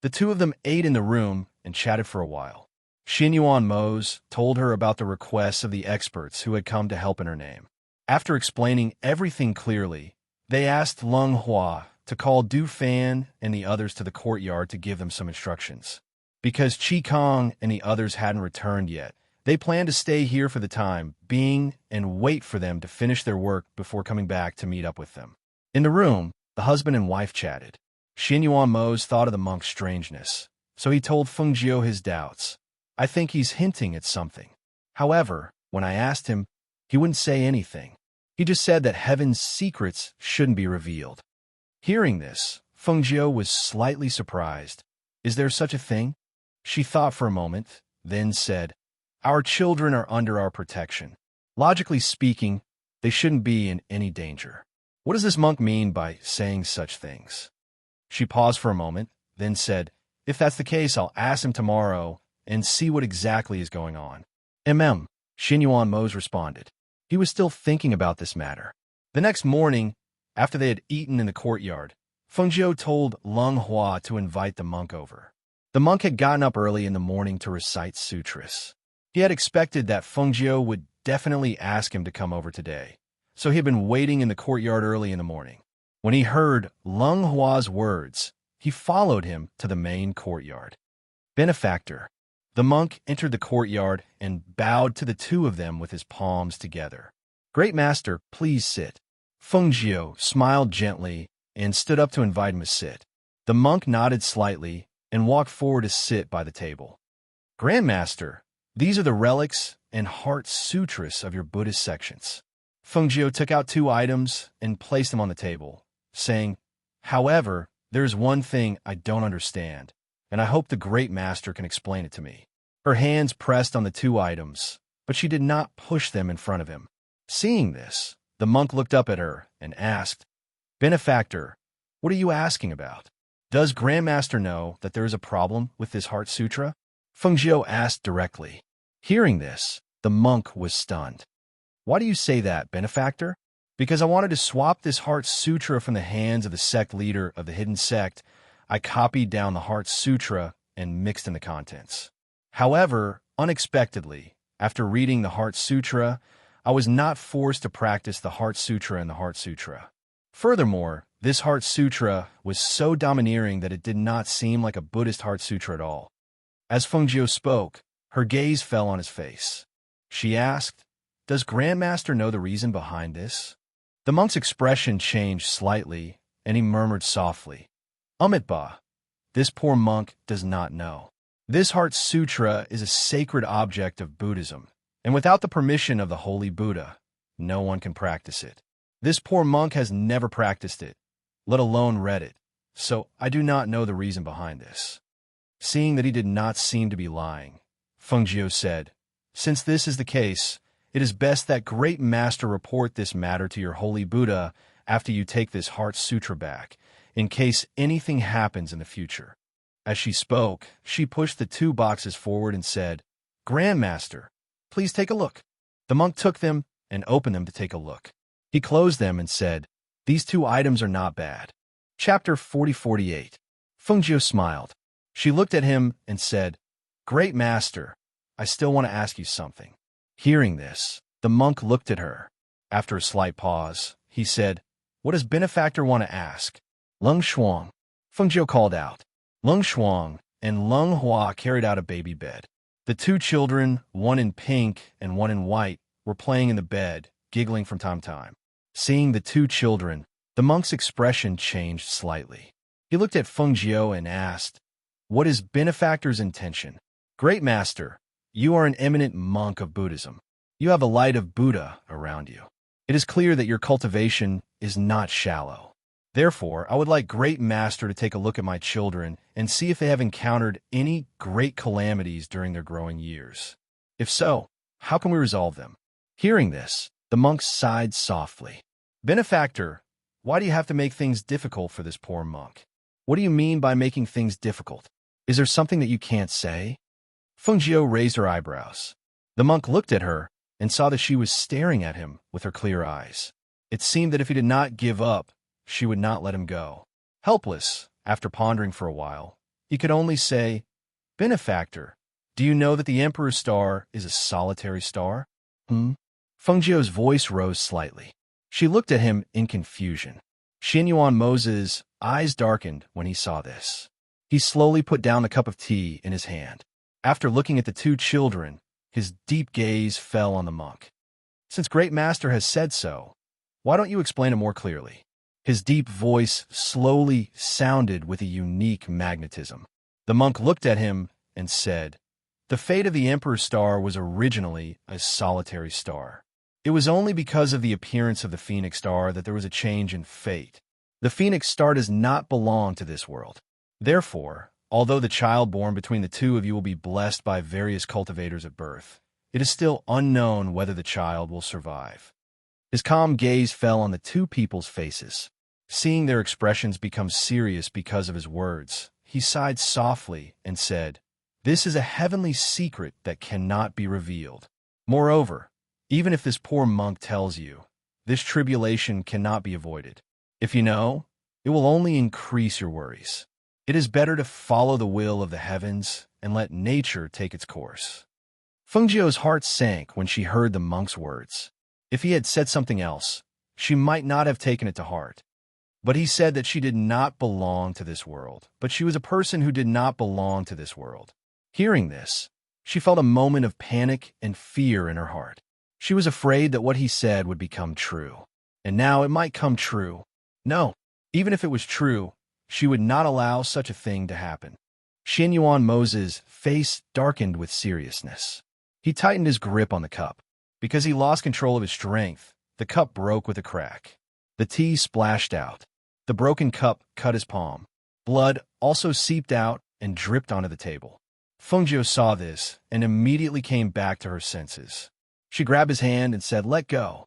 The two of them ate in the room and chatted for a while. Xianyuan Mose told her about the requests of the experts who had come to help in her name. After explaining everything clearly, they asked Lung Hua to call Du Fan and the others to the courtyard to give them some instructions. Because Qi Kong and the others hadn't returned yet, they planned to stay here for the time being and wait for them to finish their work before coming back to meet up with them. In the room, the husband and wife chatted. Xianyuan Mose thought of the monk's strangeness, so he told Feng Jiu his doubts. I think he's hinting at something. However, when I asked him, he wouldn't say anything. He just said that heaven's secrets shouldn't be revealed. Hearing this, Feng Jiu was slightly surprised. Is there such a thing? She thought for a moment, then said, our children are under our protection. Logically speaking, they shouldn't be in any danger. What does this monk mean by saying such things? She paused for a moment, then said, if that's the case, I'll ask him tomorrow and see what exactly is going on. Xianyuan Mose responded. He was still thinking about this matter. The next morning, after they had eaten in the courtyard, Feng Jiu told Lung Hua to invite the monk over. The monk had gotten up early in the morning to recite sutras. He had expected that Feng Jiu would definitely ask him to come over today, so he had been waiting in the courtyard early in the morning. When he heard Lung Hua's words, he followed him to the main courtyard. Benefactor. The monk entered the courtyard and bowed to the two of them with his palms together. Great master, please sit. Feng Jiu smiled gently and stood up to invite him to sit. The monk nodded slightly and walked forward to sit by the table. Grandmaster, these are the relics and heart sutras of your Buddhist sections. Feng Jiu took out 2 items and placed them on the table, saying, however, there is one thing I don't understand, and I hope the great master can explain it to me. Her hands pressed on the 2 items, but she did not push them in front of him. Seeing this, The monk looked up at her and asked, "Benefactor, what are you asking about? Does Grandmaster know that there is a problem with this Heart Sutra?" Fengjiu asked directly. Hearing this, the monk was stunned. "Why do you say that, Benefactor?" "Because I wanted to swap this Heart Sutra from the hands of the sect leader of the hidden sect. I copied down the Heart Sutra and mixed in the contents. However, unexpectedly, after reading the Heart Sutra, I was not forced to practice the Heart Sutra and the Heart Sutra. Furthermore, this Heart Sutra was so domineering that it did not seem like a Buddhist Heart Sutra at all." As Fengjiu spoke, her gaze fell on his face. She asked, "Does Grandmaster know the reason behind this?" The monk's expression changed slightly, and he murmured softly, "Amitabha, this poor monk does not know. This Heart Sutra is a sacred object of Buddhism, and without the permission of the Holy Buddha, no one can practice it. This poor monk has never practiced it, let alone read it, so I do not know the reason behind this." Seeing that he did not seem to be lying, Fengjiu said, "Since this is the case, it is best that Great Master report this matter to your Holy Buddha after you take this Heart Sutra back, in case anything happens in the future." As she spoke, she pushed the 2 boxes forward and said, "Grandmaster, please take a look." The monk took them and opened them to take a look. He closed them and said, "These 2 items are not bad." Chapter 40-48. Fengjiu smiled. She looked at him and said, "Great Master, I still want to ask you something." Hearing this, the monk looked at her. After a slight pause, he said, "What does Benefactor want to ask?" "Lung Shuang," Fengjiu called out. Lung Shuang and Lung Hua carried out a baby bed. The 2 children, one in pink and one in white, were playing in the bed, giggling from time to time. Seeing the 2 children, the monk's expression changed slightly. He looked at Fengjiu and asked, "What is Benefactor's intention?" "Great Master, you are an eminent monk of Buddhism. You have a light of Buddha around you. It is clear that your cultivation is not shallow. Therefore, I would like Great Master to take a look at my children and see if they have encountered any great calamities during their growing years. If so, how can we resolve them?" Hearing this, the monk sighed softly. "Benefactor, why do you have to make things difficult for this poor monk? What do you mean by making things difficult? Is there something that you can't say?" Fengjiu raised her eyebrows. The monk looked at her and saw that she was staring at him with her clear eyes. It seemed that if he did not give up, she would not let him go. Helpless, after pondering for a while, he could only say, "Benefactor, do you know that the Emperor's star is a solitary star?" Fengjiu's voice rose slightly. She looked at him in confusion. Xinyuan Moses' eyes darkened when he saw this. He slowly put down the cup of tea in his hand. After looking at the 2 children, his deep gaze fell on the monk. "Since Great Master has said so, why don't you explain it more clearly?" His deep voice slowly sounded with a unique magnetism. The monk looked at him and said, "The fate of the Emperor's star was originally a solitary star. It was only because of the appearance of the Phoenix star that there was a change in fate. The Phoenix star does not belong to this world. Therefore, although the child born between the 2 of you will be blessed by various cultivators at birth, it is still unknown whether the child will survive." His calm gaze fell on the 2 people's faces. Seeing their expressions become serious because of his words, he sighed softly and said, "This is a heavenly secret that cannot be revealed. Moreover, even if this poor monk tells you, this tribulation cannot be avoided. If you know, it will only increase your worries. It is better to follow the will of the heavens and let nature take its course." Fengjiu's heart sank when she heard the monk's words. If he had said something else, she might not have taken it to heart. But he said that she did not belong to this world, but she was a person who did not belong to this world. Hearing this, she felt a moment of panic and fear in her heart. She was afraid that what he said would become true. And now it might come true. No, even if it was true, she would not allow such a thing to happen. Xinyuan Moses' face darkened with seriousness. He tightened his grip on the cup. Because he lost control of his strength, the cup broke with a crack. The tea splashed out. The broken cup cut his palm. Blood also seeped out and dripped onto the table. Fengjiu saw this and immediately came back to her senses. She grabbed his hand and said, "Let go."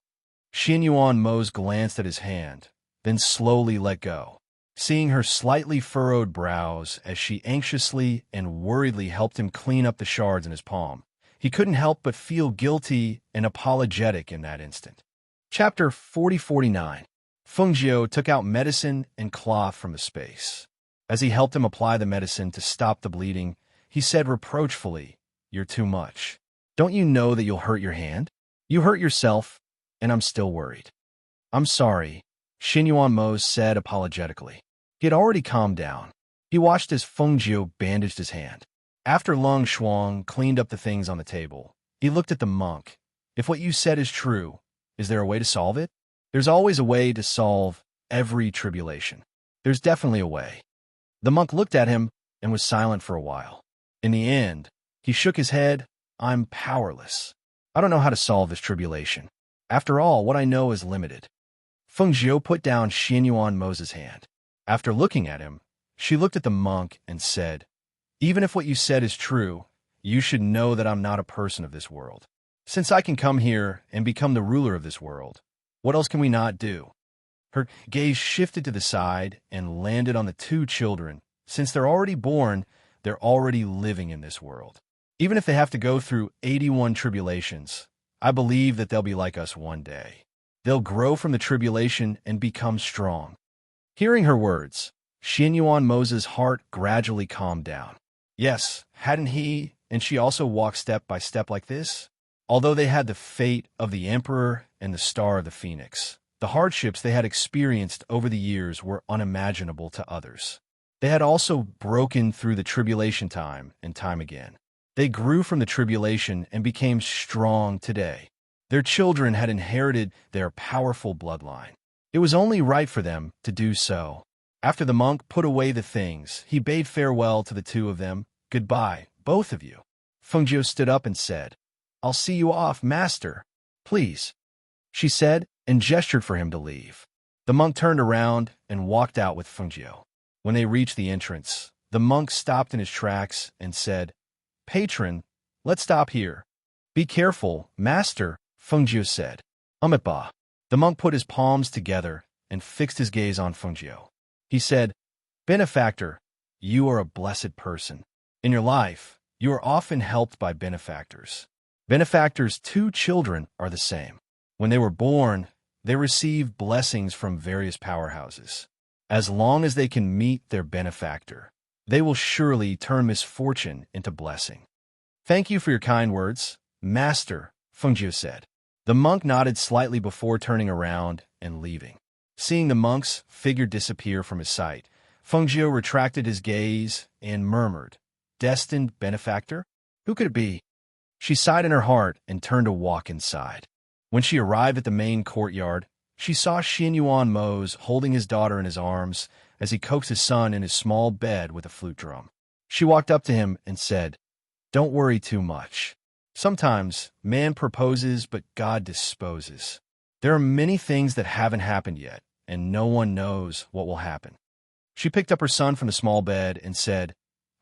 Xianyuan Mose glanced at his hand, then slowly let go. Seeing her slightly furrowed brows as she anxiously and worriedly helped him clean up the shards in his palm, he couldn't help but feel guilty and apologetic in that instant. Chapter 4049. Fengjiu took out medicine and cloth from the space. As he helped him apply the medicine to stop the bleeding, he said reproachfully, "You're too much. Don't you know that you'll hurt your hand? You hurt yourself, and I'm still worried." "I'm sorry," Xianyuan Mose said apologetically. He had already calmed down. He watched as Fengjiu bandaged his hand. After Lung Shuang cleaned up the things on the table, he looked at the monk. "If what you said is true, is there a way to solve it?" "There's always a way to solve every tribulation. There's definitely a way." The monk looked at him and was silent for a while. In the end, he shook his head. "I'm powerless. I don't know how to solve this tribulation. After all, what I know is limited." Fengjiu put down Xianyuan Mose's hand. After looking at him, she looked at the monk and said, "Even if what you said is true, you should know that I'm not a person of this world. Since I can come here and become the ruler of this world, what else can we not do?" Her gaze shifted to the side and landed on the two children. Since they're already born, they're already living in this world. Even if they have to go through 81 tribulations, I believe that they'll be like us one day. They'll grow from the tribulation and become strong. Hearing her words, Xianyuan Mose's heart gradually calmed down. Yes, hadn't he and she also walked step by step like this? Although they had the fate of the Emperor and the Star of the Phoenix, the hardships they had experienced over the years were unimaginable to others. They had also broken through the tribulation time and time again. They grew from the tribulation and became strong today. Their children had inherited their powerful bloodline. It was only right for them to do so. After the monk put away the things, he bade farewell to the two of them. "Goodbye, both of you." Fengjiu stood up and said, "I'll see you off, master. Please," she said, and gestured for him to leave. The monk turned around and walked out with Fengjiu. When they reached the entrance, the monk stopped in his tracks and said, "Patron, let's stop here." "Be careful, master," Fengjiu said. "Ba." The monk put his palms together and fixed his gaze on Fengjiu. He said, "Benefactor, you are a blessed person. In your life, you are often helped by benefactors. Benefactors' two children are the same. When they were born, they received blessings from various powerhouses. As long as they can meet their benefactor, they will surely turn misfortune into blessing." "Thank you for your kind words, master," Fengjiu said. The monk nodded slightly before turning around and leaving. Seeing the monk's figure disappear from his sight, Fengjiu retracted his gaze and murmured, "Destined benefactor? Who could it be?" She sighed in her heart and turned to walk inside. When she arrived at the main courtyard, she saw Xianyuan Mose holding his daughter in his arms as he coaxed his son in his small bed with a flute drum. She walked up to him and said, "Don't worry too much. Sometimes man proposes, but God disposes. There are many things that haven't happened yet, and no one knows what will happen." She picked up her son from the small bed and said,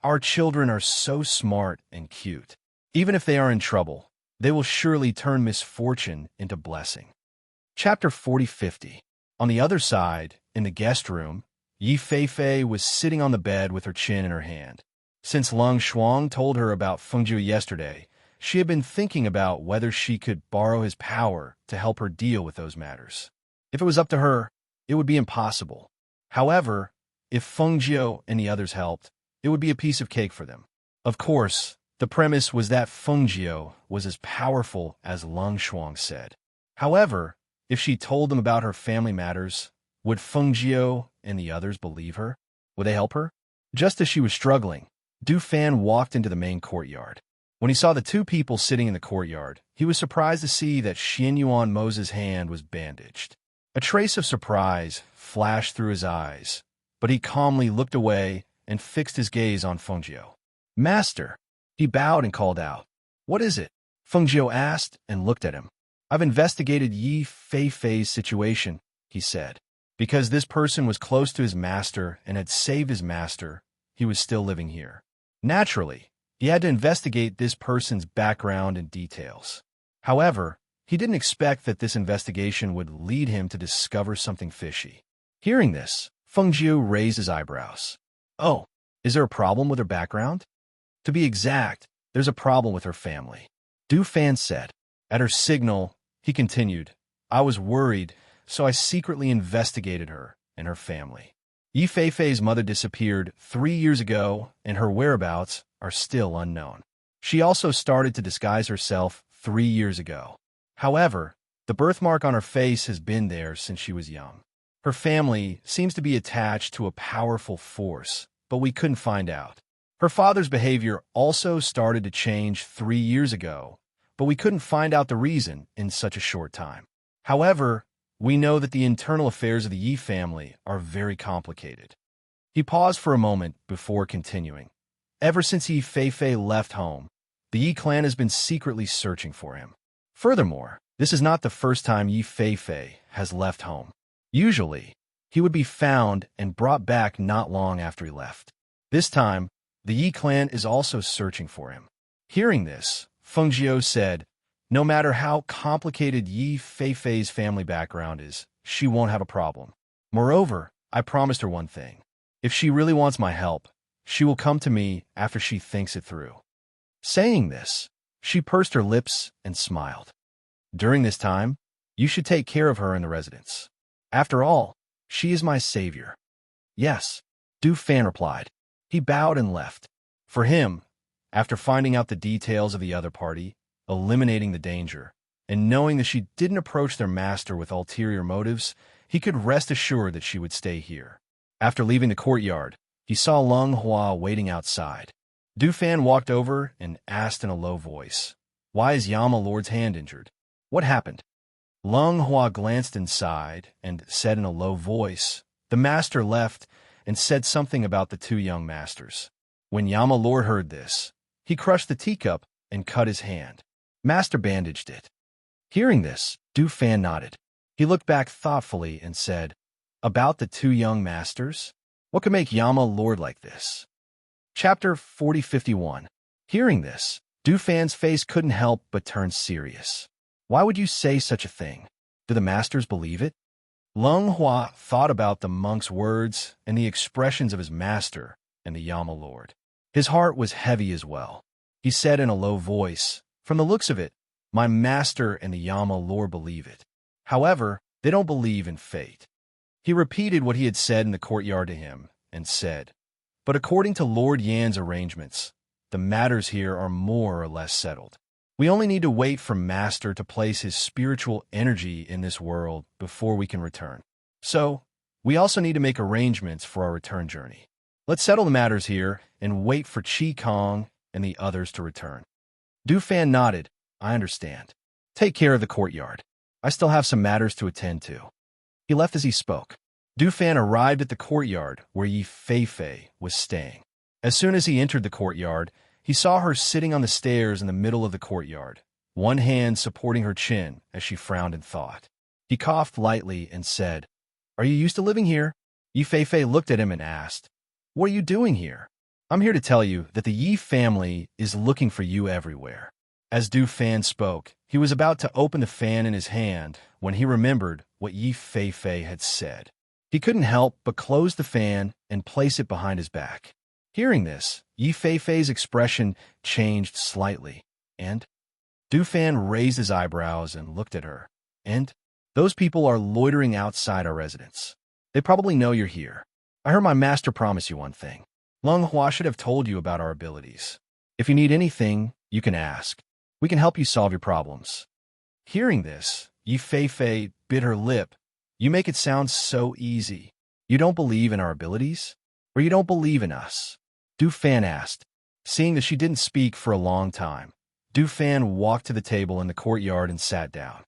"Our children are so smart and cute. Even if they are in trouble, they will surely turn misfortune into blessing." Chapter 4050. On the other side, in the guest room, Yi Feifei was sitting on the bed with her chin in her hand. Since Lung Shuang told her about Fengjiu yesterday, she had been thinking about whether she could borrow his power to help her deal with those matters. If it was up to her, it would be impossible. However, if Fengjiu and the others helped, it would be a piece of cake for them. Of course, the premise was that Fengjiu was as powerful as Lung Shuang said. However, if she told them about her family matters, would Fengjiu and the others believe her? Would they help her? Just as she was struggling, Du Fan walked into the main courtyard. When he saw the two people sitting in the courtyard, he was surprised to see that Xianyuan Mose's hand was bandaged. A trace of surprise flashed through his eyes, but he calmly looked away and fixed his gaze on Fengjiu. "Master!" He bowed and called out. "What is it?" Fengjiu asked and looked at him. "I've investigated Yi Feifei's situation," he said. Because this person was close to his master and had saved his master, he was still living here. Naturally, he had to investigate this person's background and details. However, He didn't expect that this investigation would lead him to discover something fishy. Hearing this, Feng Jiu raised his eyebrows. Oh, is there a problem with her background? To be exact, there's a problem with her family, Du Fan said. At her signal, he continued, I was worried, so I secretly investigated her and her family. Yi Feifei's mother disappeared 3 years ago, and her whereabouts are still unknown. She also started to disguise herself 3 years ago. However, the birthmark on her face has been there since she was young. Her family seems to be attached to a powerful force, but we couldn't find out. Her father's behavior also started to change 3 years ago, but we couldn't find out the reason in such a short time. However, we know that the internal affairs of the Yi family are very complicated. He paused for a moment before continuing. Ever since Yi Feifei left home, the Yi clan has been secretly searching for him. Furthermore, this is not the first time Yi Feifei has left home. Usually, he would be found and brought back not long after he left. This time, the Yi clan is also searching for him. Hearing this, Feng Jiu said, no matter how complicated Yi Feifei's family background is, she won't have a problem. Moreover, I promised her one thing. If she really wants my help, she will come to me after she thinks it through. Saying this, she pursed her lips and smiled. During this time, you should take care of her in the residence. After all, she is my savior. Yes, Du Fan replied. He bowed and left. For him, after finding out the details of the other party, eliminating the danger, and knowing that she didn't approach their master with ulterior motives, he could rest assured that she would stay here. After leaving the courtyard, he saw Lung Hua waiting outside. Du Fan walked over and asked in a low voice, Why is Yama Lord's hand injured? What happened? Lung Hua glanced inside and said in a low voice, The master left and said something about the 2 young masters. When Yama Lord heard this, he crushed the teacup and cut his hand. Master bandaged it. Hearing this, Du Fan nodded. He looked back thoughtfully and said, About the 2 young masters? What could make Yama Lord like this? Chapter 4051. Hearing this, Du Fan's face couldn't help but turn serious. Why would you say such a thing? Do the masters believe it? Lung Hua thought about the monk's words and the expressions of his master and the Yama Lord. His heart was heavy as well. He said in a low voice, From the looks of it, my master and the Yama Lord believe it. However, they don't believe in fate. He repeated what he had said in the courtyard to him and said, But according to Lord Yan's arrangements, the matters here are more or less settled. We only need to wait for Master to place his spiritual energy in this world before we can return. So, we also need to make arrangements for our return journey. Let's settle the matters here and wait for Qi Kong and the others to return. Du Fan nodded. I understand. Take care of the courtyard. I still have some matters to attend to. He left as he spoke. Du Fan arrived at the courtyard where Yi Feifei was staying. As soon as he entered the courtyard, he saw her sitting on the stairs in the middle of the courtyard, one hand supporting her chin as she frowned in thought. He coughed lightly and said, Are you used to living here? Yi Feifei looked at him and asked, What are you doing here? I'm here to tell you that the Yi family is looking for you everywhere. As Du Fan spoke, he was about to open the fan in his hand when he remembered what Yi Feifei had said. He couldn't help but close the fan and place it behind his back. Hearing this, Yi Feifei's expression changed slightly, and Du Fan raised his eyebrows and looked at her. And those people are loitering outside our residence. They probably know you're here. I heard my master promise you one thing. Lung Hua should have told you about our abilities. If you need anything, you can ask. We can help you solve your problems. Hearing this, Yi Feifei bit her lip. You make it sound so easy. You don't believe in our abilities? Or you don't believe in us? Du Fan asked. Seeing that she didn't speak for a long time, Du Fan walked to the table in the courtyard and sat down.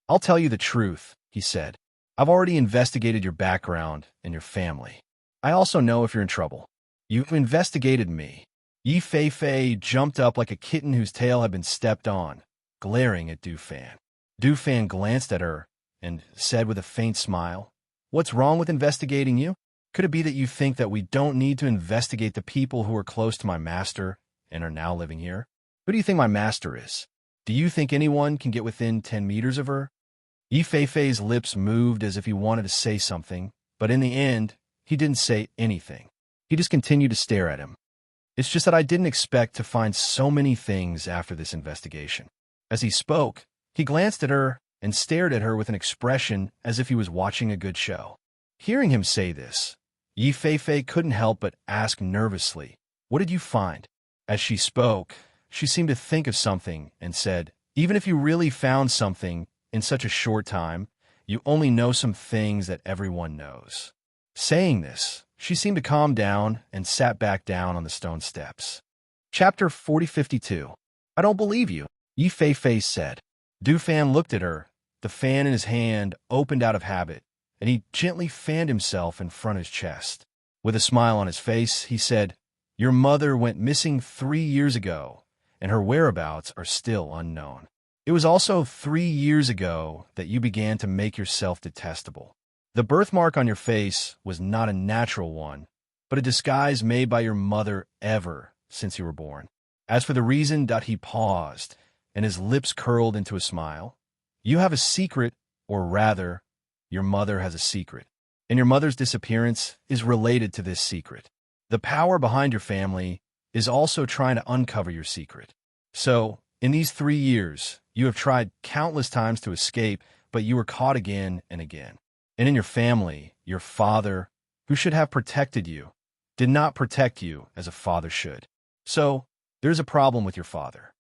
I'll tell you the truth, he said. I've already investigated your background and your family. I also know if you're in trouble. You've investigated me. Yi Feifei jumped up like a kitten whose tail had been stepped on, glaring at Du Fan. Du Fan glanced at her and said with a faint smile, What's wrong with investigating you? Could it be that you think that we don't need to investigate the people who are close to my master and are now living here? Who do you think my master is? Do you think anyone can get within 10 meters of her? Yi Feifei's lips moved as if he wanted to say something, but in the end, he didn't say anything. He just continued to stare at him. It's just that I didn't expect to find so many things after this investigation. As he spoke, he glanced at her and stared at her with an expression as if he was watching a good show. Hearing him say this, Yi Feifei couldn't help but ask nervously, "What did you find?" As she spoke, she seemed to think of something and said, "Even if you really found something in such a short time, you only know some things that everyone knows." Saying this, she seemed to calm down and sat back down on the stone steps. Chapter 4052. "I don't believe you," Yi Feifei said. Du Fan looked at her. The fan in his hand opened out of habit, and he gently fanned himself in front of his chest. With a smile on his face, he said, "Your mother went missing 3 years ago, and her whereabouts are still unknown. It was also 3 years ago that you began to make yourself detestable. The birthmark on your face was not a natural one, but a disguise made by your mother ever since you were born. As for the reason," he paused, and his lips curled into a smile. "You have a secret, or rather, your mother has a secret, and your mother's disappearance is related to this secret. The power behind your family is also trying to uncover your secret. So, in these 3 years, you have tried countless times to escape, but you were caught again and again. And in your family, your father, who should have protected you, did not protect you as a father should. So, there's a problem with your father."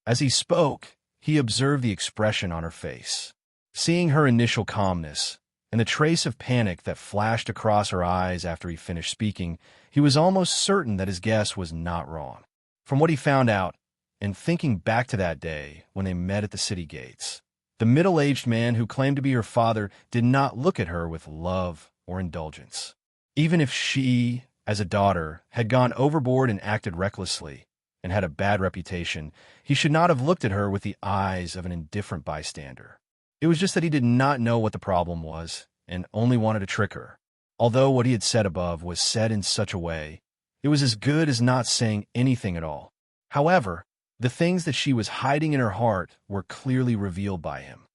As he spoke, he observed the expression on her face. Seeing her initial calmness and the trace of panic that flashed across her eyes after he finished speaking, he was almost certain that his guess was not wrong. From what he found out, and thinking back to that day when they met at the city gates, the middle-aged man who claimed to be her father did not look at her with love or indulgence. Even if she, as a daughter, had gone overboard and acted recklessly and had a bad reputation, he should not have looked at her with the eyes of an indifferent bystander. It was just that he did not know what the problem was and only wanted to trick her. Although what he had said above was said in such a way, it was as good as not saying anything at all. However, the things that she was hiding in her heart were clearly revealed by him.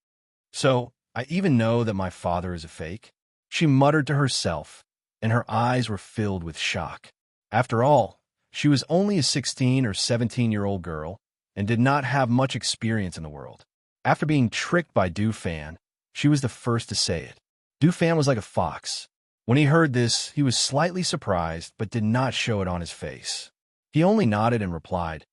"So, I even know that my father is a fake?" she muttered to herself, and her eyes were filled with shock. After all, she was only a 16 or 17-year-old girl and did not have much experience in the world. After being tricked by Du Fan, she was the first to say it. Du Fan was like a fox. When he heard this, he was slightly surprised but did not show it on his face. He only nodded and replied,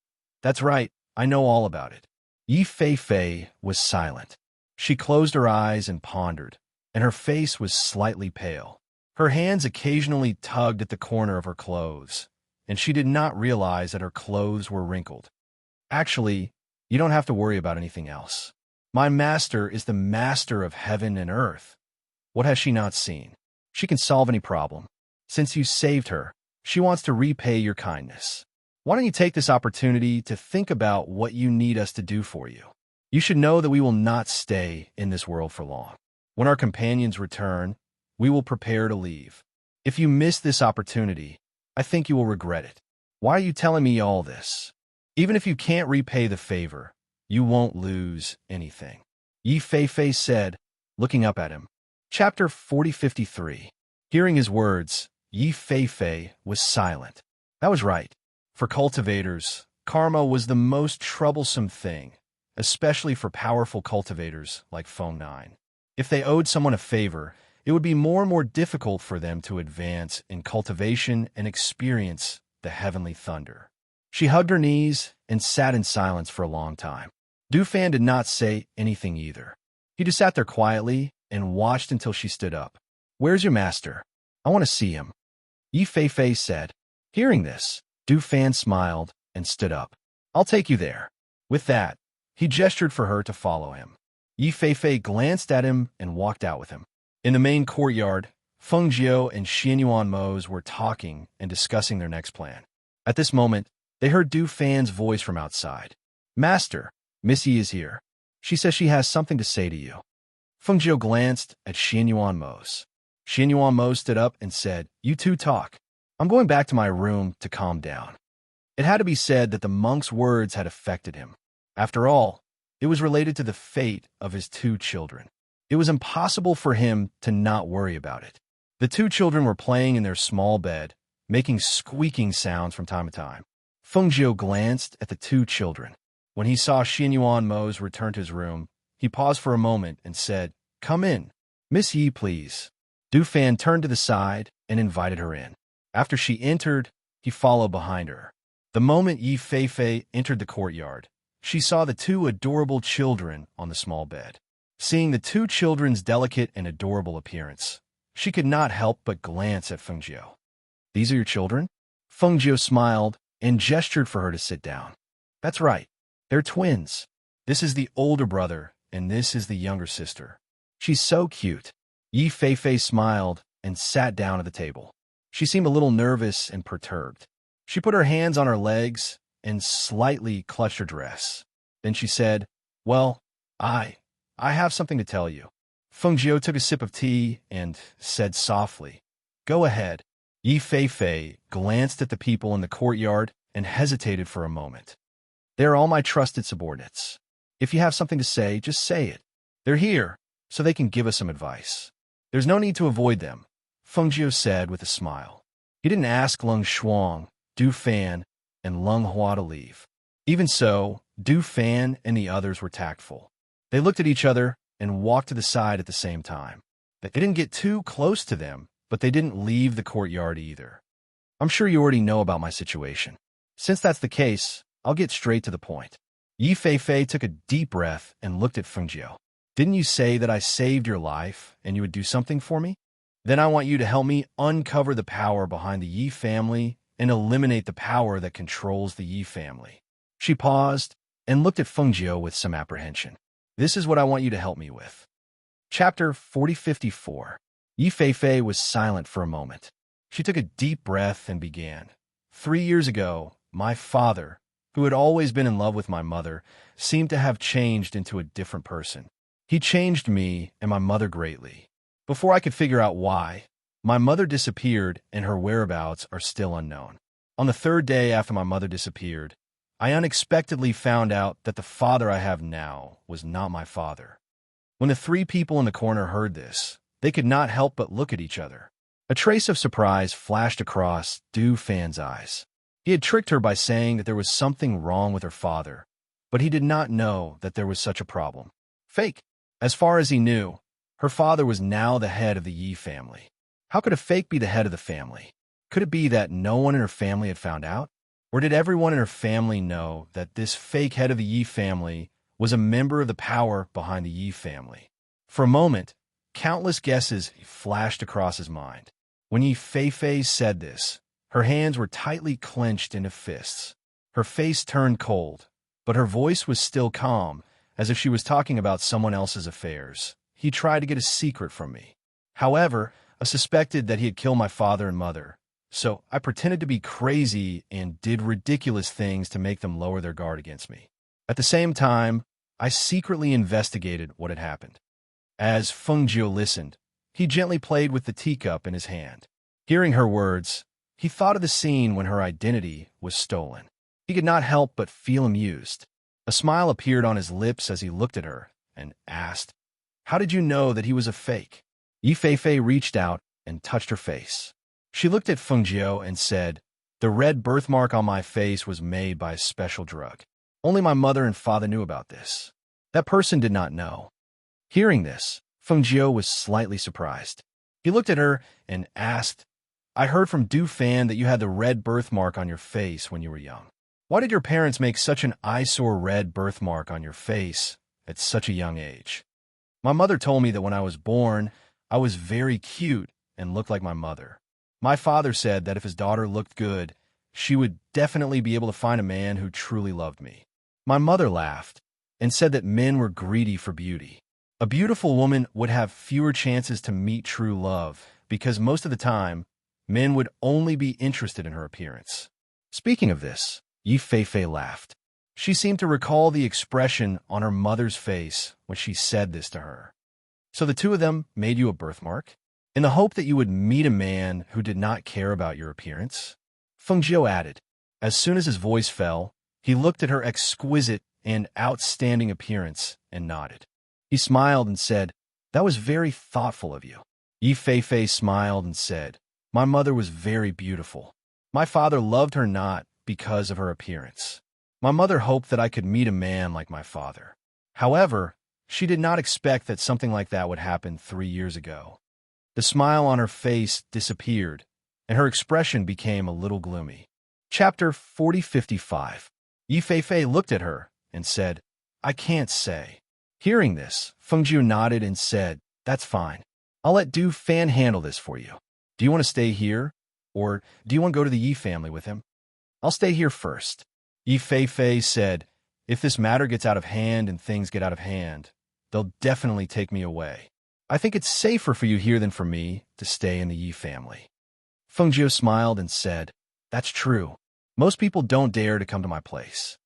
"That's right, I know all about it." Yi Feifei was silent. She closed her eyes and pondered, and her face was slightly pale. Her hands occasionally tugged at the corner of her clothes, and she did not realize that her clothes were wrinkled. "Actually, you don't have to worry about anything else. My master is the master of heaven and earth. What has she not seen? She can solve any problem. Since you saved her, she wants to repay your kindness. Why don't you take this opportunity to think about what you need us to do for you? You should know that we will not stay in this world for long. When our companions return, we will prepare to leave. If you miss this opportunity, I think you will regret it. Why are you telling me all this? Even if you can't repay the favor, you won't lose anything," Yi Feifei said, looking up at him. Chapter 4053. Hearing his words, Yi Feifei was silent. That was right. For cultivators, karma was the most troublesome thing, especially for powerful cultivators like Feng Nine. If they owed someone a favor, it would be more and more difficult for them to advance in cultivation and experience the heavenly thunder. She hugged her knees and sat in silence for a long time. Du Fan did not say anything either. He just sat there quietly and watched until she stood up. "Where's your master? I want to see him," Yi Feifei said. Hearing this, Du Fan smiled and stood up. "I'll take you there." With that, he gestured for her to follow him. Yi Feifei glanced at him and walked out with him. In the main courtyard, Feng Jiao and Xianyuan Mose were talking and discussing their next plan. At this moment, they heard Du Fan's voice from outside. "Master, Missy is here. She says she has something to say to you." Feng Jiao glanced at Xianyuan Mose. Xianyuan Mose stood up and said, "You two talk. I'm going back to my room to calm down." It had to be said that the monk's words had affected him. After all, It was related to the fate of his 2 children. It was impossible for him to not worry about it. The 2 children were playing in their small bed, making squeaking sounds from time to time. Feng Jiu glanced at the 2 children. When he saw Xinyuan Mo's return to his room, he paused for a moment and said, "Come in. Miss Yi, please." Du Fan turned to the side and invited her in. After she entered, he followed behind her. The moment Yi Feifei entered the courtyard, she saw the 2 adorable children on the small bed. Seeing the 2 children's delicate and adorable appearance, she could not help but glance at Feng Jiu. "These are your children?" Feng Jiu smiled and gestured for her to sit down. "That's right. They're twins. This is the older brother, and this is the younger sister. She's so cute." Yi Feifei smiled and sat down at the table. She seemed a little nervous and perturbed. She put her hands on her legs and slightly clutched her dress. Then she said, "Well, I have something to tell you." Feng Jiu took a sip of tea and said softly, "Go ahead." Yi Feifei glanced at the people in the courtyard and hesitated for a moment. "They are all my trusted subordinates. If you have something to say, just say it. They're here, so they can give us some advice. There's no need to avoid them," Feng Jiu said with a smile. He didn't ask Leng Shuang, Du Fan, and Leng Hua to leave. Even so, Du Fan and the others were tactful. They looked at each other and walked to the side at the same time. They didn't get too close to them, but they didn't leave the courtyard either. "I'm sure you already know about my situation. Since that's the case, I'll get straight to the point." Yi Feifei took a deep breath and looked at Feng Jiu. "Didn't you say that I saved your life and you would do something for me? Then I want you to help me uncover the power behind the Yi family and eliminate the power that controls the Yi family." She paused and looked at Feng Jiu with some apprehension. "This is what I want you to help me with." Chapter 4054. Yi Feifei was silent for a moment. She took a deep breath and began. 3 years ago, my father, who had always been in love with my mother, seemed to have changed into a different person. He changed me and my mother greatly. Before I could figure out why, my mother disappeared and her whereabouts are still unknown. On the 3rd day after my mother disappeared, I unexpectedly found out that the father I have now was not my father. When the 3 people in the corner heard this, they could not help but look at each other. A trace of surprise flashed across Du Fan's eyes. He had tricked her by saying that there was something wrong with her father, but he did not know that there was such a problem. Fake. As far as he knew, her father was now the head of the Yi family. How could a fake be the head of the family? Could it be that no one in her family had found out? Or did everyone in her family know that this fake head of the Yi family was a member of the power behind the Yi family? For a moment, countless guesses flashed across his mind. When Yi Feifei said this, her hands were tightly clenched into fists. Her face turned cold, but her voice was still calm, as if she was talking about someone else's affairs. "He tried to get a secret from me. However, I suspected that he had killed my father and mother, so I pretended to be crazy and did ridiculous things to make them lower their guard against me. At the same time, I secretly investigated what had happened." As Feng Jiu listened, he gently played with the teacup in his hand. Hearing her words, he thought of the scene when her identity was stolen. He could not help but feel amused. A smile appeared on his lips as he looked at her and asked, "How did you know that he was a fake?" Yi Feifei reached out and touched her face. She looked at Feng Jiu and said, "The red birthmark on my face was made by a special drug. Only my mother and father knew about this. That person did not know." Hearing this, Feng Jiu was slightly surprised. He looked at her and asked, "I heard from Du Fan that you had the red birthmark on your face when you were young. Why did your parents make such an eyesore red birthmark on your face at such a young age?" "My mother told me that when I was born, I was very cute and looked like my mother. My father said that if his daughter looked good, she would definitely be able to find a man who truly loved me. My mother laughed and said that men were greedy for beauty. A beautiful woman would have fewer chances to meet true love because most of the time, men would only be interested in her appearance." Speaking of this, Yi Feifei laughed. She seemed to recall the expression on her mother's face when she said this to her. "So the 2 of them made you a birthmark, in the hope that you would meet a man who did not care about your appearance?" Feng Jiu added. As soon as his voice fell, he looked at her exquisite and outstanding appearance and nodded. He smiled and said, "That was very thoughtful of you." Yi Fei smiled and said, "My mother was very beautiful. My father loved her not because of her appearance. My mother hoped that I could meet a man like my father. However, she did not expect that something like that would happen 3 years ago." The smile on her face disappeared, and her expression became a little gloomy. Chapter 4055. Yi Fei looked at her and said, "I can't say." Hearing this, Fengjiu nodded and said, "That's fine. I'll let Du Fan handle this for you. Do you want to stay here, or do you want to go to the Yi family with him?" "I'll stay here first." Yi Fei said, "If this matter gets out of hand and things get out of hand, they'll definitely take me away. I think it's safer for you here than for me to stay in the Yi family." Fengjiu smiled and said, "That's true. Most people don't dare to come to my place."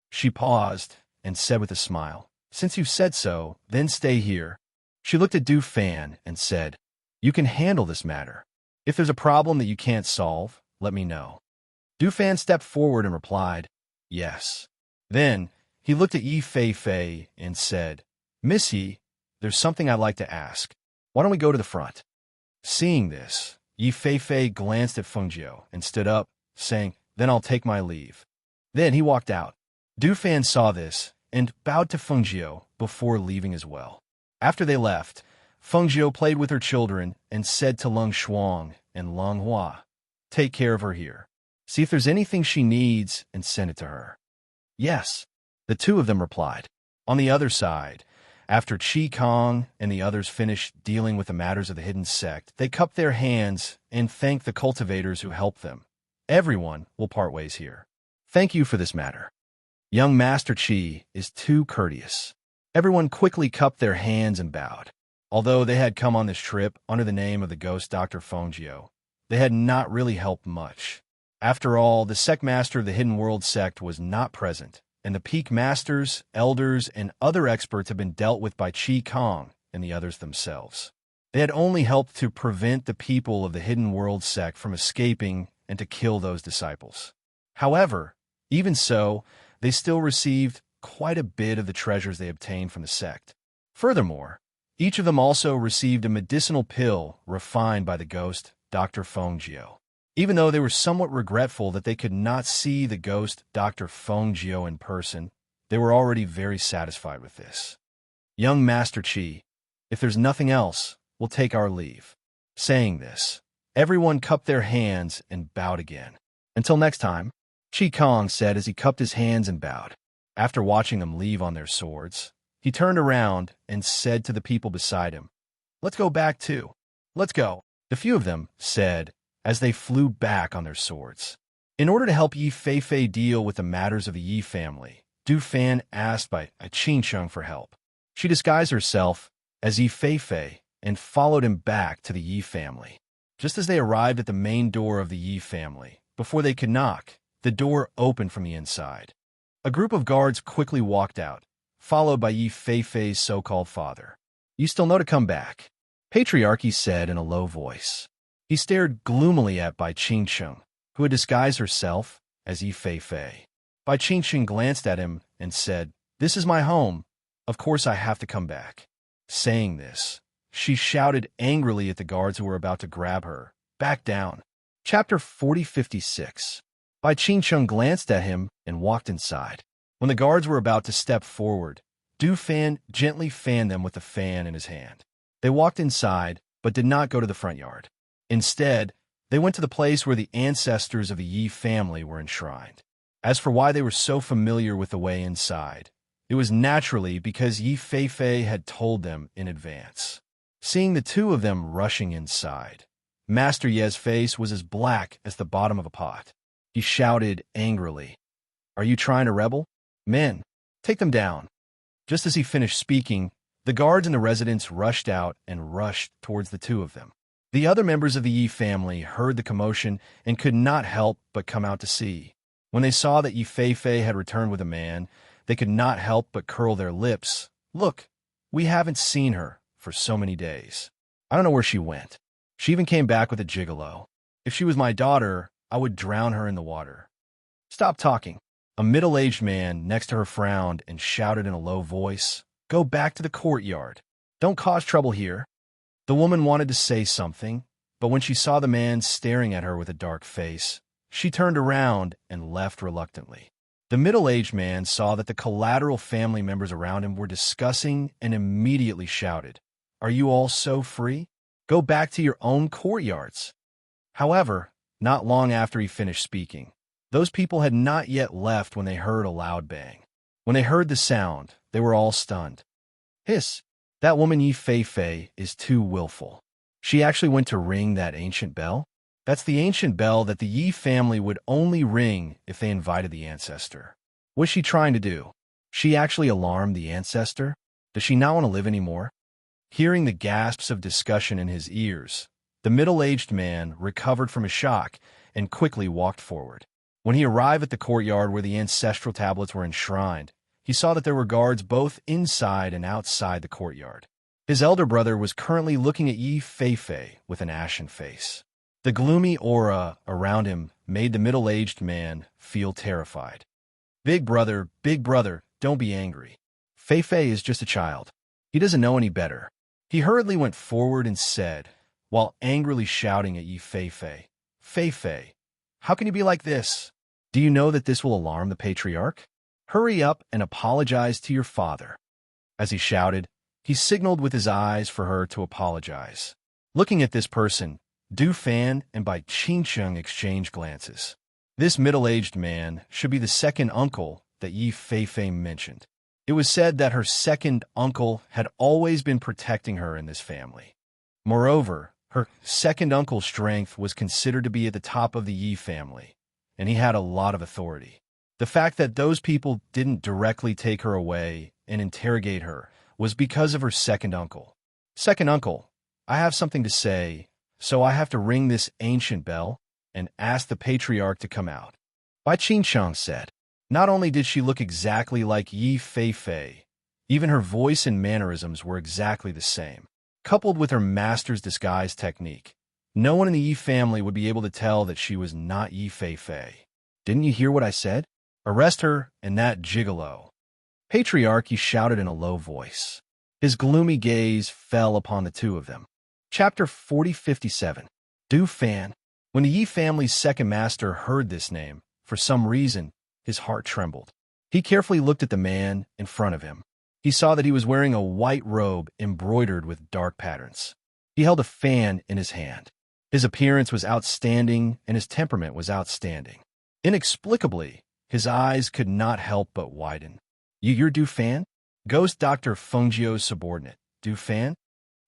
She paused and said with a smile, "Since you've said so, then stay here." She looked at Du Fan and said, "You can handle this matter. If there's a problem that you can't solve, let me know." Du Fan stepped forward and replied, "Yes." Then he looked at Yi Fei and said, "Miss Yi, there's something I'd like to ask. Why don't we go to the front?" Seeing this, Yi Fei glanced at Fengjiu and stood up, saying, "Then I'll take my leave." Then he walked out. Du Fan saw this and bowed to Fengjiu before leaving as well. After they left, Fengjiu played with her children and said to Leng Shuang and Leng Hua, "Take care of her here. See if there's anything she needs and send it to her." "Yes," the two of them replied. On the other side, after Qi Kong and the others finished dealing with the matters of the hidden sect, they cupped their hands and thanked the cultivators who helped them. "Everyone will part ways here. Thank you for this matter. Young Master Qi is too courteous." Everyone quickly cupped their hands and bowed. Although they had come on this trip under the name of the ghost Dr. Fengjiu, they had not really helped much. After all, the sect master of the Hidden World sect was not present, and the peak masters, elders, and other experts had been dealt with by Qi Kong and the others themselves. They had only helped to prevent the people of the Hidden World sect from escaping and to kill those disciples. However, even so, they still received quite a bit of the treasures they obtained from the sect. Furthermore, each of them also received a medicinal pill refined by the ghost Dr. Fengjiu. Even though they were somewhat regretful that they could not see the ghost Dr. Fengjiu in person, they were already very satisfied with this. "Young Master Qi, if there's nothing else, we'll take our leave." Saying this, everyone cupped their hands and bowed again. "Until next time," Qi Kong said as he cupped his hands and bowed. After watching them leave on their swords, he turned around and said to the people beside him, "Let's go back too. Let's go." The few of them said, as they flew back on their swords. In order to help Yi Fei deal with the matters of the Yi family, Du Fan asked by Enchanting for help. She disguised herself as Yi Fei and followed him back to the Yi family. Just as they arrived at the main door of the Yi family, before they could knock, the door opened from the inside. A group of guards quickly walked out, followed by Yi Fei's so-called father. "You still know to come back," Patriarchy said in a low voice. He stared gloomily at Bai Qingcheng, who had disguised herself as Yi Fei. Bai Qingcheng glanced at him and said, "This is my home. Of course I have to come back." Saying this, she shouted angrily at the guards who were about to grab her, "Back down." Chapter 4056. Bai Qingcheng glanced at him and walked inside. When the guards were about to step forward, Du Fan gently fanned them with the fan in his hand. They walked inside, but did not go to the front yard. Instead, they went to the place where the ancestors of the Yi family were enshrined. As for why they were so familiar with the way inside, it was naturally because Yi Fei had told them in advance. Seeing the two of them rushing inside, Master Ye's face was as black as the bottom of a pot. He shouted angrily, "Are you trying to rebel? Men, take them down." Just as he finished speaking, the guards and the residents rushed out and rushed towards the two of them. The other members of the Yi family heard the commotion and could not help but come out to see. When they saw that Yi Fei had returned with a man, they could not help but curl their lips. "Look, we haven't seen her for so many days. I don't know where she went. She even came back with a gigolo. If she was my daughter, I would drown her in the water." "Stop talking." A middle-aged man next to her frowned and shouted in a low voice, "Go back to the courtyard. Don't cause trouble here." The woman wanted to say something, but when she saw the man staring at her with a dark face, she turned around and left reluctantly. The middle-aged man saw that the collateral family members around him were discussing and immediately shouted, "Are you all so free? Go back to your own courtyards." However, not long after he finished speaking, those people had not yet left when they heard a loud bang. When they heard the sound, they were all stunned. "Hiss, that woman Yi Fei Fei is too willful. She actually went to ring that ancient bell? That's the ancient bell that the Yi family would only ring if they invited the ancestor. What's she trying to do? She actually alarmed the ancestor? Does she not want to live anymore?" Hearing the gasps of discussion in his ears, the middle-aged man recovered from his shock and quickly walked forward. When he arrived at the courtyard where the ancestral tablets were enshrined, he saw that there were guards both inside and outside the courtyard. His elder brother was currently looking at Yi Fei Fei with an ashen face. The gloomy aura around him made the middle-aged man feel terrified. Big brother, don't be angry. Fei Fei is just a child. He doesn't know any better." He hurriedly went forward and said, while angrily shouting at Yi Fei Fei, "Fei Fei, how can you be like this? Do you know that this will alarm the patriarch? Hurry up and apologize to your father." As he shouted, he signaled with his eyes for her to apologize. Looking at this person, Du Fan and Bai Qingcheng exchanged glances. This middle-aged man should be the second uncle that Yi Fei Fei mentioned. It was said that her second uncle had always been protecting her in this family. Moreover, her second uncle's strength was considered to be at the top of the Yi family, and he had a lot of authority. The fact that those people didn't directly take her away and interrogate her was because of her second uncle. "Second uncle, I have something to say, so I have to ring this ancient bell and ask the patriarch to come out," Bai Qingcheng said. Not only did she look exactly like Yi Fei Fei, even her voice and mannerisms were exactly the same. Coupled with her master's disguise technique, no one in the Yi family would be able to tell that she was not Yi Fei Fei. "Didn't you hear what I said? Arrest her and that gigolo." Patriarch, he shouted in a low voice. His gloomy gaze fell upon the two of them. Chapter 4057. Du Fan. When the Yi family's second master heard this name, for some reason, his heart trembled. He carefully looked at the man in front of him. He saw that he was wearing a white robe embroidered with dark patterns. He held a fan in his hand. His appearance was outstanding, and his temperament was outstanding. Inexplicably, his eyes could not help but widen. "You're Du Fan?" Ghost Dr. Fengjiu's subordinate, Du Fan?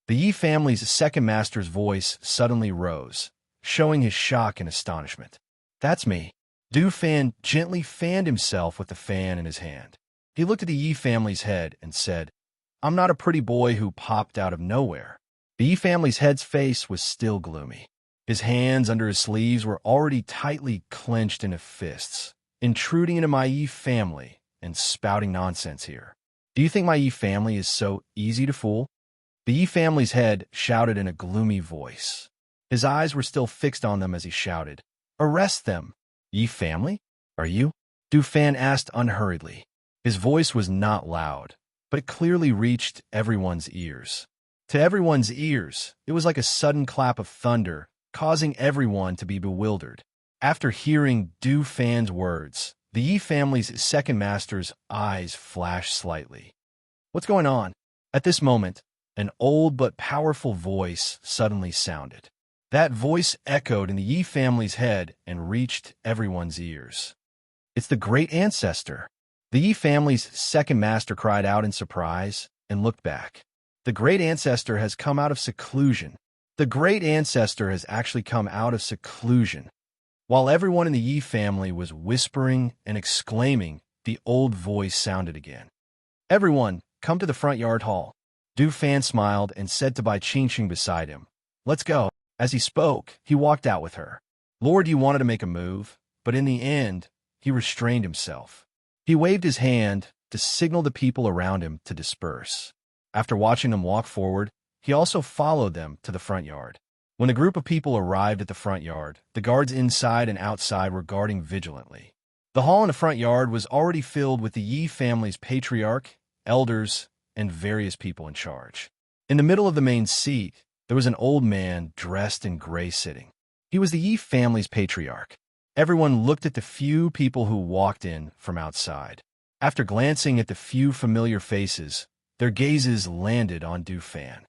The Yi family's second master's voice suddenly rose, showing his shock and astonishment. "That's me." Du Fan gently fanned himself with the fan in his hand. He looked at the Yi family's head and said, "I'm not a pretty boy who popped out of nowhere." The Yi family's head's face was still gloomy. His hands under his sleeves were already tightly clenched into fists, intruding into my Yi family and spouting nonsense here. "Do you think my Yi family is so easy to fool?" The Yi family's head shouted in a gloomy voice. His eyes were still fixed on them as he shouted, "Arrest them!" "Yi family? Are you?" Du Fan asked unhurriedly. His voice was not loud, but it clearly reached everyone's ears. To everyone's ears, it was like a sudden clap of thunder, causing everyone to be bewildered. After hearing Du Fan's words, the Yi family's second master's eyes flashed slightly. "What's going on?" At this moment, an old but powerful voice suddenly sounded. That voice echoed in the Yi family's head and reached everyone's ears. "It's the great ancestor." The Yi family's second master cried out in surprise and looked back. The great ancestor has come out of seclusion. The great ancestor has actually come out of seclusion. While everyone in the Yi family was whispering and exclaiming, the old voice sounded again. "Everyone, come to the front yard hall." Du Fan smiled and said to Bai Qingqing beside him, "Let's go." As he spoke, he walked out with her. Lord Yi wanted to make a move, but in the end, he restrained himself. He waved his hand to signal the people around him to disperse. After watching them walk forward, he also followed them to the front yard. When the group of people arrived at the front yard, the guards inside and outside were guarding vigilantly. The hall in the front yard was already filled with the Yi family's patriarch, elders, and various people in charge. In the middle of the main seat, there was an old man dressed in gray sitting. He was the Yi family's patriarch. Everyone looked at the few people who walked in from outside. After glancing at the few familiar faces, their gazes landed on Du Fan.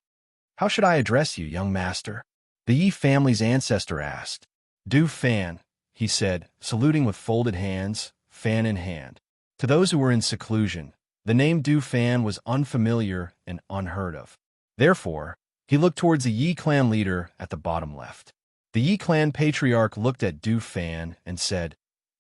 "How should I address you, young master?" the Yi family's ancestor asked. "Du Fan," he said, saluting with folded hands, fan in hand. To those who were in seclusion, the name Du Fan was unfamiliar and unheard of. Therefore, he looked towards the Yi clan leader at the bottom left. The Yi clan patriarch looked at Du Fan and said,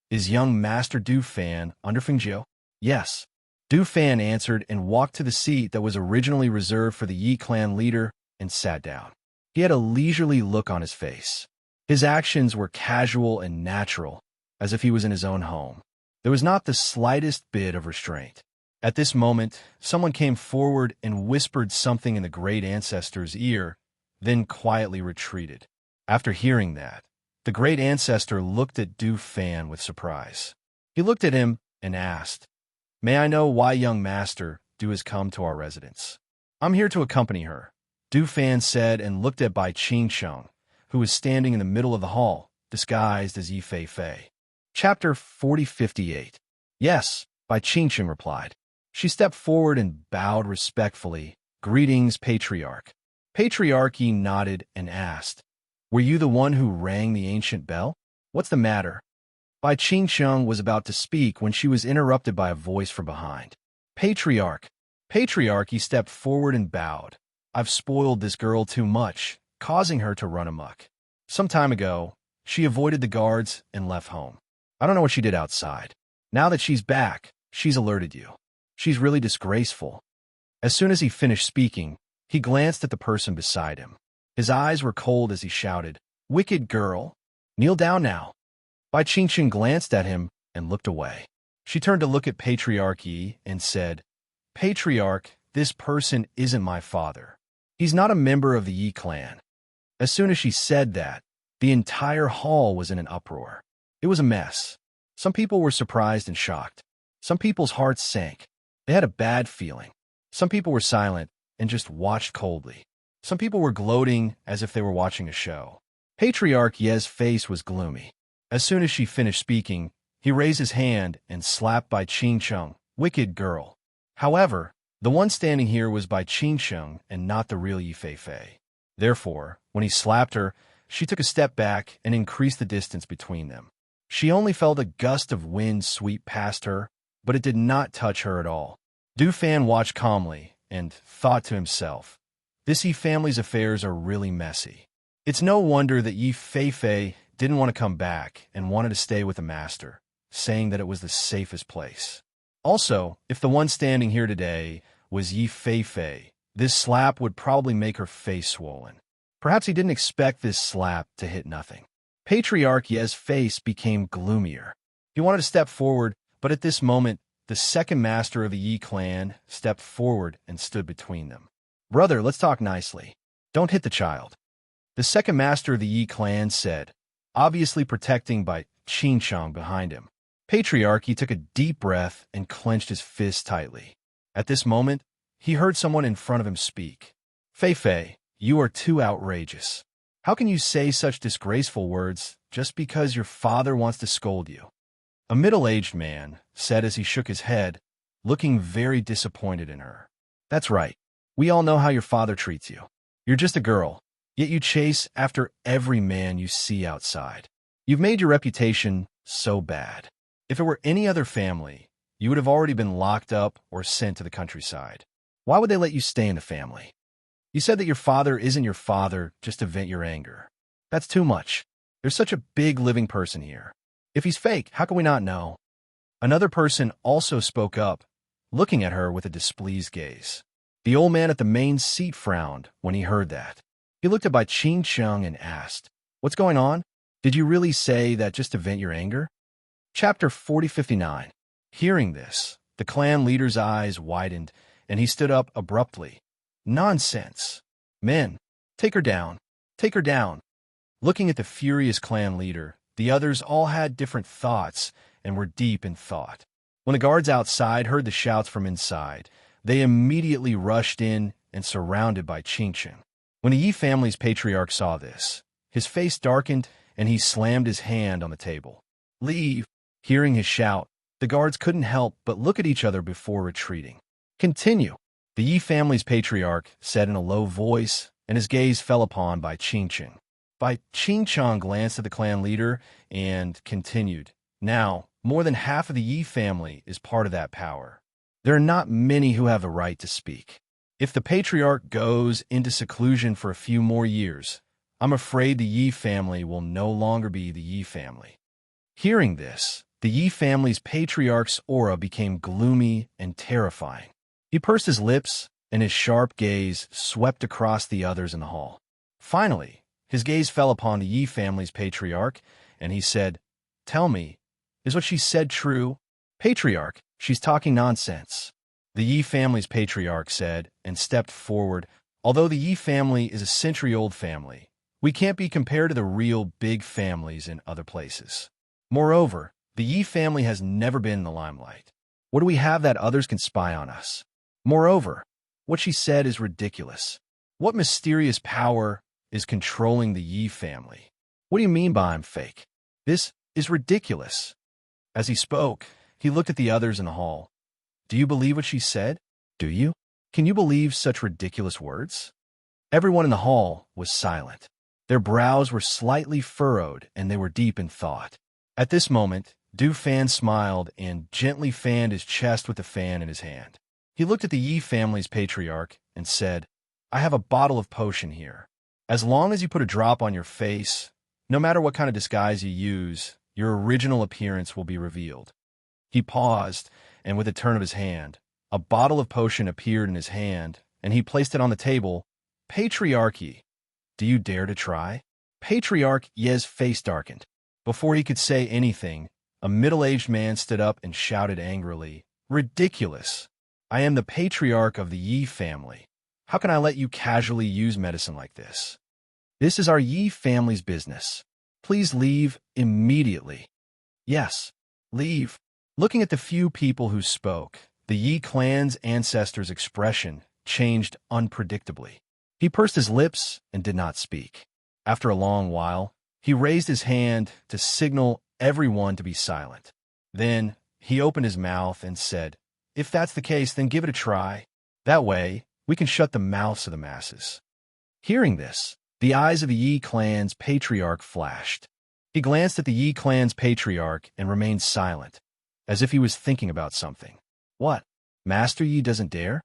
"Is young Master Du Fan under Fengjiu?" "Yes." Du Fan answered and walked to the seat that was originally reserved for the Yi clan leader and sat down. He had a leisurely look on his face. His actions were casual and natural, as if he was in his own home. There was not the slightest bit of restraint. At this moment, someone came forward and whispered something in the great ancestor's ear, then quietly retreated. After hearing that, the great ancestor looked at Du Fan with surprise. He looked at him and asked, "May I know why young master Du has come to our residence?" "I'm here to accompany her," Du Fan said and looked at Bai Qingsheng, who was standing in the middle of the hall, disguised as Yi Fei. Chapter 4058. "Yes," Bai Qingsheng replied. She stepped forward and bowed respectfully. "Greetings, Patriarch." Patriarchy nodded and asked, "Were you the one who rang the ancient bell? What's the matter?" Bai Qingsheng was about to speak when she was interrupted by a voice from behind. "Patriarch." Patriarchy stepped forward and bowed. "I've spoiled this girl too much, causing her to run amok. Some time ago, she avoided the guards and left home. I don't know what she did outside. Now that she's back, she's alerted you. She's really disgraceful." As soon as he finished speaking, he glanced at the person beside him. His eyes were cold as he shouted, "Wicked girl! Kneel down now." Bai Qingsheng glanced at him and looked away. She turned to look at Patriarch Yi and said, "Patriarch, this person isn't my father. He's not a member of the Yi clan." As soon as she said that, the entire hall was in an uproar. It was a mess. Some people were surprised and shocked. Some people's hearts sank. They had a bad feeling. Some people were silent and just watched coldly. Some people were gloating as if they were watching a show. Patriarch Ye's face was gloomy. As soon as she finished speaking, he raised his hand and slapped Bai Qingsheng, "Wicked girl." However, the one standing here was Bai Qingsheng and not the real Yi Fei. Therefore, when he slapped her, she took a step back and increased the distance between them. She only felt a gust of wind sweep past her, but it did not touch her at all. Du Fan watched calmly and thought to himself, "This Yi family's affairs are really messy." It's no wonder that Yi Fei didn't want to come back and wanted to stay with the master, saying that it was the safest place. Also, if the one standing here today was Yi Fei, this slap would probably make her face swollen. Perhaps he didn't expect this slap to hit nothing. Patriarch Ye's face became gloomier. He wanted to step forward, but at this moment, the second master of the Yi clan stepped forward and stood between them. "Brother, let's talk nicely. Don't hit the child," the second master of the Yi clan said, obviously protecting Bai Qingsheng behind him. Patriarchy took a deep breath and clenched his fist tightly. At this moment, he heard someone in front of him speak. Fei, you are too outrageous. How can you say such disgraceful words just because your father wants to scold you?" A middle-aged man said as he shook his head, looking very disappointed in her. "That's right. We all know how your father treats you. You're just a girl, yet you chase after every man you see outside. You've made your reputation so bad. If it were any other family, you would have already been locked up or sent to the countryside. Why would they let you stay in the family? You said that your father isn't your father just to vent your anger. That's too much. There's such a big living person here. If he's fake, how can we not know?" Another person also spoke up, looking at her with a displeased gaze. The old man at the main seat frowned when he heard that. He looked at Bai Qingsheng and asked, "What's going on? Did you really say that just to vent your anger?" Chapter 4059. Hearing this, the clan leader's eyes widened, and he stood up abruptly. "Nonsense! Men, take her down! Take her down!" Looking at the furious clan leader, the others all had different thoughts and were deep in thought. When the guards outside heard the shouts from inside, they immediately rushed in and surrounded by Ching. When the Yi family's patriarch saw this, his face darkened and he slammed his hand on the table. "Leave!" Hearing his shout, the guards couldn't help but look at each other before retreating. "Continue," the Yi family's patriarch said in a low voice, and his gaze fell upon Bai Qingqing. Bai Qingqing glanced at the clan leader and continued, "Now, more than half of the Yi family is part of that power. There are not many who have the right to speak. If the patriarch goes into seclusion for a few more years, I'm afraid the Yi family will no longer be the Yi family." Hearing this, the Yi family's patriarch's aura became gloomy and terrifying. He pursed his lips, and his sharp gaze swept across the others in the hall. Finally, his gaze fell upon the Yi family's patriarch, and he said, "Tell me, is what she said true?" "Patriarch, she's talking nonsense," the Yi family's patriarch said, and stepped forward. "Although the Yi family is a century-old family, we can't be compared to the real big families in other places. Moreover, the Yi family has never been in the limelight. What do we have that others can spy on us? Moreover, what she said is ridiculous. What mysterious power is controlling the Yi family? What do you mean by I'm fake? This is ridiculous." As he spoke, he looked at the others in the hall. "Do you believe what she said? Do you? Can you believe such ridiculous words?" Everyone in the hall was silent. Their brows were slightly furrowed, and they were deep in thought. At this moment, Du Fan smiled and gently fanned his chest with the fan in his hand. He looked at the Yi family's patriarch and said, "I have a bottle of potion here. As long as you put a drop on your face, no matter what kind of disguise you use, your original appearance will be revealed." He paused, and with a turn of his hand, a bottle of potion appeared in his hand, and he placed it on the table. "Patriarchy, do you dare to try?" Patriarch Ye's face darkened. Before he could say anything, a middle-aged man stood up and shouted angrily, "Ridiculous! I am the patriarch of the Yi family. How can I let you casually use medicine like this? This is our Yi family's business. Please leave immediately." "Yes, leave." Looking at the few people who spoke, the Yi clan's ancestor's expression changed unpredictably. He pursed his lips and did not speak. After a long while, he raised his hand to signal everyone to be silent. Then he opened his mouth and said, "If that's the case, then give it a try. That way, we can shut the mouths of the masses." Hearing this, the eyes of the Yi clan's patriarch flashed. He glanced at the Yi clan's patriarch and remained silent, as if he was thinking about something. "What? Master Yi doesn't dare?"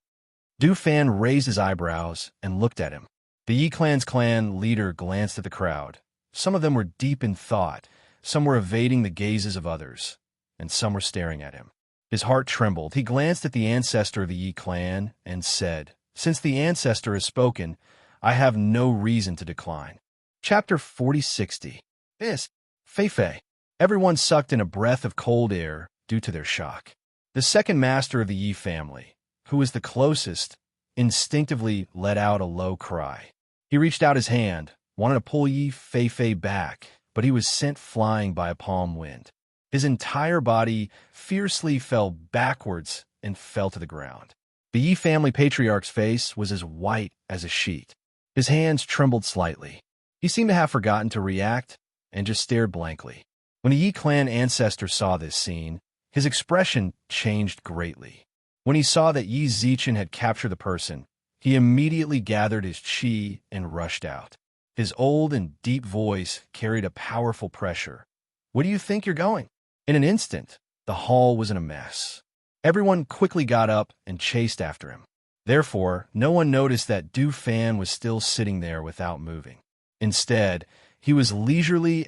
Du Fan raised his eyebrows and looked at him. The Yi clan's clan leader glanced at the crowd. Some of them were deep in thought, some were evading the gazes of others, and some were staring at him. His heart trembled. He glanced at the ancestor of the Yi clan and said, "Since the ancestor has spoken, I have no reason to decline." Chapter 4060. This, Fei. Everyone sucked in a breath of cold air due to their shock. The second master of the Yi family, who was the closest, instinctively let out a low cry. He reached out his hand, wanted to pull Yi Fei back, but he was sent flying by a palm wind. His entire body fiercely fell backwards and fell to the ground. The Yi family patriarch's face was as white as a sheet. His hands trembled slightly. He seemed to have forgotten to react and just stared blankly. When the Yi clan ancestor saw this scene, his expression changed greatly. When he saw that Yi Zichen had captured the person, he immediately gathered his qi and rushed out. His old and deep voice carried a powerful pressure. "Where do you think you're going?" In an instant, the hall was in a mess. Everyone quickly got up and chased after him. Therefore, no one noticed that Du Fan was still sitting there without moving. Instead, he was leisurely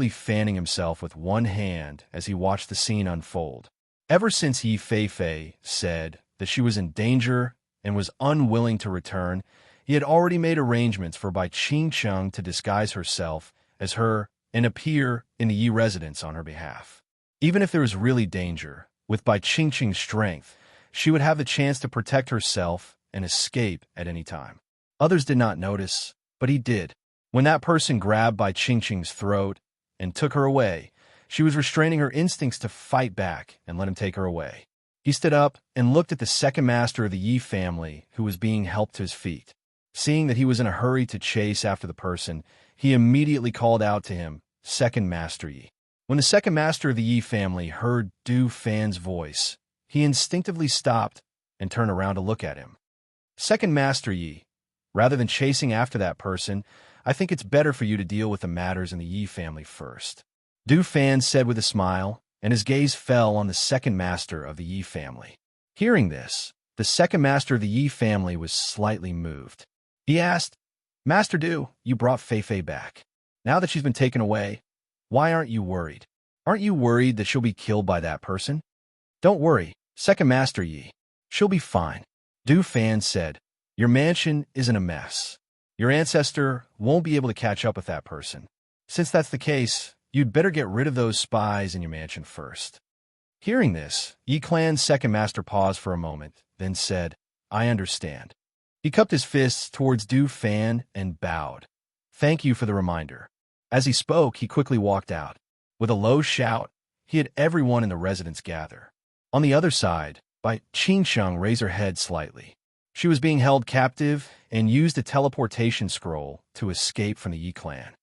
fanning himself with one hand as he watched the scene unfold. Ever since Yi Fei said that she was in danger and was unwilling to return, he had already made arrangements for Bai Qingqing to disguise herself as her and appear in the Yi residence on her behalf. Even if there was really danger, with Bai Qingqing's strength, she would have the chance to protect herself and escape at any time. Others did not notice, but he did. When that person grabbed Bai Qingqing's throat and took her away, She was restraining her instincts to fight back and let him take her away. He stood up and looked at the second master of the Yi family, who was being helped to his feet. Seeing that he was in a hurry to chase after the person, he immediately called out to him, "Second Master Yi." When the second master of the Yi family heard Du Fan's voice, he instinctively stopped and turned around to look at him. "Second Master Yi, rather than chasing after that person, I think it's better for you to deal with the matters in the Yi family first," Du Fan said with a smile, and his gaze fell on the second master of the Yi family. Hearing this, the second master of the Yi family was slightly moved. He asked, "Master Du, you brought Fei Fei back. Now that she's been taken away, why aren't you worried? Aren't you worried that she'll be killed by that person?" "Don't worry, Second Master Yi. She'll be fine," Du Fan said. "Your mansion isn't a mess. Your ancestor won't be able to catch up with that person. Since that's the case, you'd better get rid of those spies in your mansion first." Hearing this, Yi Clan's second master paused for a moment, then said, "I understand." He cupped his fists towards Du Fan and bowed. "Thank you for the reminder." As he spoke, he quickly walked out. With a low shout, he had everyone in the residence gather. On the other side, Bai Qingsheng raised her head slightly. She was being held captive and used a teleportation scroll to escape from the Yi clan.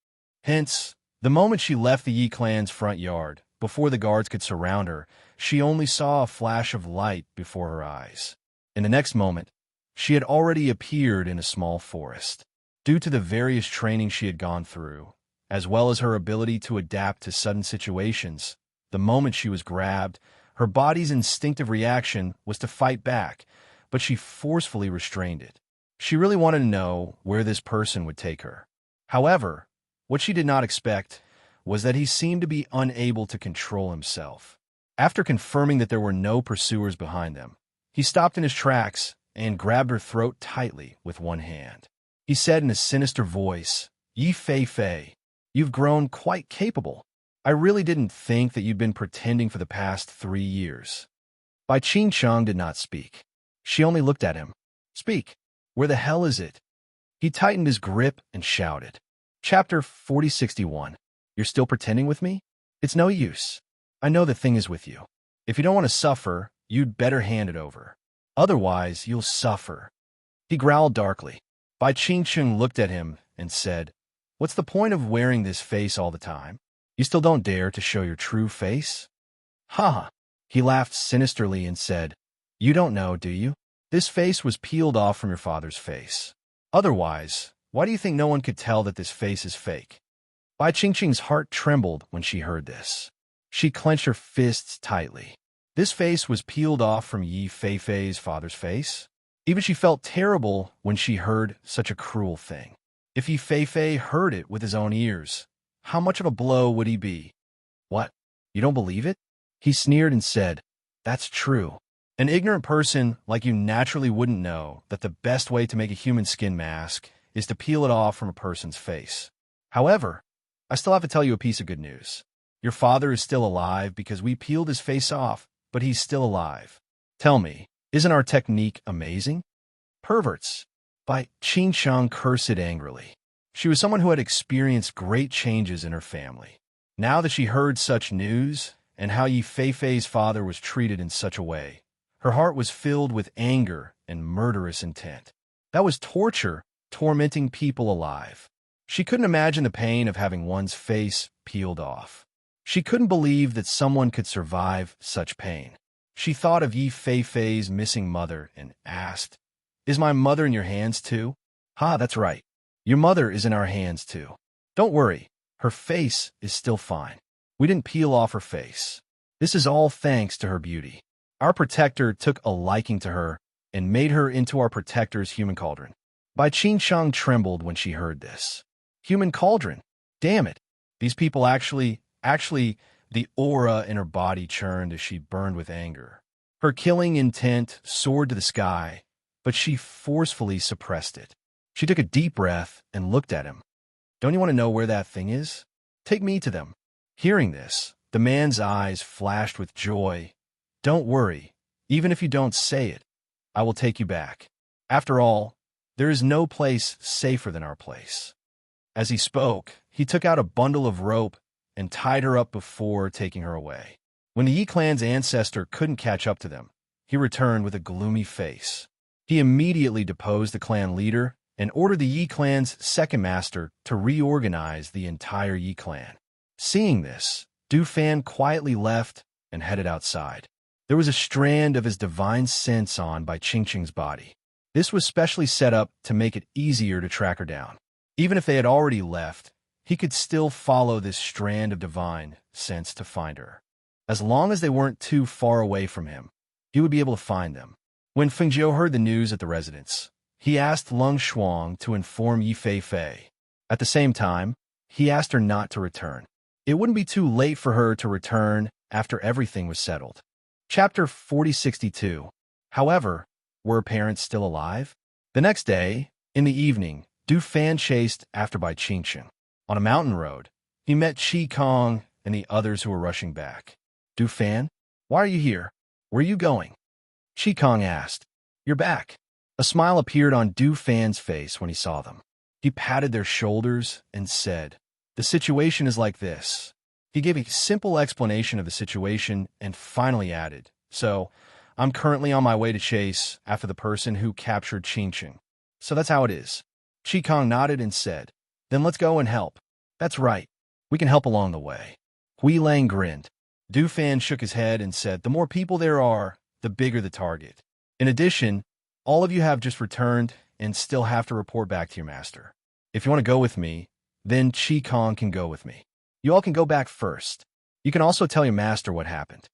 Hence, the moment she left the Yi clan's front yard, before the guards could surround her, she only saw a flash of light before her eyes. In the next moment, she had already appeared in a small forest. Due to the various training she had gone through, as well as her ability to adapt to sudden situations, the moment she was grabbed, her body's instinctive reaction was to fight back, but she forcefully restrained it. She really wanted to know where this person would take her. However, what she did not expect was that he seemed to be unable to control himself. After confirming that there were no pursuers behind them, he stopped in his tracks and grabbed her throat tightly with one hand. He said in a sinister voice, "Yi Fei Fei, you've grown quite capable. I really didn't think that you'd been pretending for the past 3 years." Bai Qingsheng did not speak. She only looked at him. "Speak. Where the hell is it?" He tightened his grip and shouted. Chapter 4061. You're still pretending with me? It's no use. I know the thing is with you. If you don't want to suffer, you'd better hand it over. Otherwise, you'll suffer. He growled darkly. Bai Qingsheng looked at him and said, "What's the point of wearing this face all the time? You still don't dare to show your true face?" "Ha ha." He laughed sinisterly and said, "You don't know, do you? This face was peeled off from your father's face. Otherwise, why do you think no one could tell that this face is fake?" Bai Qingqing's heart trembled when she heard this. She clenched her fists tightly. This face was peeled off from Yi Feifei's father's face. Even she felt terrible when she heard such a cruel thing. If Yi Feifei heard it with his own ears, how much of a blow would he be? "What? You don't believe it?" He sneered and said, "That's true. An ignorant person like you naturally wouldn't know that the best way to make a human skin mask is to peel it off from a person's face. However, I still have to tell you a piece of good news. Your father is still alive because we peeled his face off, but he's still alive. Tell me, isn't our technique amazing?" "Perverts." Bai Qingsheng cursed angrily. She was someone who had experienced great changes in her family. Now that she heard such news, and how Yi Feifei's father was treated in such a way, her heart was filled with anger and murderous intent. That was torture, tormenting people alive. She couldn't imagine the pain of having one's face peeled off. She couldn't believe that someone could survive such pain. She thought of Yi Feifei's missing mother and asked, "Is my mother in your hands too?" "Ha, that's right. Your mother is in our hands too. Don't worry, her face is still fine. We didn't peel off her face. This is all thanks to her beauty. Our protector took a liking to her and made her into our protector's human cauldron." Bai Qingsheng trembled when she heard this. Human cauldron? Damn it. These people actually, the aura in her body churned as she burned with anger. Her killing intent soared to the sky, but she forcefully suppressed it. She took a deep breath and looked at him. "Don't you want to know where that thing is? Take me to them." Hearing this, the man's eyes flashed with joy. "Don't worry, even if you don't say it, I will take you back. After all, there is no place safer than our place." As he spoke, he took out a bundle of rope and tied her up before taking her away. When the Yi clan's ancestor couldn't catch up to them, he returned with a gloomy face. He immediately deposed the clan leader and ordered the Yi clan's second master to reorganize the entire Yi clan. Seeing this, Du Fan quietly left and headed outside. There was a strand of his divine sense on by Qing Qing's body. This was specially set up to make it easier to track her down. Even if they had already left, he could still follow this strand of divine sense to find her. As long as they weren't too far away from him, he would be able to find them. When Fengjiu heard the news at the residence, he asked Lung Shuang to inform Yi Fei. At the same time, he asked her not to return. It wouldn't be too late for her to return after everything was settled. Chapter 4062. However, were her parents still alive? The next day, in the evening, Du Fan chased after by Qing Qing. On a mountain road, he met Qi Kong and the others who were rushing back. Du Fan, why are you here? Where are you going? Qi Kong asked. You're back. A smile appeared on Du Fan's face when he saw them. He patted their shoulders and said, the situation is like this. He gave a simple explanation of the situation and finally added, so, I'm currently on my way to chase after the person who captured Qing Qing. So that's how it is. Qi Kong nodded and said, then let's go and help. That's right. We can help along the way. Hui Lang grinned. Du Fan shook his head and said, the more people there are, the bigger the target. In addition, all of you have just returned and still have to report back to your master. If you want to go with me, then Qi Kong can go with me. You all can go back first. You can also tell your master what happened.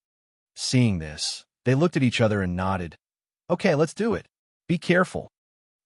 Seeing this, they looked at each other and nodded. Okay, let's do it. Be careful.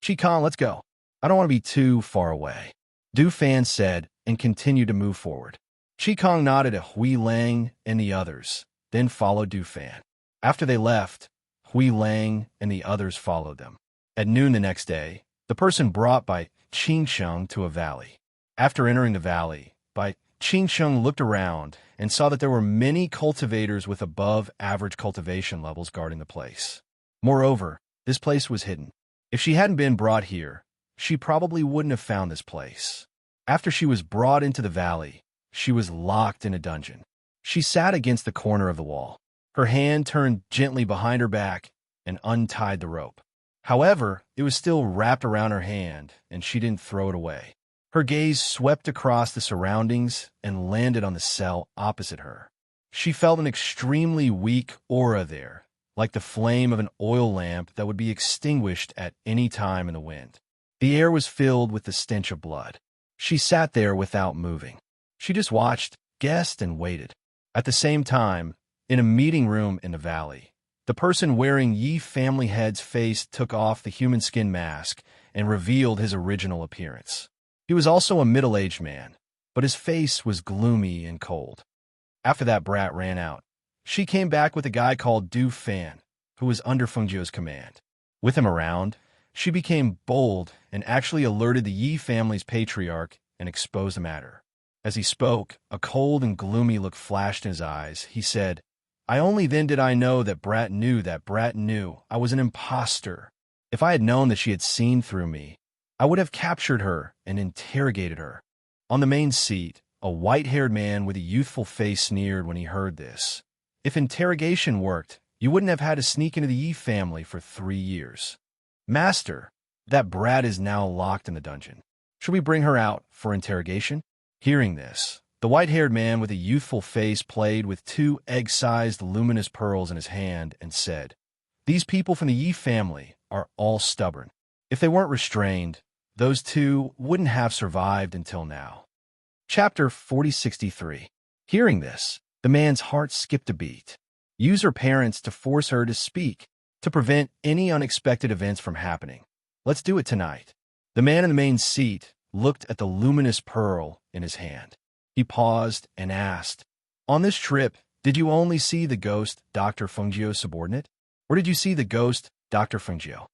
Qi Kong, let's go. I don't want to be too far away. Du Fan said and continued to move forward. Qi Kong nodded at Hui Lang and the others, then followed Du Fan. After they left, Hui Lang and the others followed them. At noon the next day, the person brought by Qing Sheng to a valley. After entering the valley, Bai Qing Sheng looked around and saw that there were many cultivators with above-average cultivation levels guarding the place. Moreover, this place was hidden. If she hadn't been brought here, she probably wouldn't have found this place. After she was brought into the valley, she was locked in a dungeon. She sat against the corner of the wall. Her hand turned gently behind her back and untied the rope. However, it was still wrapped around her hand, and she didn't throw it away. Her gaze swept across the surroundings and landed on the cell opposite her. She felt an extremely weak aura there, like the flame of an oil lamp that would be extinguished at any time in the wind. The air was filled with the stench of blood. She sat there without moving. She just watched, guessed, and waited. At the same time, in a meeting room in the valley, the person wearing Yi family head's face took off the human skin mask and revealed his original appearance. He was also a middle-aged man, but his face was gloomy and cold. After that brat ran out, she came back with a guy called Du Fan, who was under Fengjiu's command. With him around, she became bold and actually alerted the Yi family's patriarch and exposed the matter. As he spoke, a cold and gloomy look flashed in his eyes. He said, I only then did I know that Brat knew I was an imposter. If I had known that she had seen through me, I would have captured her and interrogated her. On the main seat, a white-haired man with a youthful face sneered when he heard this. If interrogation worked, you wouldn't have had to sneak into the Yi family for 3 years. Master, that brat is now locked in the dungeon. Should we bring her out for interrogation? Hearing this, the white-haired man with a youthful face played with 2 egg-sized luminous pearls in his hand and said, These people from the Yi family are all stubborn. If they weren't restrained, those 2 wouldn't have survived until now. Chapter 4063. Hearing this, the man's heart skipped a beat. Use her parents to force her to speak, to prevent any unexpected events from happening. Let's do it tonight. The man in the main seat looked at the luminous pearl in his hand. He paused and asked, On this trip, did you only see the ghost Dr. Fengjiu's subordinate? Or did you see the ghost Dr. Fengjiu?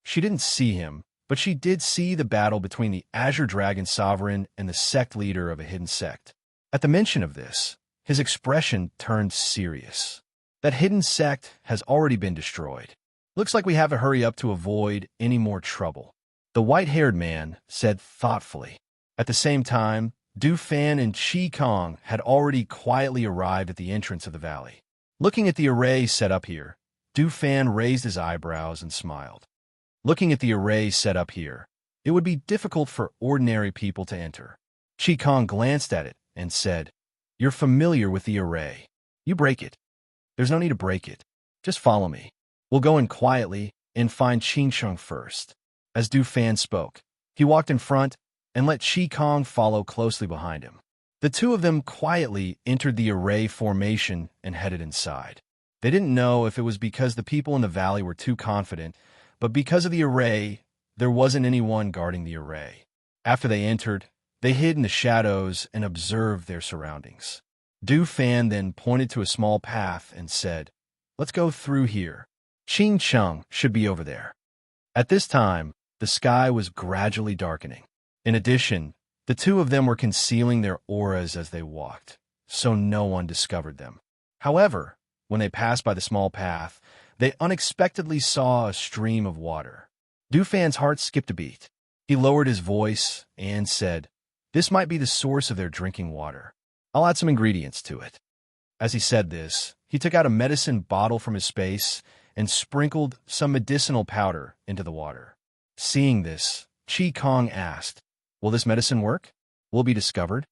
She didn't see him, but she did see the battle between the Azure Dragon Sovereign and the sect leader of a hidden sect. At the mention of this, his expression turned serious. That hidden sect has already been destroyed. Looks like we have to hurry up to avoid any more trouble. The white-haired man said thoughtfully. At the same time, Du Fan and Chi Kong had already quietly arrived at the entrance of the valley. Looking at the array set up here, Du Fan raised his eyebrows and smiled. Looking at the array set up here, it would be difficult for ordinary people to enter. Chi Kong glanced at it and said, "You're familiar with the array. You break it. There's no need to break it. Just follow me. We'll go in quietly and find Qin Sheng first." As Du Fan spoke, he walked in front and let Chi Kong follow closely behind him. The two of them quietly entered the array formation and headed inside. They didn't know if it was because the people in the valley were too confident, but because of the array, there wasn't anyone guarding the array. After they entered, they hid in the shadows and observed their surroundings. Du Fan then pointed to a small path and said, "Let's go through here. Qin Sheng should be over there." At this time, the sky was gradually darkening. In addition, the two of them were concealing their auras as they walked, so no one discovered them. However, when they passed by the small path, they unexpectedly saw a stream of water. Du Fan's heart skipped a beat. He lowered his voice and said, "This might be the source of their drinking water. I'll add some ingredients to it." As he said this, he took out a medicine bottle from his space and sprinkled some medicinal powder into the water. Seeing this, Chi Kong asked, "Will this medicine work? Will it be discovered?"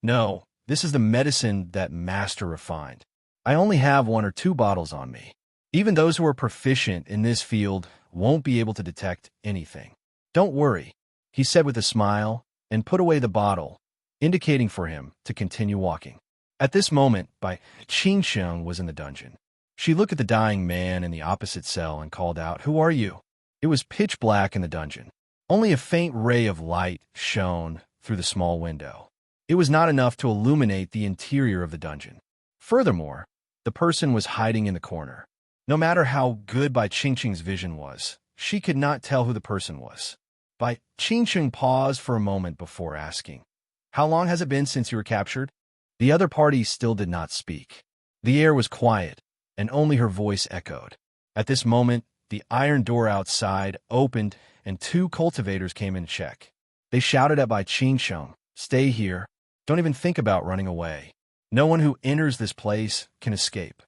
"No, this is the medicine that Master refined. I only have 1 or 2 bottles on me. Even those who are proficient in this field won't be able to detect anything. Don't worry," he said with a smile and put away the bottle, indicating for him to continue walking. At this moment, Qin Sheng was in the dungeon. She looked at the dying man in the opposite cell and called out, "Who are you?" It was pitch black in the dungeon. Only a faint ray of light shone through the small window. It was not enough to illuminate the interior of the dungeon. Furthermore, the person was hiding in the corner. No matter how good Bai Qingqing's vision was, she could not tell who the person was. Bai Qingqing paused for a moment before asking, "How long has it been since you were captured?" The other party still did not speak. The air was quiet, and only her voice echoed. At this moment, the iron door outside opened, and 2 cultivators came in check. They shouted at Bai Qingqing, "Stay here. Don't even think about running away. No one who enters this place can escape."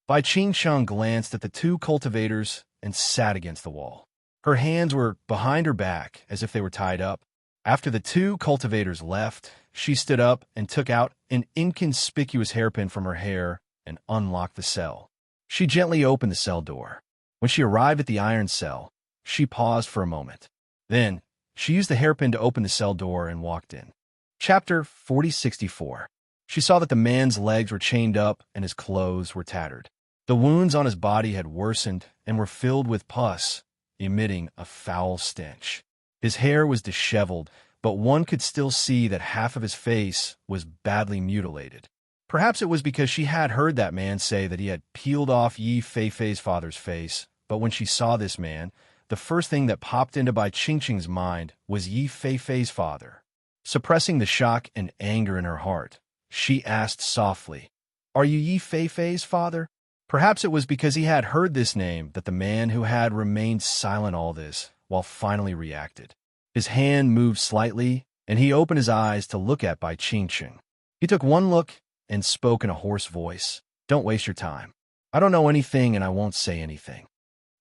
Bai Qingqing glanced at the 2 cultivators and sat against the wall. Her hands were behind her back as if they were tied up. After the 2 cultivators left, she stood up and took out an inconspicuous hairpin from her hair and unlocked the cell. She gently opened the cell door. When she arrived at the iron cell, she paused for a moment. Then, she used the hairpin to open the cell door and walked in. Chapter 4064. She saw that the man's legs were chained up and his clothes were tattered. The wounds on his body had worsened and were filled with pus, emitting a foul stench. His hair was disheveled, but one could still see that half of his face was badly mutilated. Perhaps it was because she had heard that man say that he had peeled off Yi Feifei's father's face, but when she saw this man, the first thing that popped into Bai Qingqing's mind was Yi Feifei's father. Suppressing the shock and anger in her heart, she asked softly, "Are you Yi Feifei's father?" Perhaps it was because he had heard this name that the man who had remained silent all this while finally reacted. His hand moved slightly, and he opened his eyes to look at Bai Qingqing. He took one look and spoke in a hoarse voice, "Don't waste your time. I don't know anything and I won't say anything."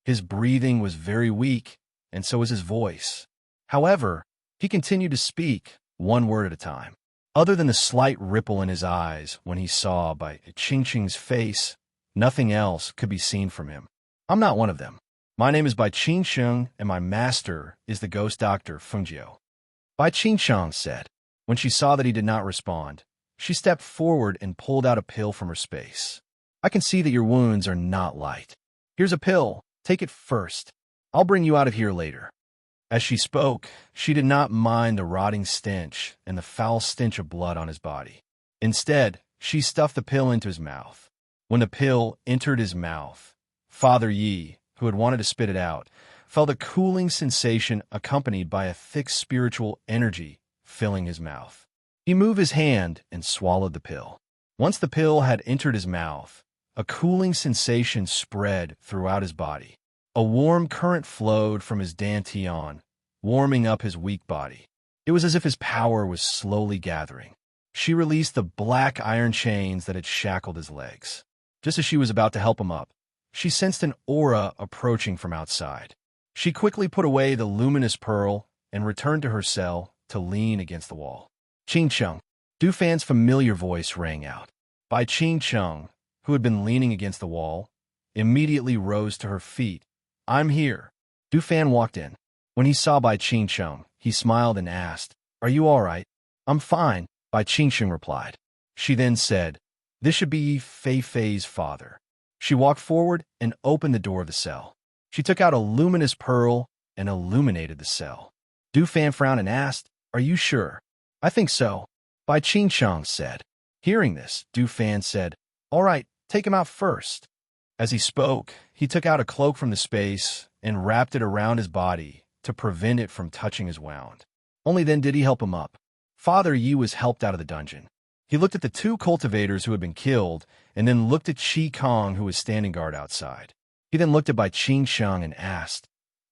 His breathing was very weak, and so was his voice. However, he continued to speak, one word at a time. Other than the slight ripple in his eyes when he saw Bai Qingqing's face, nothing else could be seen from him. "I'm not one of them. My name is Bai Qingqing, and my master is the ghost doctor Fengjiu," Bai Qingqing said. When she saw that he did not respond, she stepped forward and pulled out a pill from her space. "I can see that your wounds are not light. Here's a pill. Take it first. I'll bring you out of here later." As she spoke, she did not mind the rotting stench and the foul stench of blood on his body. Instead, she stuffed the pill into his mouth. When the pill entered his mouth, Father Yi, who had wanted to spit it out, felt a cooling sensation accompanied by a thick spiritual energy filling his mouth. He moved his hand and swallowed the pill. Once the pill had entered his mouth, a cooling sensation spread throughout his body. A warm current flowed from his dantian, warming up his weak body. It was as if his power was slowly gathering. She released the black iron chains that had shackled his legs. Just as she was about to help him up, she sensed an aura approaching from outside. She quickly put away the luminous pearl and returned to her cell to lean against the wall. Ching Chung. Du Fan's familiar voice rang out. Bai Ching Chung, who had been leaning against the wall, immediately rose to her feet. I'm here. Du Fan walked in. When he saw Bai Ching Chung, he smiled and asked, Are you all right? I'm fine, Bai Ching Chung replied. She then said, This should be Fei Fei's father. She walked forward and opened the door of the cell. She took out a luminous pearl and illuminated the cell. Du Fan frowned and asked, Are you sure? I think so, Bai Ching Chung said. Hearing this, Du Fan said, All right, take him out first. As he spoke, he took out a cloak from the space and wrapped it around his body to prevent it from touching his wound. Only then did he help him up. Father Yi was helped out of the dungeon. He looked at the two cultivators who had been killed and then looked at Chi Kong, who was standing guard outside. He then looked at Bai Ching Chung and asked,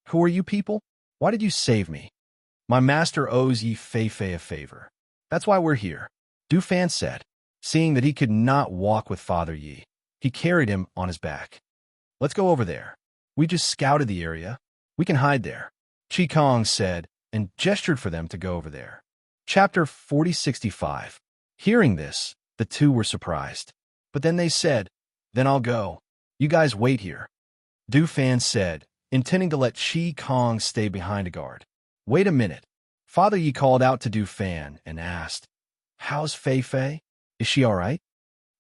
Who are you people? Why did you save me? My master owes Yi Fei Fei a favor. That's why we're here, Du Fan said. Seeing that he could not walk with Father Yi, he carried him on his back. Let's go over there. We just scouted the area. We can hide there, Chi Kong said and gestured for them to go over there. Chapter 4065. Hearing this, the two were surprised. But then they said, Then I'll go. You guys wait here, Du Fan said, intending to let Chi Kong stay behind a guard. Wait a minute. Father Yi called out to Du Fan and asked, How's Fei Fei? Is she all right?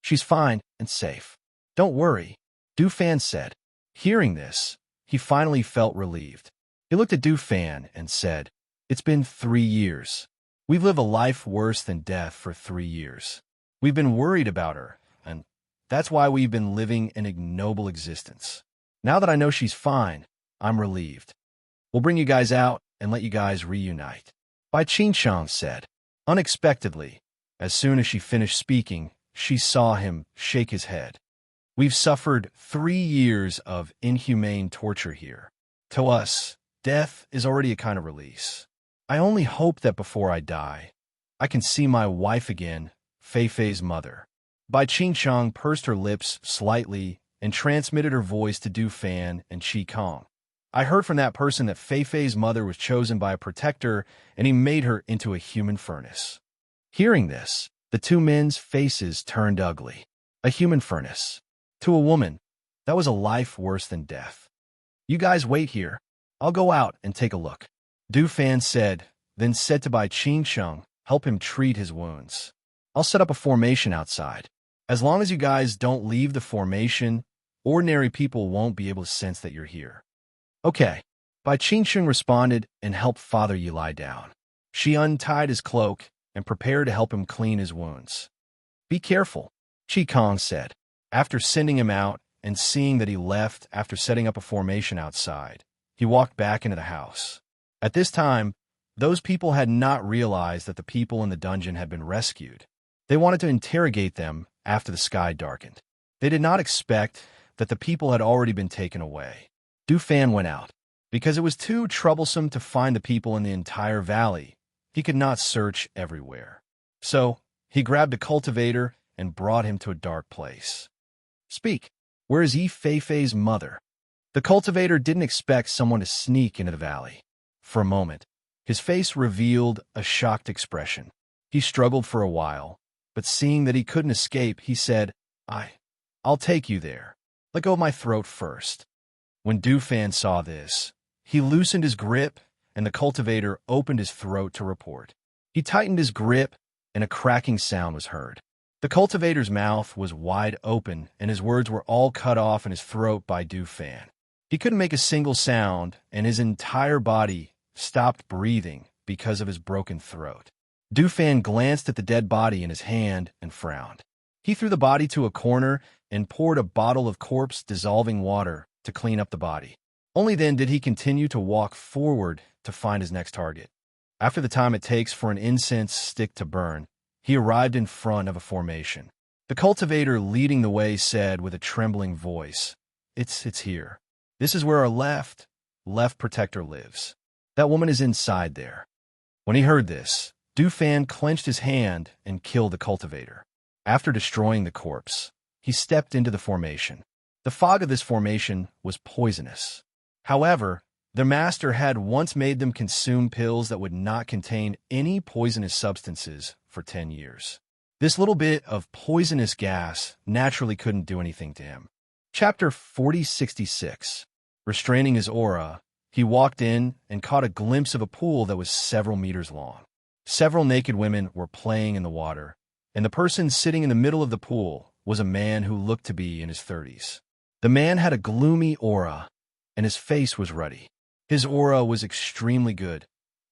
She's fine and safe. Don't worry, Du Fan said. Hearing this, he finally felt relieved. He looked at Du Fan and said, It's been 3 years. We've lived a life worse than death for 3 years. We've been worried about her, and that's why we've been living an ignoble existence. Now that I know she's fine, I'm relieved. We'll bring you guys out and let you guys reunite, Bai Ching Chung said. Unexpectedly, as soon as she finished speaking, she saw him shake his head. We've suffered 3 years of inhumane torture here. To us, death is already a kind of release. I only hope that before I die, I can see my wife again, Fei Fei's mother. Bai Ching Chung pursed her lips slightly and transmitted her voice to Du Fan and Chi Kong. I heard from that person that Fei Fei's mother was chosen by a protector and he made her into a human furnace. Hearing this, the two men's faces turned ugly. A human furnace. To a woman, that was a life worse than death. You guys wait here. I'll go out and take a look, Du Fan said, then said to Bai Ching Chung, help him treat his wounds. I'll set up a formation outside. As long as you guys don't leave the formation, ordinary people won't be able to sense that you're here. Okay, Bai Ching Chung responded and helped Father Yi lie down. She untied his cloak and prepared to help him clean his wounds. Be careful, Chi Kong said. After sending him out and seeing that he left after setting up a formation outside, he walked back into the house. At this time, those people had not realized that the people in the dungeon had been rescued. They wanted to interrogate them after the sky darkened. They did not expect that the people had already been taken away. Du Fan went out. Because it was too troublesome to find the people in the entire valley, he could not search everywhere. So, he grabbed a cultivator and brought him to a dark place. Speak, where is Yi Fei Fei's mother? The cultivator didn't expect someone to sneak into the valley. For a moment, his face revealed a shocked expression. He struggled for a while, but seeing that he couldn't escape, he said, I'll take you there. Let go of my throat first. When Du Fan saw this, he loosened his grip, and the cultivator opened his throat to report. He tightened his grip, and a cracking sound was heard. The cultivator's mouth was wide open, and his words were all cut off in his throat by Du Fan. He couldn't make a single sound, and his entire body stopped breathing because of his broken throat. Du Fan glanced at the dead body in his hand and frowned. He threw the body to a corner and poured a bottle of corpse-dissolving water to clean up the body. Only then did he continue to walk forward to find his next target. After the time it takes for an incense stick to burn, he arrived in front of a formation. The cultivator leading the way said with a trembling voice, It's here. This is where our left protector lives. That woman is inside there. When he heard this, Du Fan clenched his hand and killed the cultivator. After destroying the corpse, he stepped into the formation. The fog of this formation was poisonous. However, their master had once made them consume pills that would not contain any poisonous substances for 10 years. This little bit of poisonous gas naturally couldn't do anything to him. Chapter 4066. Restraining his aura, he walked in and caught a glimpse of a pool that was several meters long. Several naked women were playing in the water, and the person sitting in the middle of the pool was a man who looked to be in his 30s. The man had a gloomy aura, and his face was ruddy. His aura was extremely good,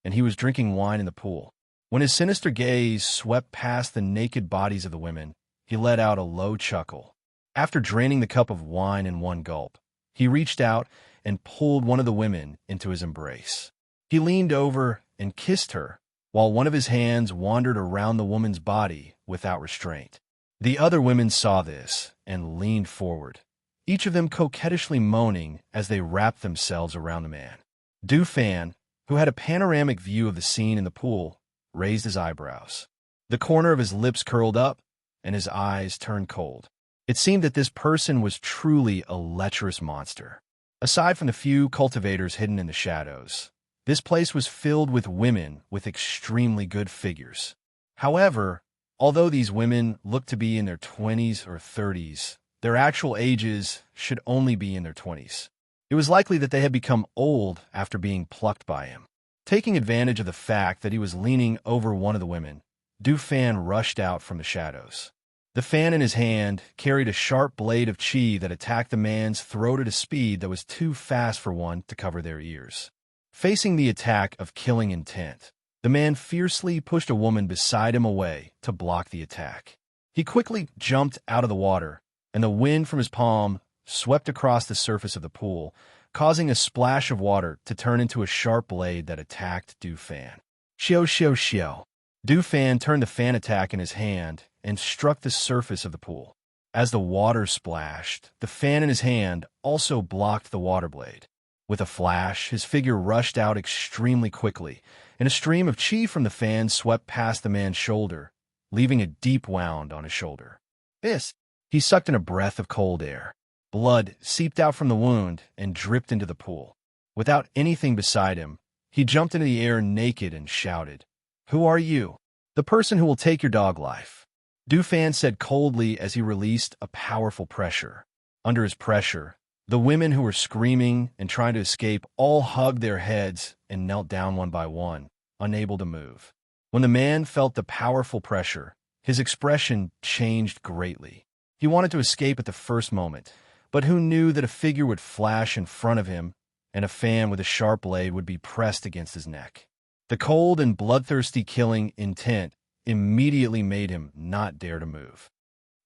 and he was drinking wine in the pool. When his sinister gaze swept past the naked bodies of the women, he let out a low chuckle. After draining the cup of wine in one gulp, he reached out and pulled one of the women into his embrace. He leaned over and kissed her, while one of his hands wandered around the woman's body without restraint. The other women saw this and leaned forward, each of them coquettishly moaning as they wrapped themselves around the man. Du Fan, who had a panoramic view of the scene in the pool, raised his eyebrows. The corner of his lips curled up, and his eyes turned cold. It seemed that this person was truly a lecherous monster. Aside from the few cultivators hidden in the shadows, this place was filled with women with extremely good figures. However, although these women looked to be in their 20s or 30s, their actual ages should only be in their 20s. It was likely that they had become old after being plucked by him. Taking advantage of the fact that he was leaning over one of the women, Du Fan rushed out from the shadows. The fan in his hand carried a sharp blade of chi that attacked the man's throat at a speed that was too fast for one to cover their ears. Facing the attack of killing intent, the man fiercely pushed a woman beside him away to block the attack. He quickly jumped out of the water, and the wind from his palm swept across the surface of the pool, causing a splash of water to turn into a sharp blade that attacked Du Fan. Xiao xiao xiao. Du Fan turned the fan attack in his hand and struck the surface of the pool. As the water splashed, the fan in his hand also blocked the water blade. With a flash, his figure rushed out extremely quickly, and a stream of chi from the fan swept past the man's shoulder, leaving a deep wound on his shoulder. He sucked in a breath of cold air. Blood seeped out from the wound and dripped into the pool. Without anything beside him, he jumped into the air naked and shouted, "Who are you?" "The person who will take your dog life," Du Fan said coldly as he released a powerful pressure. Under his pressure, the women who were screaming and trying to escape all hugged their heads and knelt down one by one, unable to move. When the man felt the powerful pressure, his expression changed greatly. He wanted to escape at the first moment, but who knew that a figure would flash in front of him and a fan with a sharp blade would be pressed against his neck. The cold and bloodthirsty killing intent immediately made him not dare to move.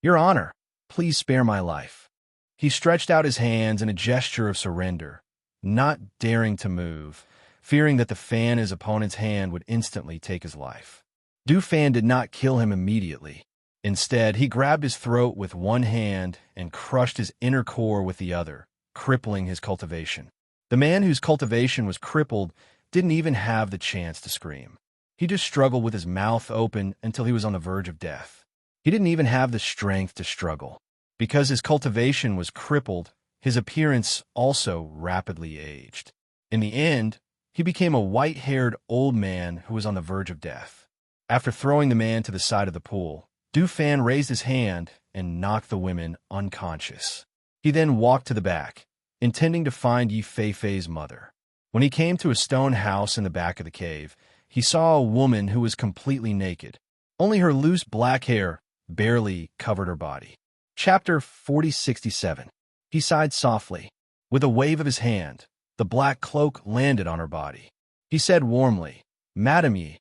"Your Honor, please spare my life." He stretched out his hands in a gesture of surrender, not daring to move, fearing that the fan in his opponent's hand would instantly take his life. Du Fan did not kill him immediately. Instead, he grabbed his throat with one hand and crushed his inner core with the other, crippling his cultivation. The man whose cultivation was crippled didn't even have the chance to scream. He just struggled with his mouth open until he was on the verge of death. He didn't even have the strength to struggle. Because his cultivation was crippled, his appearance also rapidly aged. In the end, he became a white-haired old man who was on the verge of death. After throwing the man to the side of the pool, Du Fan raised his hand and knocked the women unconscious. He then walked to the back, intending to find Yi Feifei's mother. When he came to a stone house in the back of the cave, he saw a woman who was completely naked. Only her loose black hair barely covered her body. Chapter 4067. He sighed softly. With a wave of his hand, the black cloak landed on her body. He said warmly, "Madam Yi,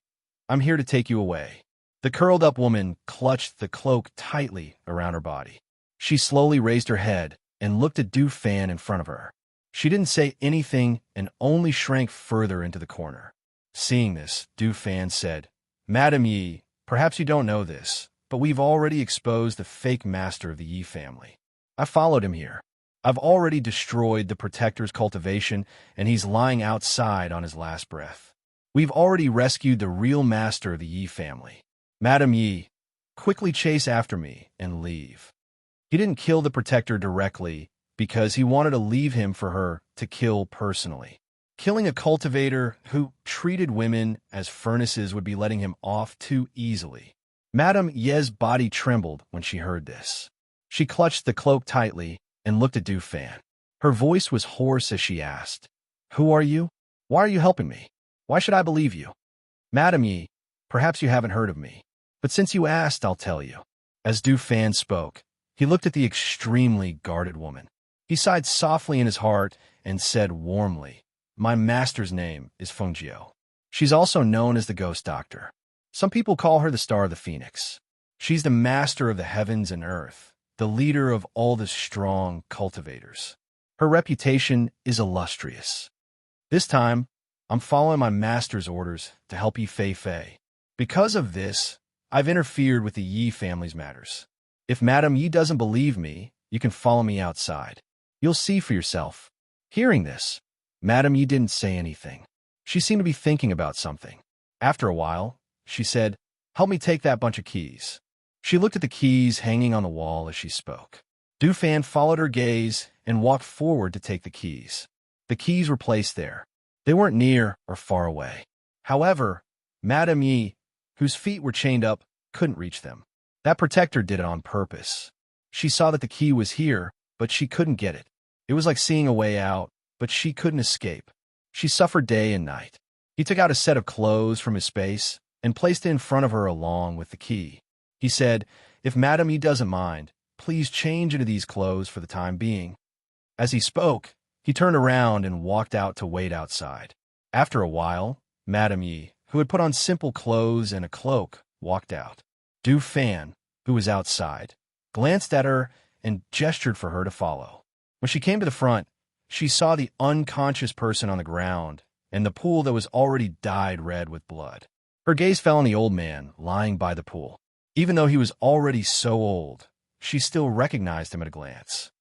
I'm here to take you away." The curled-up woman clutched the cloak tightly around her body. She slowly raised her head and looked at Du Fan in front of her. She didn't say anything and only shrank further into the corner. Seeing this, Du Fan said, "Madam Yi, perhaps you don't know this, but we've already exposed the fake master of the Yi family. I followed him here. I've already destroyed the Protector's cultivation, and he's lying outside on his last breath." We've already rescued the real master of the Yi family. Madam Yi, quickly chase after me and leave." He didn't kill the protector directly because he wanted to leave him for her to kill personally. Killing a cultivator who treated women as furnaces would be letting him off too easily. Madame Ye's body trembled when she heard this. She clutched the cloak tightly and looked at Du Fan. Her voice was hoarse as she asked, "Who are you? Why are you helping me? Why should I believe you?" "Madame Yi, perhaps you haven't heard of me, but since you asked, I'll tell you." As Du Fan spoke, he looked at the extremely guarded woman. He sighed softly in his heart and said warmly, "My master's name is Fengjiu. She's also known as the Ghost Doctor. Some people call her the Star of the Phoenix. She's the master of the heavens and earth, the leader of all the strong cultivators. Her reputation is illustrious. This time, I'm following my master's orders to help Yi Fei. Because of this, I've interfered with the Yi family's matters. If Madame Yi doesn't believe me, you can follow me outside. You'll see for yourself." Hearing this, Madame Yi didn't say anything. She seemed to be thinking about something. After a while, she said, "Help me take that bunch of keys." She looked at the keys hanging on the wall as she spoke. Du Fan followed her gaze and walked forward to take the keys. The keys were placed there. They weren't near or far away. However, Madame Yi, whose feet were chained up, couldn't reach them. That protector did it on purpose. She saw that the key was here, but she couldn't get it. It was like seeing a way out, but she couldn't escape. She suffered day and night. He took out a set of clothes from his space and placed it in front of her along with the key. He said, "If Madame Yi doesn't mind, please change into these clothes for the time being." As he spoke, he turned around and walked out to wait outside. After a while, Madame Yi, who had put on simple clothes and a cloak, walked out. Du Fan, who was outside, glanced at her and gestured for her to follow. When she came to the front, she saw the unconscious person on the ground and the pool that was already dyed red with blood. Her gaze fell on the old man lying by the pool. Even though he was already so old, she still recognized him at a glance.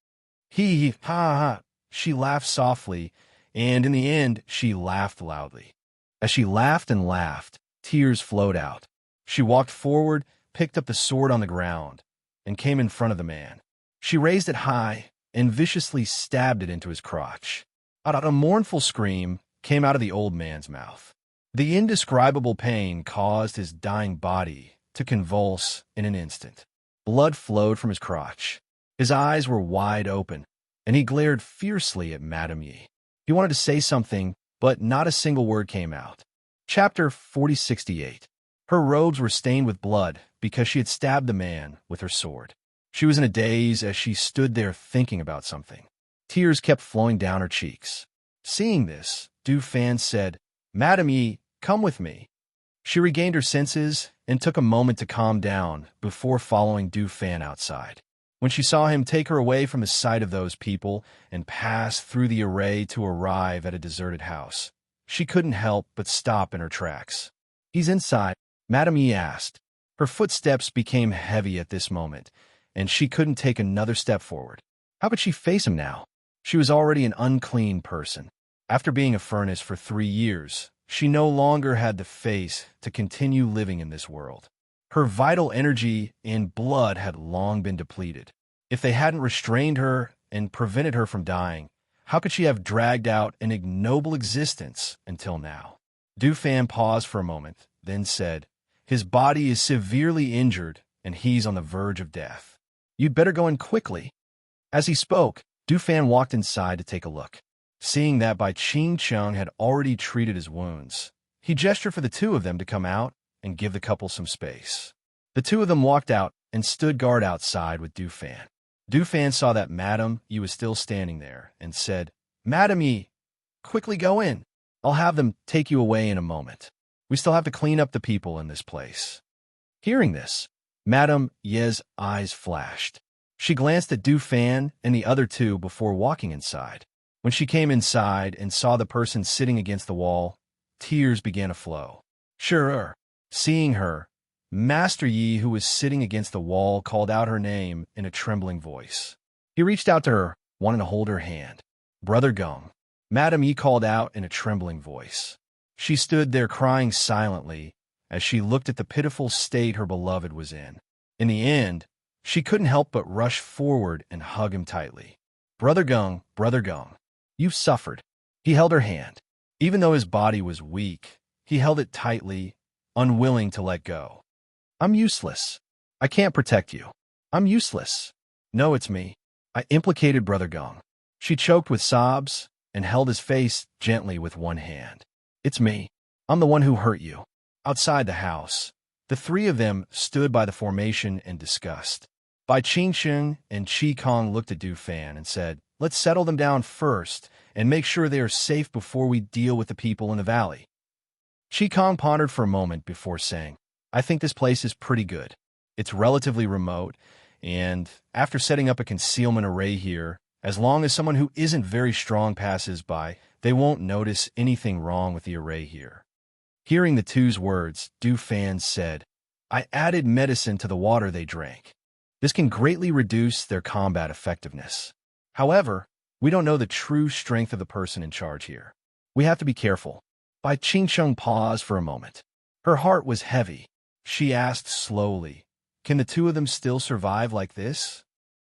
Ha ha. She laughed softly, and in the end, she laughed loudly. As she laughed and laughed, tears flowed out. She walked forward, picked up the sword on the ground, and came in front of the man. She raised it high and viciously stabbed it into his crotch. A mournful scream came out of the old man's mouth. The indescribable pain caused his dying body to convulse in an instant. Blood flowed from his crotch. His eyes were wide open, and he glared fiercely at Madame Yi. He wanted to say something, but not a single word came out. Chapter 4068. Her robes were stained with blood because she had stabbed the man with her sword. She was in a daze as she stood there thinking about something. Tears kept flowing down her cheeks. Seeing this, Du Fan said, "Madame Yi, come with me." She regained her senses and took a moment to calm down before following Du Fan outside. When she saw him take her away from the sight of those people and pass through the array to arrive at a deserted house, she couldn't help but stop in her tracks. "He's inside," Madame Yi asked. Her footsteps became heavy at this moment, and she couldn't take another step forward. How could she face him now? She was already an unclean person. After being a furnace for 3 years, she no longer had the face to continue living in this world. Her vital energy and blood had long been depleted. If they hadn't restrained her and prevented her from dying, how could she have dragged out an ignoble existence until now? Du Fan paused for a moment, then said, "His body is severely injured, and he's on the verge of death. You'd better go in quickly." As he spoke, Du Fan walked inside to take a look. Seeing that Bai Ching Chung had already treated his wounds, he gestured for the two of them to come out and give the couple some space. The two of them walked out and stood guard outside with Du Fan. Du Fan saw that Madame Yi was still standing there and said, "Madame Yi, quickly go in. I'll have them take you away in a moment. We still have to clean up the people in this place." Hearing this, Madame Yi's eyes flashed. She glanced at Du Fan and the other two before walking inside. When she came inside and saw the person sitting against the wall, tears began to flow. Sure. Seeing her, Master Yi, who was sitting against the wall, called out her name in a trembling voice. He reached out to her, wanting to hold her hand. "Brother Gong," Madame Yi called out in a trembling voice. She stood there crying silently as she looked at the pitiful state her beloved was in. In the end, she couldn't help but rush forward and hug him tightly. Brother Gung, you've suffered. He held her hand. Even though his body was weak, he held it tightly, unwilling to let go. I'm useless. I can't protect you. I'm useless. No, it's me. I implicated Brother Gung. She choked with sobs and held his face gently with one hand. It's me. I'm the one who hurt you. Outside the house, the three of them stood by the formation in disgust. Bai Qingsheng and Qi Kong looked at Du Fan and said, "Let's settle them down first and make sure they are safe before we deal with the people in the valley." Qi Kong pondered for a moment before saying, "I think this place is pretty good. It's relatively remote, and after setting up a concealment array here, as long as someone who isn't very strong passes by, they won't notice anything wrong with the array here." Hearing the two's words, Du Fan said, "I added medicine to the water they drank. This can greatly reduce their combat effectiveness. However, we don't know the true strength of the person in charge here. We have to be careful." Bai Qingsheng paused for a moment. Her heart was heavy. She asked slowly, "Can the two of them still survive like this?"